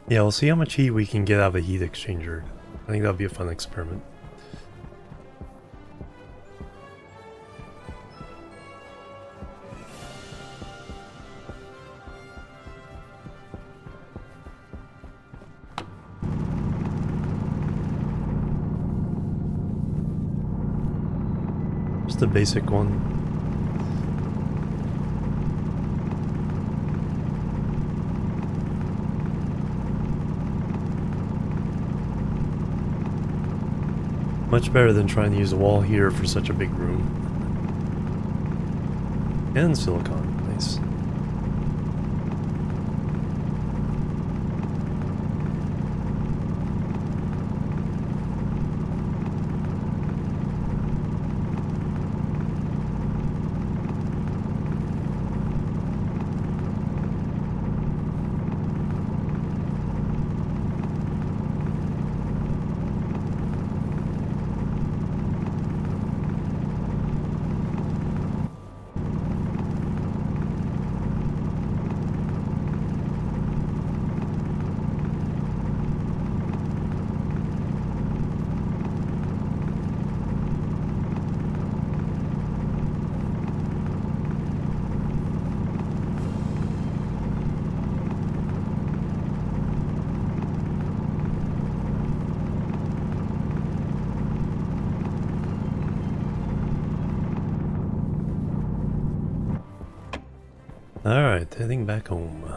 Yeah, we'll see how much heat we can get out of a heat exchanger. I think that'll be a fun experiment. Just a basic one. Much better than trying to use a wall heater for such a big room. And silicon, nice. Alright, heading back home.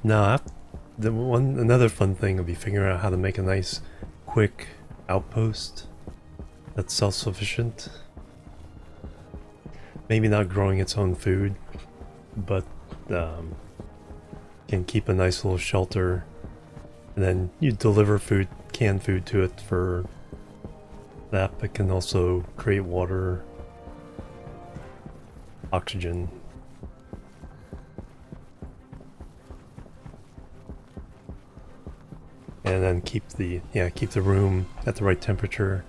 No, another fun thing would be figuring out how to make a nice, quick outpost that's self-sufficient. Maybe not growing its own food, but can keep a nice little shelter, and then you deliver food, canned food to it for that, but can also create water, oxygen. And then keep the room at the right temperature.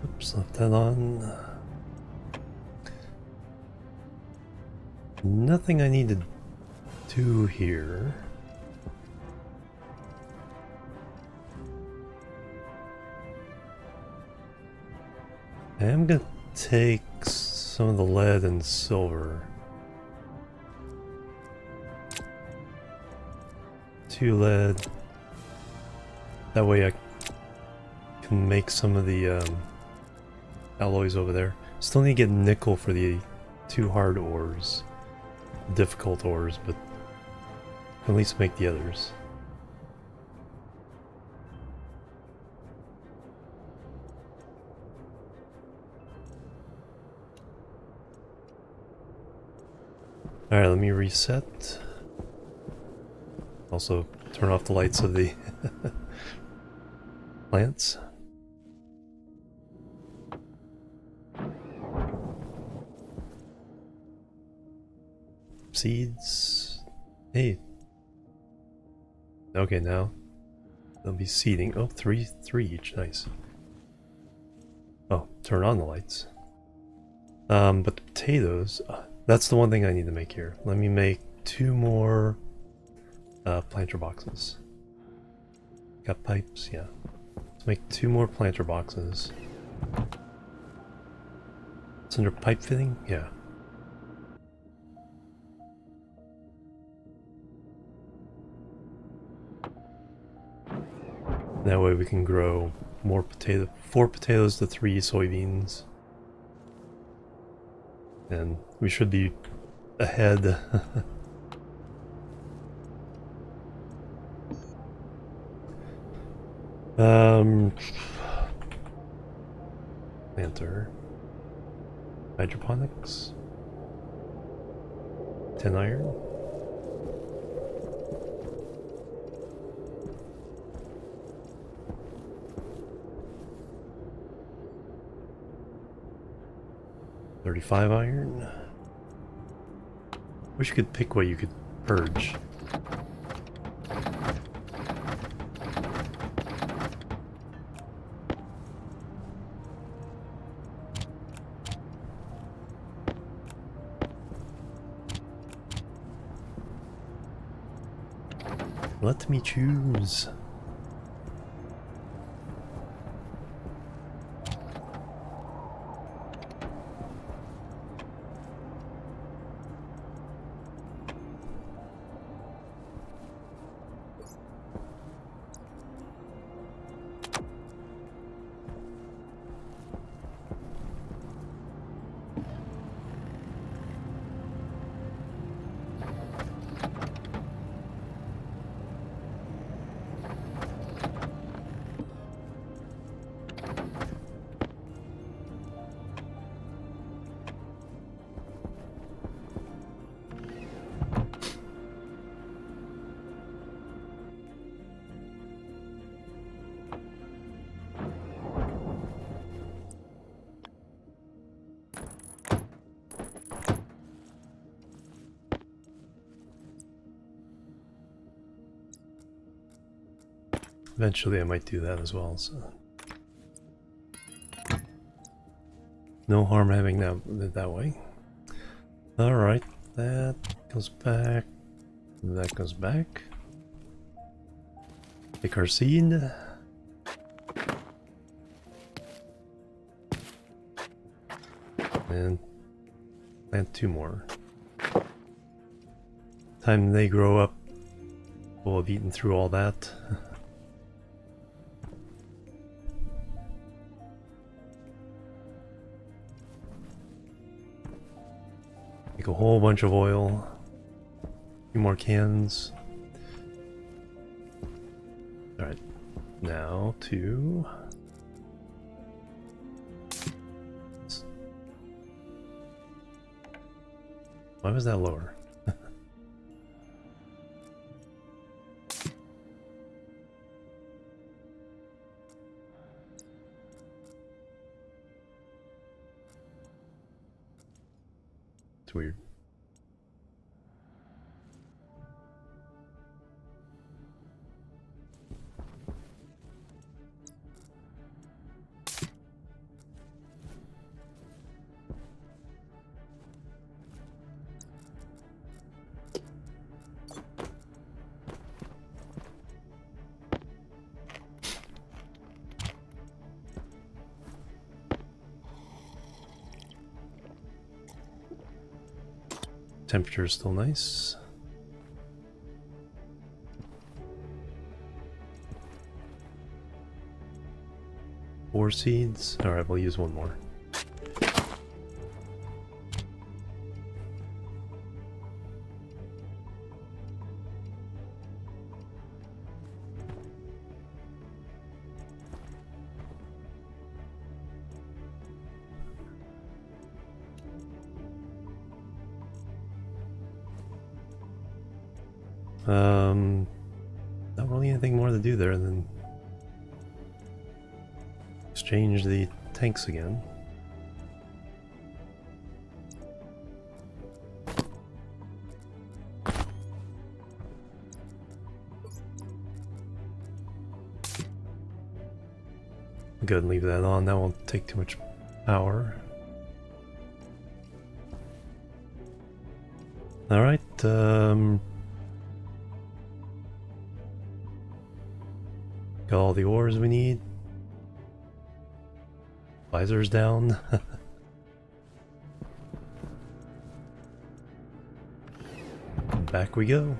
Oops, left that on. Nothing I need to do here. I am gonna take some of the lead and silver. 2 lead. That way I can make some of the alloys over there. Still need to get nickel for the 2 hard ores. Difficult ores, but at least make the others. Alright, let me reset. Also, turn off the lights of the plants. Seeds. Hey. Okay, now they'll be seeding. Oh, three each. Nice. Oh, turn on the lights. But the potatoes. That's the one thing I need to make here. Let me make 2 more planter boxes. Got pipes, yeah. Let's make 2 more planter boxes. It's under pipe fitting? Yeah. That way we can grow more 4 potatoes to 3 soybeans. And we should be ahead. Planter. Hydroponics. 10 iron. $35 iron. Wish you could pick what you could purge. Let me choose. Eventually I might do that as well, so no harm having that way. Alright, that goes back. That goes back. Take our seed. And plant 2 more. Time they grow up, we'll have eaten through all that. Make a whole bunch of oil. A few more cans. Alright, now to... Why was that lower? It's weird. Temperature is still nice. Four seeds. Alright, we'll use one more. Not really anything more to do there than exchange the tanks again. Go ahead and leave that on, that won't take too much power. Alright, got all the ores we need. Visor's down. Back we go.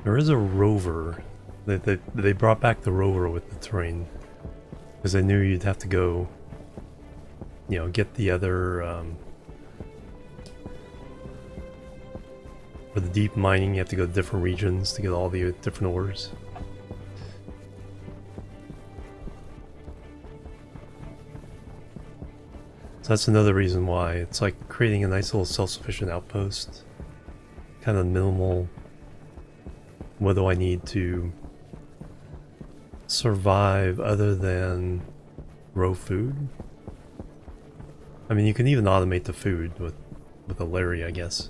There is a rover. They brought back the rover with the terrain because they knew you'd have to go, you know, get the other for the deep mining. You have to go to different regions to get all the different ores. So that's another reason why it's like creating a nice little self-sufficient outpost. Kind of minimal. What do I need to survive other than grow food? I mean, you can even automate the food with a Larry, I guess.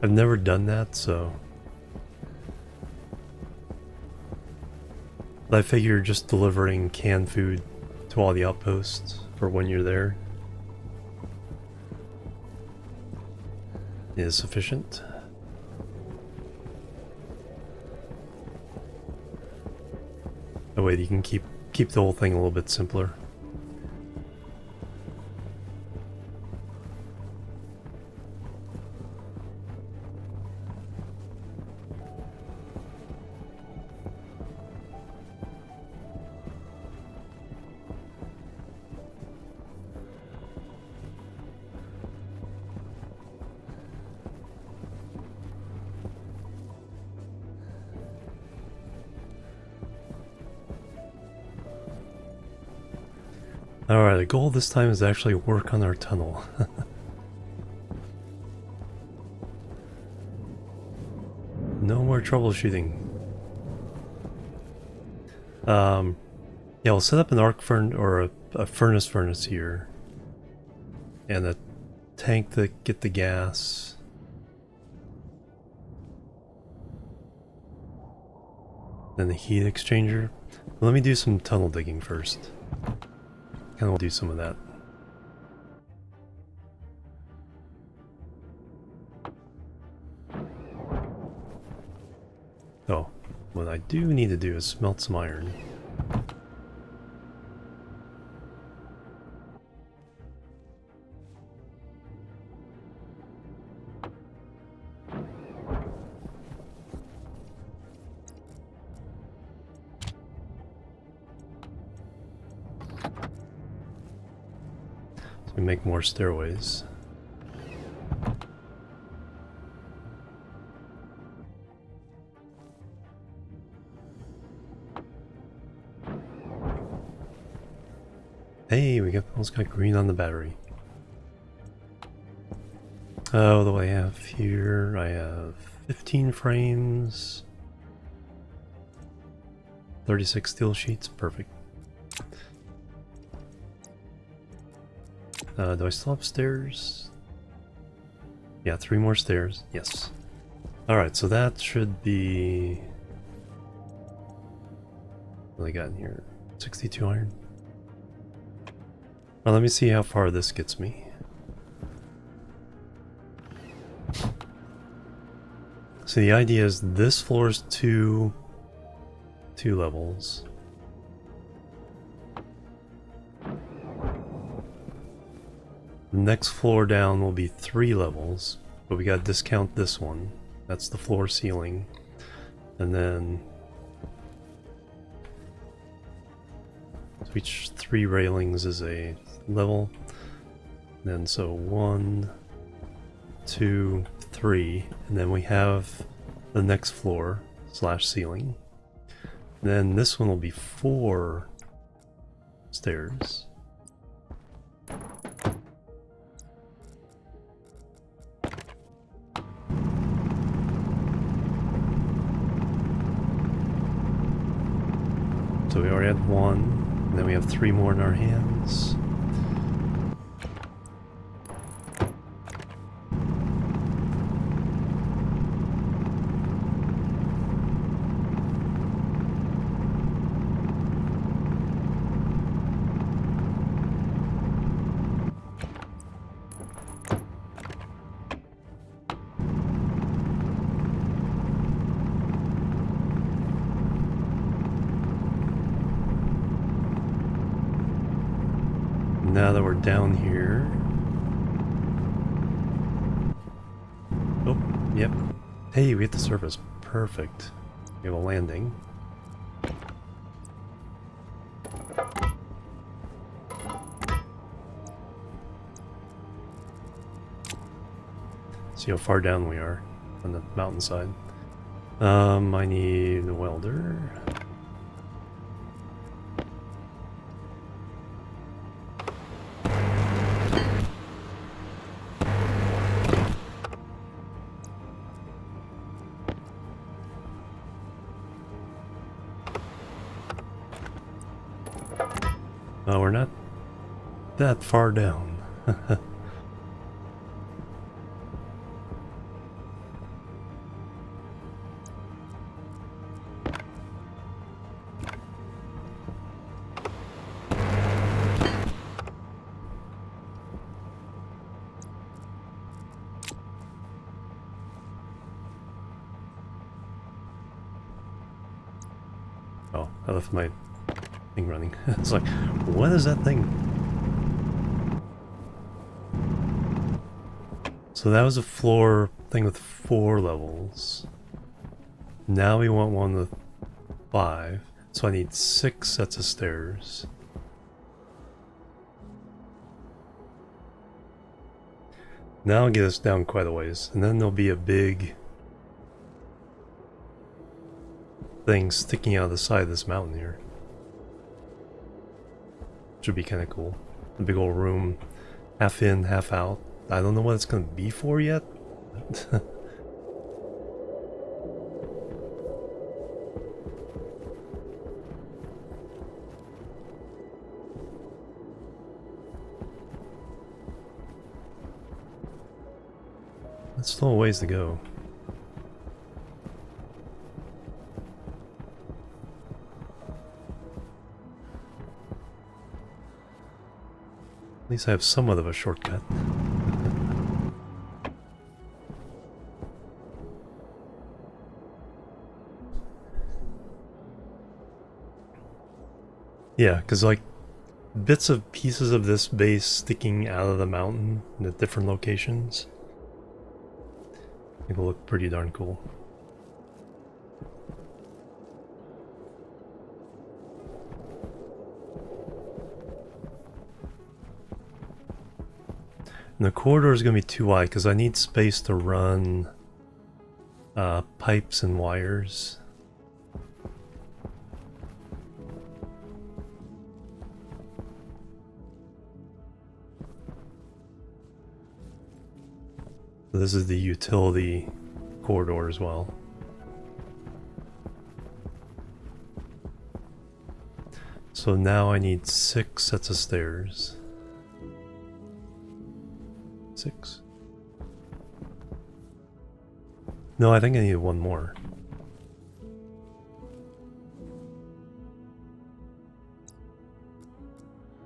I've never done that, so... But I figure just delivering canned food to all the outposts for when you're there is sufficient. That way you can keep the whole thing a little bit simpler. Alright, the goal this time is to actually work on our tunnel. No more troubleshooting. Yeah, we'll set up an arc furnace or a furnace here. And a tank to get the gas. Then the heat exchanger. Let me do some tunnel digging first. Kind of do some of that. Oh, what I do need to do is smelt some iron. So we make more stairways. Hey, we almost got green on the battery. Oh, what do I have here? I have 15 frames, 36 steel sheets, perfect. Do I still have stairs? Yeah, 3 more stairs, yes. Alright, so that should be... What do I got in here? 62 iron? Well, let me see how far this gets me. So the idea is this floor is two levels. The next floor down will be 3 levels, but we gotta discount this one. That's the floor ceiling. And then so each 3 railings is a level. And then so 1, 2, 3, and then we have the next floor / ceiling. Then this one will be 4 stairs. So we already had 1, and then we have 3 more in our hands. Now that we're down here... Oh, yep. Hey, we hit the surface. Perfect. We have a landing. See how far down we are on the mountainside. I need a welder. Oh, we're not that far down. Oh, I left my thing running. It's like, what is that thing? So that was a floor thing with 4 levels. Now we want one with 5. So I need 6 sets of stairs. Now I'll get us down quite a ways. And then there'll be a big thing sticking out of the side of this mountain here. Which would be kind of cool. A big old room, half in, half out. I don't know what it's going to be for yet. That's still a ways to go. At least I have somewhat of a shortcut. Yeah, because like bits of pieces of this base sticking out of the mountain at different locations, it will look pretty darn cool. And the corridor is going to be too wide because I need space to run pipes and wires. So this is the utility corridor as well. So now I need 6 sets of stairs. 6? No, I think I need one more.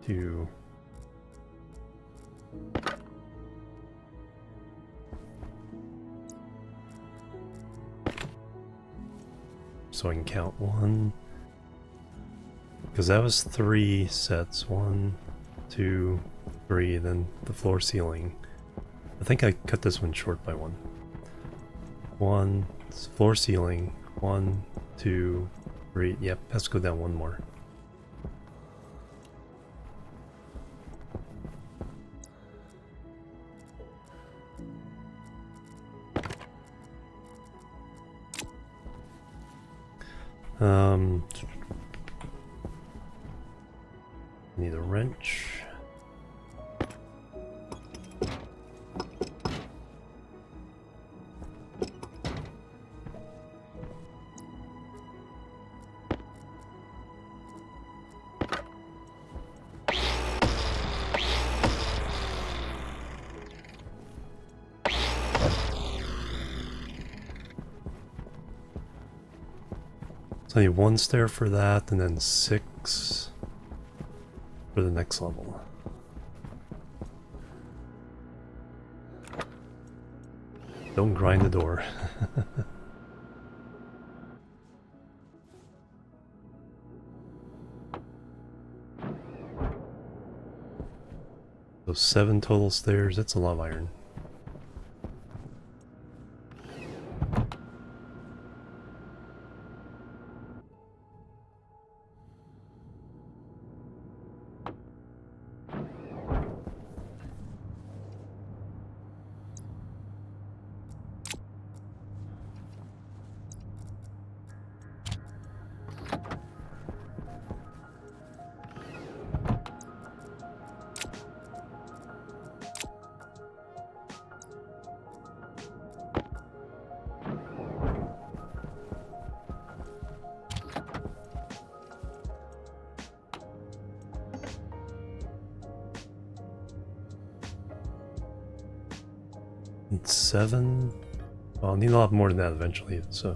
Two. So I can count 1. Because that was 3 sets. 1, 2, 3, and then the floor ceiling. I think I cut this one short by 1. 1, floor ceiling, 1, 2, 3. Yep, let's go down 1 more. Need a wrench. So I need 1 stair for that, and then 6 for the next level. Don't grind the door. So 7 total stairs, that's a lot of iron. Need 7. Well, I'll need a lot more than that eventually, so...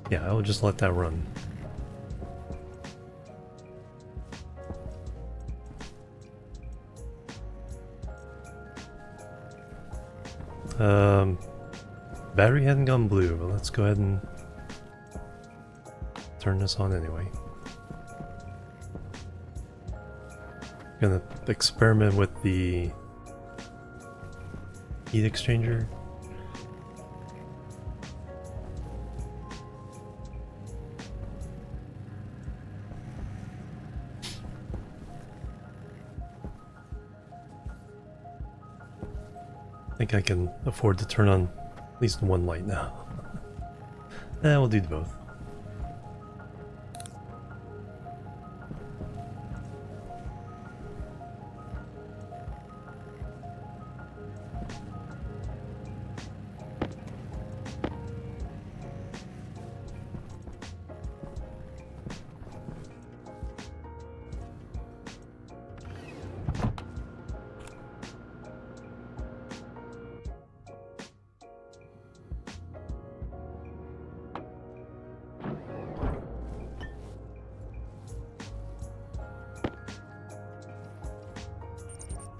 yeah, I will just let that run. Battery hadn't gone blue, but let's go ahead and turn this on anyway. Gonna experiment with the heat exchanger. I think I can afford to turn on at least 1 light now. We'll do both.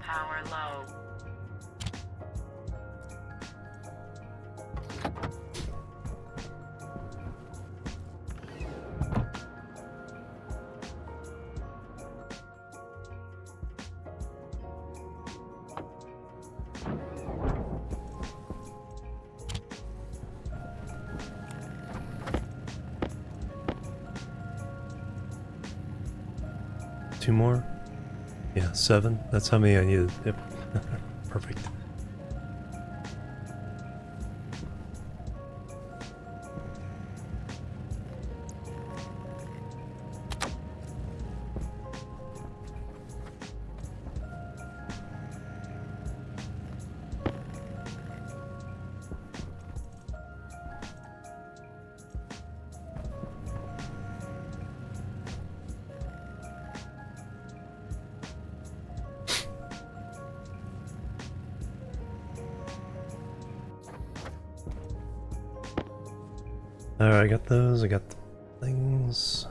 Power low. Two more? Yeah, 7. That's how many I needed. Yep. Perfect. Alright, I got those, I got the things.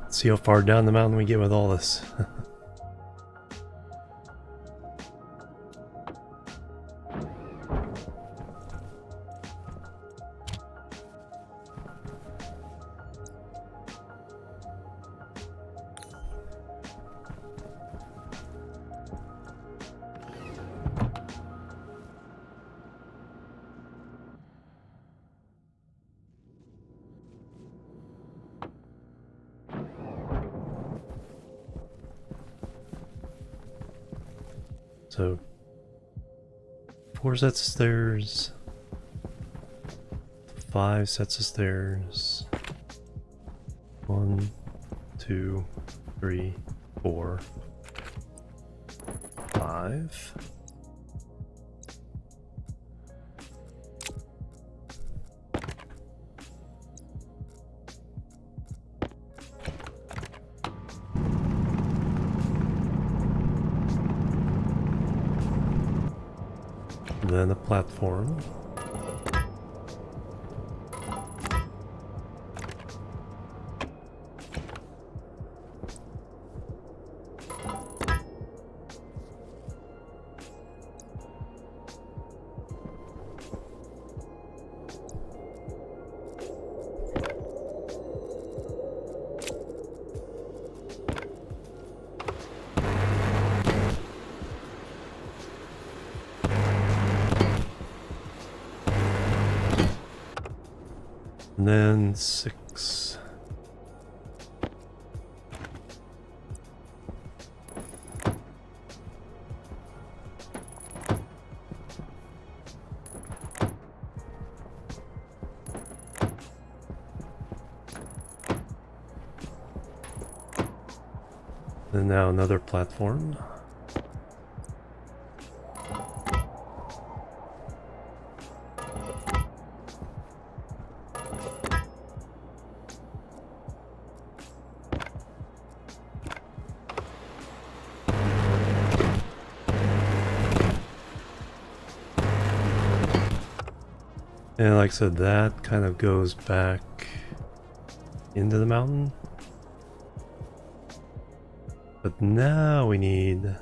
Let's see how far down the mountain we get with all this. So, 4 sets of stairs, 5 sets of stairs, 1, 2, 3, 4, 5. Then a platform. And then 6. And now another platform. And like I said, that kind of goes back into the mountain. But now we need...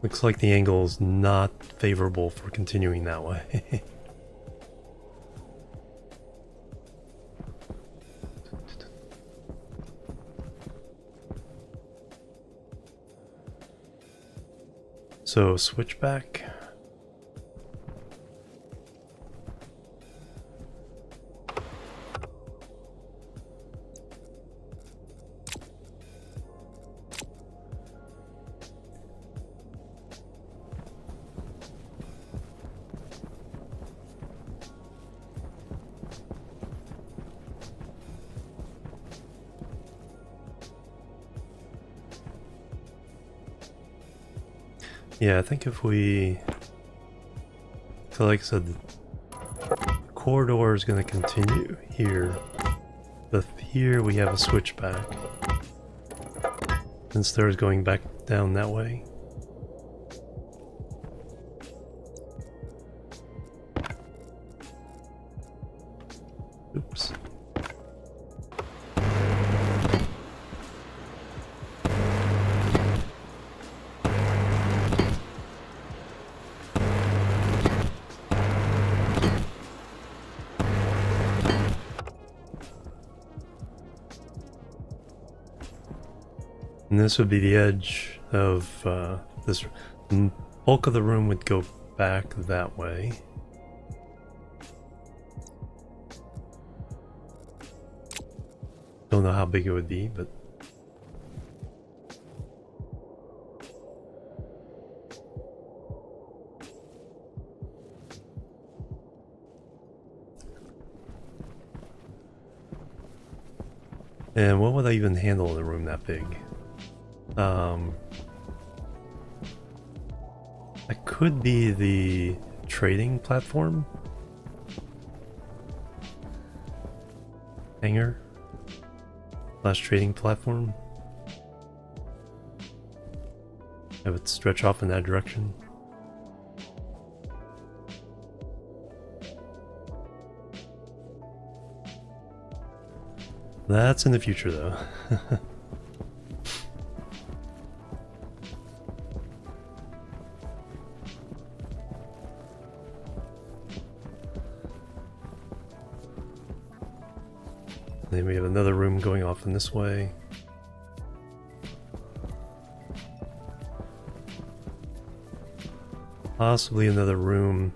Looks like the angle is not favorable for continuing that way. So switch back. Yeah, I think if we So like I said, the corridor is going to continue here. But here we have a switchback. And stairs going back down that way. Oops. And this would be the edge of this. The bulk of the room would go back that way. Don't know how big it would be, but and what would I even handle in a room that big? That could be the trading platform hangar / trading platform. Have it stretch off in that direction. That's in the future though. Then we have another room going off in this way. Possibly another room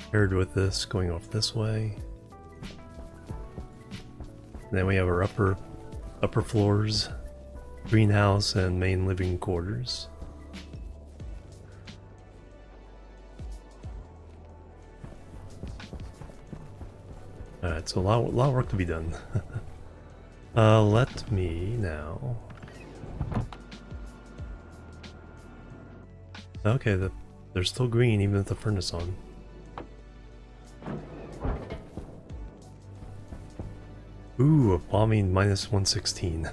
paired with this going off this way. And then we have our upper floors, greenhouse and main living quarters. Alright, so a lot of work to be done. Let me now. Okay, they're still green even with the furnace on. Ooh, a bombing minus 116.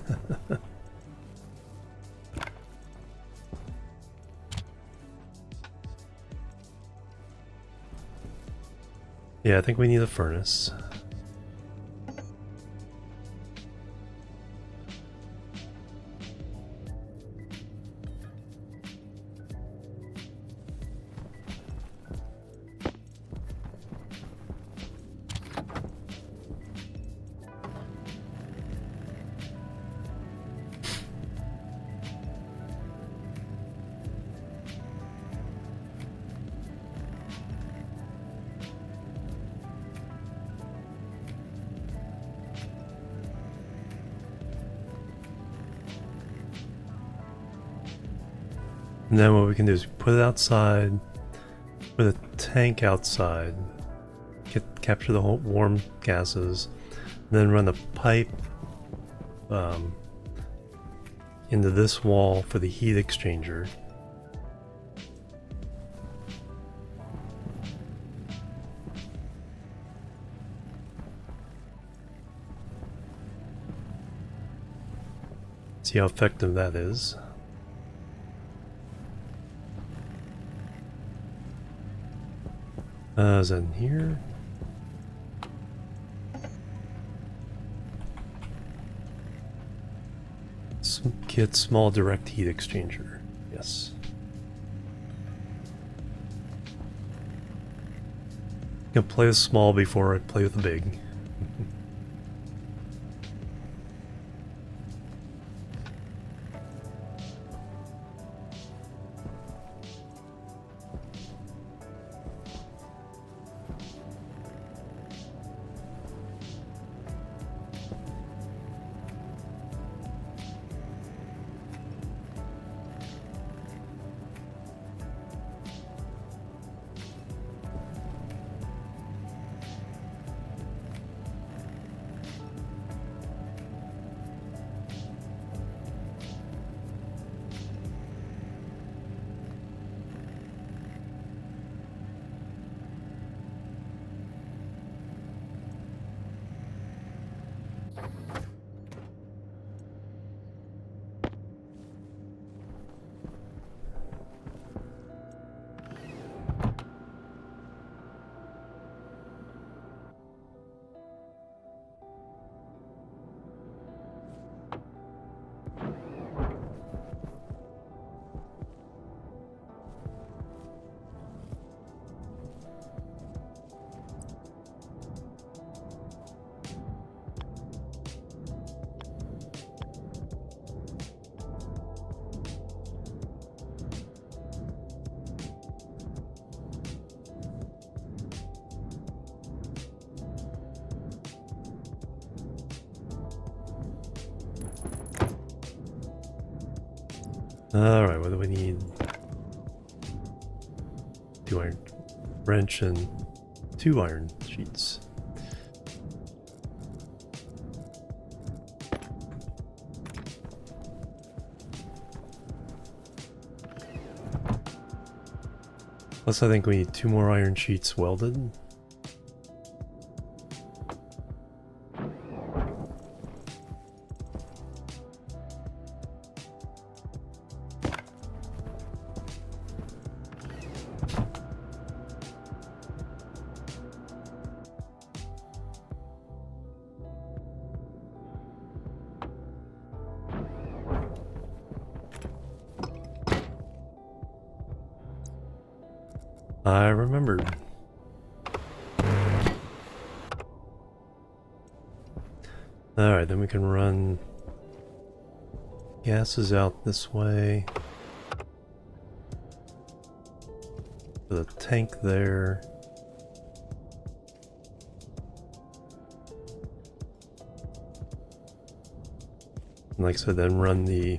Yeah, I think we need a furnace. And then what we can do is put it outside, put a tank outside, capture the whole warm gases, and then run a pipe into this wall for the heat exchanger. See how effective that is. Is that in here? Get small direct heat exchanger. Yes. I'm gonna play with small before I play with the big. Alright, what do we need? 2 iron wrench and 2 iron sheets. Plus I think we need 2 more iron sheets welded. I remembered. Alright, then we can run gases out this way. Put a tank there. And like I said, then run the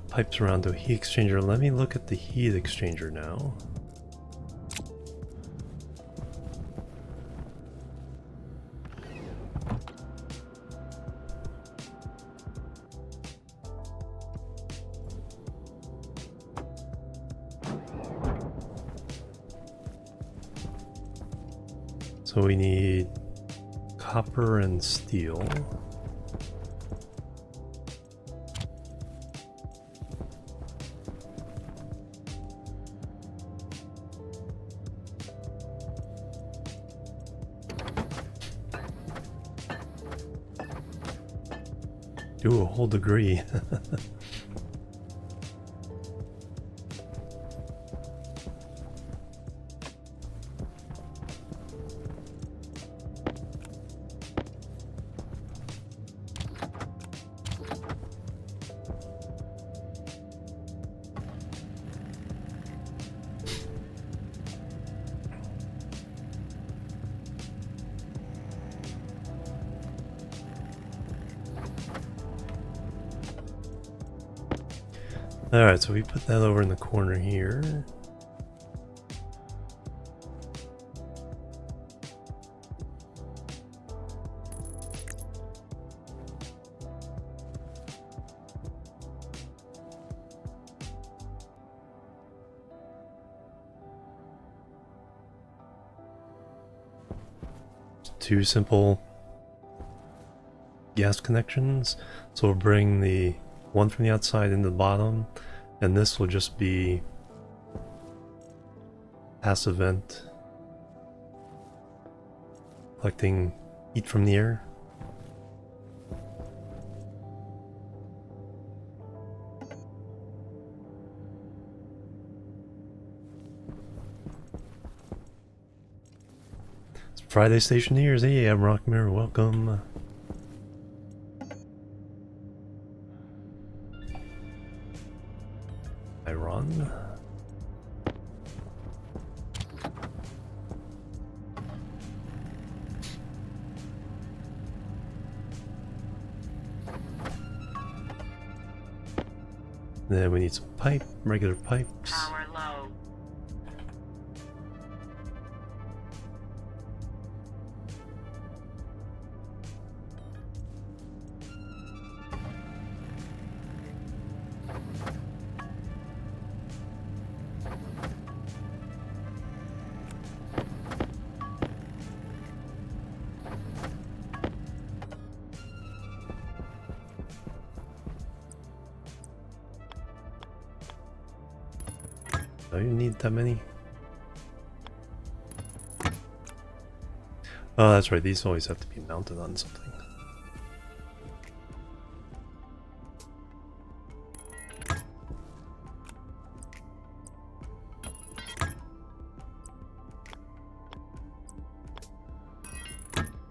pipes around to a heat exchanger. Let me look at the heat exchanger now. So we need copper and steel. Do a whole degree. Alright, so we put that over in the corner here. Two simple gas connections. So we'll bring the one from the outside into the bottom, and this will just be passive vent, collecting heat from the air. It's Friday Stationeers. Hey, I'm Rockmere. Welcome. Iron. Then we need some pipe, regular pipes. Power low. Do you need that many? Oh, that's right. These always have to be mounted on something.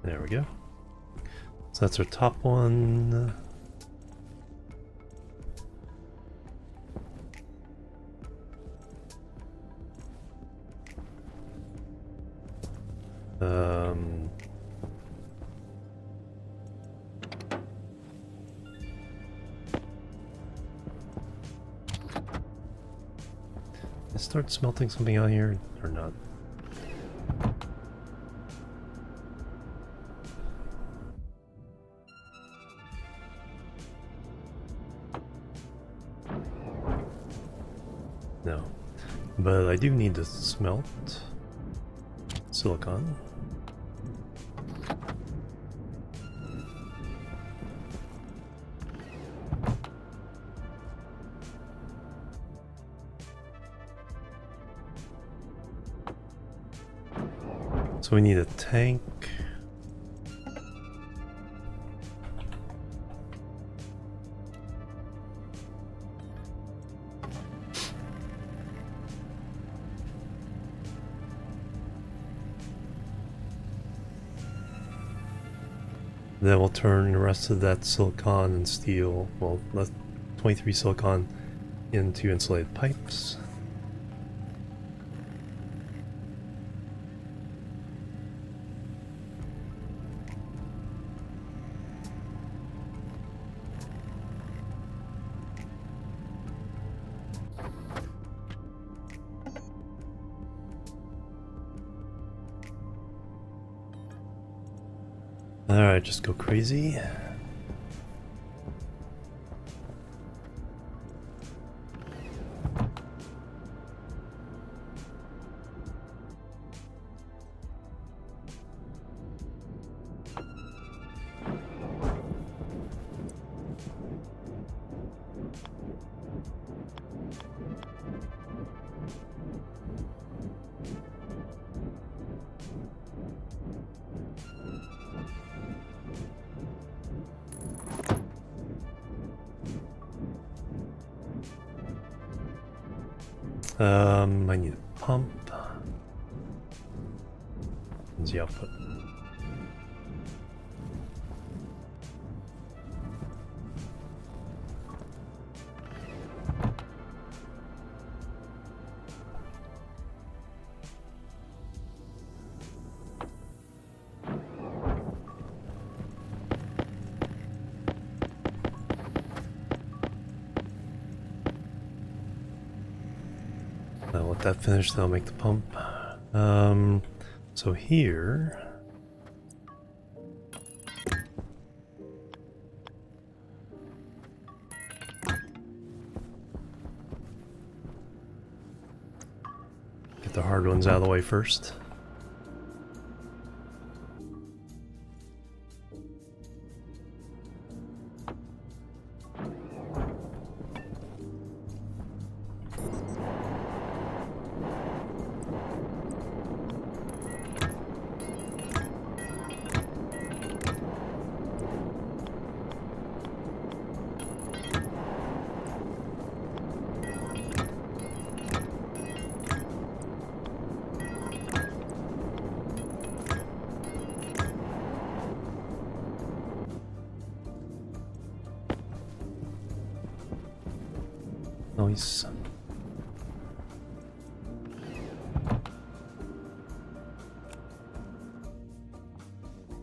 There we go. So that's our top one. start smelting something out here or not? No. But I do need to smelt silicon. So we need a tank. Then we'll turn the rest of that silicon and steel, well, 23 silicon into insulated pipes. Alright, just go crazy. I need a pump. What's the output? Let that finish, then I'll make the pump. So here... Get the hard ones out of the way first. Nice.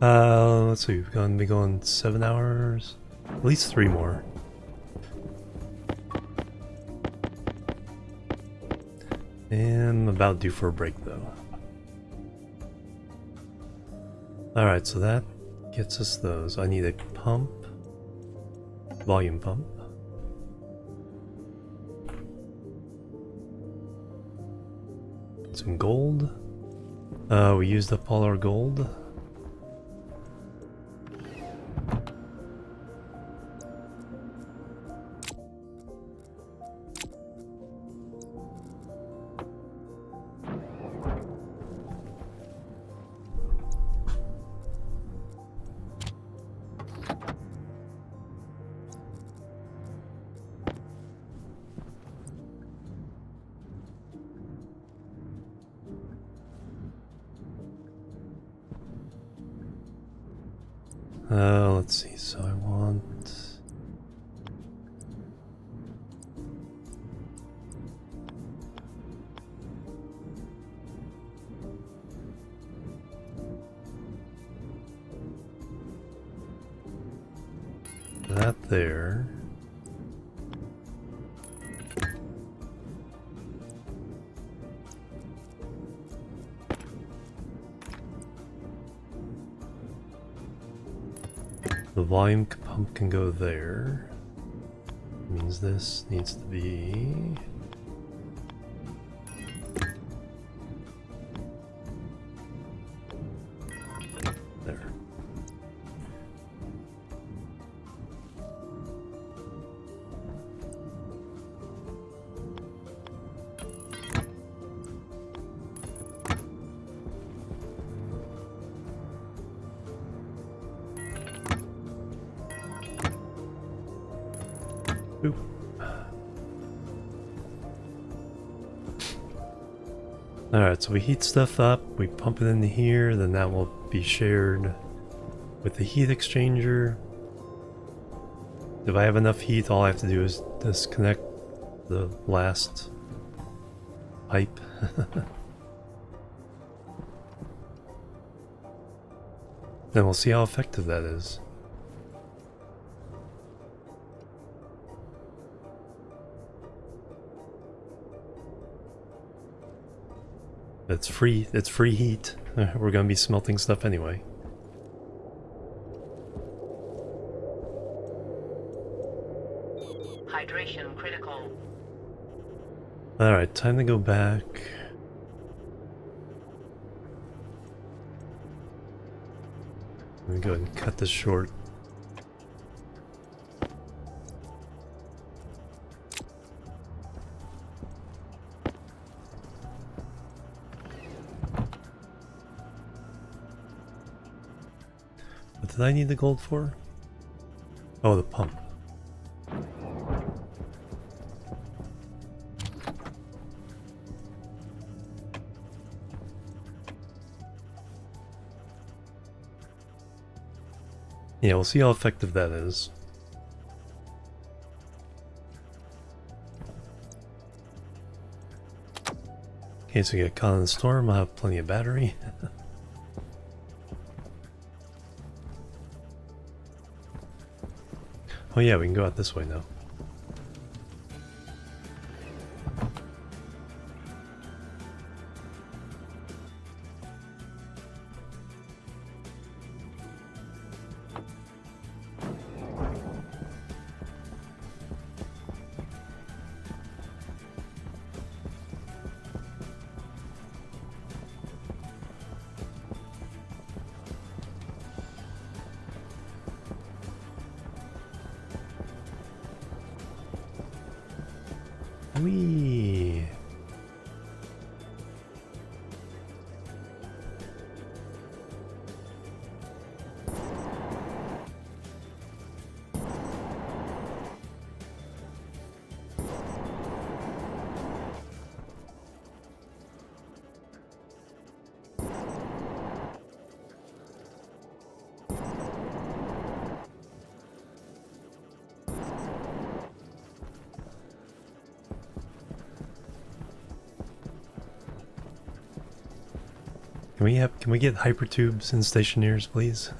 Let's see, we've been going 7 hours, at least 3 more. And I'm about due for a break though. Alright, so that gets us those. I need a pump, volume pump. Some gold. We used up all our gold. Let's see, so I want... that there. The volume pump can go there. Means this needs to be there. Oop. Alright, so we heat stuff up, we pump it into here, then that will be shared with the heat exchanger. If I have enough heat, all I have to do is disconnect the last pipe. Then we'll see how effective that is. It's free heat. We're gonna be smelting stuff anyway. Hydration critical. Alright, time to go back. Let me go ahead and cut this short. What did I need the gold for? Oh, the pump. Yeah, we'll see how effective that is. In case we get caught in a storm, I'll have plenty of battery. Oh yeah, we can go out this way now. Whee! Can we get hypertubes in Stationeers, please?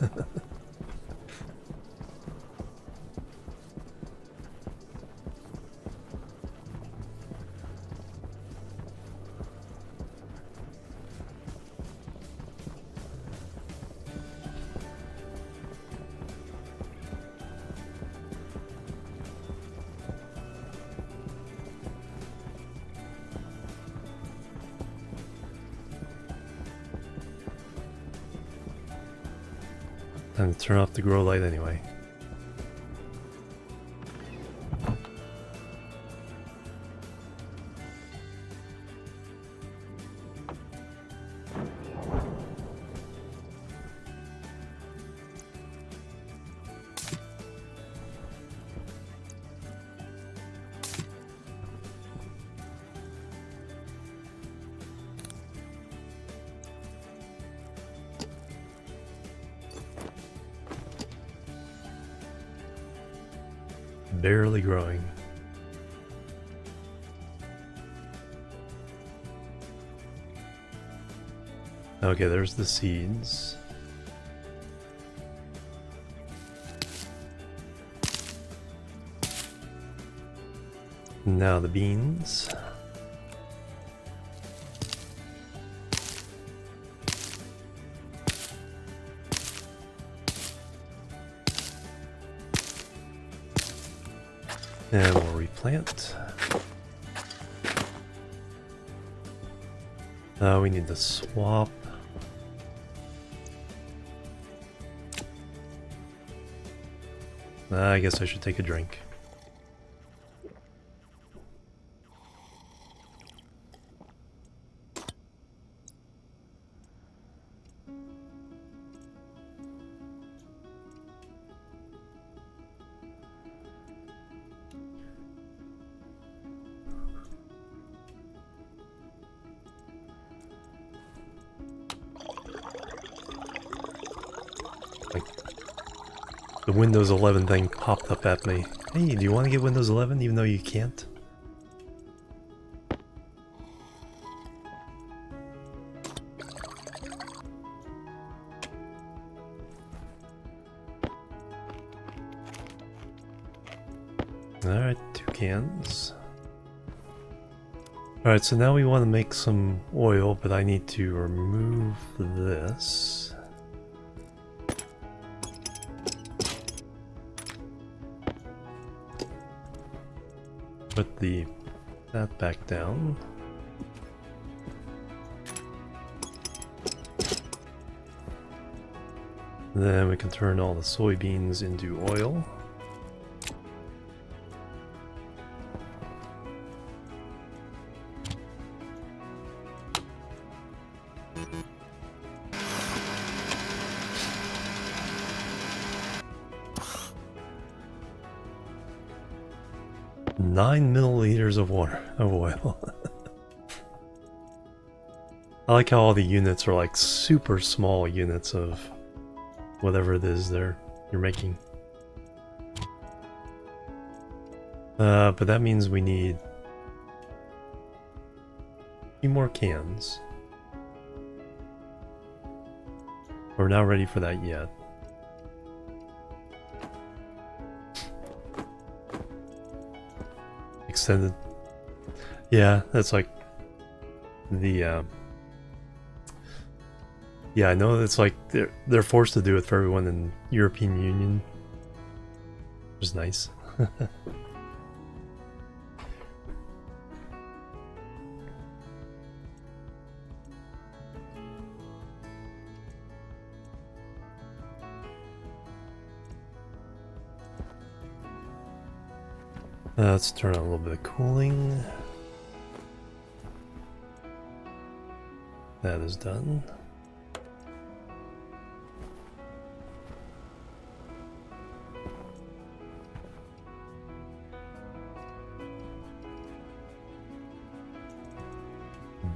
Time to turn off the grow light anyway. Barely growing. Okay, there's the seeds. Now the beans. And we'll replant. We need to swap. I guess I should take a drink. The Windows 11 thing popped up at me. Hey, do you want to get Windows 11 even though you can't? Alright, 2 cans. Alright, so now we want to make some oil, but I need to remove this. Put that back down. Then we can turn all the soybeans into oil. Nine milliliters of water of oil. I like how all the units are like super small units of whatever it is you're making. But that means we need a few more cans. We're not ready for that yet. Extended. Yeah, that's like the yeah, I know it's like they're forced to do it for everyone in European Union. Which is nice. Let's turn on a little bit of cooling. That is done.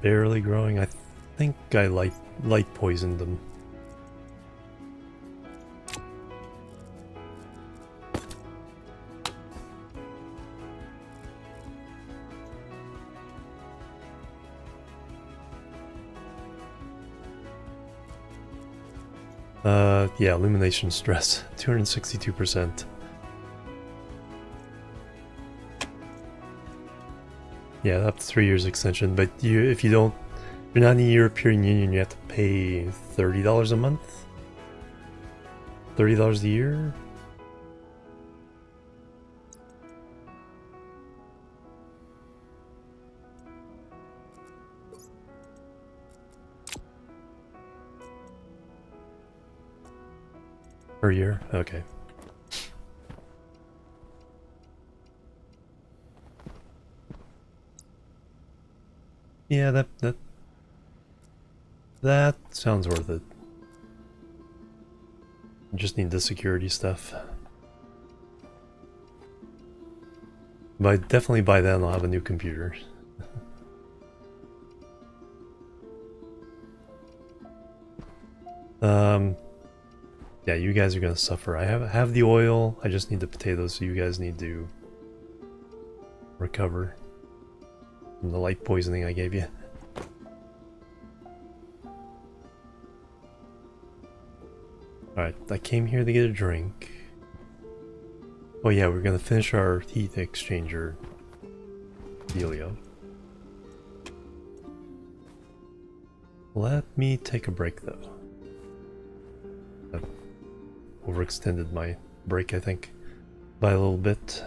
Barely growing. I think I light poisoned them. Yeah, illumination stress, 262%. Yeah, up to 3 years extension, but if you're not in the European Union, you have to pay $30 a month? $30 a year? Per year? Okay. Yeah, that sounds worth it. Just need the security stuff. But definitely by then I'll have a new computer. Yeah, you guys are gonna suffer. I have the oil, I just need the potatoes, so you guys need to recover from the light poisoning I gave you. Alright, I came here to get a drink. Oh yeah, we're gonna finish our heat exchanger dealio. Let me take a break though. I've overextended my break, I think, by a little bit.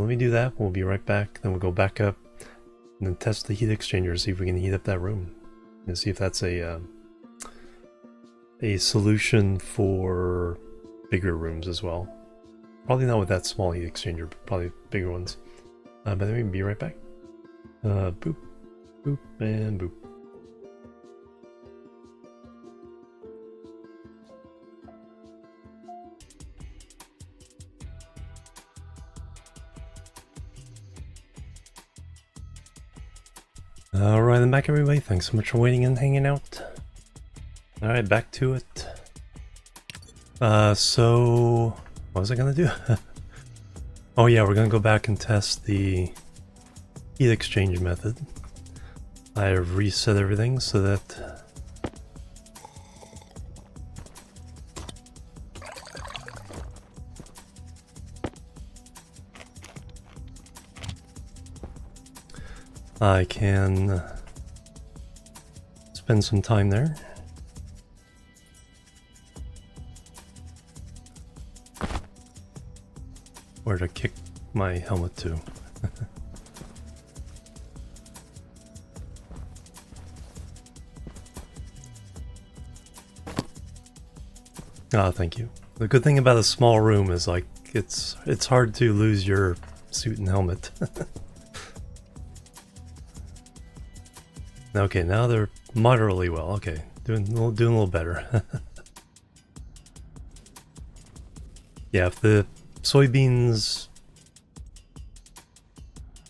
Let me do that. We'll be right back. Then we'll go back up and then test the heat exchanger, see if we can heat up that room. And see if that's a solution for bigger rooms as well. Probably not with that small heat exchanger, but probably bigger ones. But then we can be right back. Boop, boop, and boop. Alright, I'm back everybody. Thanks so much for waiting and hanging out. Alright, back to it. So... what was I gonna do? Oh yeah, we're gonna go back and test the heat exchange method. I have reset everything so that... I can spend some time there. Where to kick my helmet to. Ah, thank you. The good thing about a small room is like it's hard to lose your suit and helmet. Okay, now they're moderately well. Okay, doing a little better. Yeah, if the soybeans...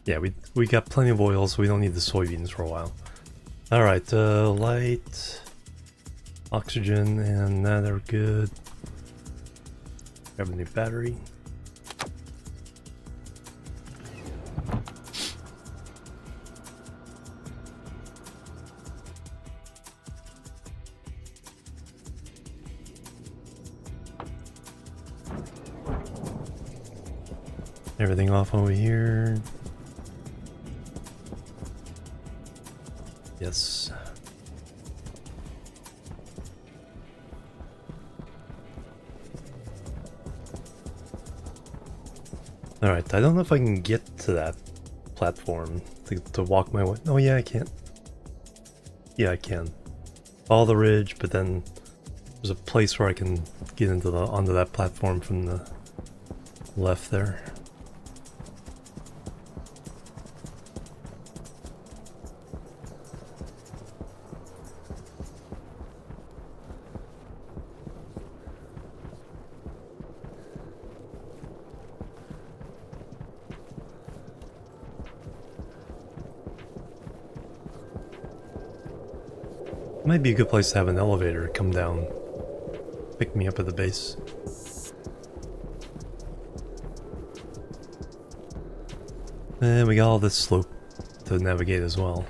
yeah, we got plenty of oil, so we don't need the soybeans for a while. Alright, light, oxygen, and now they're good. Grab a new battery. Everything off over here. Yes. Alright, I don't know if I can get to that platform to walk my way. Oh yeah, I can. Yeah, I can. Follow the ridge, but then there's a place where I can get into onto that platform from the left there. Might be a good place to have an elevator come down, pick me up at the base. And we got all this slope to navigate as well.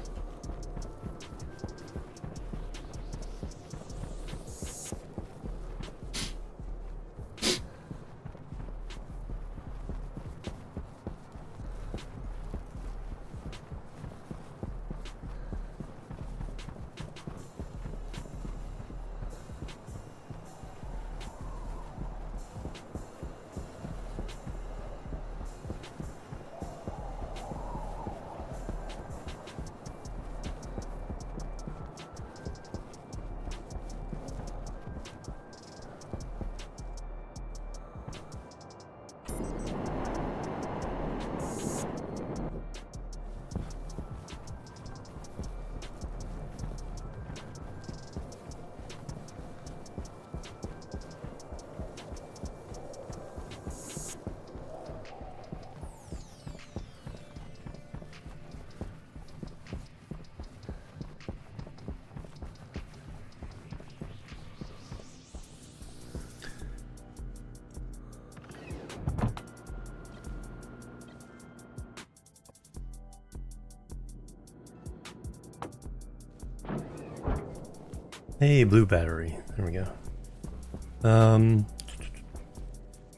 Hey, blue battery. There we go.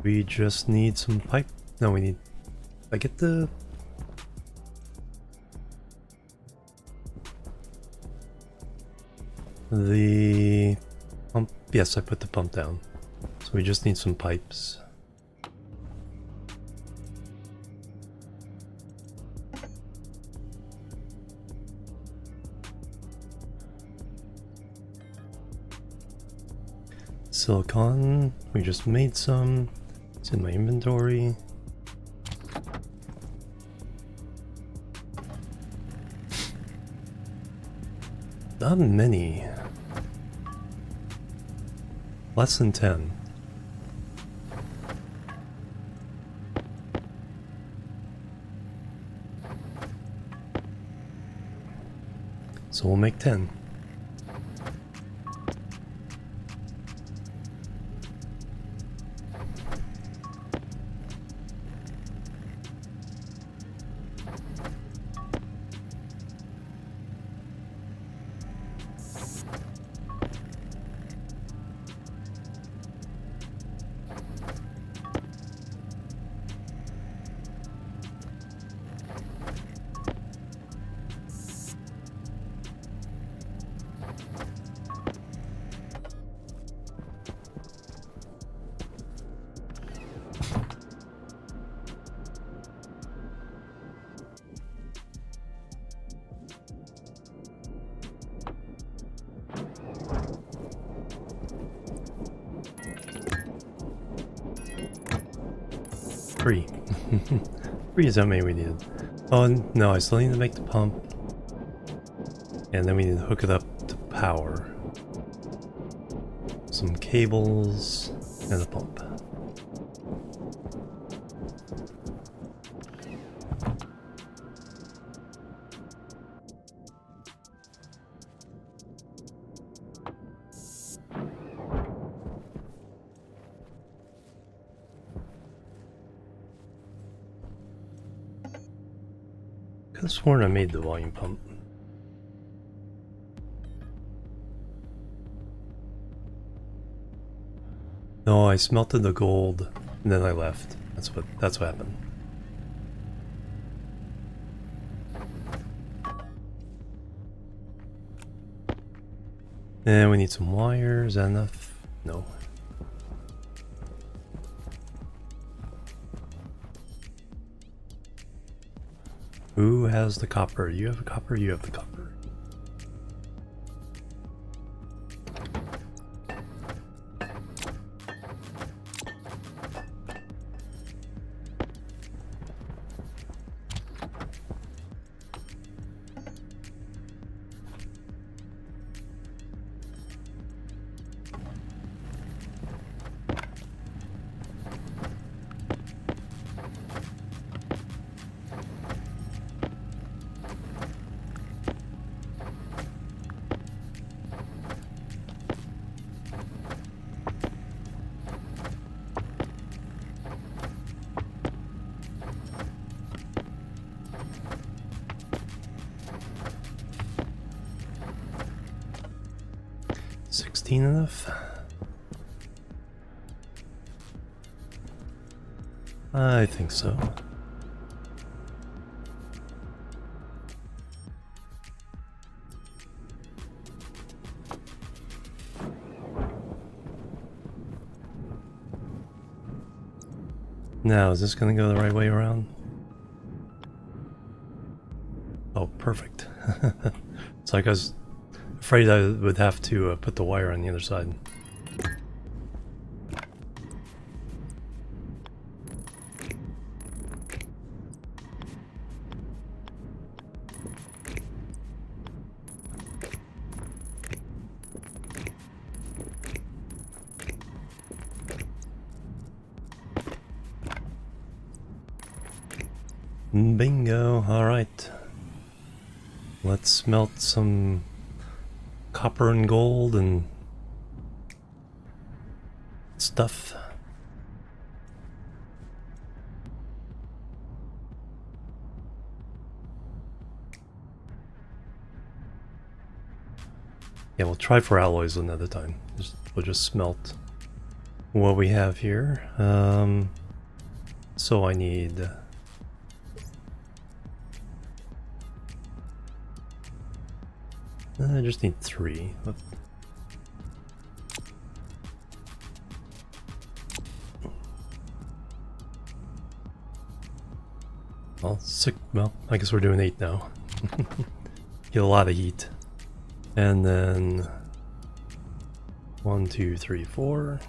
We just need some pipe. No, we need... I get the... the pump. Yes, I put the pump down. So we just need some pipes. Silicon, we just made some. It's in my inventory. Not many. Less than 10. So we'll make 10. Three. Three is how many we needed. Oh, no, I still need to make the pump. And then we need to hook it up to power. Some cables and a pump. Could have sworn I made the volume pump. No, I smelted the gold and then I left. That's what happened. And we need some wires. Is that enough? No. Who has the copper? You have the copper, you have the copper. Enough? I think so. Now, is this going to go the right way around? Oh, perfect. It's like I was afraid I would have to put the wire on the other side. Bingo, alright. Let's smelt some copper and gold and stuff. Yeah, we'll try for alloys another time. We'll just smelt what we have here. So I need I just need 3. Well, 6. Well, I guess we're doing 8 now. Get a lot of heat. And then 1, 2, 3, 4.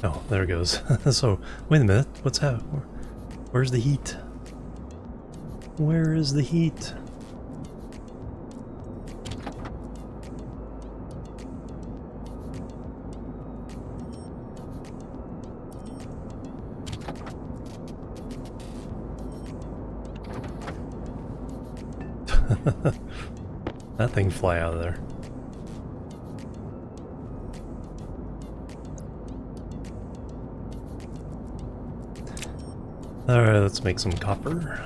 Oh, there it goes. So, wait a minute. What's that? Where's the heat? Where is the heat? That thing fly out of there. Alright, let's make some copper.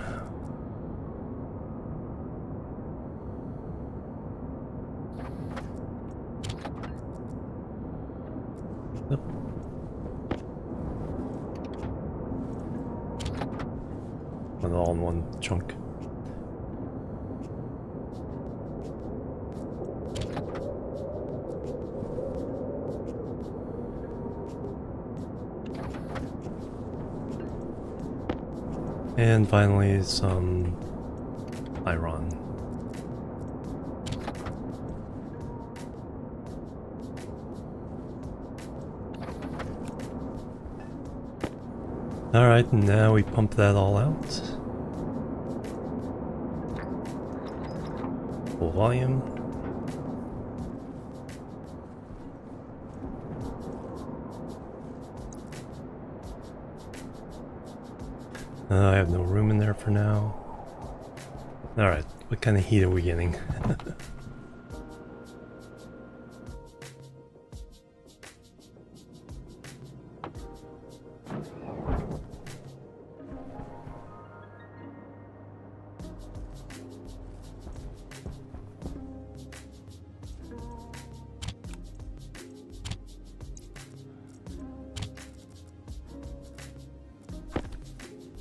Yep. And all in one chunk. And finally, some iron. Alright, now we pump that all out. Full volume. I have no room in there for now. Alright, what kind of heat are we getting?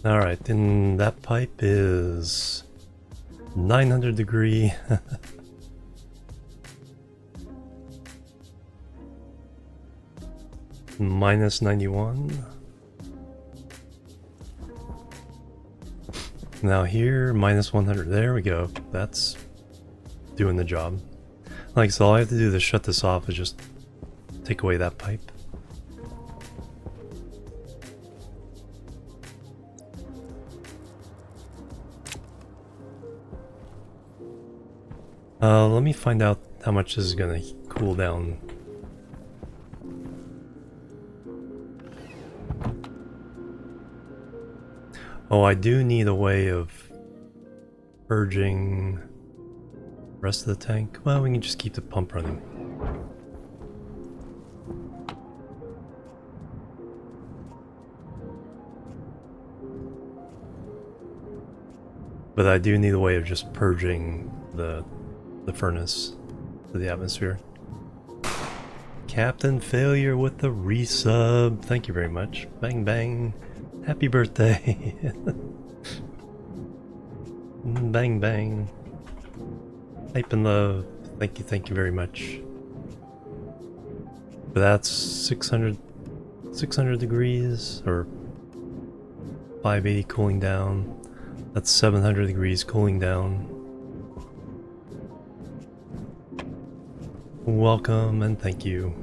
Alright, and that pipe is 900 degree. Minus 91. Now here, minus 100. There we go. That's doing the job. Like, so all I have to do to shut this off is just take away that pipe. Let me find out how much this is gonna cool down. Oh, I do need a way of purging the rest of the tank. Well, we can just keep the pump running. But I do need a way of just purging the furnace to the atmosphere. Captain Failure with the resub. Thank you very much. Bang bang. Happy birthday. Bang bang. Hype and love. Thank you very much. But that's 600 degrees or 580 cooling down. That's 700 degrees cooling down. Welcome and thank you.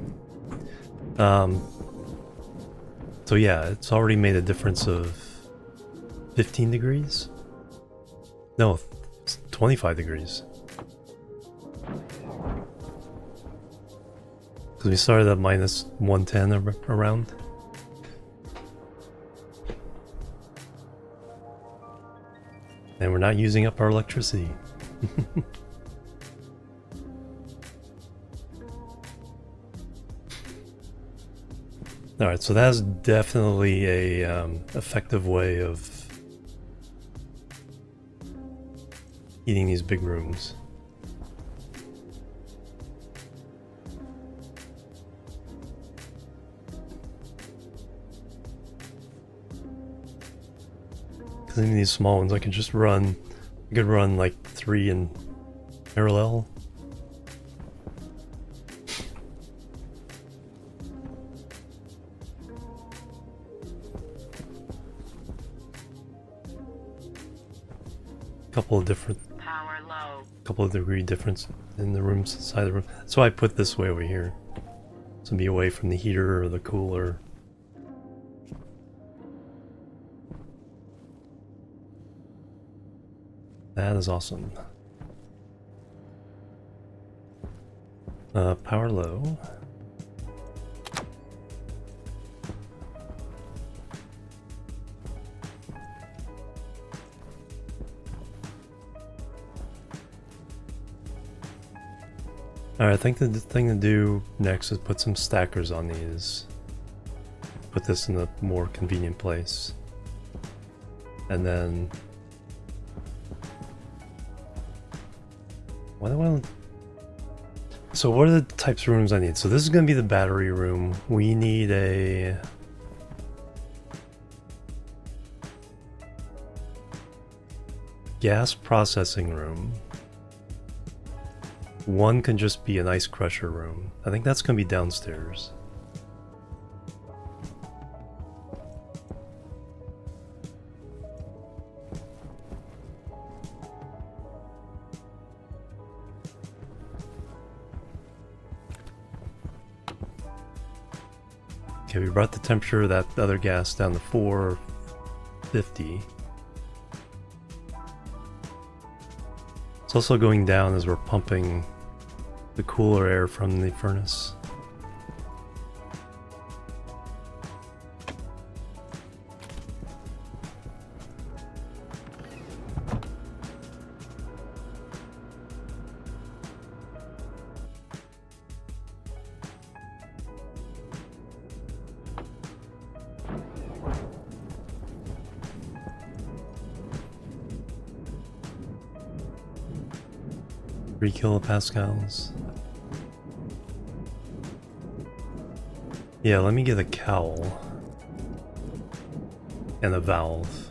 So yeah, it's already made a difference of 15 degrees? No, it's 25 degrees. Because we started at minus 110 around. And we're not using up our electricity. Alright, so that's definitely a effective way of heating these big rooms. Because in these small ones, I could just run. I could run like 3 in parallel. Couple of degree difference in the rooms inside the room. So I put this way over here. So be away from the heater or the cooler. That is awesome. Power low. Alright, I think the thing to do next is put some stackers on these. Put this in a more convenient place. And then... What do I want? So what are the types of rooms I need? So this is going to be the battery room. We need a... gas processing room. One can just be an ice crusher room. I think that's going to be downstairs. Okay, we brought the temperature of that other gas down to 450. It's also going down as we're pumping the cooler air from the furnace. Three kilopascals. Yeah, let me get a cowl and a valve.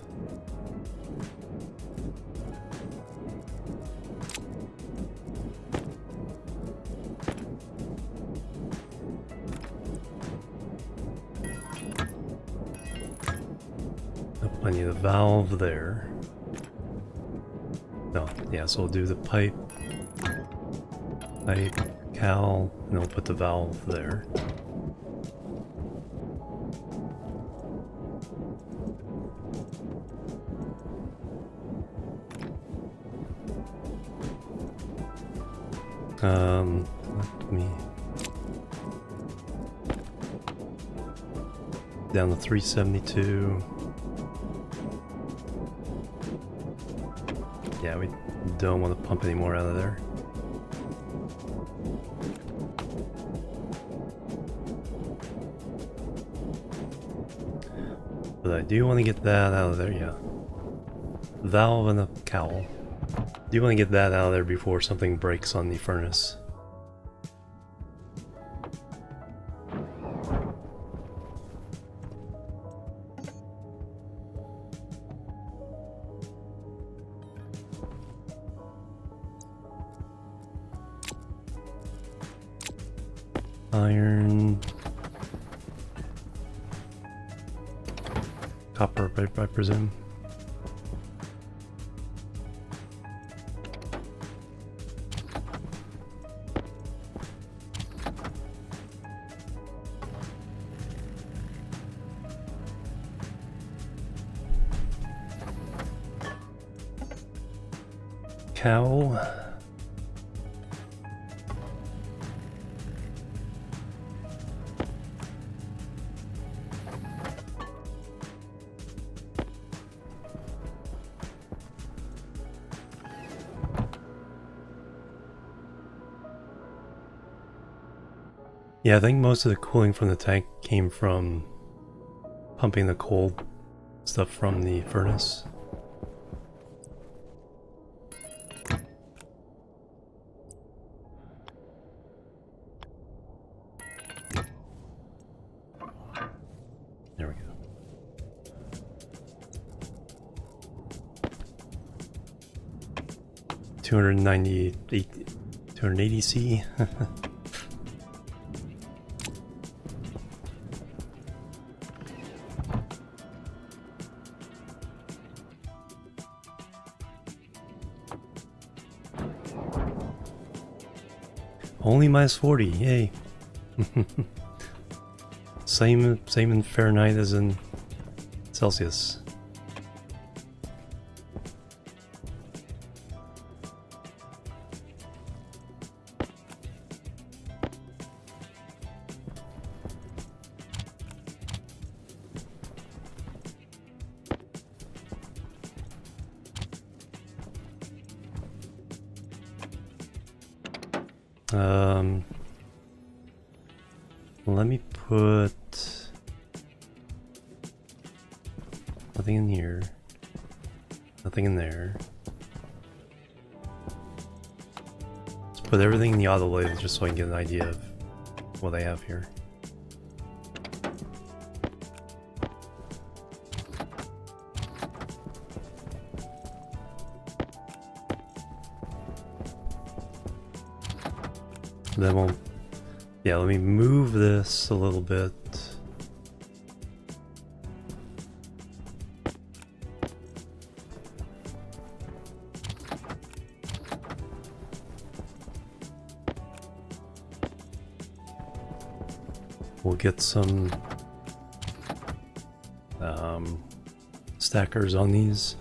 Nope, I need a valve there. No, yeah, so we'll do the pipe, cowl, and then we'll put the valve there. Let me down to 372. Yeah, we don't want to pump any more out of there. But I do want to get that out of there, yeah. Valve and a cowl. Do you want to get that out of there before something breaks on the furnace? Iron. Copper, I presume. Cow. Yeah, I think most of the cooling from the tank came from pumping the cold stuff from the furnace. There we go. 298, 280 C. Only minus 40, yay. same in Fahrenheit as in Celsius. Let me put nothing in here, nothing in there. Let's put everything in the autoclave just so I can get an idea of what I have here. Then we'll, yeah, let me move this a little bit. We'll get some stackers on these.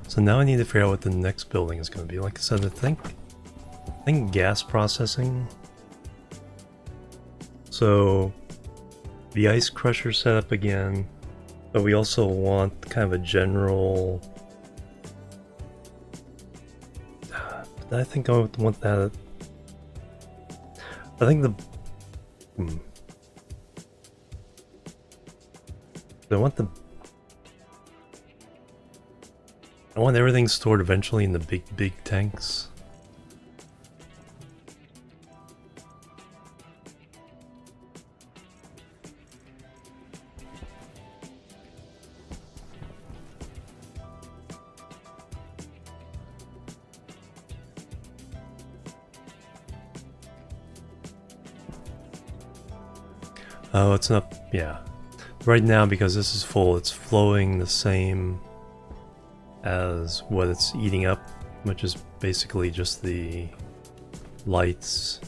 So now I need to figure out what the next building is going to be. Like I said, I think gas processing. So the ice crusher set up again, but we also want kind of a general. I think I would want that. I think I want everything stored eventually in the big tanks. Oh, it's not, yeah. Right now, because this is full, it's flowing the same as what it's eating up, which is basically just the lights.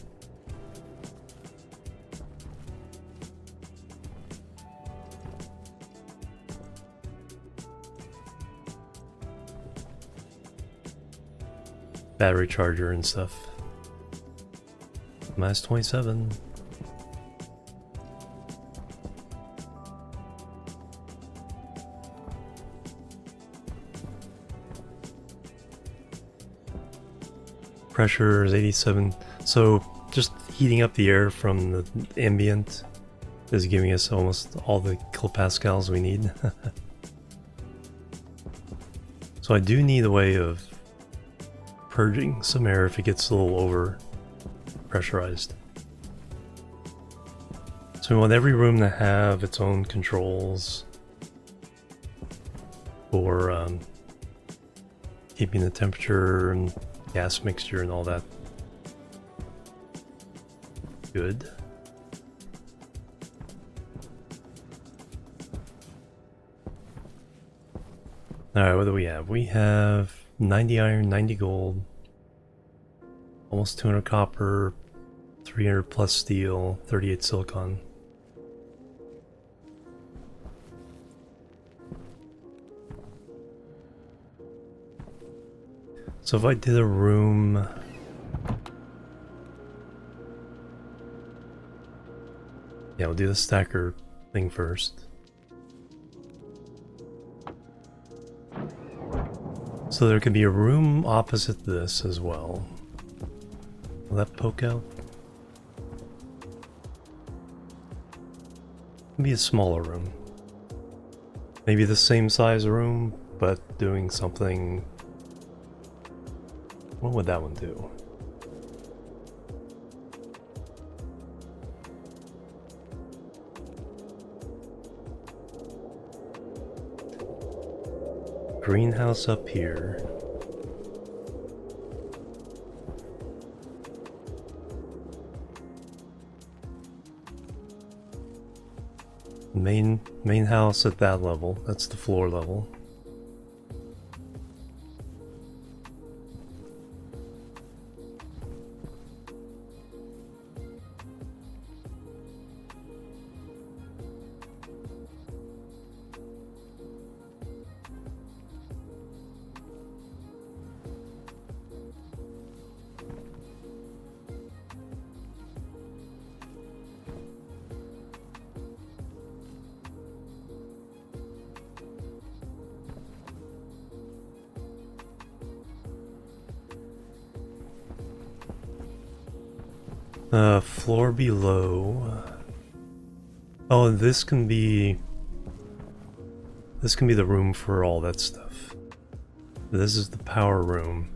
Battery charger and stuff. Minus 27. Pressure is 87, so just heating up the air from the ambient is giving us almost all the kilopascals we need. So I do need a way of purging some air if it gets a little over pressurized. So we want every room to have its own controls for keeping the temperature and gas mixture and all that good. Alright, what do we have? We have 90 iron, 90 gold, almost 200 copper, 300 plus steel, 38 silicon. So if I did a room, yeah, we'll do the stacker thing first. So there could be a room opposite this as well. Will that poke out? Maybe a smaller room. Maybe the same size room, but doing something. What would that one do? greenhouse up here. Main house at that level. That's the floor level. Floor below. Oh, this can be the room for all that stuff. This is the power room.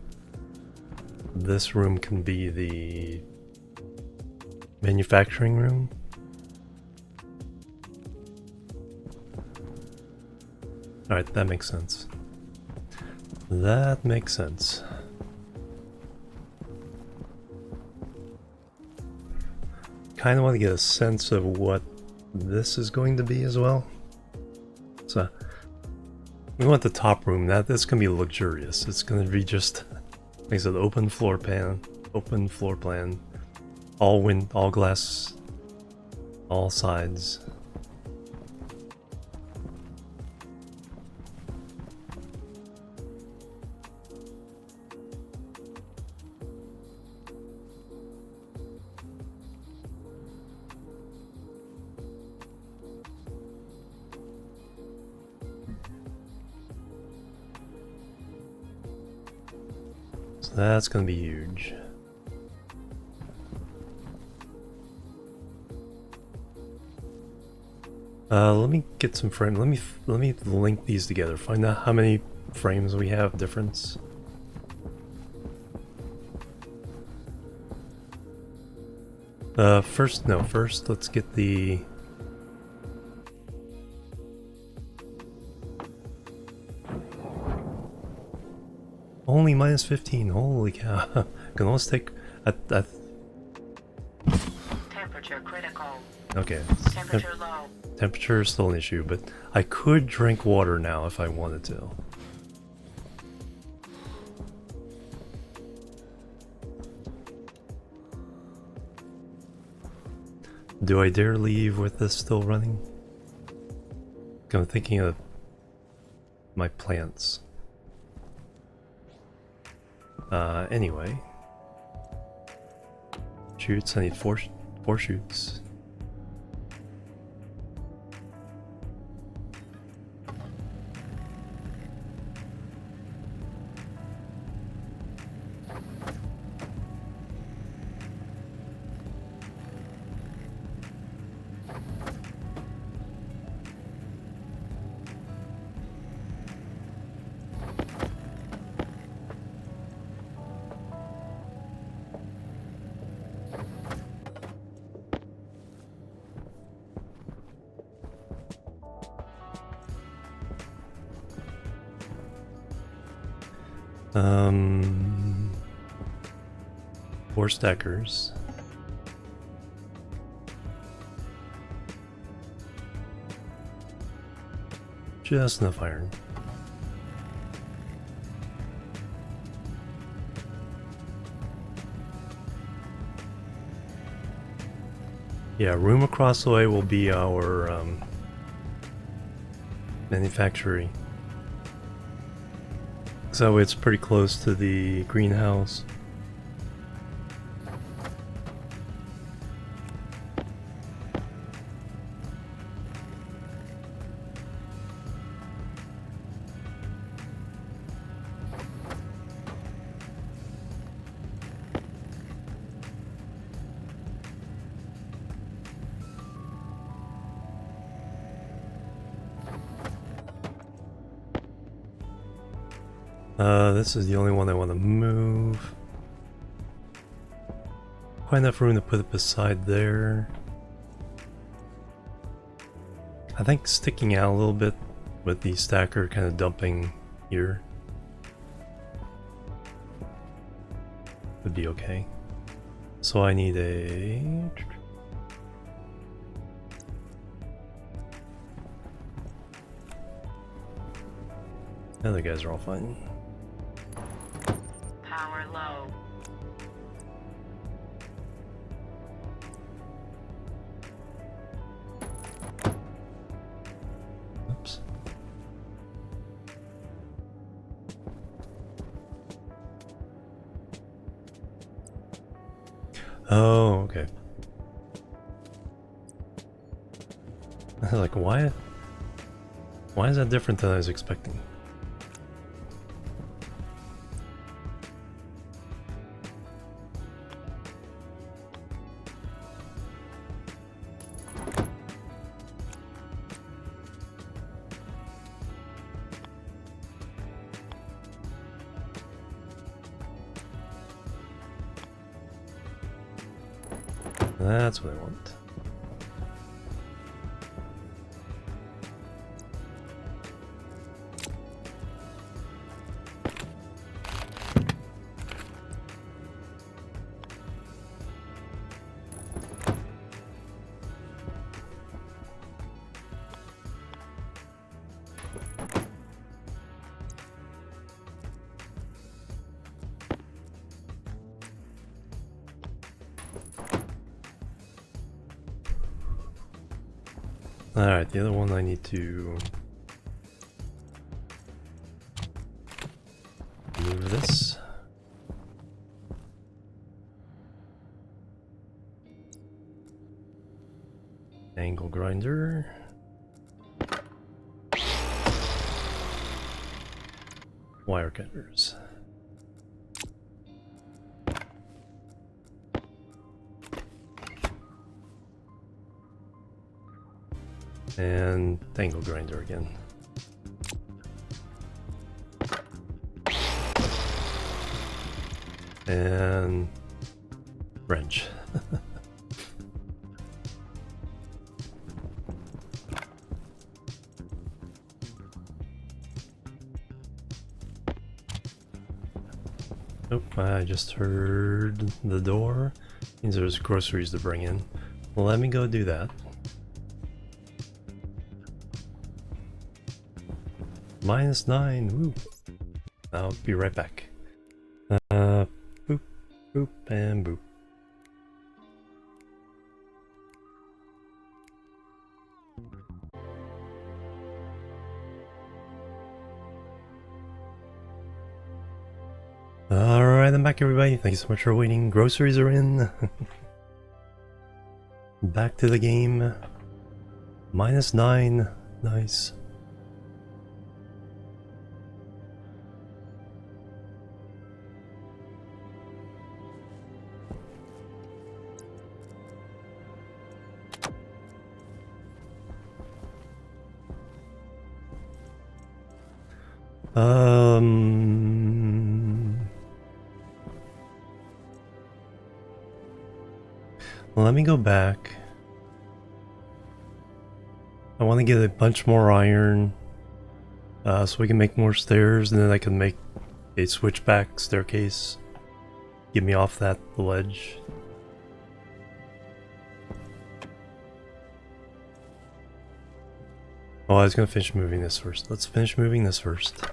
This room can be the manufacturing room. Alright, that makes sense. That makes sense. Kind of want to get a sense of what this is going to be as well. So we want the top room. This can be luxurious. It's going to be just, like I said, open floor plan, all glass, all sides. That's gonna be huge. Let me get some frame. Let me link these together. Find out how many frames we have difference. First let's get the. Only minus 15, holy cow. Can almost take a Temperature critical. Okay. Temperature low. Temperature is still an issue, but I could drink water now if I wanted to. Do I dare leave with this still running? I'm thinking of my plants. Anyway. Shoots, I need four shoots. Four stackers. Just enough iron. Yeah, room across the way will be our manufactory. So it's pretty close to the greenhouse. This is the only one I want to move. Quite enough room to put it beside there. I think sticking out a little bit with the stacker kind of dumping here would be okay. So I need a... The other guys are all fine. Power low. Oops. Oh, okay. I was like, why is that different than I was expecting? That's what I want. Alright, the other one I need to move this. Angle grinder. Wire cutters. And angle grinder again. And wrench. Nope, I just heard the door. Means there's groceries to bring in. Well, let me go do that. -9, woo. I'll be right back. Boop, boop, and boop. Alright, I'm back everybody. Thank you so much for waiting. Groceries are in. Back to the game. -9. Nice. Let me go back. I want to get a bunch more iron so we can make more stairs, and then I can make a switchback staircase. Get me off that ledge. Oh, I was gonna finish moving this first. Let's finish moving this first.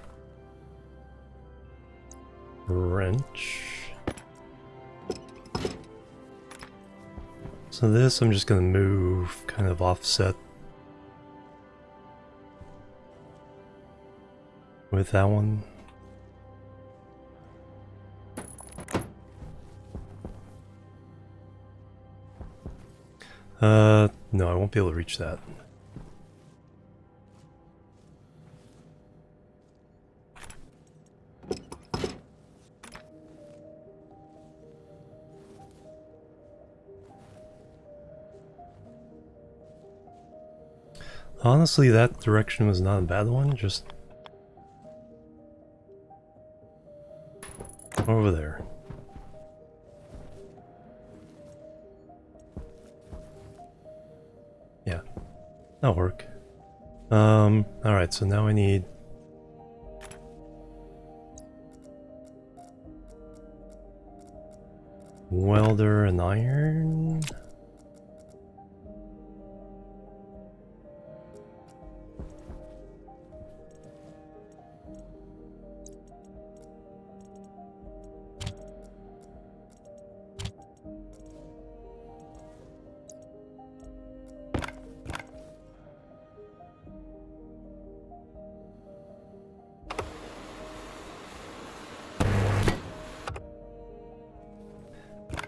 Wrench. So this I'm just gonna move kind of offset with that one. No, I won't be able to reach that. Honestly, that direction was not a bad one, just over there. Yeah, that'll work. Alright, so now I need welder and iron.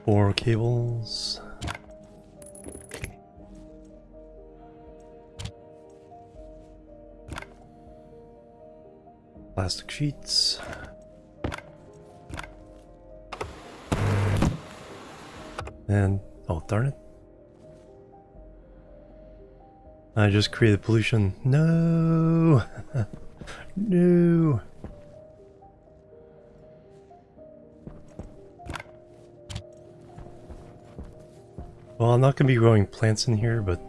Four cables. Plastic sheets. And, oh darn it. I just created pollution. No! No! Well, I'm not going to be growing plants in here, but...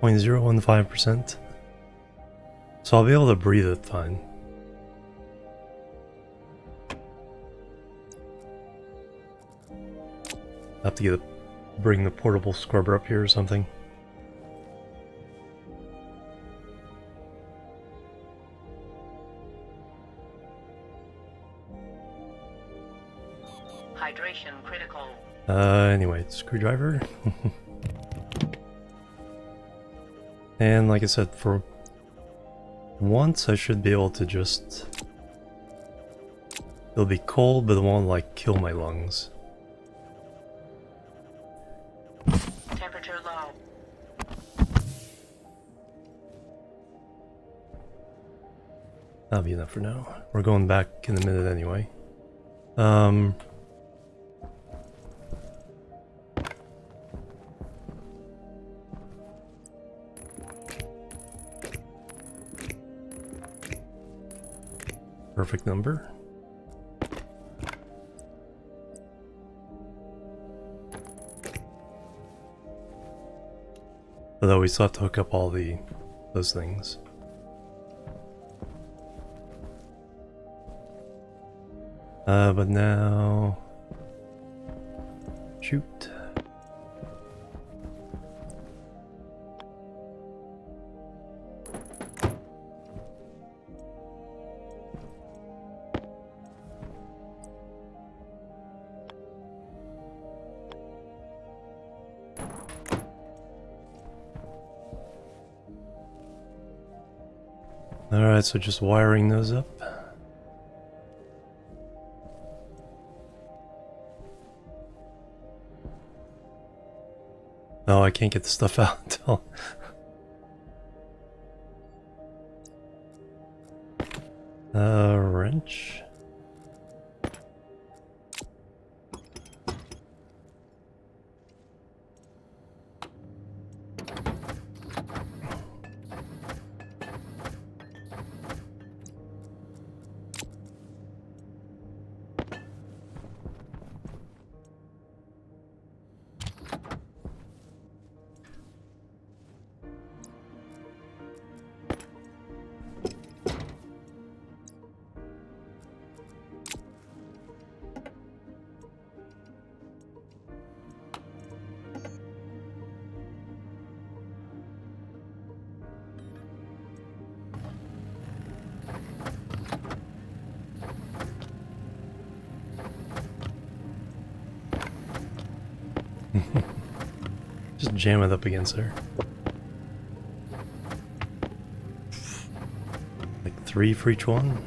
0.015%. So I'll be able to breathe it fine. I have to bring the portable scrubber up here or something. Hydration critical. Anyway, screwdriver. And like I said, for once I should be able to just... It'll be cold, but it won't like kill my lungs. Temperature low. That'll be enough for now. We're going back in a minute anyway. Perfect number. Although we still have to hook up all those things. But now... Shoot. Alright, so just wiring those up. No, I can't get the stuff out until... wrench. Just jam it up against her. Like 3 for each one.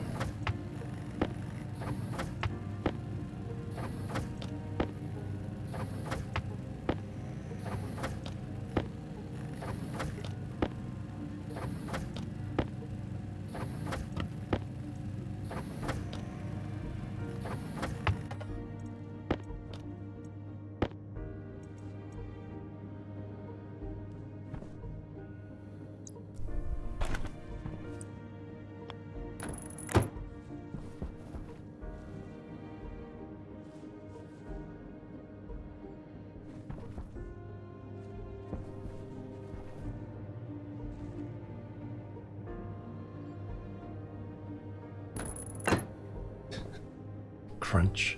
crunch.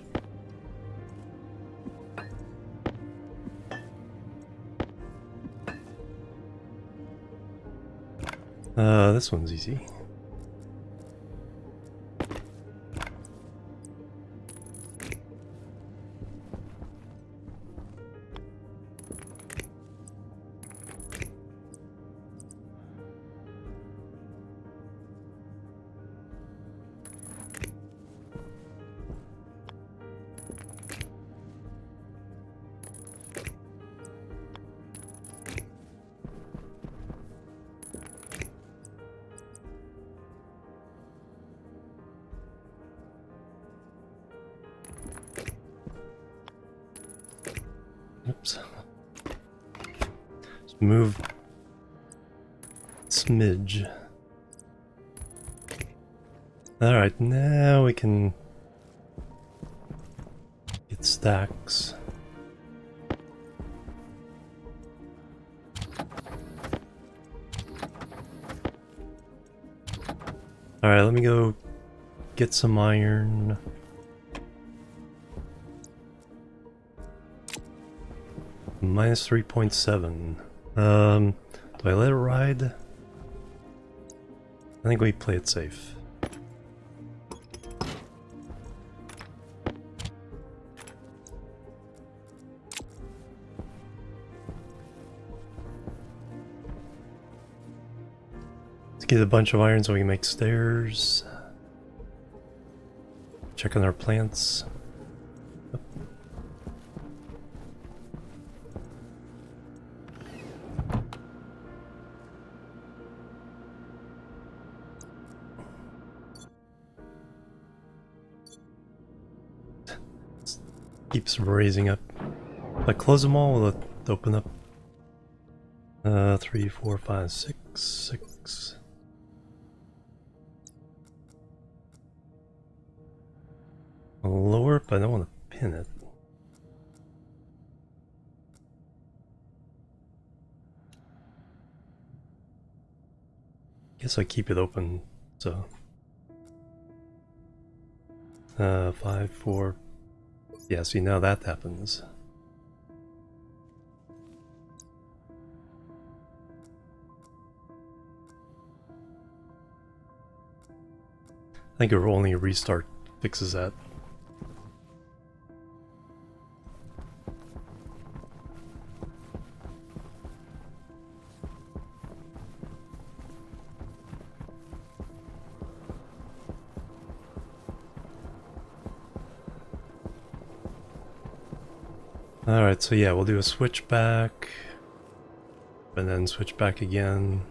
This one's easy. Oops. Let's move smidge. Alright, now we can get stacks. Alright, let me go get some iron. Minus 3.7. Do I let it ride? I think we play it safe. Let's get a bunch of iron so we can make stairs. Check on our plants. Keeps raising up. If I close them all, will it open up? 3, 4, 5, 6, 6. I'll lower it, but I don't want to pin it. Guess I keep it open, so. 5, 4. Yeah, see, now that happens. I think only a restart fixes that. Alright, so yeah, we'll do a switch back, and then switch back again.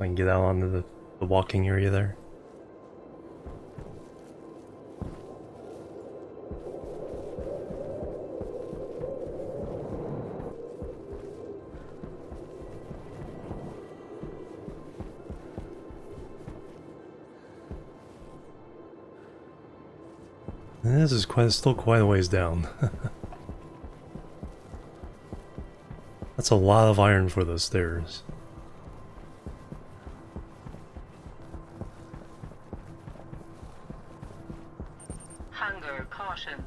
I can get out onto the walking area there. And this is still quite a ways down. That's a lot of iron for those stairs. Hunger caution.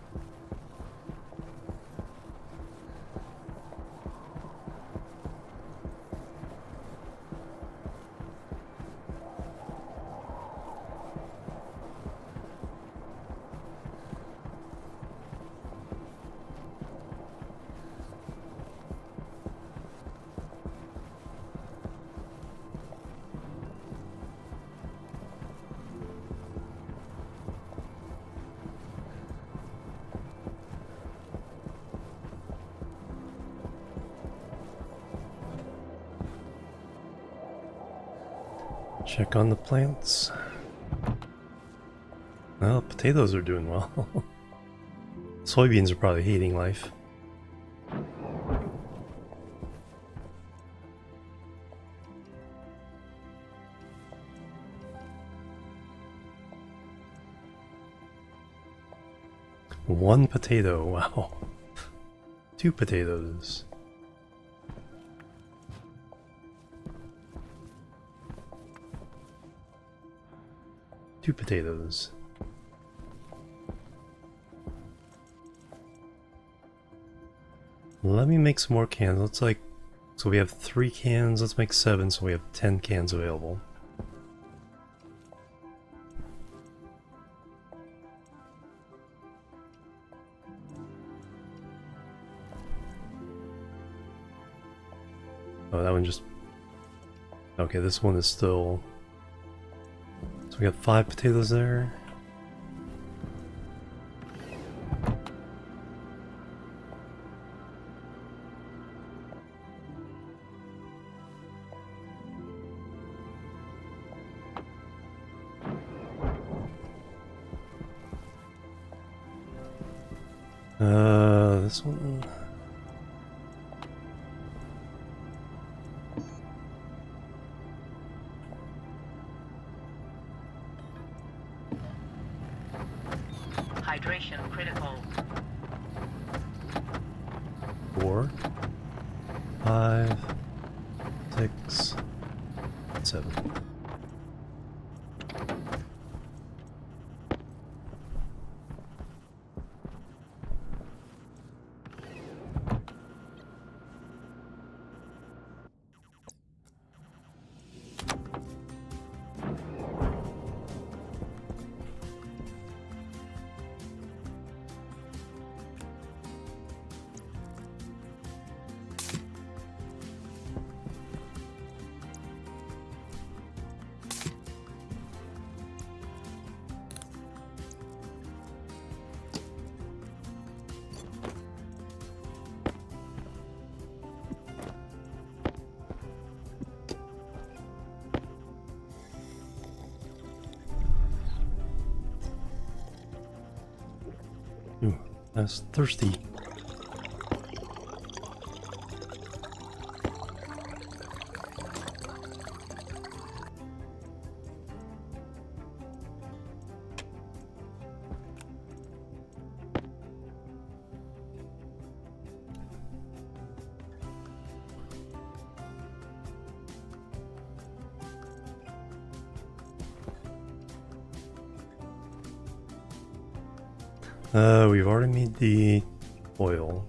Check on the plants. Well, potatoes are doing well. Soybeans are probably hating life. One potato, wow. 2 potatoes. 2 potatoes. Let me make some more cans. Let's like, so we have 3 cans, let's make 7, so we have 10 cans available. Oh, that one just... Okay, this one is still... So we got 5 potatoes there. This one... Hydration critical. 4, 5, 6, 7. Ooh, that's thirsty. We've already made the oil.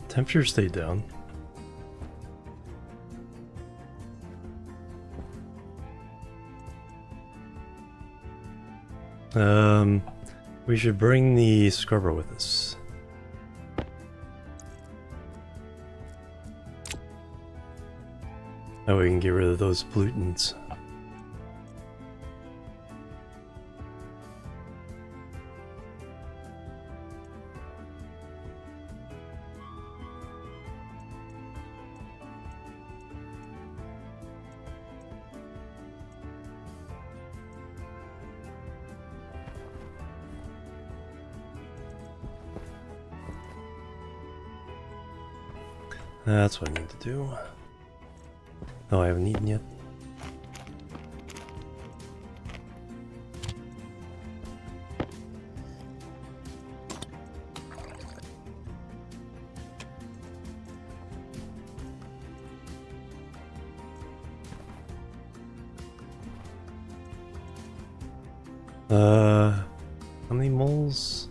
Temperature stayed down. We should bring the scrubber with us. That way we can get rid of those pollutants. That's what I need to do. Oh, I haven't eaten yet. How many moles?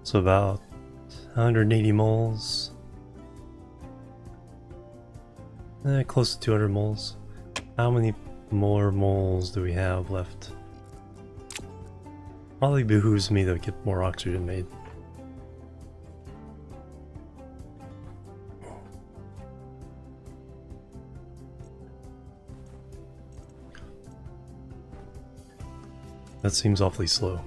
So about 180 moles. Close to 200 moles. How many more moles do we have left? Probably behooves me to get more oxygen made. That seems awfully slow.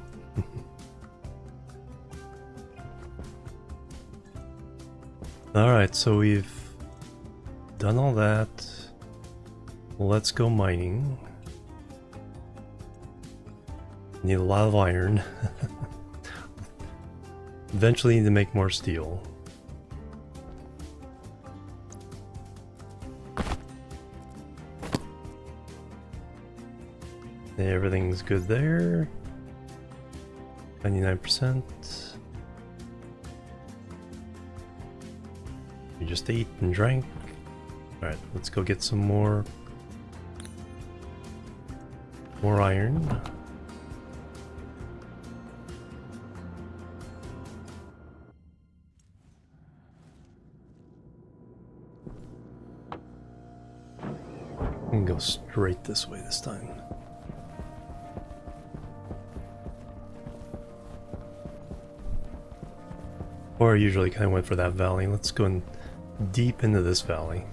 Alright, so we've done all that. Let's go mining. Need a lot of iron. Eventually need to make more steel. Everything's good there. 99%. We just ate and drank. Alright, let's go get some more iron. And go straight this way this time. Or I usually kind of went for that valley. Let's go in deep into this valley.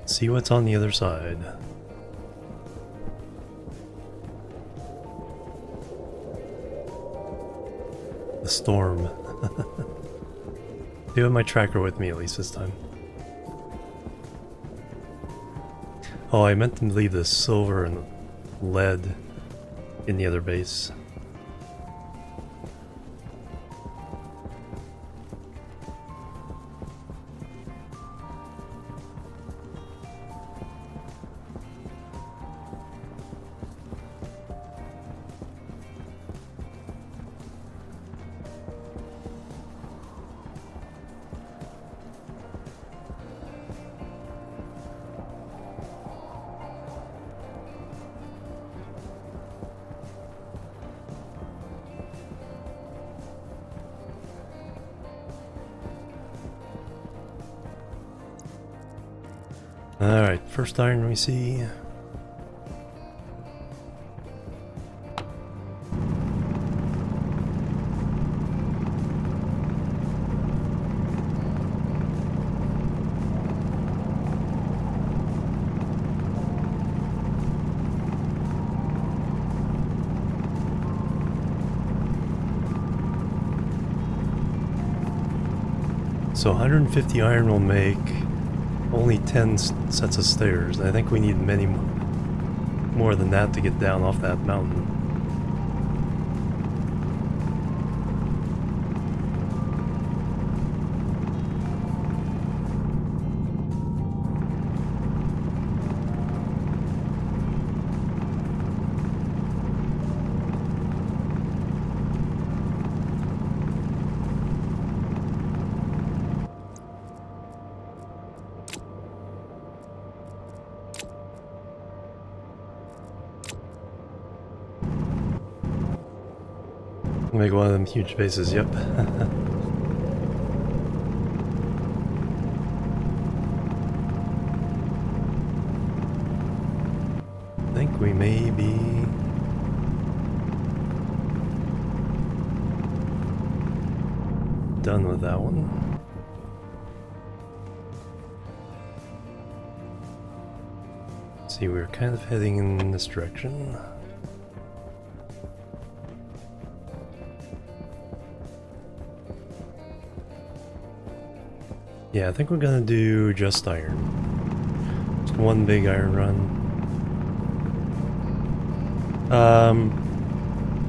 See what's on the other side. The storm. Do have my tracker with me at least this time. Oh, I meant to leave the silver and lead in the other base. Alright, first iron we see. So 150 iron will make only 10 sets of stairs. I think we need many more than that to get down off that mountain. Make one of them huge bases, yep. I think we may be done with that one. See, we're kind of heading in this direction. Yeah, I think we're gonna do just iron. Just one big iron run.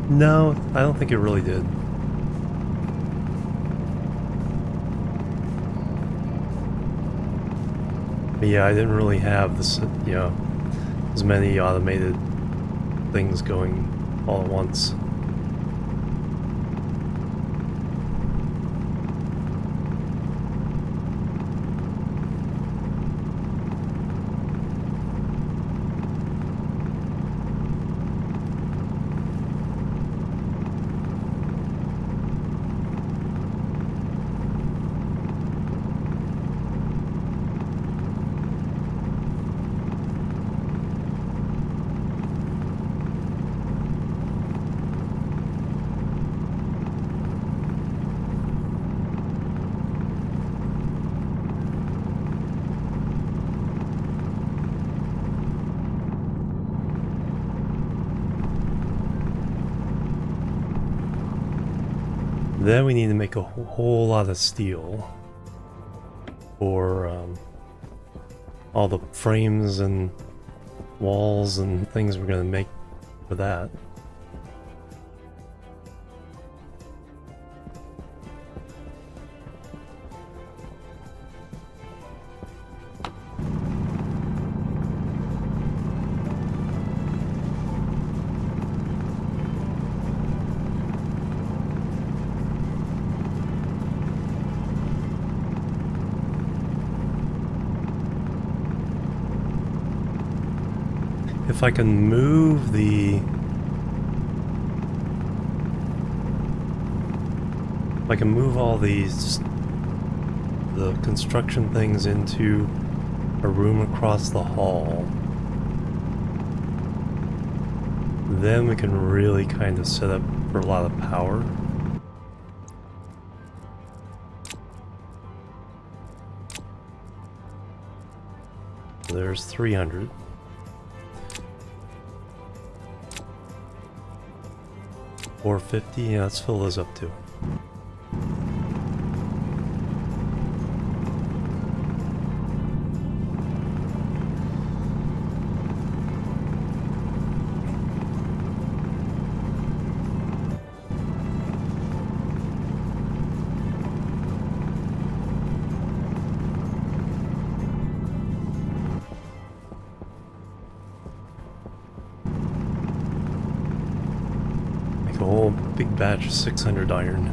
No, I don't think it really did. But yeah, I didn't really have this, you know, as many automated things going all at once. Then we need to make a whole lot of steel for all the frames and walls and things we're going to make for that. If I can move all the construction things into a room across the hall, then we can really kind of set up for a lot of power. There's 300. 450, yeah, let's fill those up too. A whole big batch of 600 iron.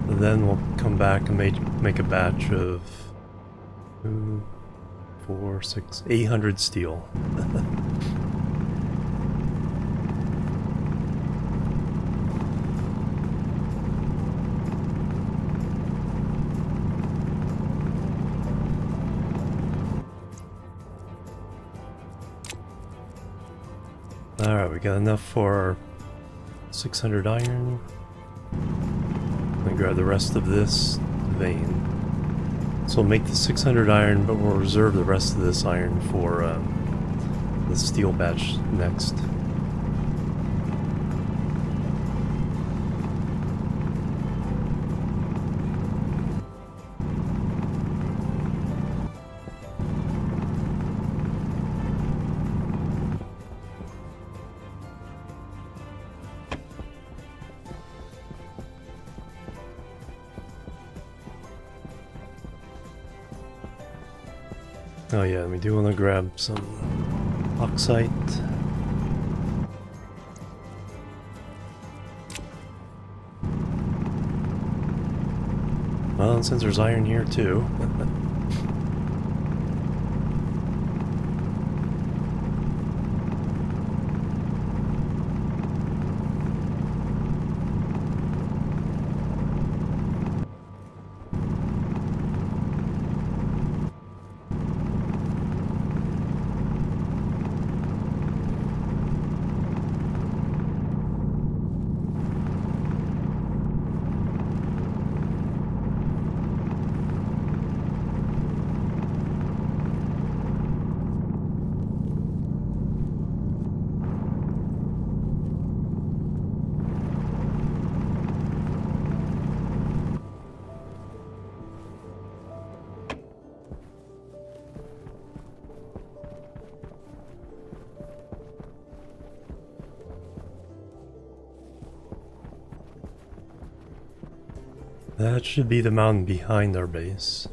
Then we'll come back and make a batch of 2, 4, 6, 800 steel. Alright, we got enough for 600 iron. I'm gonna grab the rest of this vein. So we'll make the 600 iron, but we'll reserve the rest of this iron for the steel batch next. Oh yeah, we do want to grab some oxide. Well, and since there's iron here too. That should be the mountain behind our base.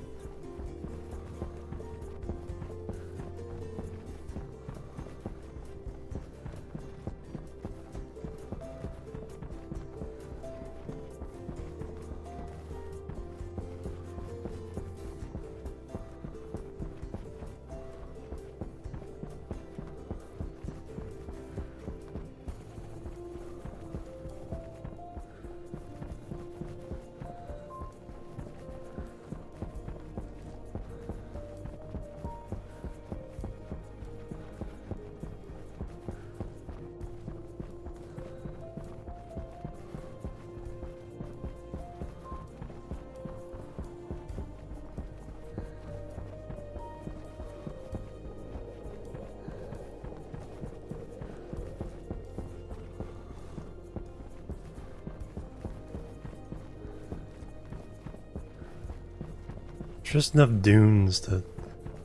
Just enough dunes to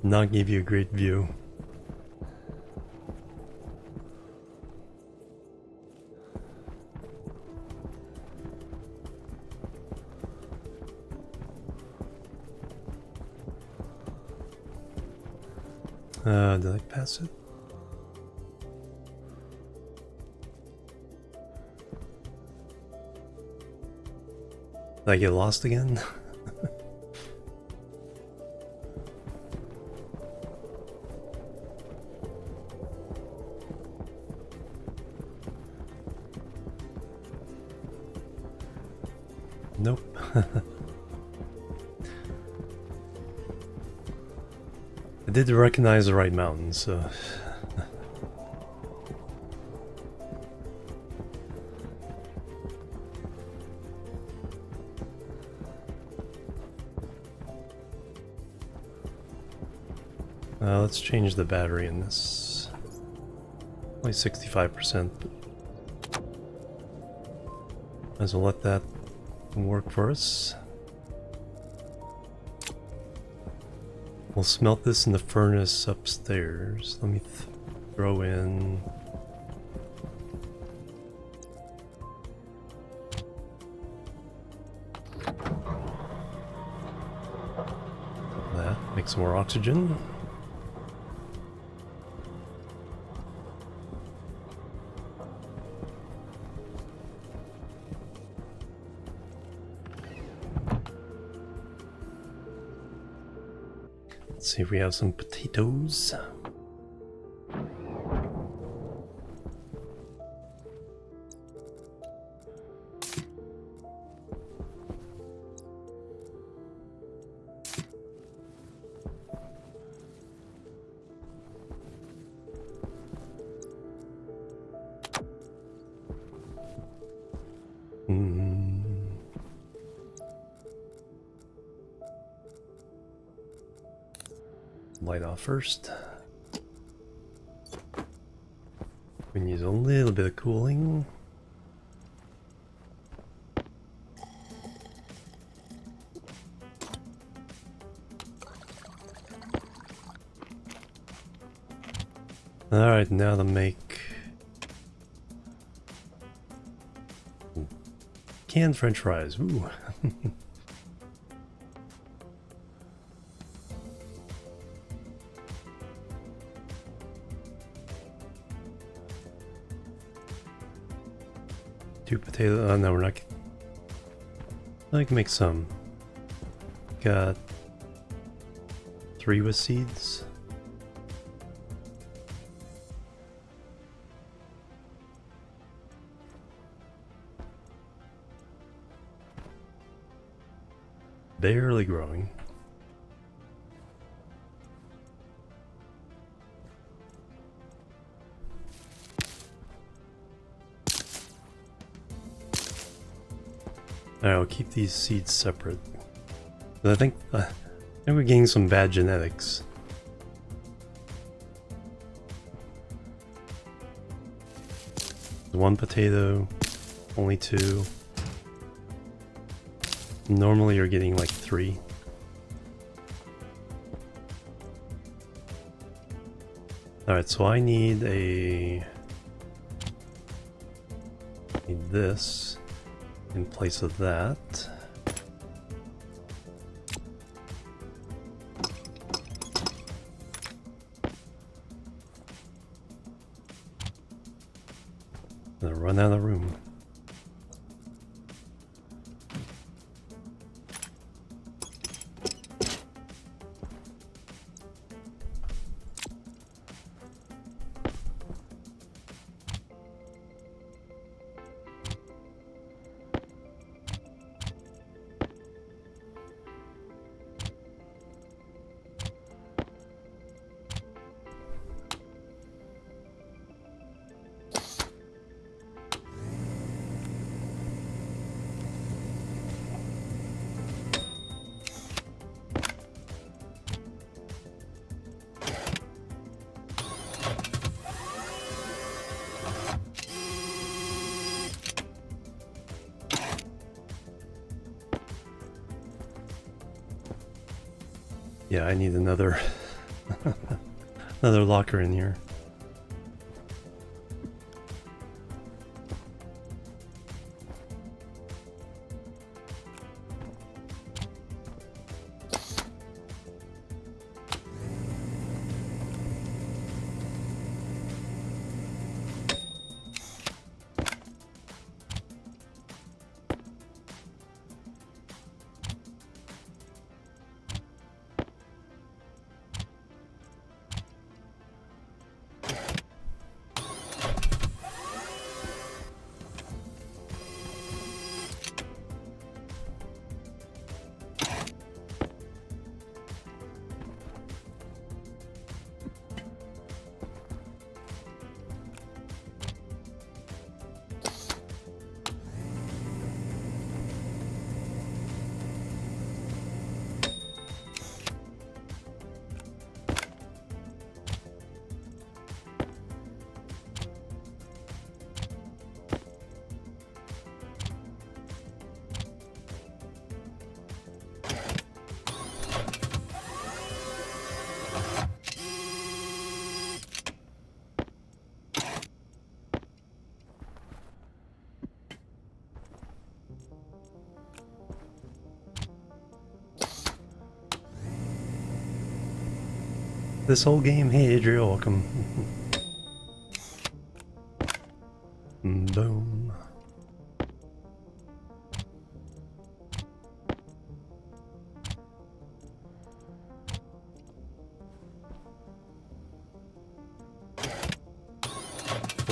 not give you a great view. Did I pass it? Did I get lost again? Nope. I did recognize the right mountain, so... let's change the battery in this. Only 65%. Might as well let that work for us. We'll smelt this in the furnace upstairs. Let me throw in... that. Make some more oxygen. Let's see if we have some potatoes. Light off first. We can use a little bit of cooling. Alright, now to make canned French fries. Ooh. Two potatoes. Oh no, we're not. I can make some. Got 3 with seeds. Barely growing. Alright, I'll keep these seeds separate. But I think we're getting some bad genetics. One potato, only 2. Normally you're getting like 3. Alright, so I need this in place of that. Gonna run out of room. Yeah, I need another another locker in here. This whole game, hey Adria, welcome. Boom.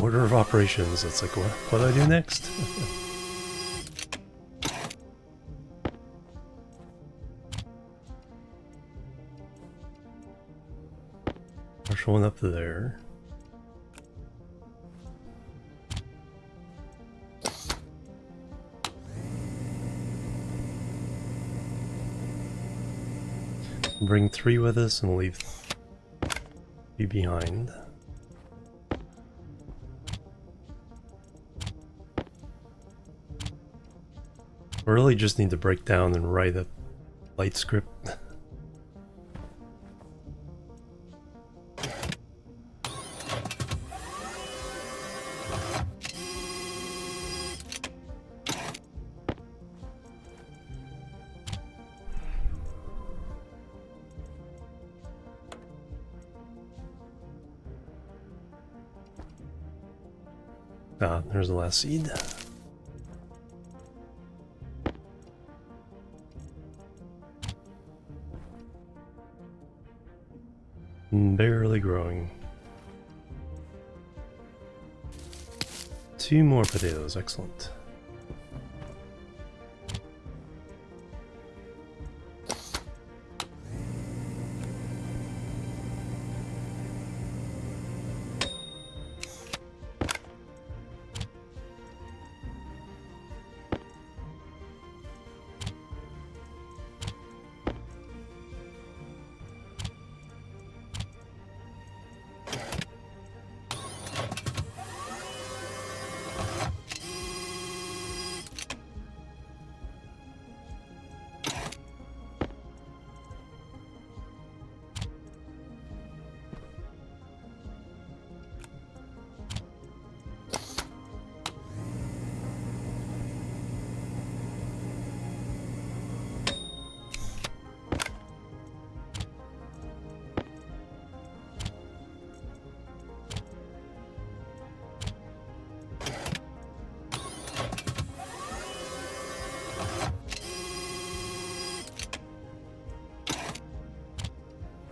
Order of operations. It's like, what do I do next? Push one up there. Bring 3 with us and leave you behind. We really just need to break down and write a light script. Ah, there's the last seed. Barely growing. 2 more potatoes, excellent.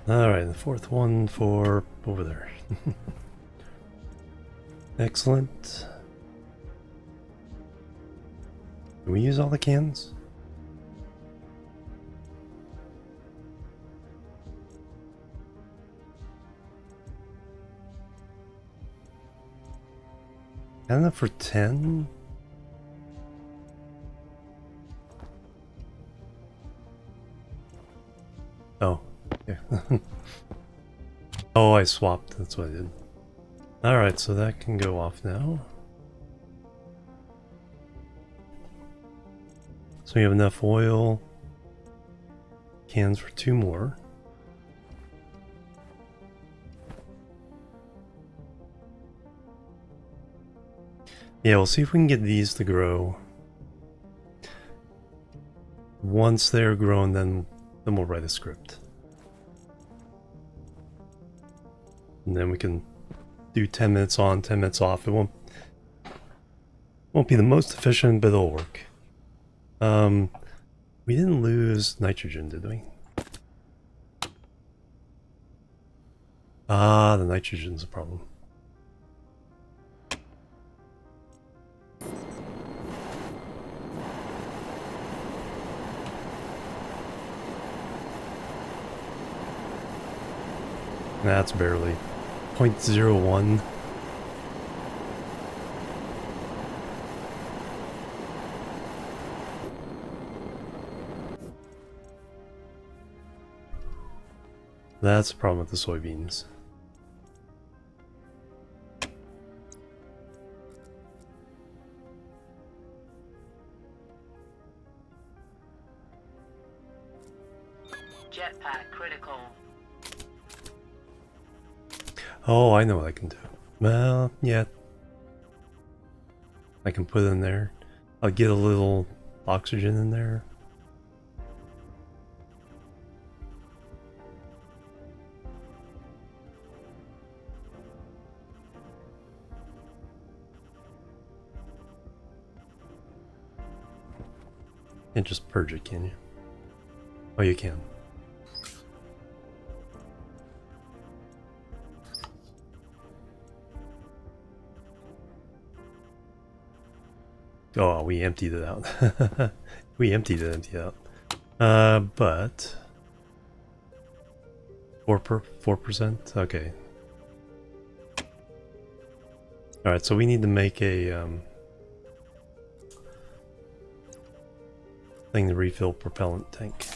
Alright, the 4th one for over there. Excellent. Can we use all the cans? Got enough for 10? Oh, yeah. Oh, I swapped. That's what I did. Alright, so that can go off now. So we have enough oil. Cans for 2 more. Yeah, we'll see if we can get these to grow. Once they're grown, then we'll write a script. And then we can do 10 minutes on, 10 minutes off. It won't be the most efficient, but it'll work. We didn't lose nitrogen, did we? Ah, the nitrogen's a problem. That's barely 0.01. That's the problem with the soybeans. Jetpack critical. Oh, I know what I can do. Well, yeah. I can put it in there. I'll get a little oxygen in there. Can't just purge it, can you? Oh, you can. Oh, we emptied it out. We emptied it out. But 4%? Okay. Alright, so we need to make a thing to refill propellant tank.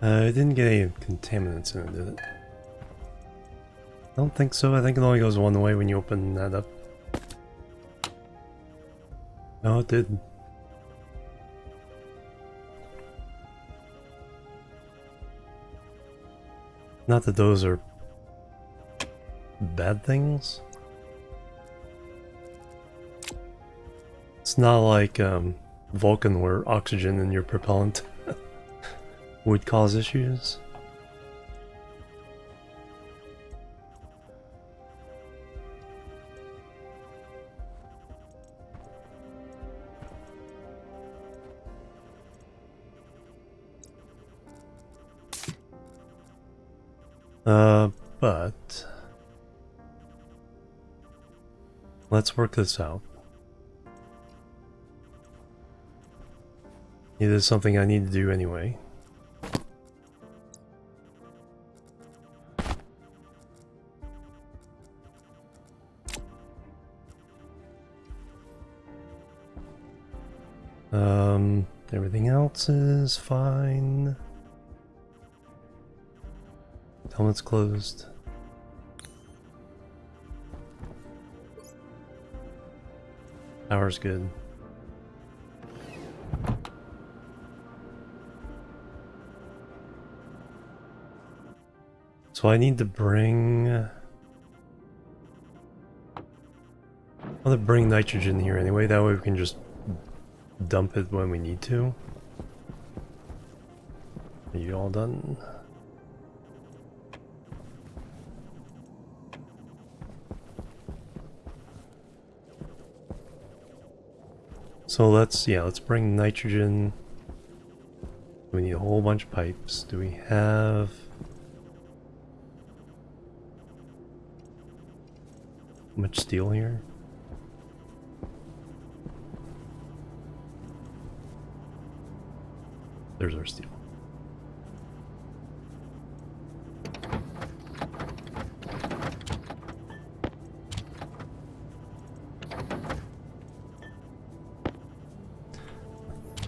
It didn't get any contaminants in it, did it? I don't think so. I think it only goes one way when you open that up. No, it did. Not that those are bad things. It's not like Vulcan where oxygen in your propellant would cause issues. But let's work this out. It is something I need to do anyway. Everything else is fine. Helmet's closed. Power's good. So I need to bring... I'll bring nitrogen here anyway, that way we can just dump it when we need to. Are you all done? So let's bring nitrogen. We need a whole bunch of pipes. Do we have... much steel here? There's our steel.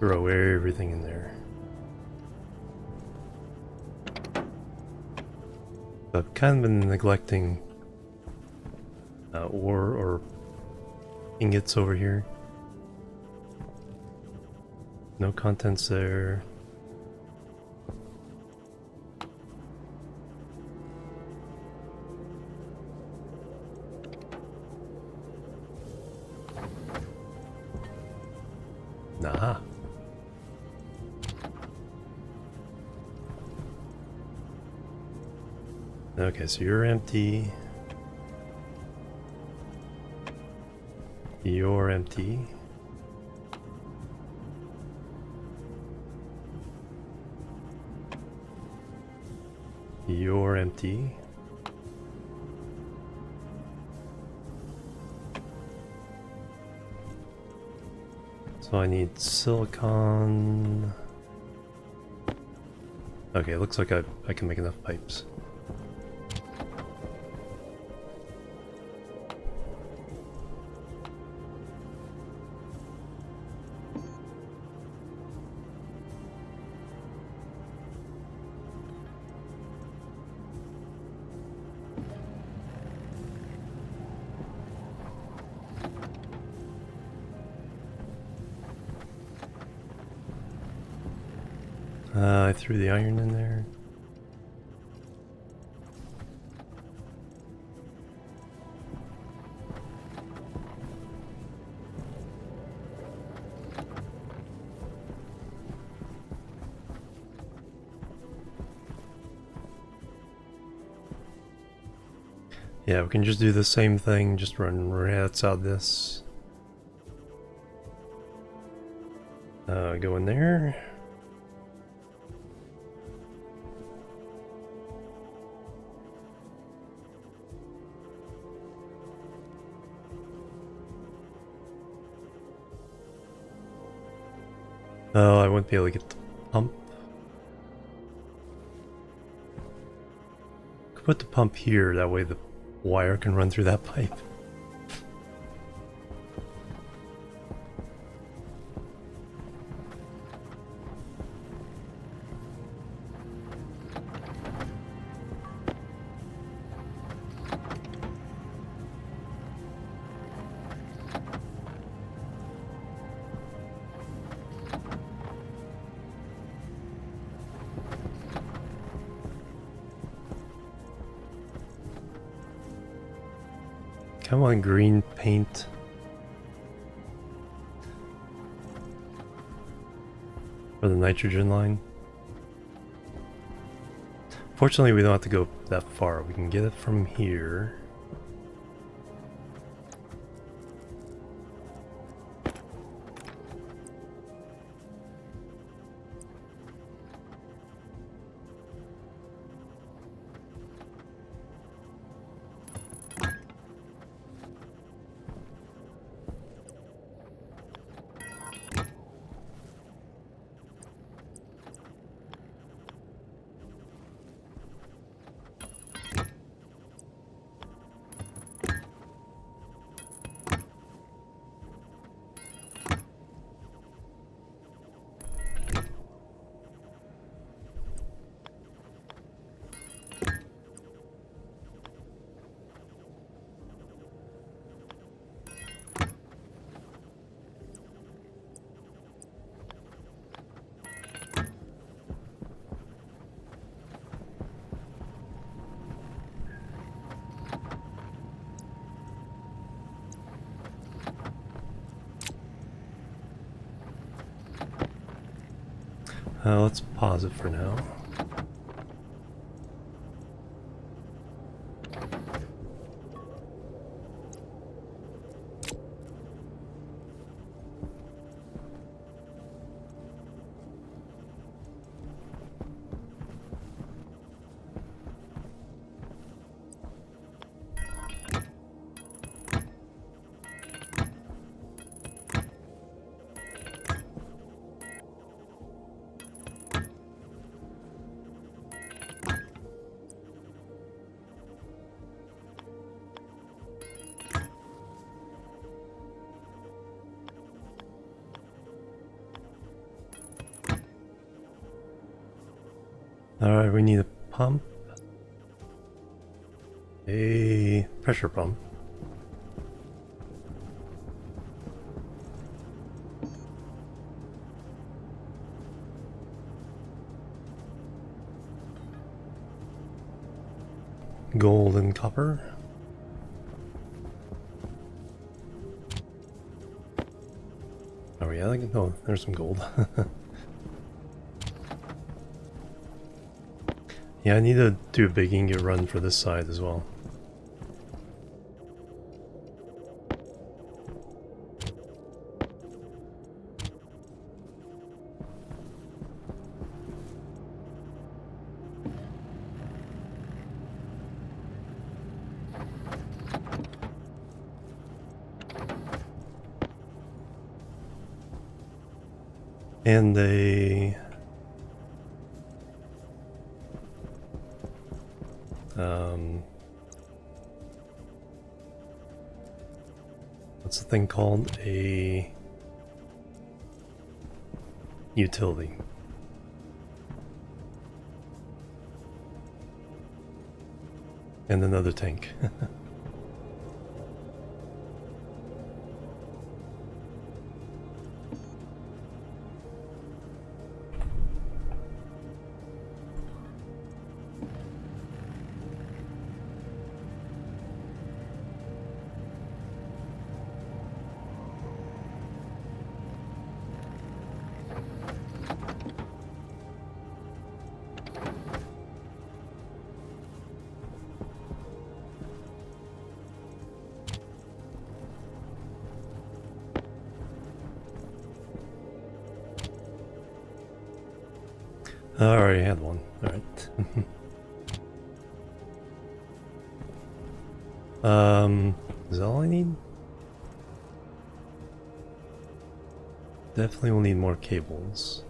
throw everything in there. I've kind of been neglecting ore or ingots over here. No contents there. Nah. Okay, so you're empty. You're empty. You're empty. So I need silicon. Okay, looks like I can make enough pipes. I threw the iron in there. Yeah, we can just do the same thing, just run rats out this. Go in there. Oh, I won't be able to get the pump. Could put the pump here, that way the wire can run through that pipe. Come on, green paint. For the nitrogen line. Fortunately, we don't have to go that far. We can get it from here. Let's pause it for now. Alright, we need a pump. A pressure pump. Gold and copper. Oh yeah, oh, there's some gold. Yeah, I need to do a big ingot run for this side as well. And what's the thing called? A utility. And another tank. I already had one. Alright. Is that all I need? Definitely will need more cables.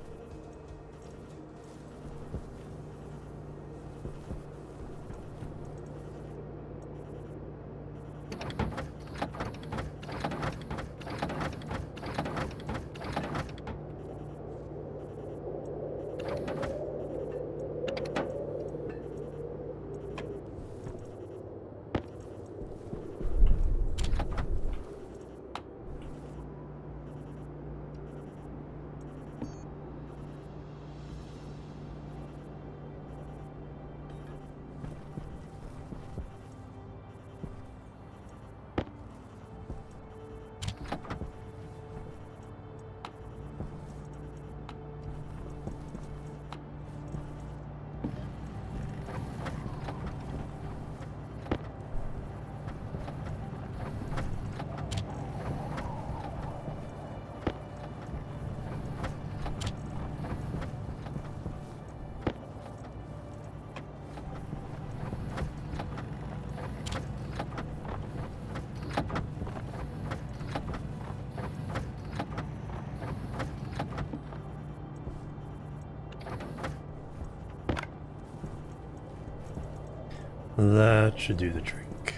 That should do the trick.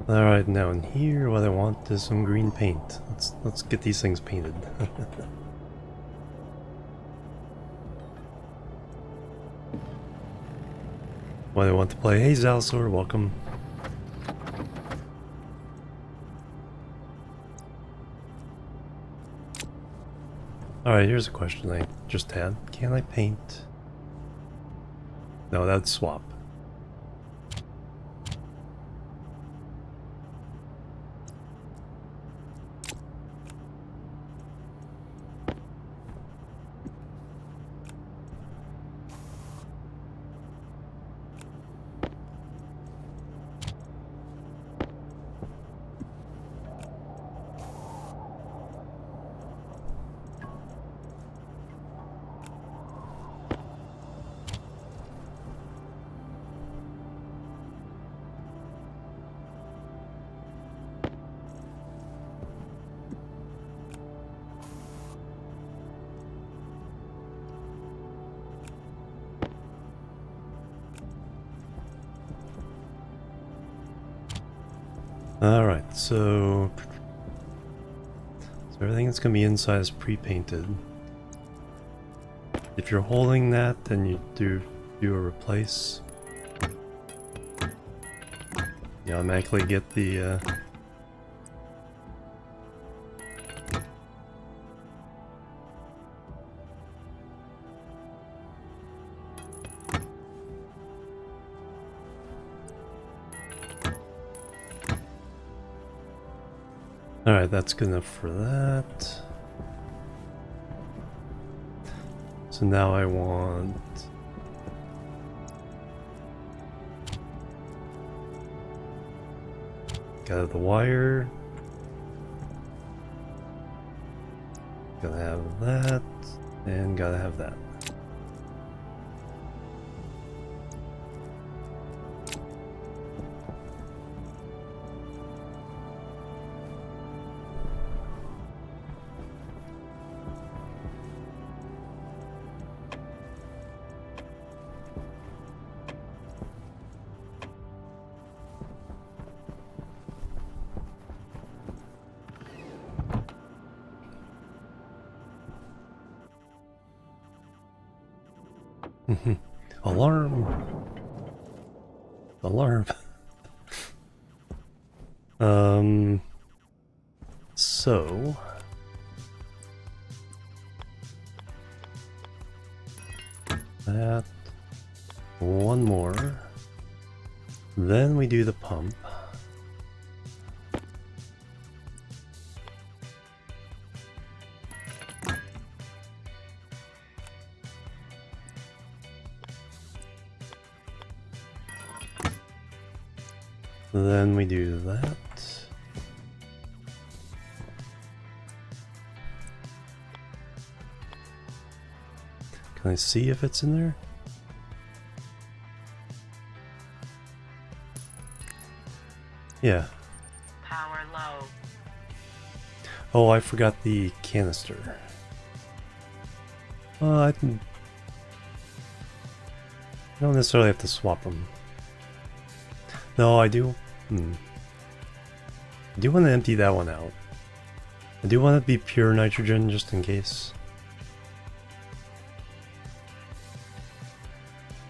Alright, now in here what I want is some green paint. Let's get these things painted. What I want to play. Hey Zalsor, welcome. Alright, here's a question I just had. Can I paint? No, that'd swap. Alright, so everything that's going to be inside is pre-painted. If you're holding that, then you do a replace. You automatically get the Alright, that's good enough for that. So now I want... Gotta have the wire. Gotta have that. And gotta have that. Alarm! Alarm! So... That... One more. Then we do the pump. Then we do that. Can I see if it's in there? Yeah. Power low. Oh, I forgot the canister. I don't necessarily have to swap them. No, I do. I do want to empty that one out. I do want it to be pure nitrogen just in case.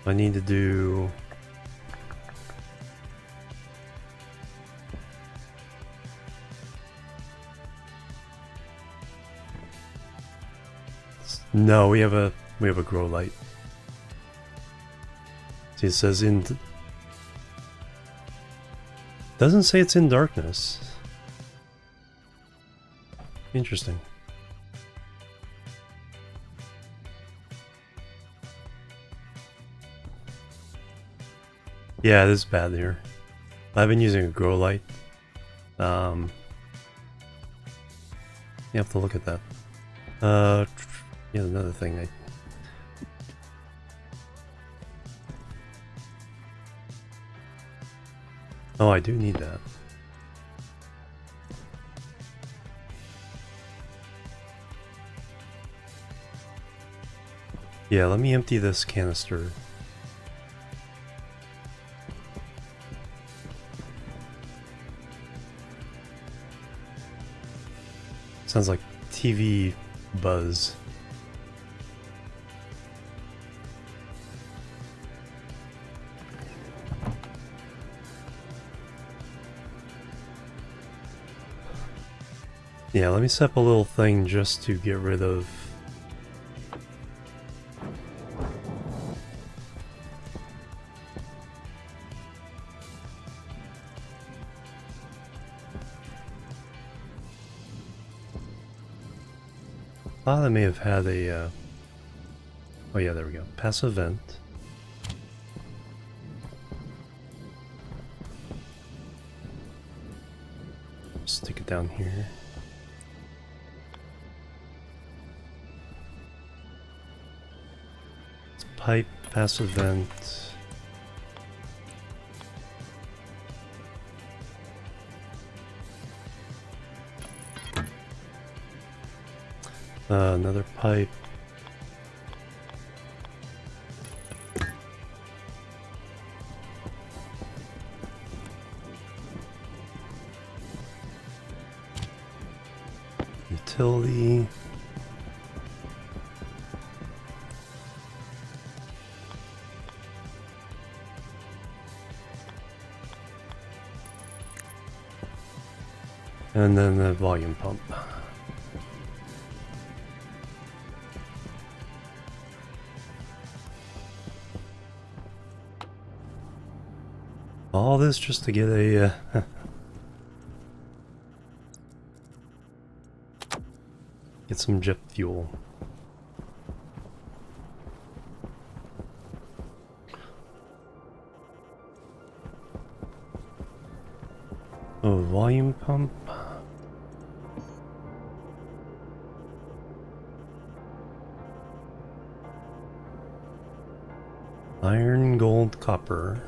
I need to do... No, we have a grow light. See, it says in... Doesn't say it's in darkness. Interesting. Yeah, this is bad here. I've been using a grow light. You have to look at that. Yeah, another thing. Oh, I do need that. Yeah, let me empty this canister. Sounds like TV buzz. Yeah, let me set up a little thing just to get rid of... Thought I may have had a... Oh yeah, there we go. Passive vent. Stick it down here. Pipe, passive vent. Another pipe. Utility. And then the volume pump. All this just to get a get some jet fuel. Oh, volume pump. Iron, gold, copper.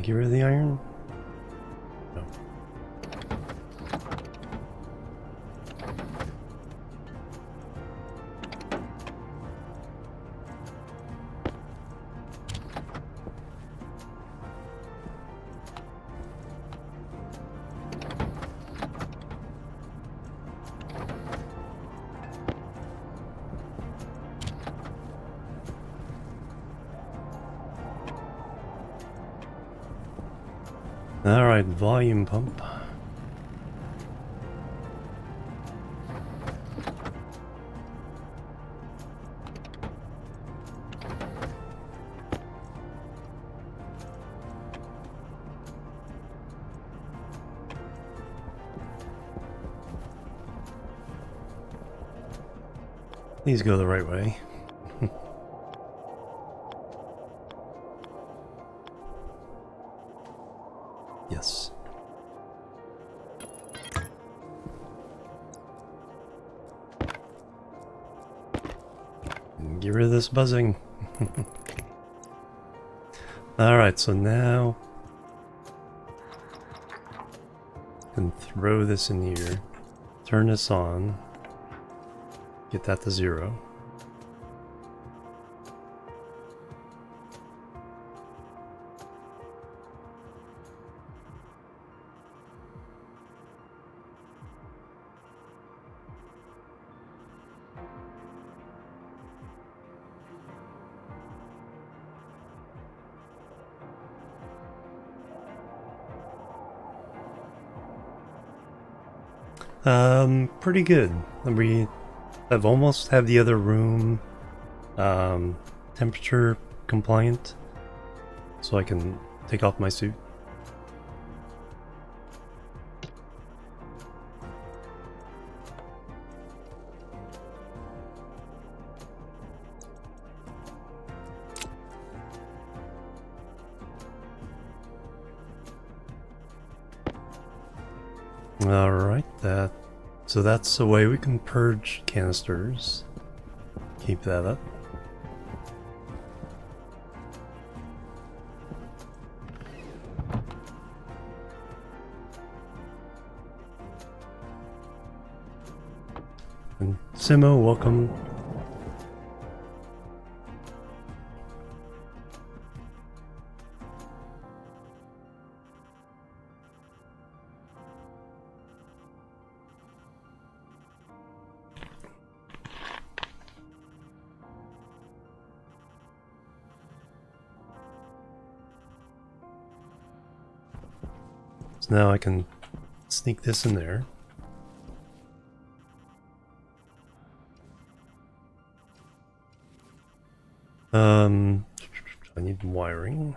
Get rid of the iron? No. Alright, volume pump. These go the right way. Yes. Get rid of this buzzing. Alright, so now I can throw this in here, turn this on, get that to 0. Pretty good. I've almost have the other room temperature compliant, so I can take off my suit. Alright, so that's the way we can purge canisters. Keep that up. And Simo, welcome. So now I can sneak this in there. I need wiring.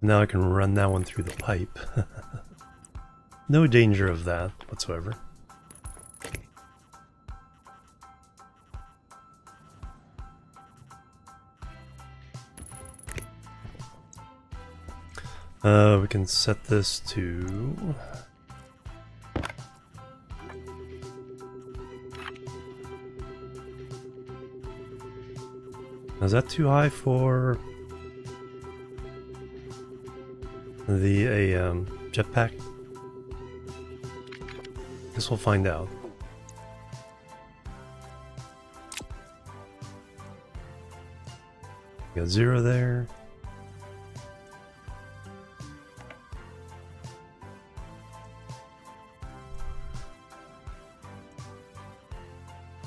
Now I can run that one through the pipe. No danger of that whatsoever. We can set this to... Is that too high for the jetpack? Guess we'll find out. Got 0 there.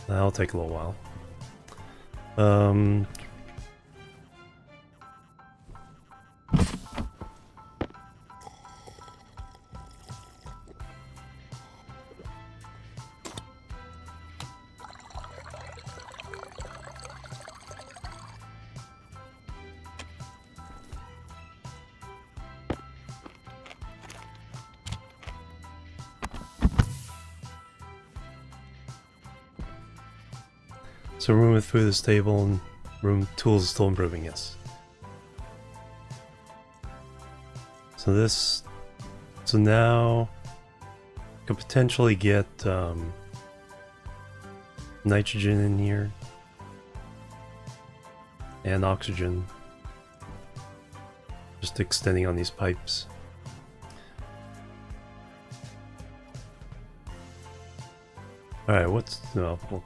That'll take a little while. Um, so room with food is stable and room tools is still improving, yes. So this, so now I could potentially get nitrogen in here and oxygen, just extending on these pipes. Alright, what's, no, well,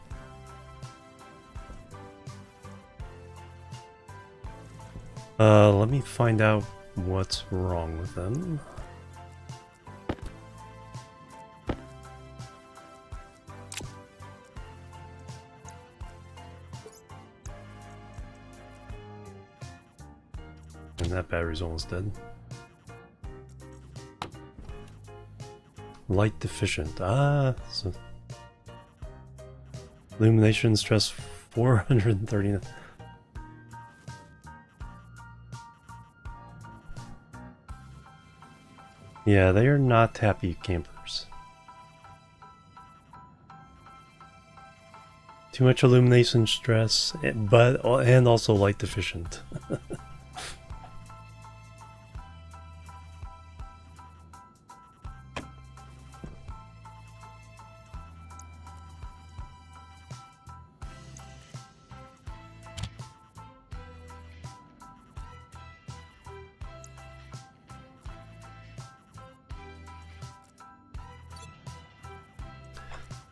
let me find out what's wrong with them. And that battery's almost dead. Light deficient. Ah, so illumination stress 439. Yeah, they are not happy campers. Too much illumination stress, but and also light deficient.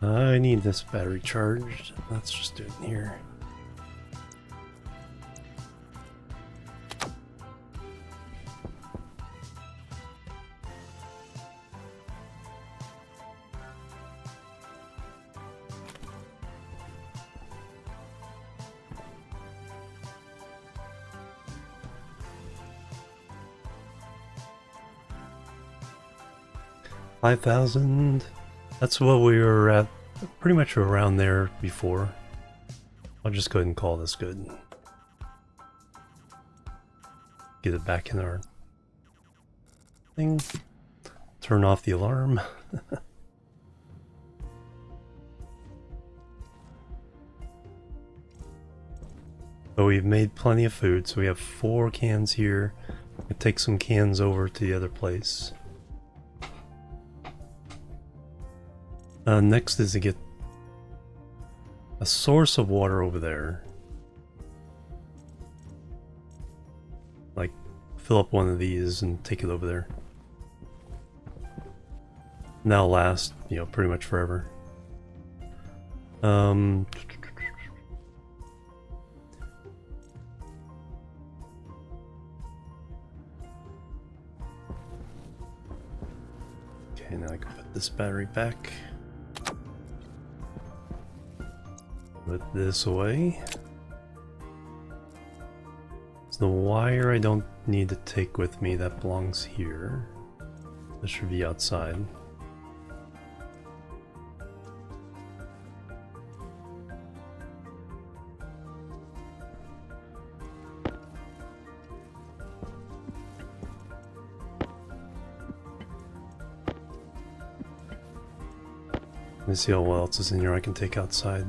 I need this battery charged. Let's just do it in here. $5,000. That's what we were at, pretty much around there before. I'll just go ahead and call this good. Get it back in our thing. Turn off the alarm. But we've made plenty of food, so we have 4 cans here. We'll take some cans over to the other place. Next is to get a source of water over there. Like, fill up one of these and take it over there. And that'll last, you know, pretty much forever. Okay, now I can put this battery back. Put this away. So the wire I don't need to take with me, that belongs here. This should be outside. Let me see what else is in here I can take outside.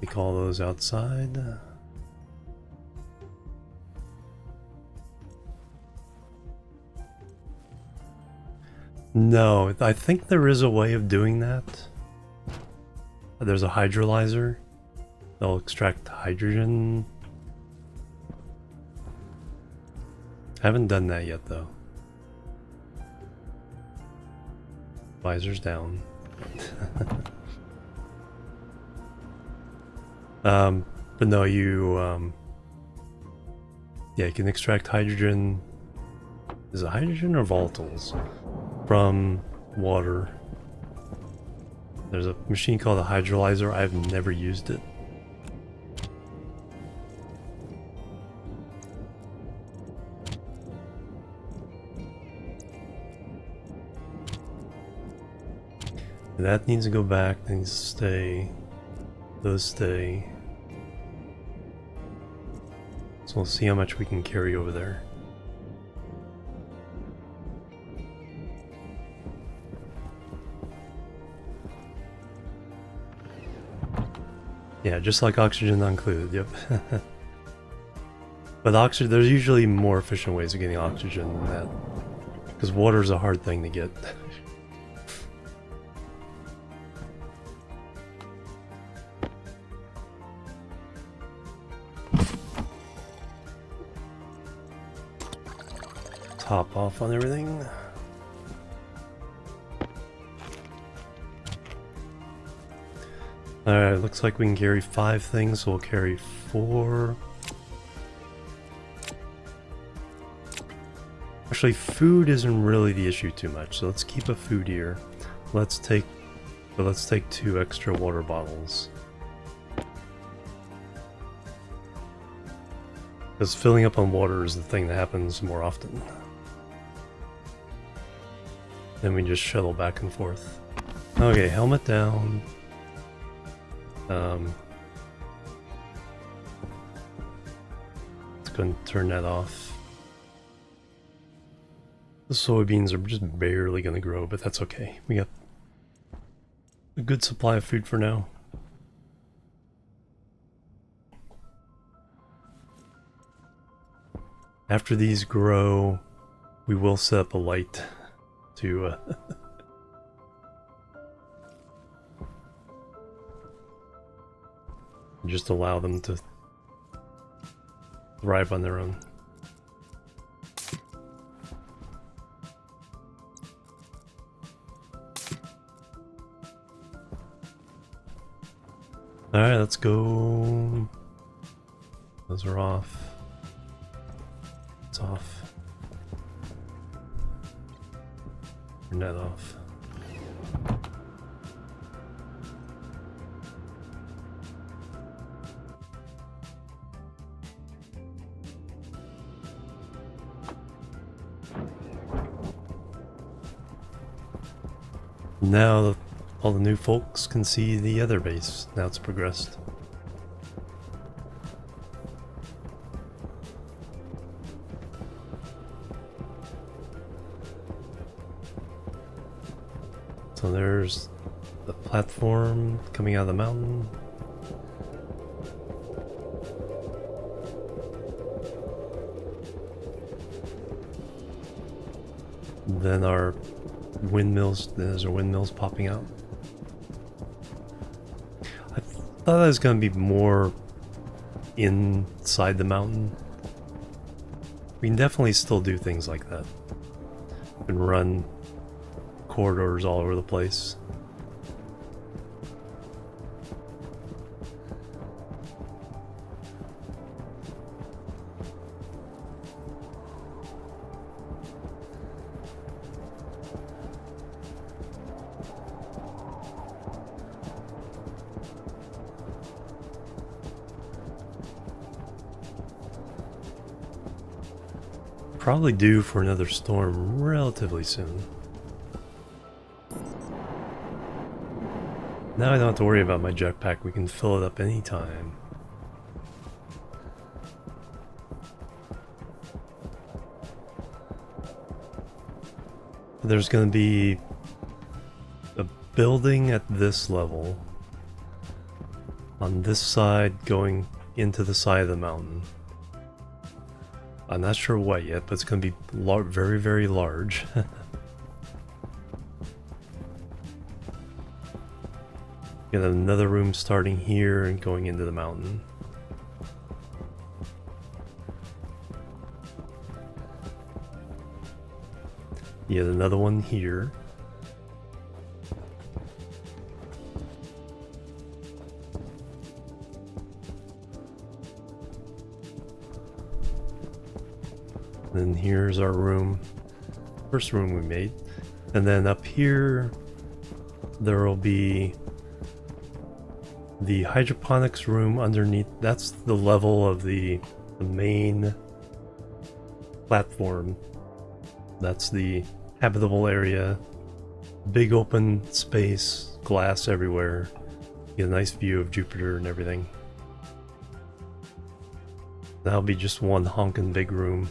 Take all those outside. No, I think there is a way of doing that. There's a hydrolyzer. They'll extract hydrogen. Haven't done that yet though. Visor's down. But no, yeah, you can extract hydrogen. Is it hydrogen or volatiles? From water. There's a machine called a hydrolyzer. I've never used it. That needs to go back, that needs to stay. Those stay. So we'll see how much we can carry over there. Yeah, just like oxygen not included, yep. But oxygen, there's usually more efficient ways of getting oxygen than that. Because water is a hard thing to get. Top off on everything. Alright, looks like we can carry 5 things, so we'll carry 4. Actually, food isn't really the issue too much, so let's keep a food here. Let's take 2 extra water bottles. Because filling up on water is the thing that happens more often. Then we just shuttle back and forth. Okay, helmet down. Let's go and turn that off. The soybeans are just barely gonna grow, but that's okay. We got a good supply of food for now. After these grow, we will set up a light to just allow them to thrive on their own. Alright, let's go. Those are off. It's off. Turn that off. Now all the new folks can see the other base. Now it's progressed. So there's the platform coming out of the mountain. Then our windmills, there's our windmills popping out. I thought it was going to be more inside the mountain. We can definitely still do things like that. And run corridors all over the place. Probably due for another storm relatively soon. Now I don't have to worry about my jetpack, we can fill it up anytime. There's going to be a building at this level on this side going into the side of the mountain. I'm not sure what yet, but it's going to be very, very large. Got another room starting here and going into the mountain. Yet another one here. Then here's our room. First room we made. And then up here, there will be the hydroponics room underneath. That's the level of the main platform. That's the habitable area. Big open space, glass everywhere. Get a nice view of Jupiter and everything. That'll be just one honkin' big room.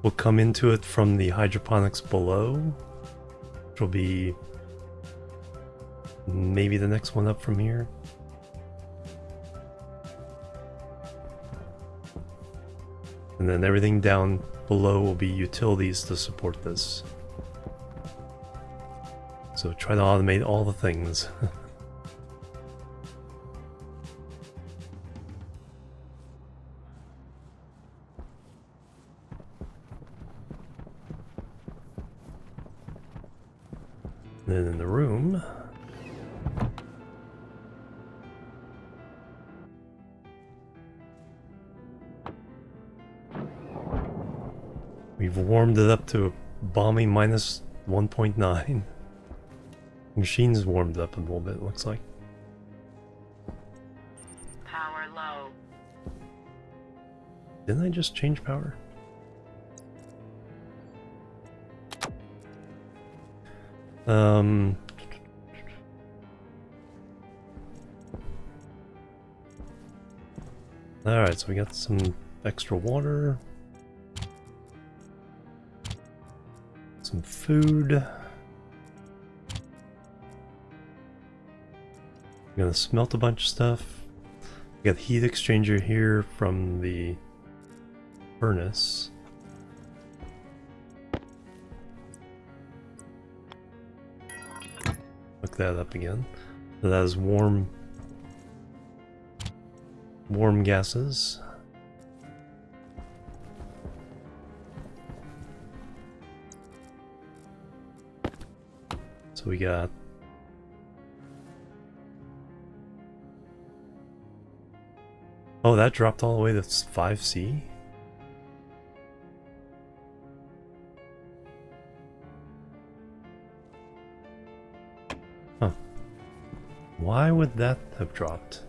We'll come into it from the hydroponics below, which will be maybe the next one up from here. And then everything down below will be utilities to support this. So try to automate all the things. Then in the room, we've warmed it up to a balmy minus 1.9. Machine's warmed up a little bit, it looks like. Power low. Didn't I just change power? Alright, so we got some extra water. Some food. I'm gonna smelt a bunch of stuff. We got heat exchanger here from the furnace. Look that up again. So that is warm gases. So we got oh, that dropped all the way to 5C? Huh. Why would that have dropped?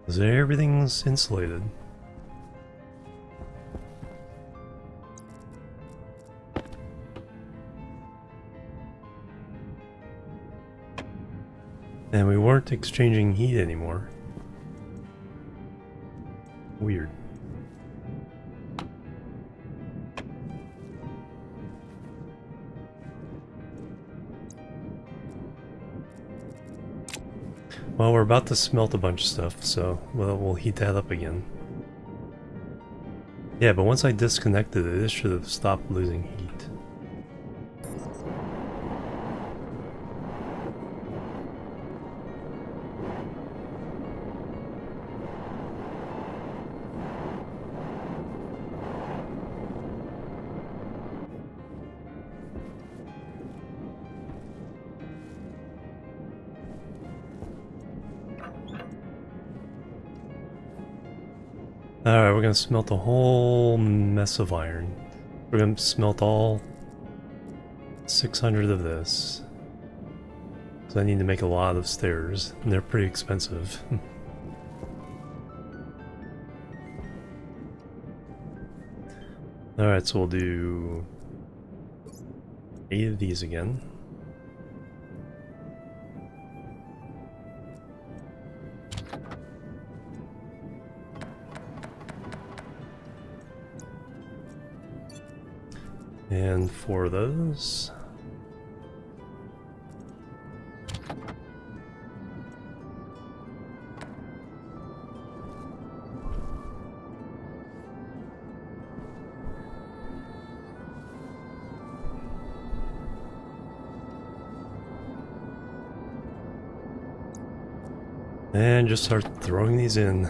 Because everything's insulated. And we weren't exchanging heat anymore. Weird. Well, we're about to smelt a bunch of stuff, so we'll heat that up again. Yeah, but once I disconnected it, it should have stopped losing heat. Alright, we're gonna smelt a whole mess of iron. We're gonna smelt all 600 of this. So I need to make a lot of stairs, and they're pretty expensive. Alright, so we'll do 8 of these again. And 4 of those. And just start throwing these in.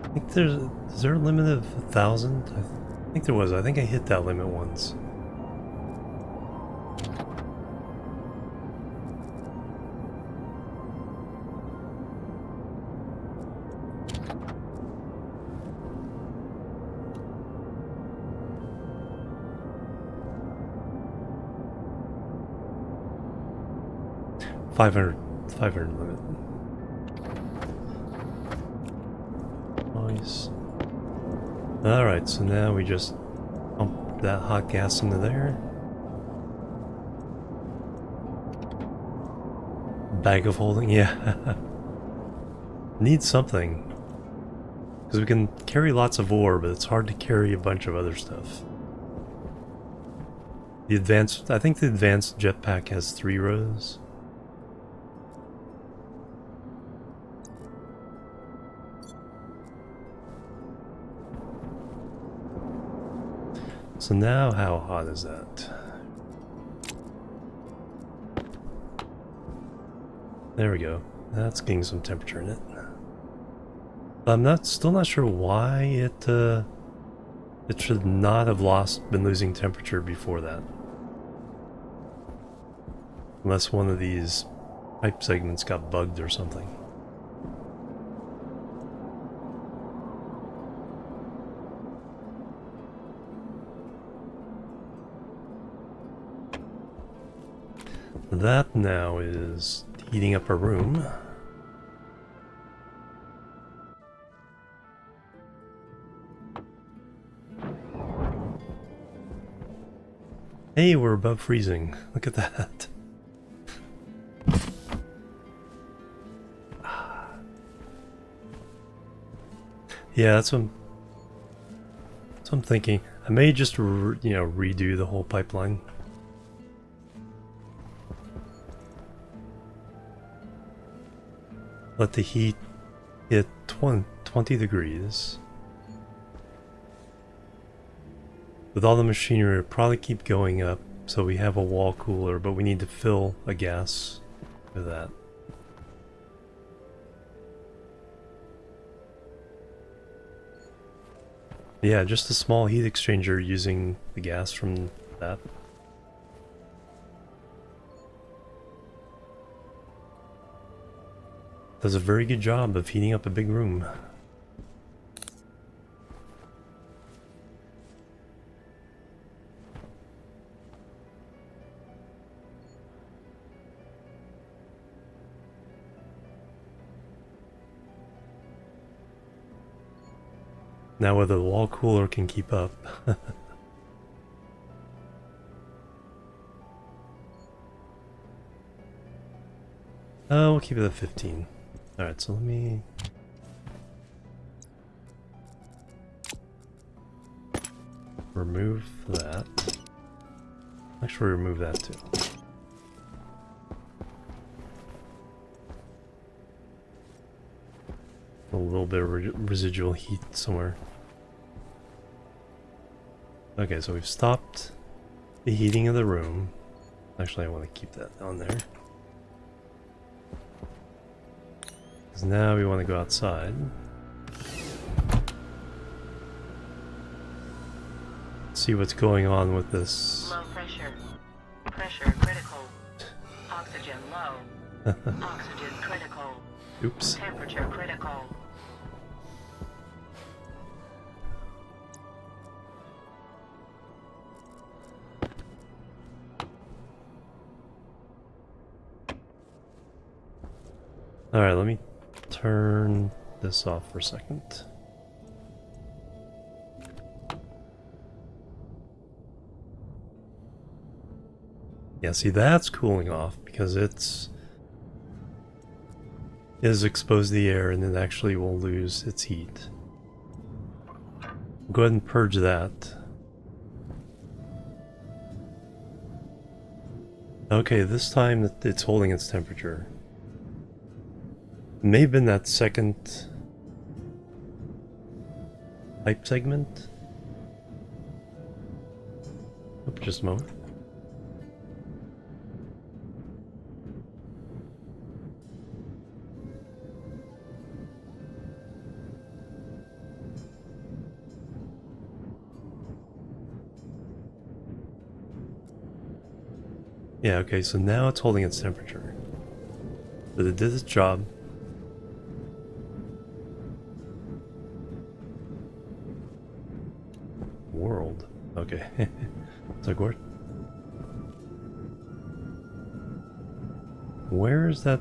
I think is there a limit of 1,000? I think there was. I think I hit that limit once. $500 limit. Nice. Alright, so now we just pump that hot gas into there. Bag of holding, yeah. Need something. Because we can carry lots of ore, but it's hard to carry a bunch of other stuff. I think the advanced jetpack has 3 rows. So now how hot is that? There we go. That's getting some temperature in it. I'm still not sure why it should not have been losing temperature before that. Unless one of these pipe segments got bugged or something. That now is heating up our room. Hey, we're above freezing. Look at that. Yeah, that's what I'm thinking. I may just redo the whole pipeline. Let the heat hit 20 degrees. With all the machinery, it'll probably keep going up, so we have a wall cooler, but we need to fill a gas with that. Yeah, just a small heat exchanger using the gas from that. Does a very good job of heating up a big room. Now whether the wall cooler can keep up. Oh, we'll keep it at 15. Alright, so let me... remove that. Actually, remove that too. A little bit of residual heat somewhere. Okay, so we've stopped the heating of the room. Actually, I want to keep that on there. Because now we want to go outside. See what's going on with this. Low pressure. Pressure critical. Oxygen low. Oxygen critical. Oops. Temperature critical. Alright, let me turn this off for a second. Yeah, see, that's cooling off because it is exposed to the air and it actually will lose its heat. Go ahead and purge that. Okay, this time it's holding its temperature. It may have been that second pipe segment. Oh, just a moment. Yeah, okay, so now it's holding its temperature. But it did its job. World. Okay. It's like, where is that?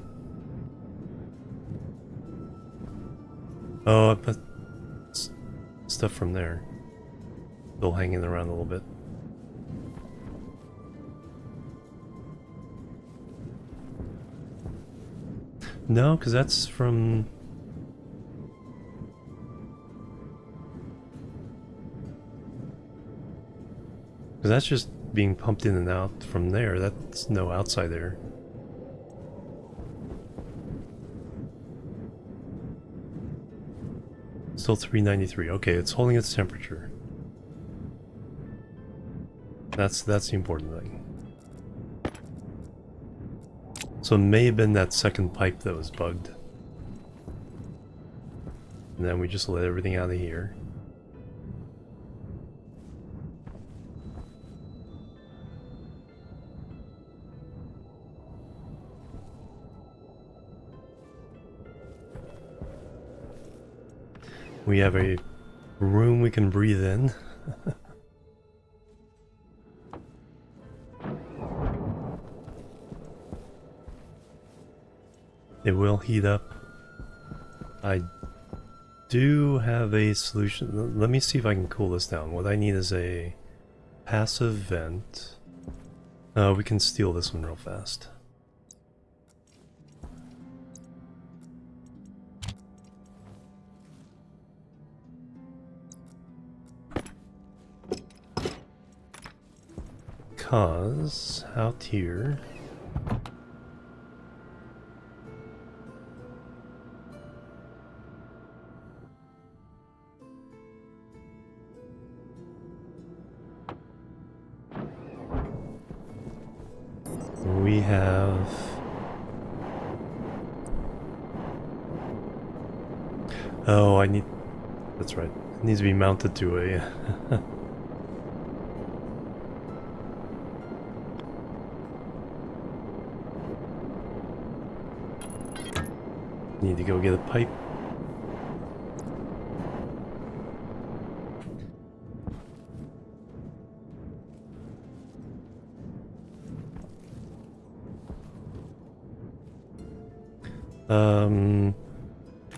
Oh, I put stuff from there. Still hanging around a little bit. No, because that's from... Because that's just being pumped in and out from there. That's no outside air. Still 393. Okay, it's holding its temperature. That's the important thing. So it may have been that second pipe that was bugged. And then we just let everything out of here. We have a room we can breathe in. It will heat up. I do have a solution. Let me see if I can cool this down. What I need is a passive vent. We can steal this one real fast. Because out here... we have... Oh, I need... That's right. It needs to be mounted to a... Need to go get a pipe.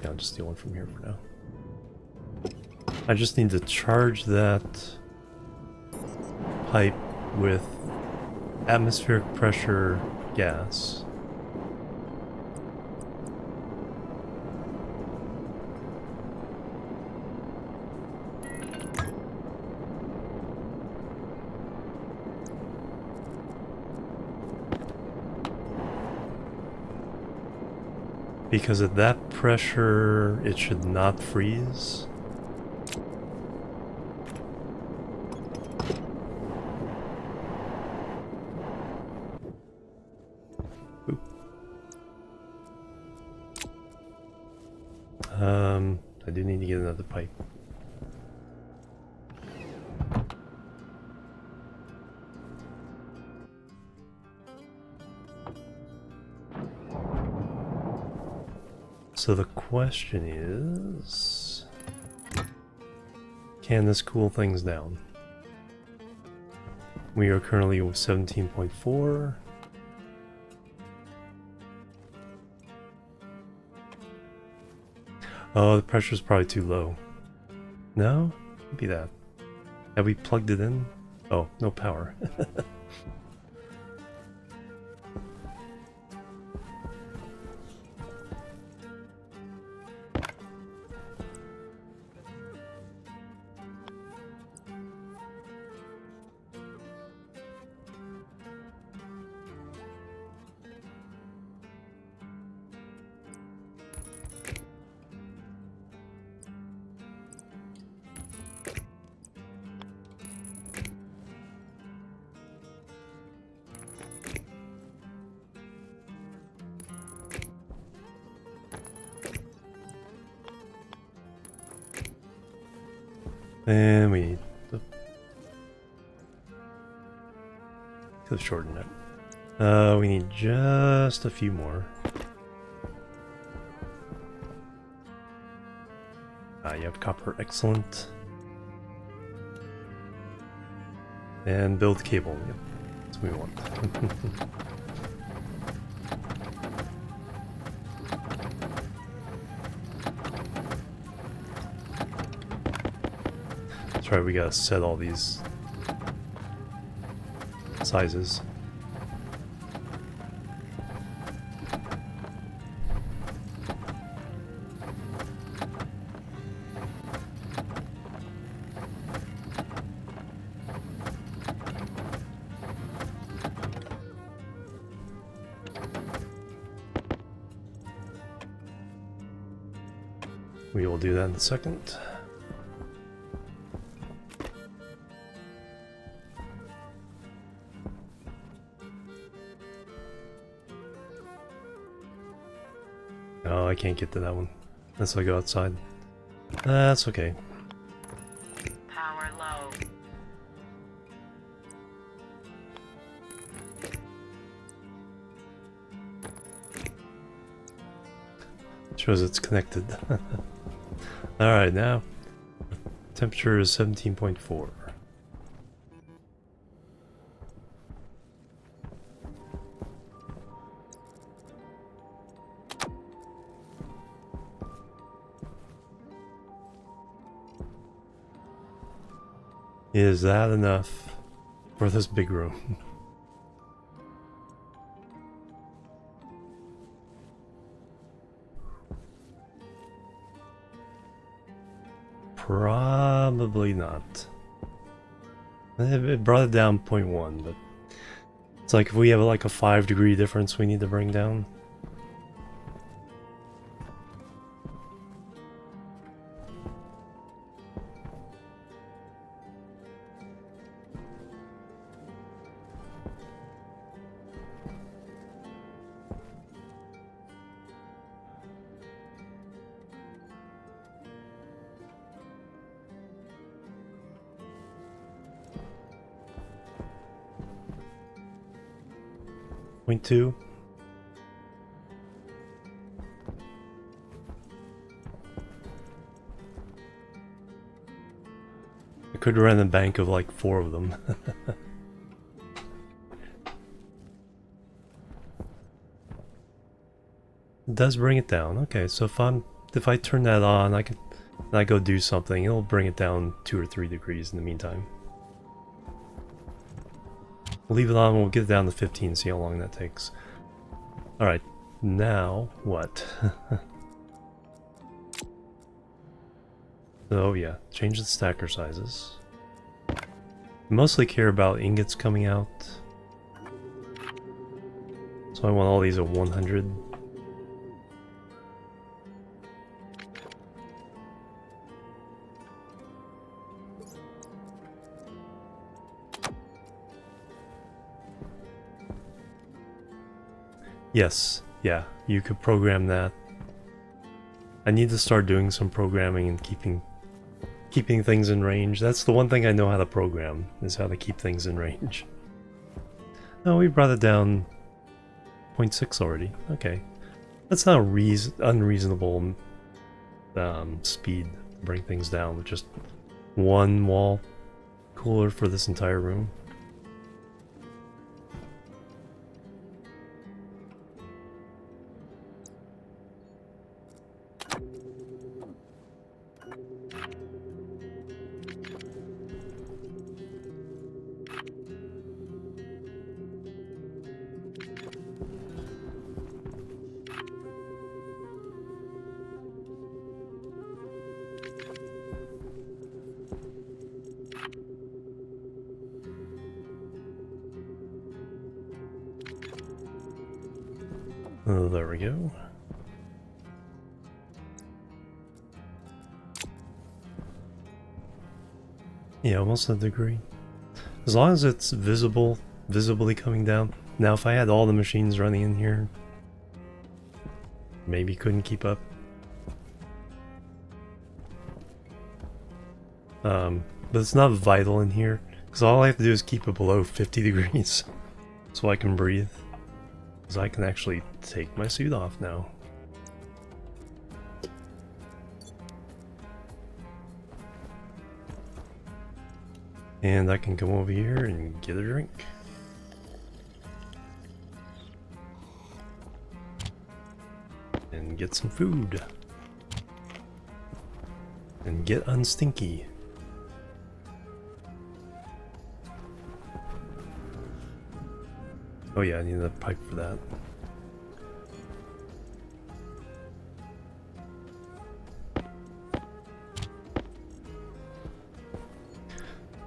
Yeah, I'll just steal one from here for now. I just need to charge that pipe with atmospheric pressure gas. Because at that pressure, it should not freeze. Oop. I do need to get another pipe. So the question is, can this cool things down? We are currently with 17.4. Oh, the pressure's probably too low. No? Maybe that. Have we plugged it in? Oh, no power. And we need to could have shortened it. We need just a few more. You have copper, excellent. And build cable, yep, that's what we want. That's right, we gotta set all these sizes. We will do that in a second. Oh, I can't get to that one unless I go outside. That's okay. Power low. Shows it's connected. Alright, now temperature is 17.4. Is that enough for this big room? Probably not. It brought it down 0.1, but it's like if we have like a 5-degree difference we need to bring down. Point 2. I could run a bank of like 4 of them. It does bring it down. Okay, so if I turn that on, I go do something, it'll bring it down 2 or 3 degrees in the meantime. We'll leave it on, we'll get it down to 15, see how long that takes. Alright, now what? So yeah, change the stacker sizes. Mostly care about ingots coming out. So I want all these at 100. Yes, yeah, you could program that. I need to start doing some programming and keeping things in range. That's the one thing I know how to program, is how to keep things in range. No, we brought it down 0.6 already. Okay. That's not a unreasonable speed to bring things down with just one wall cooler for this entire room. Oh, there we go. Yeah, almost a degree. As long as it's visibly coming down. Now, if I had all the machines running in here, maybe couldn't keep up. But it's not vital in here, because all I have to do is keep it below 50 degrees, so I can breathe. Because I can actually take my suit off now. And I can come over here and get a drink. And get some food. And get unstinky. Oh yeah, I need a pipe for that.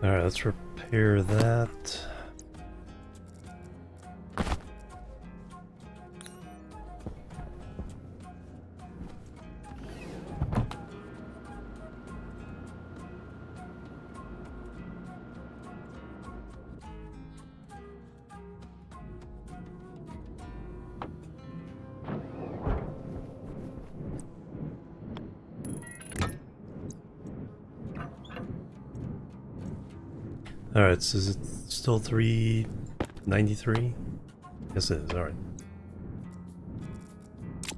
Alright, let's repair that. Alright, so is it still 393? Yes it is, alright.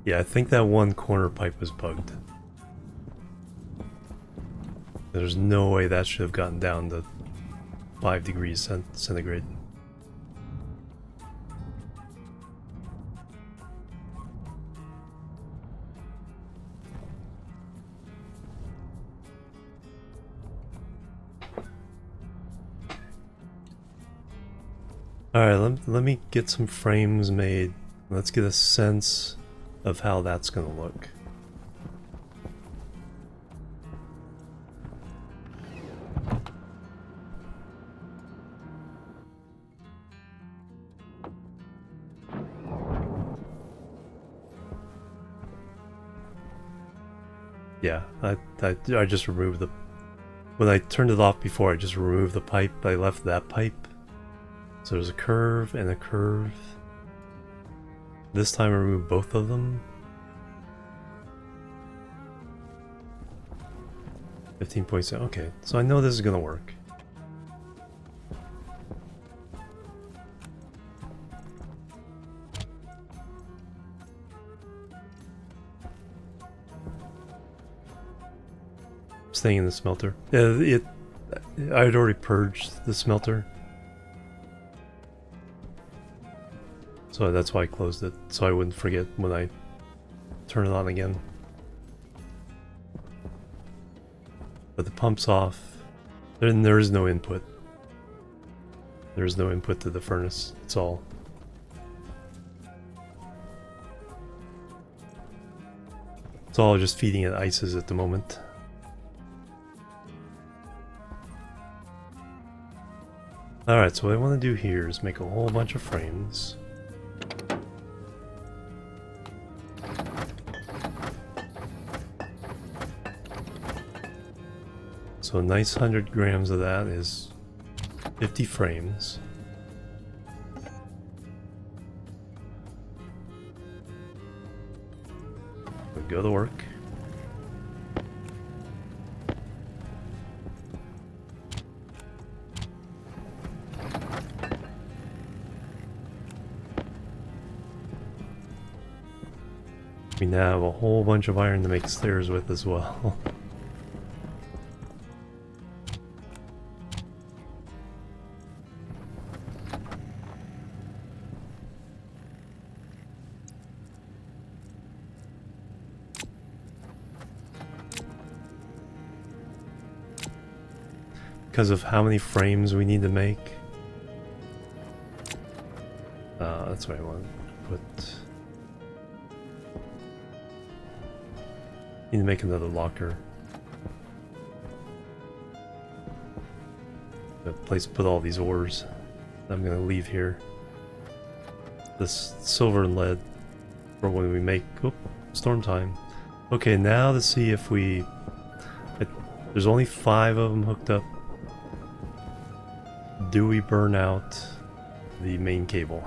Yeah, I think that one corner pipe was bugged. There's no way that should have gotten down to 5 degrees centigrade. Alright, let me get some frames made. Let's get a sense of how that's gonna look. Yeah, I just removed the... When I turned it off before, I just removed the pipe. I left that pipe. So there's a curve and a curve. This time I removed both of them. 15.7, okay. So I know this is gonna work. Staying in the smelter. Yeah, I had already purged the smelter. So that's why I closed it, so I wouldn't forget when I turn it on again. But the pump's off. There is no input. There is no input to the furnace. It's all. It's all just feeding it ices at the moment. Alright, so what I want to do here is make a whole bunch of frames. So a nice 100 grams of that is 50 frames. We'll go to work. We now have a whole bunch of iron to make stairs with as well. Because of how many frames we need to make. That's what I want to put. Need to make another locker. A place to put all these ores. I'm gonna leave here. This silver and lead for when we make. Oh, storm time. Okay, now to see if we. There's only 5 of them hooked up. Do we burn out the main cable?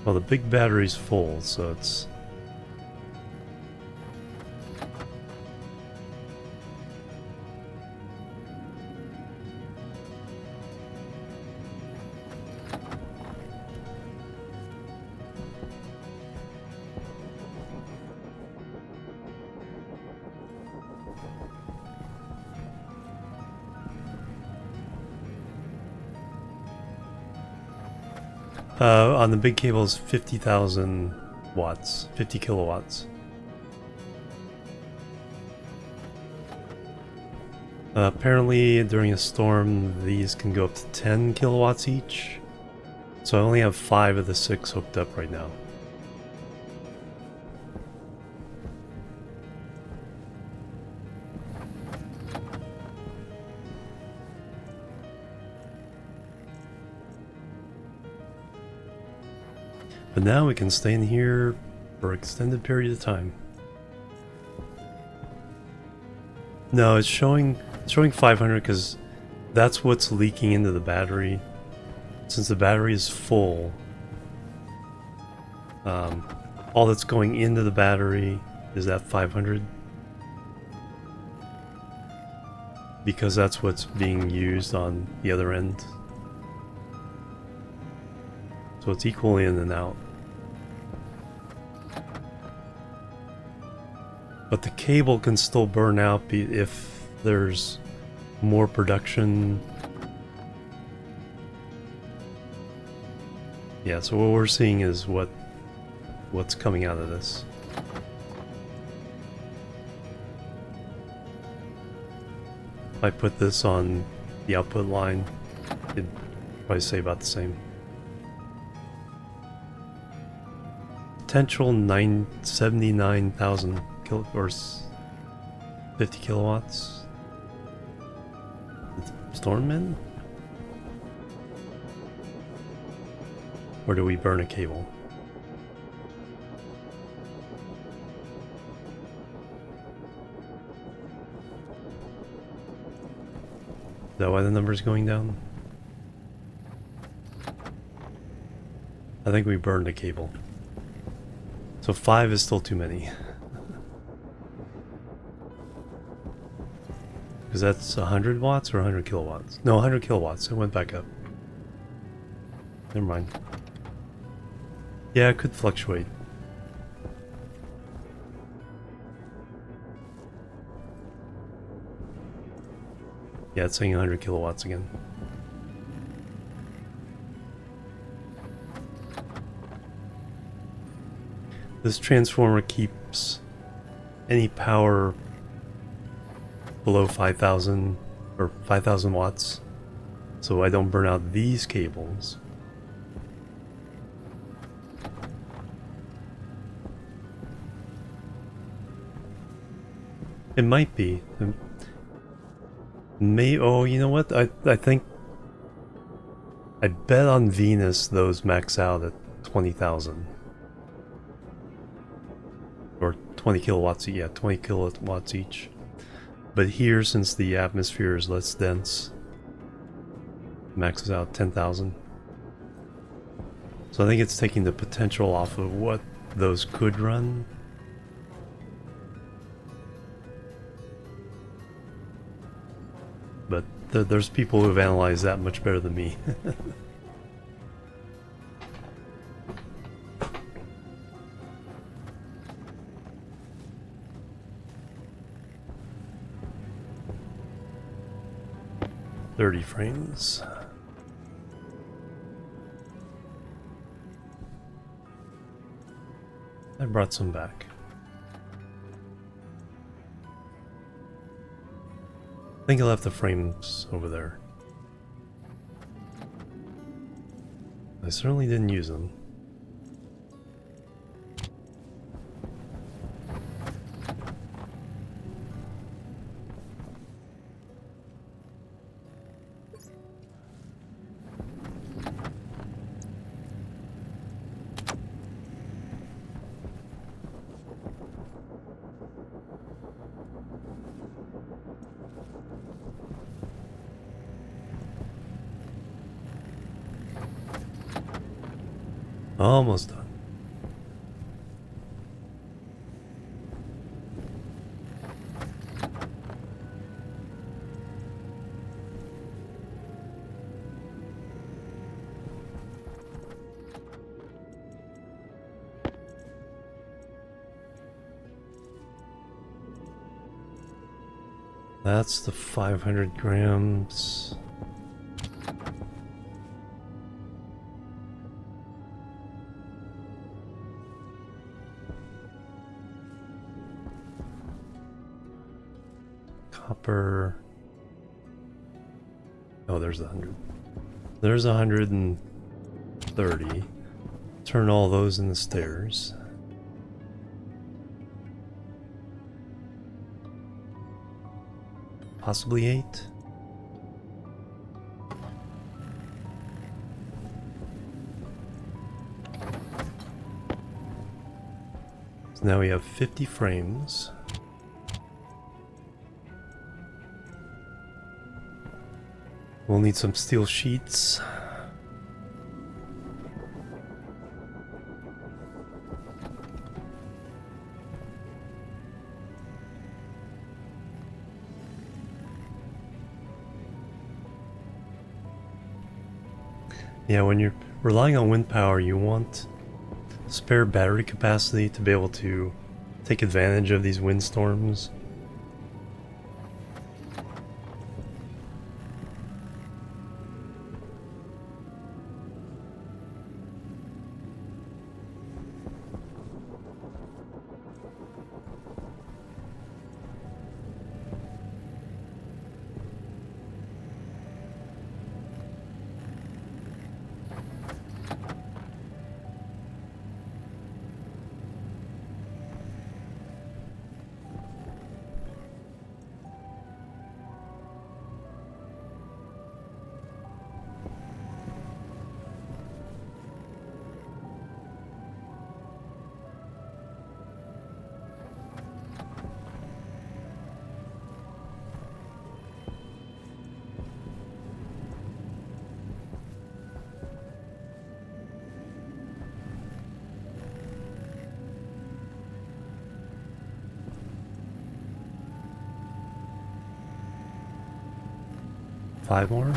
Well, the big battery's full, so it's... on the big cables, 50,000 watts, 50 kilowatts. Apparently, during a storm, these can go up to 10 kilowatts each. So I only have 5 of the 6 hooked up right now. But now we can stay in here for an extended period of time. No, it's showing 500 because that's what's leaking into the battery. Since the battery is full, all that's going into the battery is that 500. Because that's what's being used on the other end. So it's equal in and out. But the cable can still burn out if there's more production. Yeah, so what we're seeing is what's coming out of this. If I put this on the output line, it'd probably say about the same. Potential 79,000 or 50 kilowatts. Stormmen? Or do we burn a cable? Is that why the number's going down? I think we burned a cable. So 5 is still too many. Because that's 100 watts or 100 kilowatts? No, 100 kilowatts. It went back up. Never mind. Yeah, it could fluctuate. Yeah, it's saying 100 kilowatts again. This transformer keeps any power below 5,000 or 5,000 watts, so I don't burn out these cables. It might be. Oh, you know what? I think I bet on Venus those max out at 20,000. Or 20 kilowatts, yeah, 20 kilowatts each. But here, since the atmosphere is less dense, maxes out 10,000. So I think it's taking the potential off of what those could run. there's people who have analyzed that much better than me. 30 frames. I brought some back. I think I left the frames over there. I certainly didn't use them. Almost done. That's the 500 grams. Copper. Oh, there's 100. There's 130. Turn all those in the stairs. Possibly 8. So now we have 50 frames. We'll need some steel sheets. Yeah, when you're relying on wind power, you want spare battery capacity to be able to take advantage of these windstorms. Five more.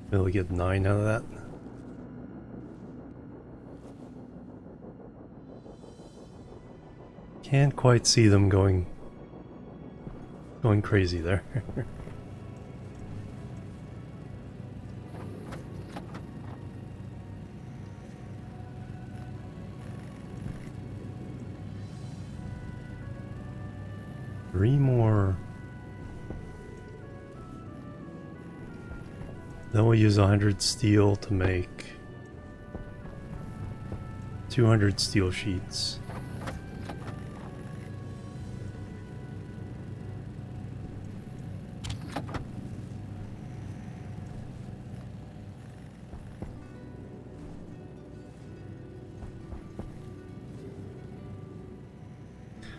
We'll get 9 out of that. Can't quite see them going crazy there. 3 more. Then we'll use 100 steel to make 200 steel sheets.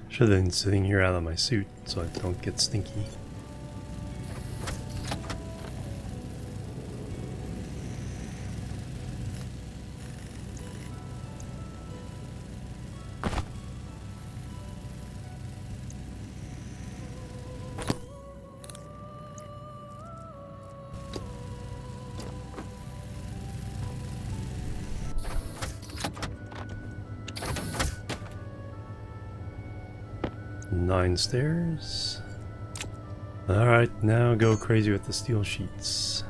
Should have been sitting here out of my suit so I don't get stinky. 9 stairs. Alright, now go crazy with the steel sheets.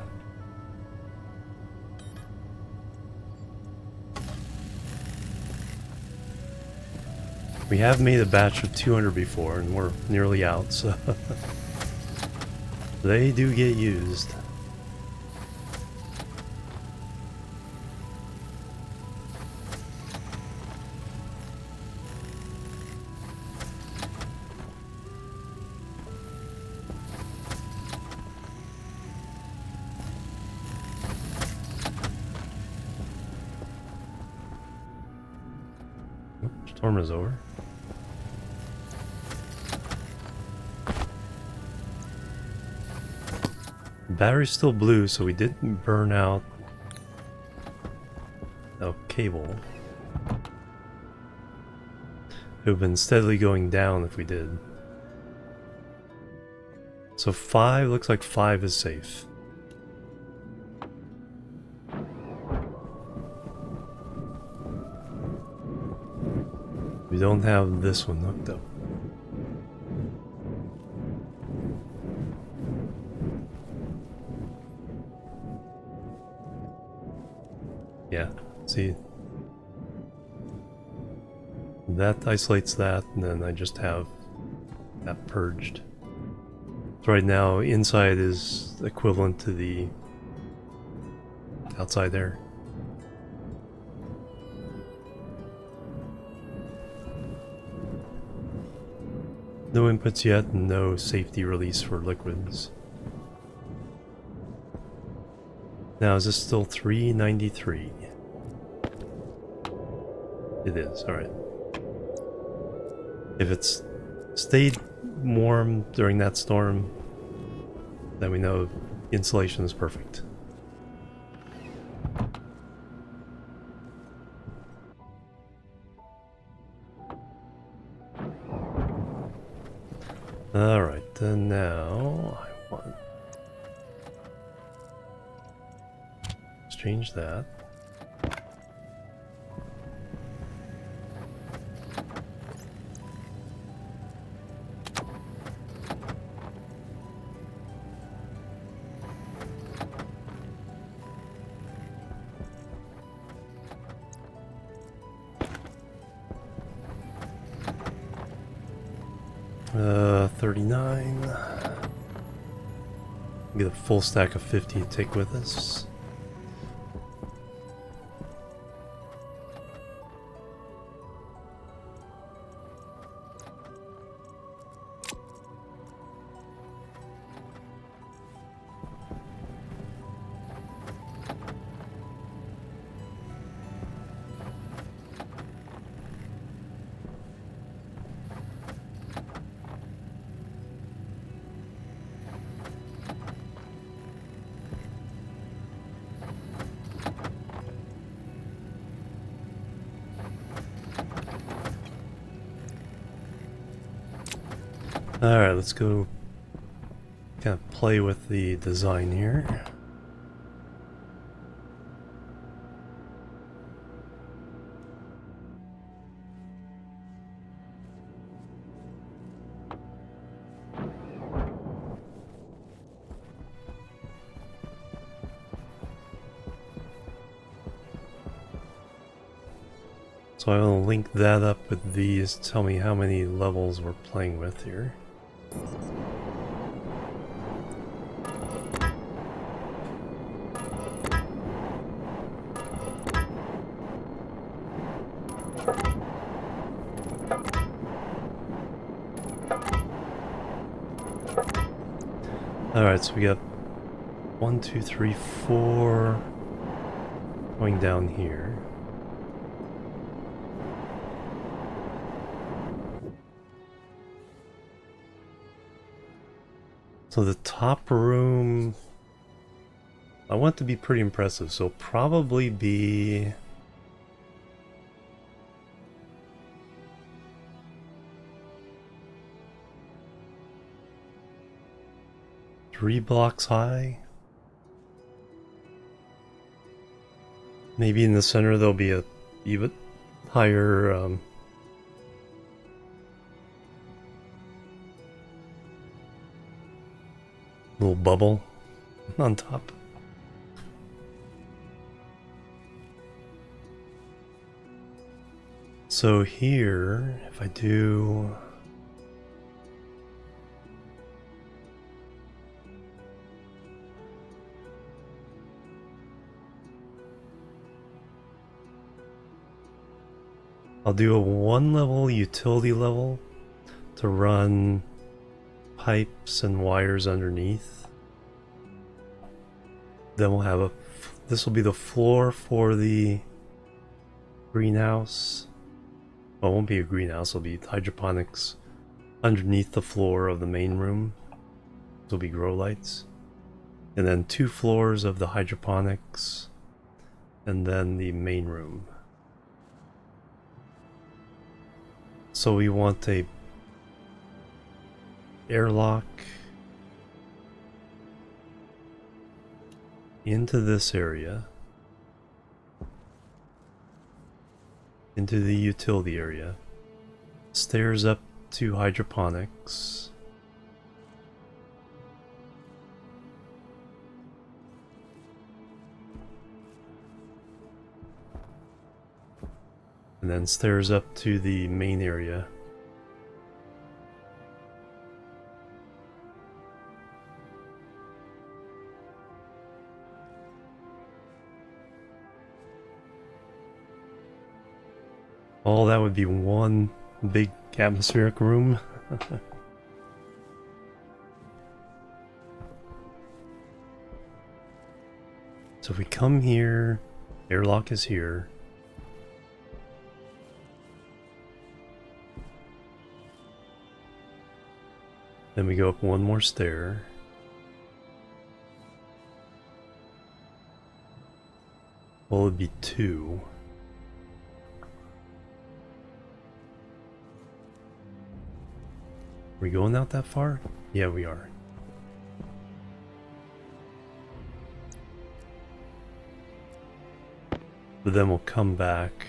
We have made a batch of 200 before, and we're nearly out, so they do get used. Storm is over. Battery's still blue, so we didn't burn out a cable. It would have been steadily going down if we did. So 5, looks like 5 is safe. We don't have this one hooked up. Yeah, see, that isolates that, and then I just have that purged. So right now, inside is equivalent to the outside there. No inputs yet, and no safety release for liquids. Now, is this still 393? It is, alright. If it's stayed warm during that storm, then we know insulation is perfect. Alright, then now I want... Let's change that. Uh, 39. Get a full stack of 50 to take with us. Alright, let's go kind of play with the design here. So I will link that up with these, tell me how many levels we're playing with here. Alright, so we got 1, 2, 3, 4 going down here. So the top room, I want it to be pretty impressive, so probably be three blocks high. Maybe in the center there'll be a even higher little bubble on top. So here, if I do... I'll do a 1-level utility level to run pipes and wires underneath. Then we'll have this will be the floor for the greenhouse. Well, it won't be a greenhouse, it'll be hydroponics underneath the floor of the main room. This will be grow lights. And then 2 floors of the hydroponics, and then the main room. So we want a airlock into this area, into the utility area, stairs up to hydroponics, and then stairs up to the main area. All that would be one big atmospheric room. So if we come here, airlock is here. Then we go up one more stair. Well, it'd be 2. Are we going out that far? Yeah, we are. But then we'll come back.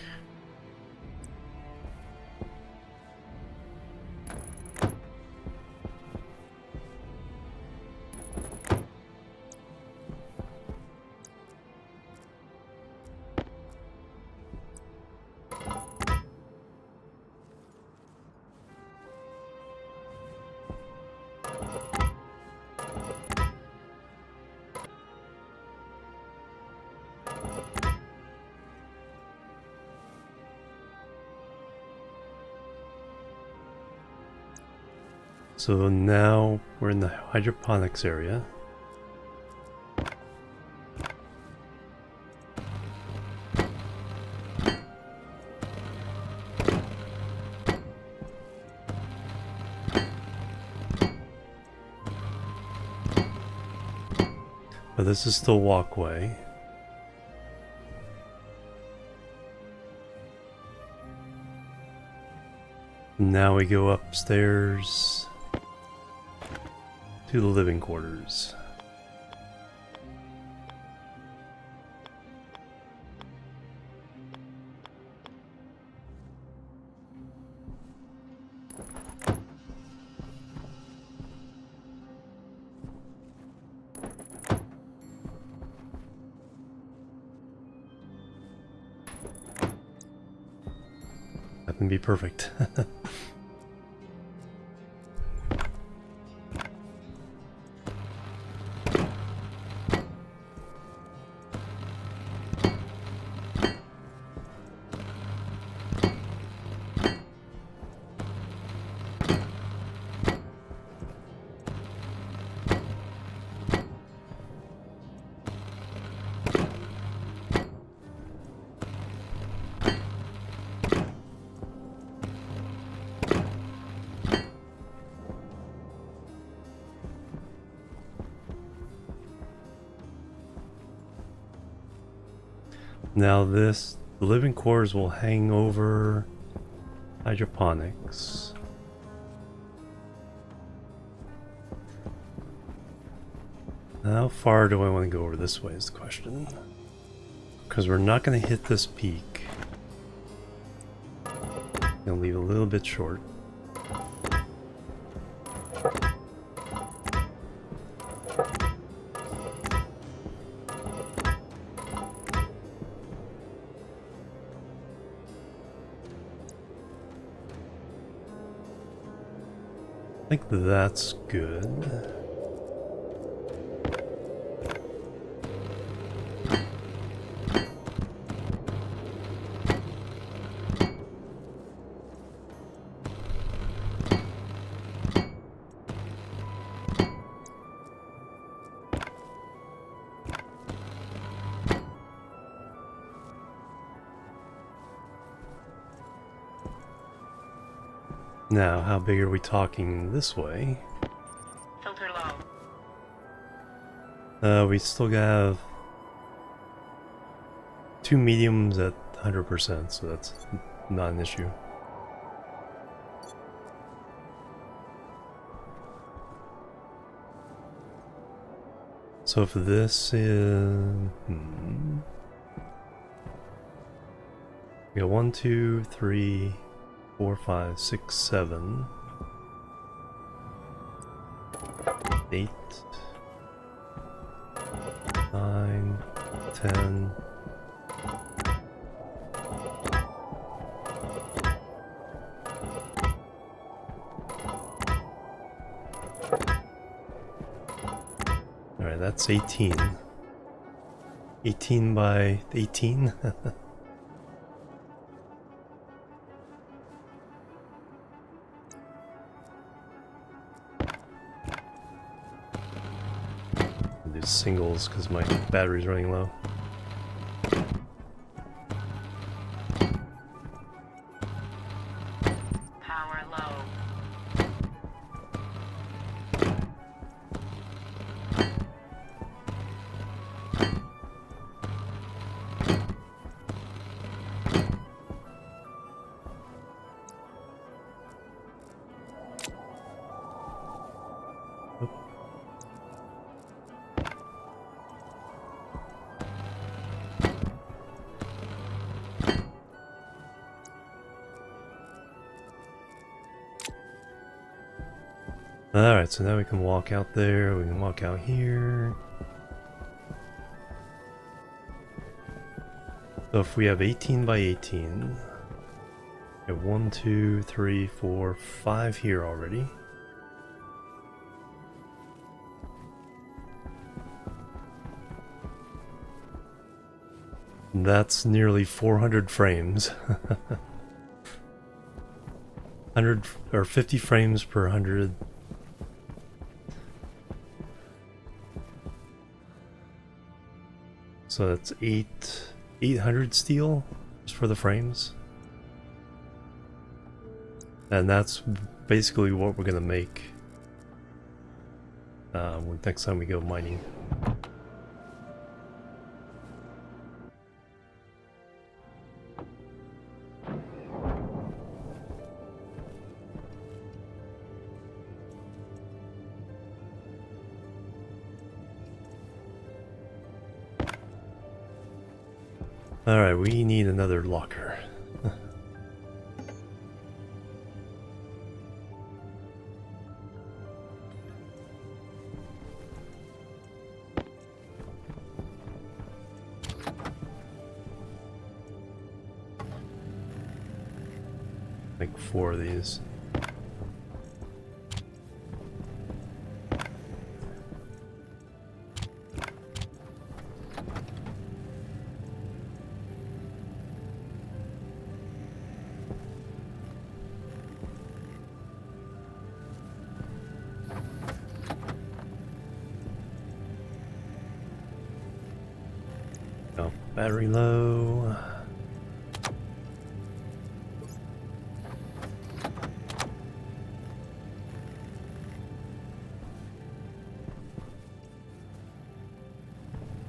So now we're in the hydroponics area. But this is still walkway. Now we go upstairs to the living quarters. That can be perfect. Now the living quarters will hang over hydroponics. How far do I want to go over this way is the question. Because we're not going to hit this peak. Gonna leave a little bit short. I think that's good. Now, how big are we talking this way? Filter low. We still have 2 mediums at 100%, so that's not an issue. So if this is... we got 1, 2, 3, 4, 5, 6, 7, 8, 9, 10. Alright, that's 18. 18 by 18? Do singles because my battery's running low. Power low. Alright, so now we can walk out there, we can walk out here. So if we have 18 by 18, we have 1, 2, 3, 4, 5 here already. That's nearly 400 frames. 100 or 50 frames per 100. So that's 800 steel just for the frames. And that's basically what we're gonna make next time we go mining. Alright, we need another locker. Like 4 of these. Oh, battery low.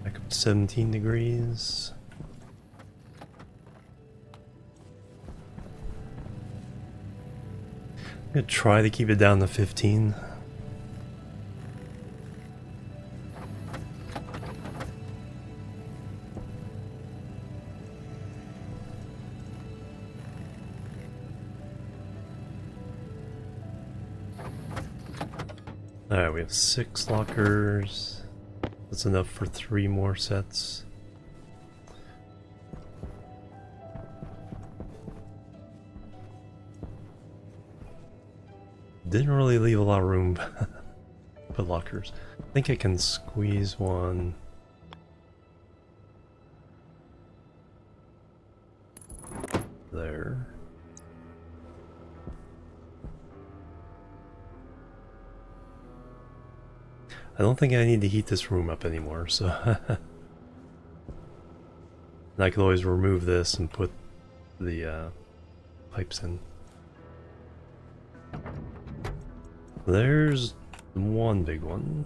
Back up to 17 degrees. I'm gonna try to keep it down to 15. Alright, we have 6 lockers. That's enough for 3 more sets. Didn't really leave a lot of room for lockers. I think I can squeeze one. There. I don't think I need to heat this room up anymore, so and I could always remove this and put the pipes in. There's one big one.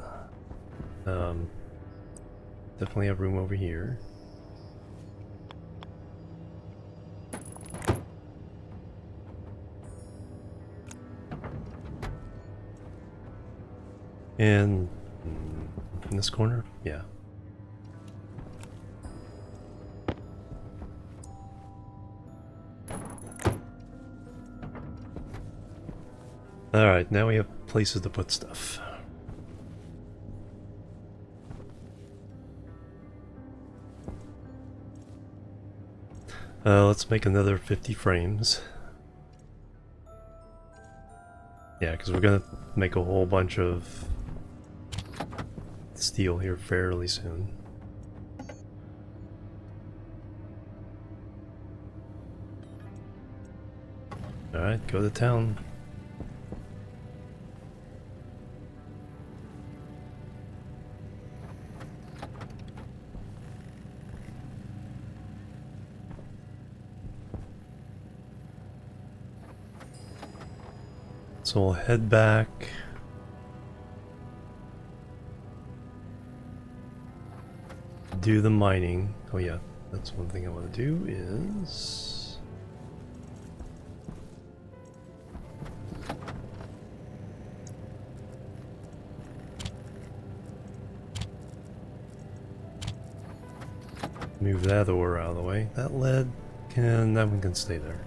Definitely have room over here. And in this corner? Yeah. Alright, now we have places to put stuff. Let's make another 50 frames. Yeah, because we're gonna make a whole bunch of steel here fairly soon. Alright, go to town. So we'll head back. Do the mining. Oh yeah, that's one thing I want to do is... move that ore out of the way. That lead that one can stay there.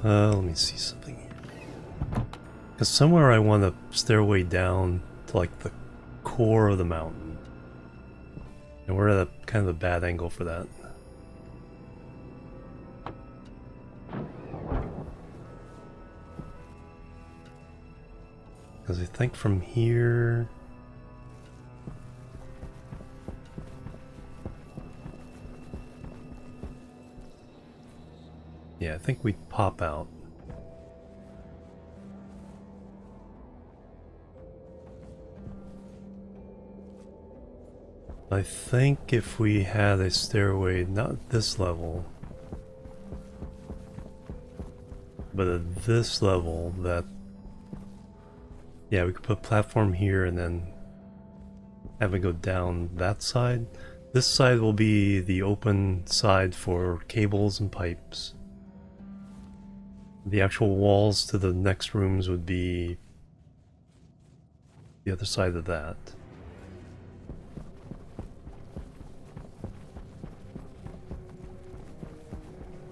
Let me see something here. Because somewhere I want a stairway down to like the core of the mountain. And we're at a kind of a bad angle for that. Because I think from here... yeah, I think we'd pop out. I think if we had a stairway, not this level, but at this level, that... yeah, we could put a platform here and then have it go down that side. This side will be the open side for cables and pipes. The actual walls to the next rooms would be the other side of that.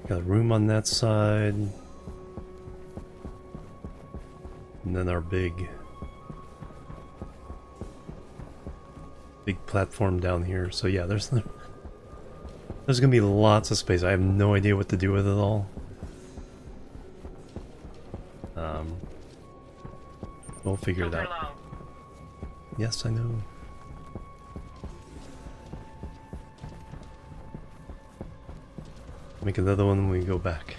Got a room on that side. And then our big platform down here. So yeah, there's gonna be lots of space. I have no idea what to do with it all. We'll figure it out. Yes, I know. Make another one when we go back.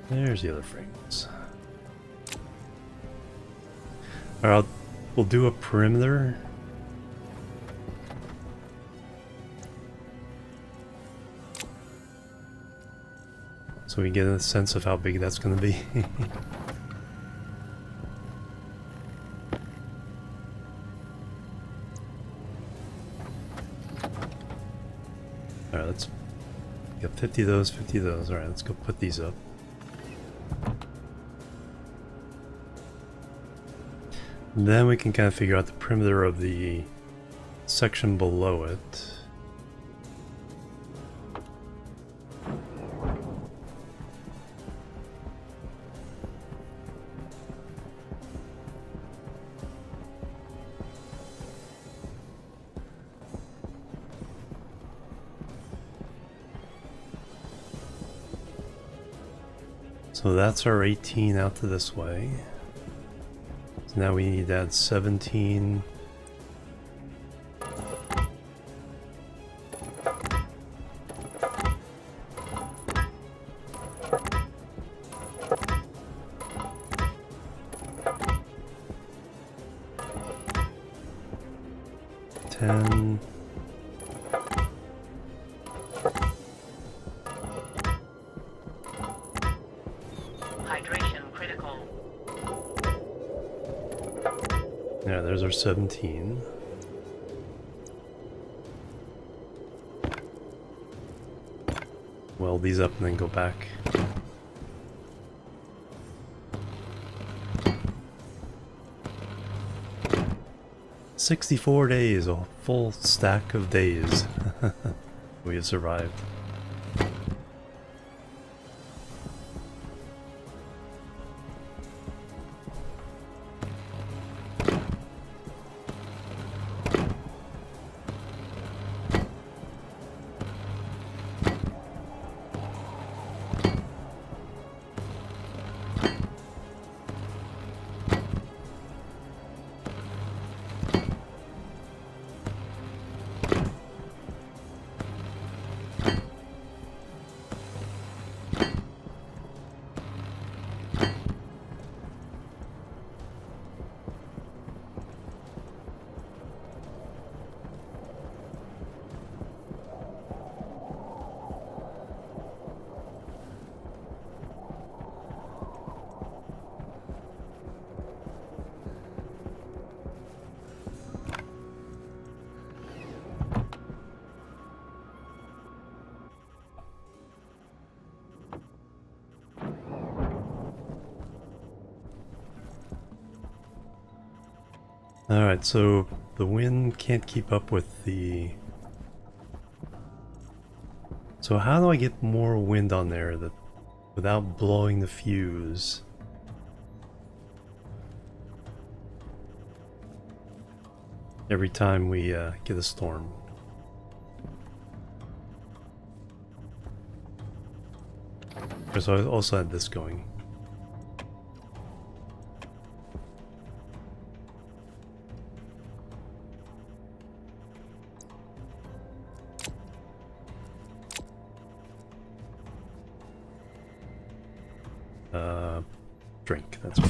There's the other frames. Alright, we'll do a perimeter. So we get a sense of how big that's going to be. Alright, let's get 50 of those, 50 of those. Alright, let's go put these up. Then we can kind of figure out the perimeter of the section below it. So that's our 18 out to this way. So now we need to add 17. Ten. Hydration critical. Yeah, there's our 17. Weld these up and then go back. "64 days, a full stack of days." We have survived. Alright, so the wind can't keep up with the... So how do I get more wind on there that without blowing the fuse? Every time we get a storm. Because I also had this going. Drink, that's right.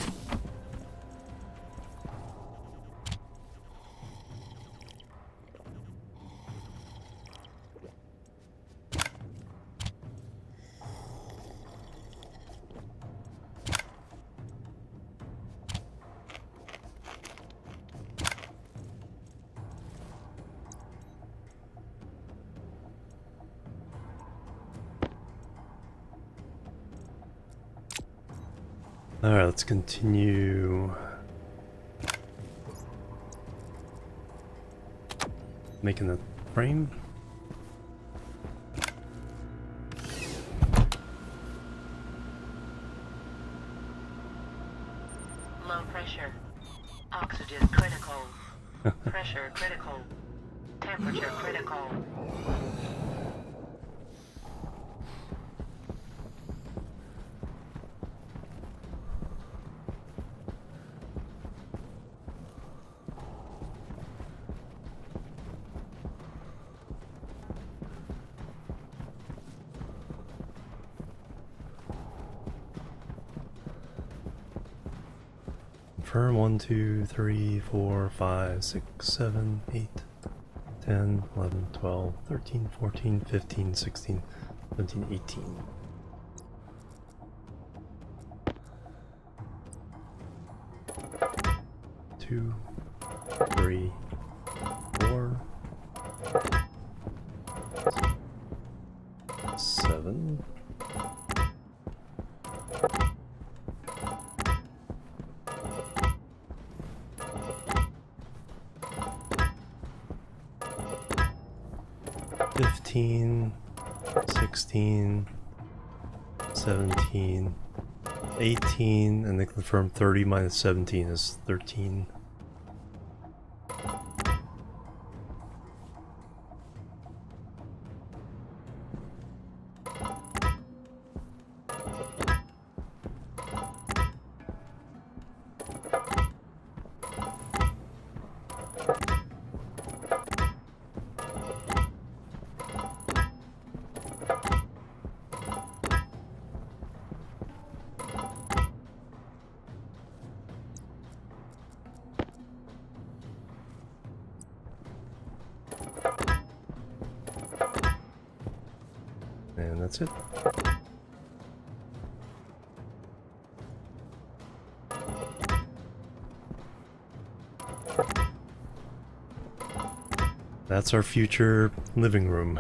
Alright, let's continue making the frame. Low pressure. Oxygen critical. Pressure critical. Temperature critical. confirm 1, 2, 3, 4, 5, 6, 7, 8, 10, 11, 12, 13, 14, 15, 16, 17, 18. Two, 3, 4, 7. 15, 16, 17, 18, and then confirm 30 minus 17 is 13. And that's it. That's our future living room.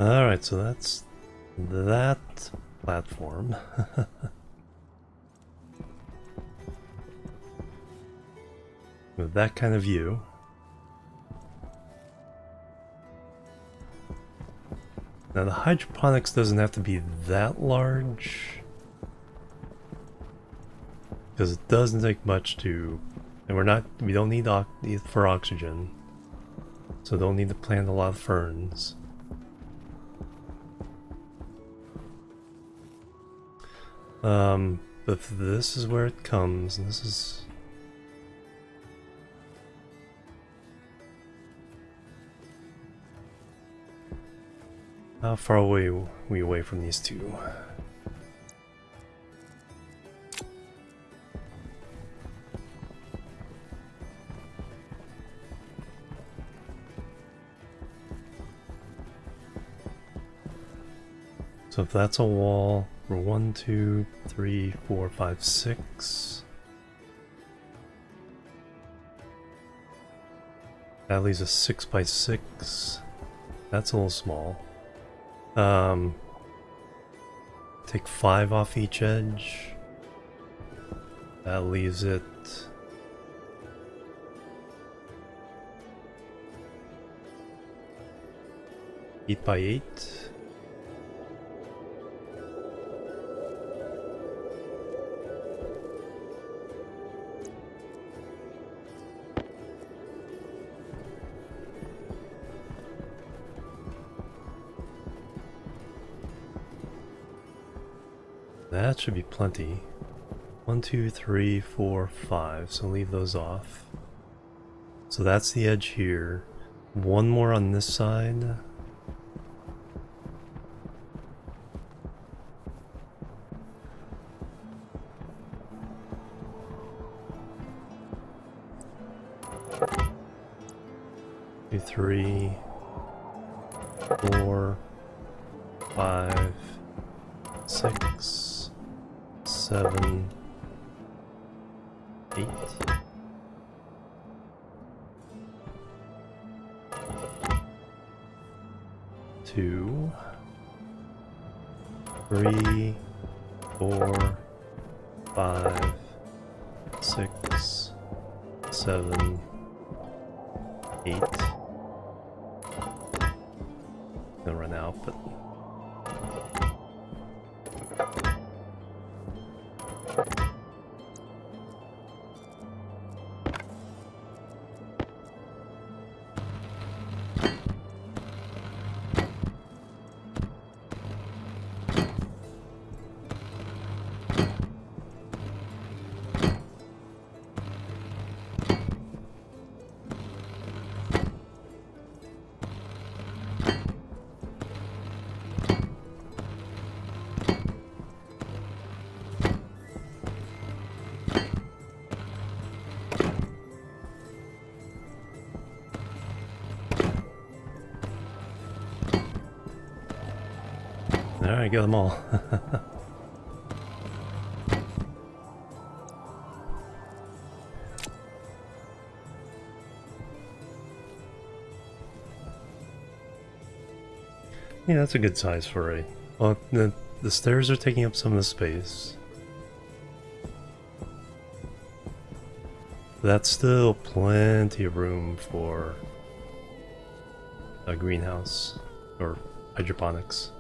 Alright, so that's that platform. With that kind of view. Now the hydroponics doesn't have to be that large, because it doesn't take much to, and we don't need for oxygen, so don't need to plant a lot of ferns. But this is where it comes, and this is... How far away are we away from these two? So if that's a wall, we're 1, 2, 3, 4, 5, 6. That leaves a 6 by 6. That's a little small. Take 5 off each edge. That leaves it 8 by 8. That should be plenty. 1, 2, 3, 4, 5. So leave those off. So that's the edge here. One more on this side. Two, 3, 4, 5, 6, 7, 8. Two, 3, 4, 5, 6, 7, 8. Gonna run out, but alright, got them all. Yeah, that's a good size for a... Well, the stairs are taking up some of the space. That's still plenty of room for a greenhouse or hydroponics.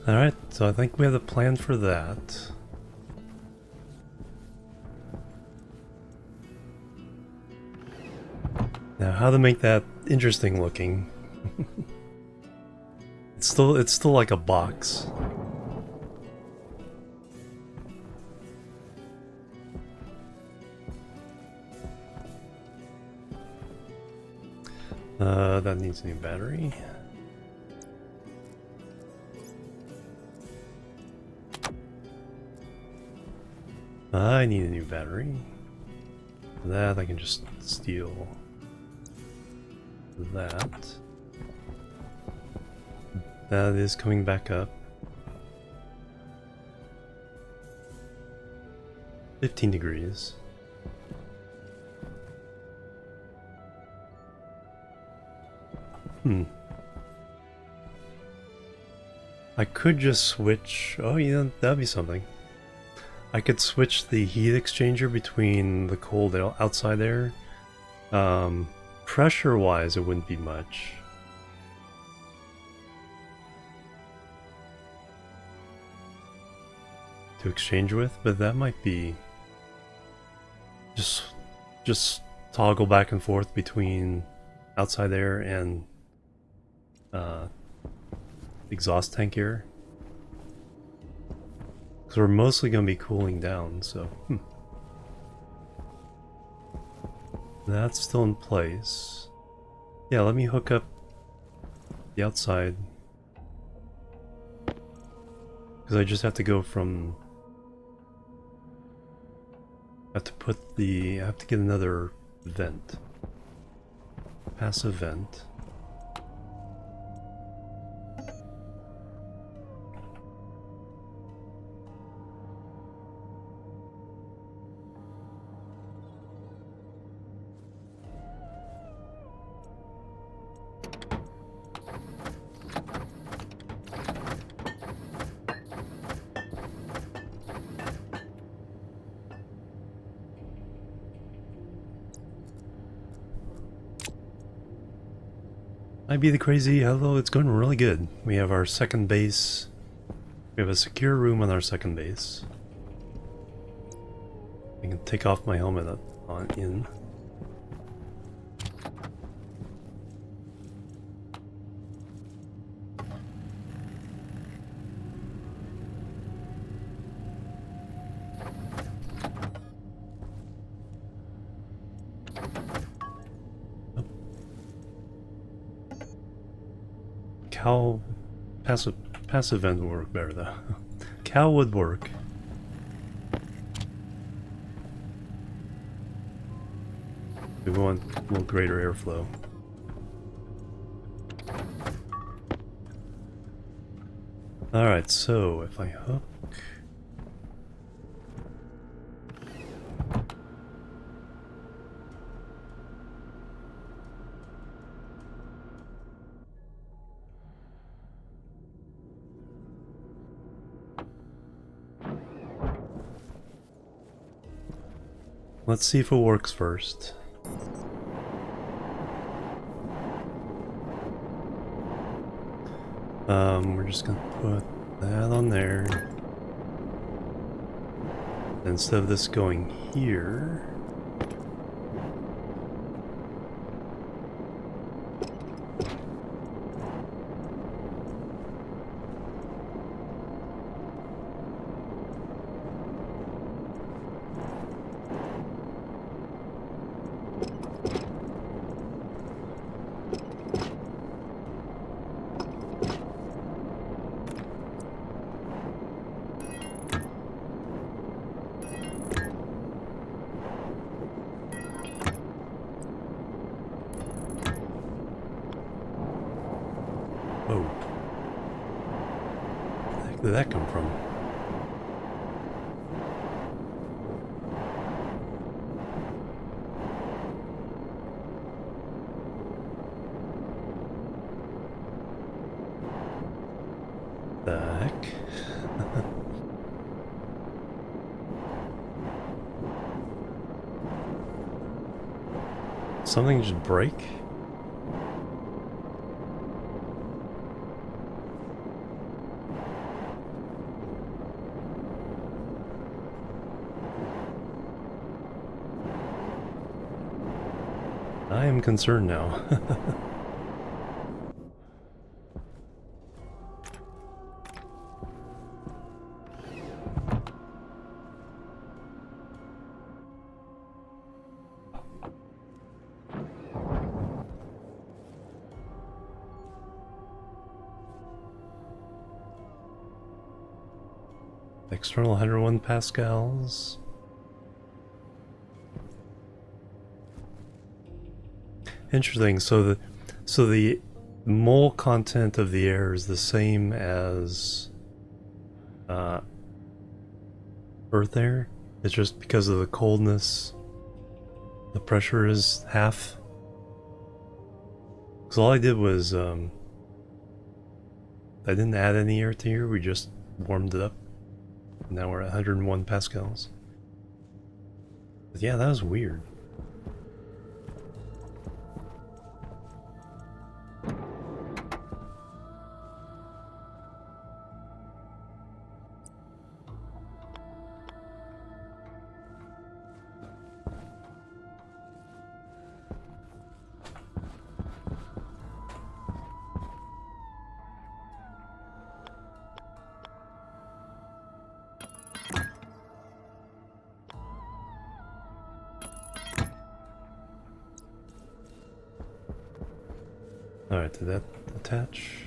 Alright, so I think we have a plan for that. Now, how to make that interesting looking? It's still like a box. That needs a new battery. I need a new battery. That I can just steal. That. That is coming back up. 15 degrees. I could just switch. Oh, yeah, that'd be something. I could switch the heat exchanger between the cold outside air. Pressure-wise, it wouldn't be much. To exchange with, but that might be just toggle back and forth between outside air and exhaust tank air. Because we're mostly going to be cooling down, so... That's still in place. Yeah, let me hook up the outside. Because I just have to go from... I have to get another vent. Passive vent. Might be the crazy. Hello, it's going really good. We have our second base. We have a secure room on our second base. I can take off my helmet on in. Cow passive end would work better though. Cow would work. We want a little greater airflow. Alright, so if I hook... Let's see if it works first. We're just gonna put that on there. Instead of this going here... Whoa. Where the heck did that come from? The heck? Something just break? I am concerned now. External 101 pascals. Interesting. So the mole content of the air is the same as Earth air. It's just because of the coldness, the pressure is half. Because all I did was I didn't add any air to here. We just warmed it up. Now we're at 101 pascals. But yeah, that was weird. Alright, did that attach?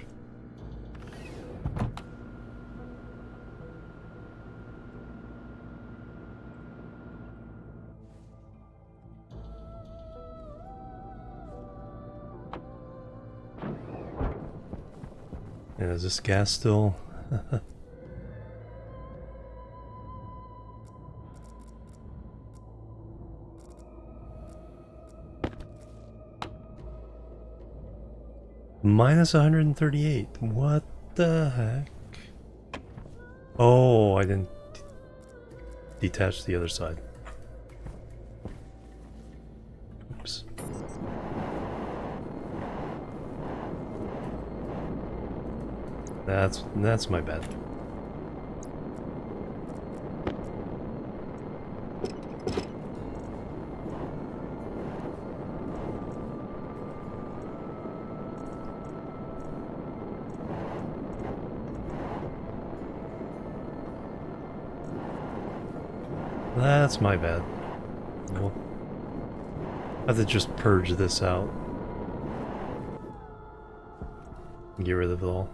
And is this gas still? Minus 138. What the heck? Oh, I didn't detach the other side. Oops. That's my bad. That's my bad. We'll have to just purge this out. Get rid of it all.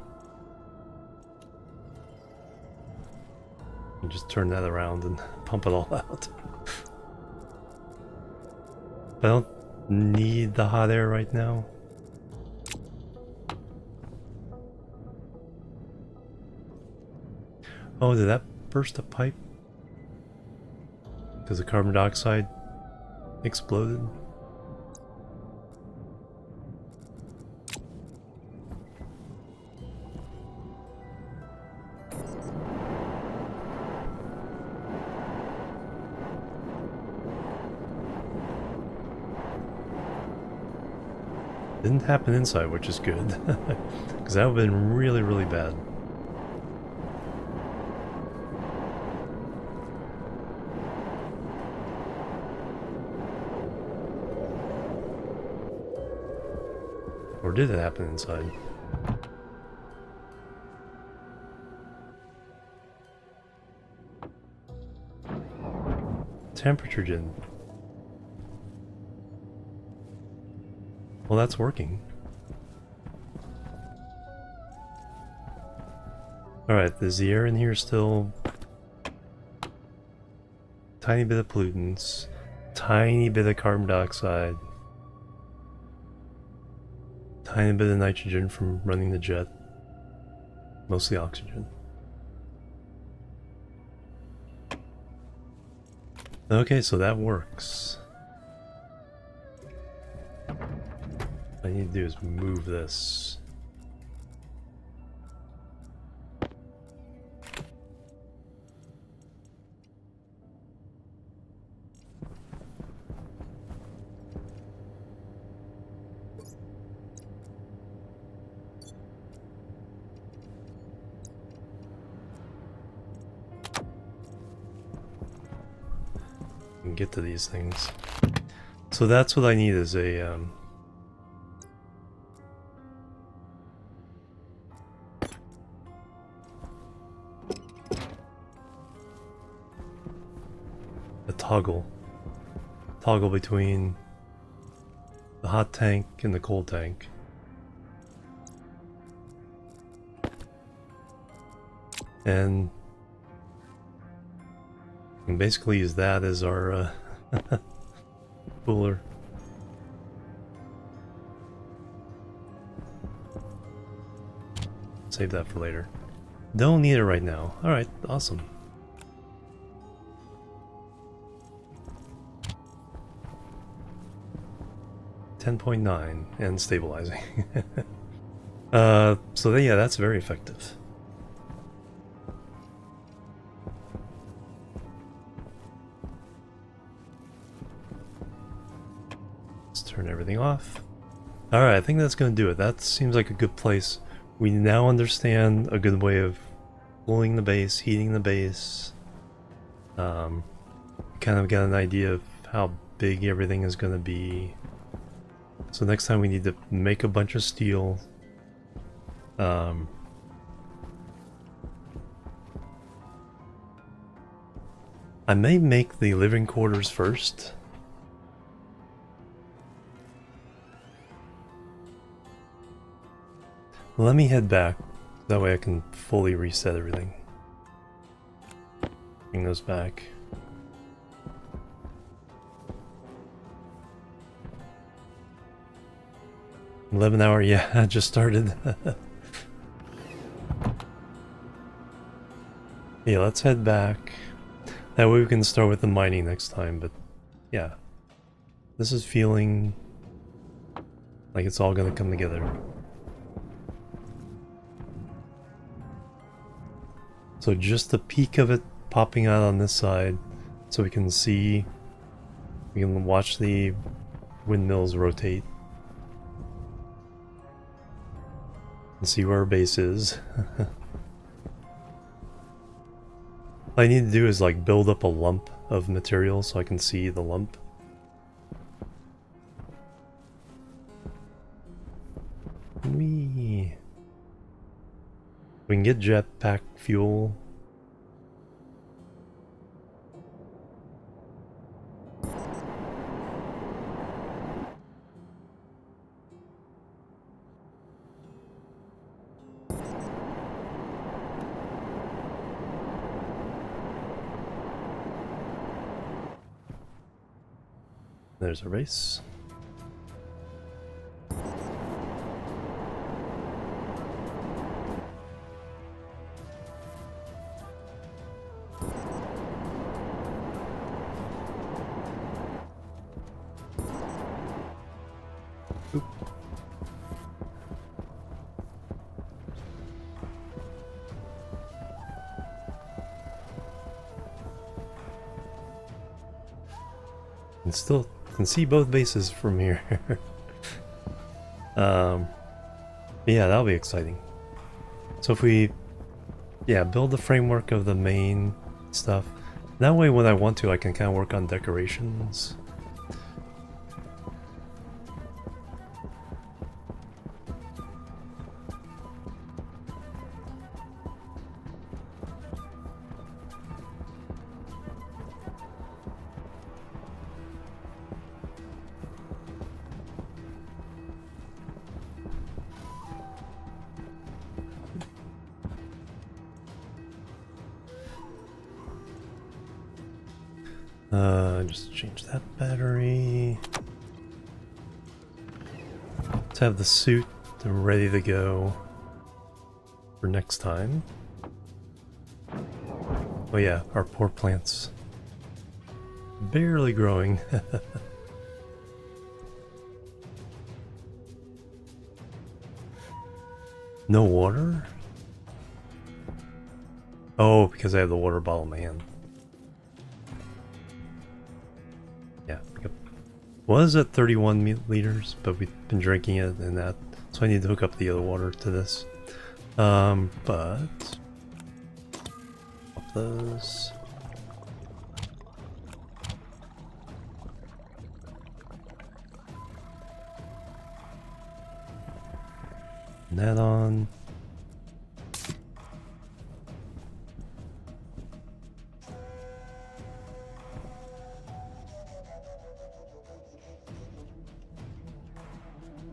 And just turn that around and pump it all out. I don't need the hot air right now. Oh, did that burst a pipe? Because the carbon dioxide exploded? Didn't happen inside, which is good. Because that would have been really, really bad. Or did it happen inside? Temperature didn't. Well, that's working. Alright, is the air in here still? Tiny bit of pollutants, tiny bit of carbon dioxide, tiny bit of nitrogen from running the jet, mostly oxygen. Okay, so that works. What I need to do is move this. And get to these things. So that's what I need is a toggle between the hot tank and the cold tank. And basically use that as our cooler. Save that for later. Don't need it right now. Alright, awesome. .9 and stabilizing. So yeah, that's very effective. Let's turn everything off. Alright, I think that's going to do it. That seems like a good place. We now understand a good way of cooling the base, heating the base. Kind of got an idea of how big everything is going to be. So next time we need to make a bunch of steel. I may make the living quarters first. Let me head back. That way I can fully reset everything. Bring those back. 11 hour, yeah, I just started. Yeah, let's head back. That way we can start with the mining next time, but yeah. This is feeling like it's all gonna come together. So just the peak of it popping out on this side, so we can see, we can watch the windmills rotate. and see where our base is. All I need to do is like build up a lump of material so I can see the lump. We can get jetpack fuel. There's our base. Oop. And still can see both bases from here. Yeah, that'll be exciting. So if we, yeah, build the framework of the main stuff, that way when I want to, I can kind of work on decorations. Just change that battery. Let's have the suit ready to go for next time. Oh yeah, our poor plants. Barely growing. No water? Oh, because I have the water bottle in my hand. Yeah. Was at 31 liters, but we've been drinking it and that, so I need to hook up the other water to this. But pop those. That on.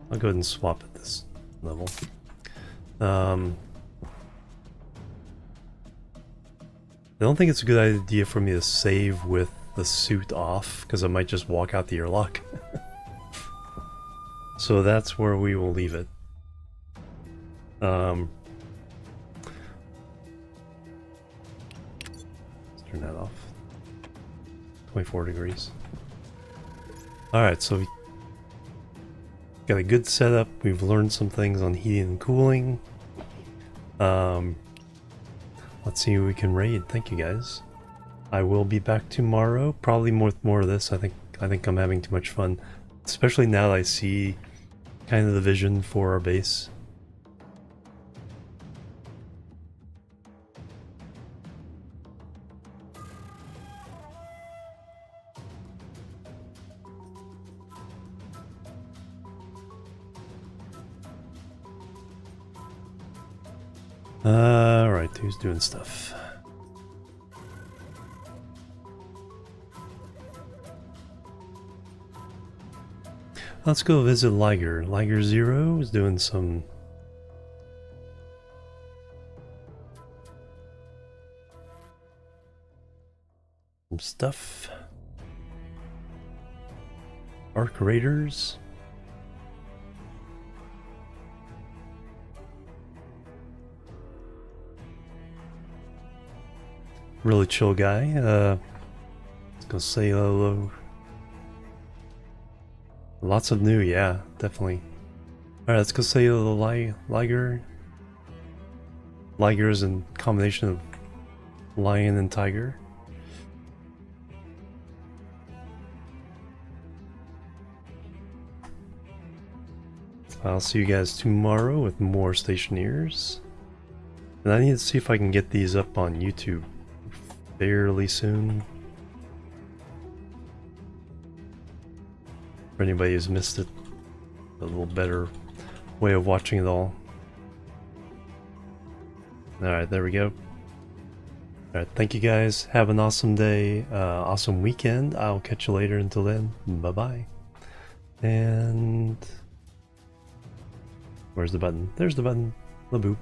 I'll go ahead and swap at this level. I don't think it's a good idea for me to save with the suit off, because I might just walk out the airlock. So that's where we will leave it. Let's turn that off. 24 degrees. Alright, so we got a good setup. We've learned some things on heating and cooling. Let's see who we can raid. Thank you guys. I will be back tomorrow, probably with more of this. I think I'm having too much fun, especially now that I see kind of the vision for our base. Alright, who's doing stuff? Let's go visit Liger. Liger 0 is doing some stuff. Arc Raiders. Really chill guy. Let's go say hello. Lots of new, yeah, definitely. Alright, let's go say hello to Liger. Liger is a combination of lion and tiger. I'll see you guys tomorrow with more Stationeers. And I need to see if I can get these up on YouTube fairly soon. For anybody who's missed it, a little better way of watching it all. Alright, there we go. Alright, thank you guys. Have an awesome day, awesome weekend. I'll catch you later. Until then, bye-bye. And... where's the button? There's the button. The boop.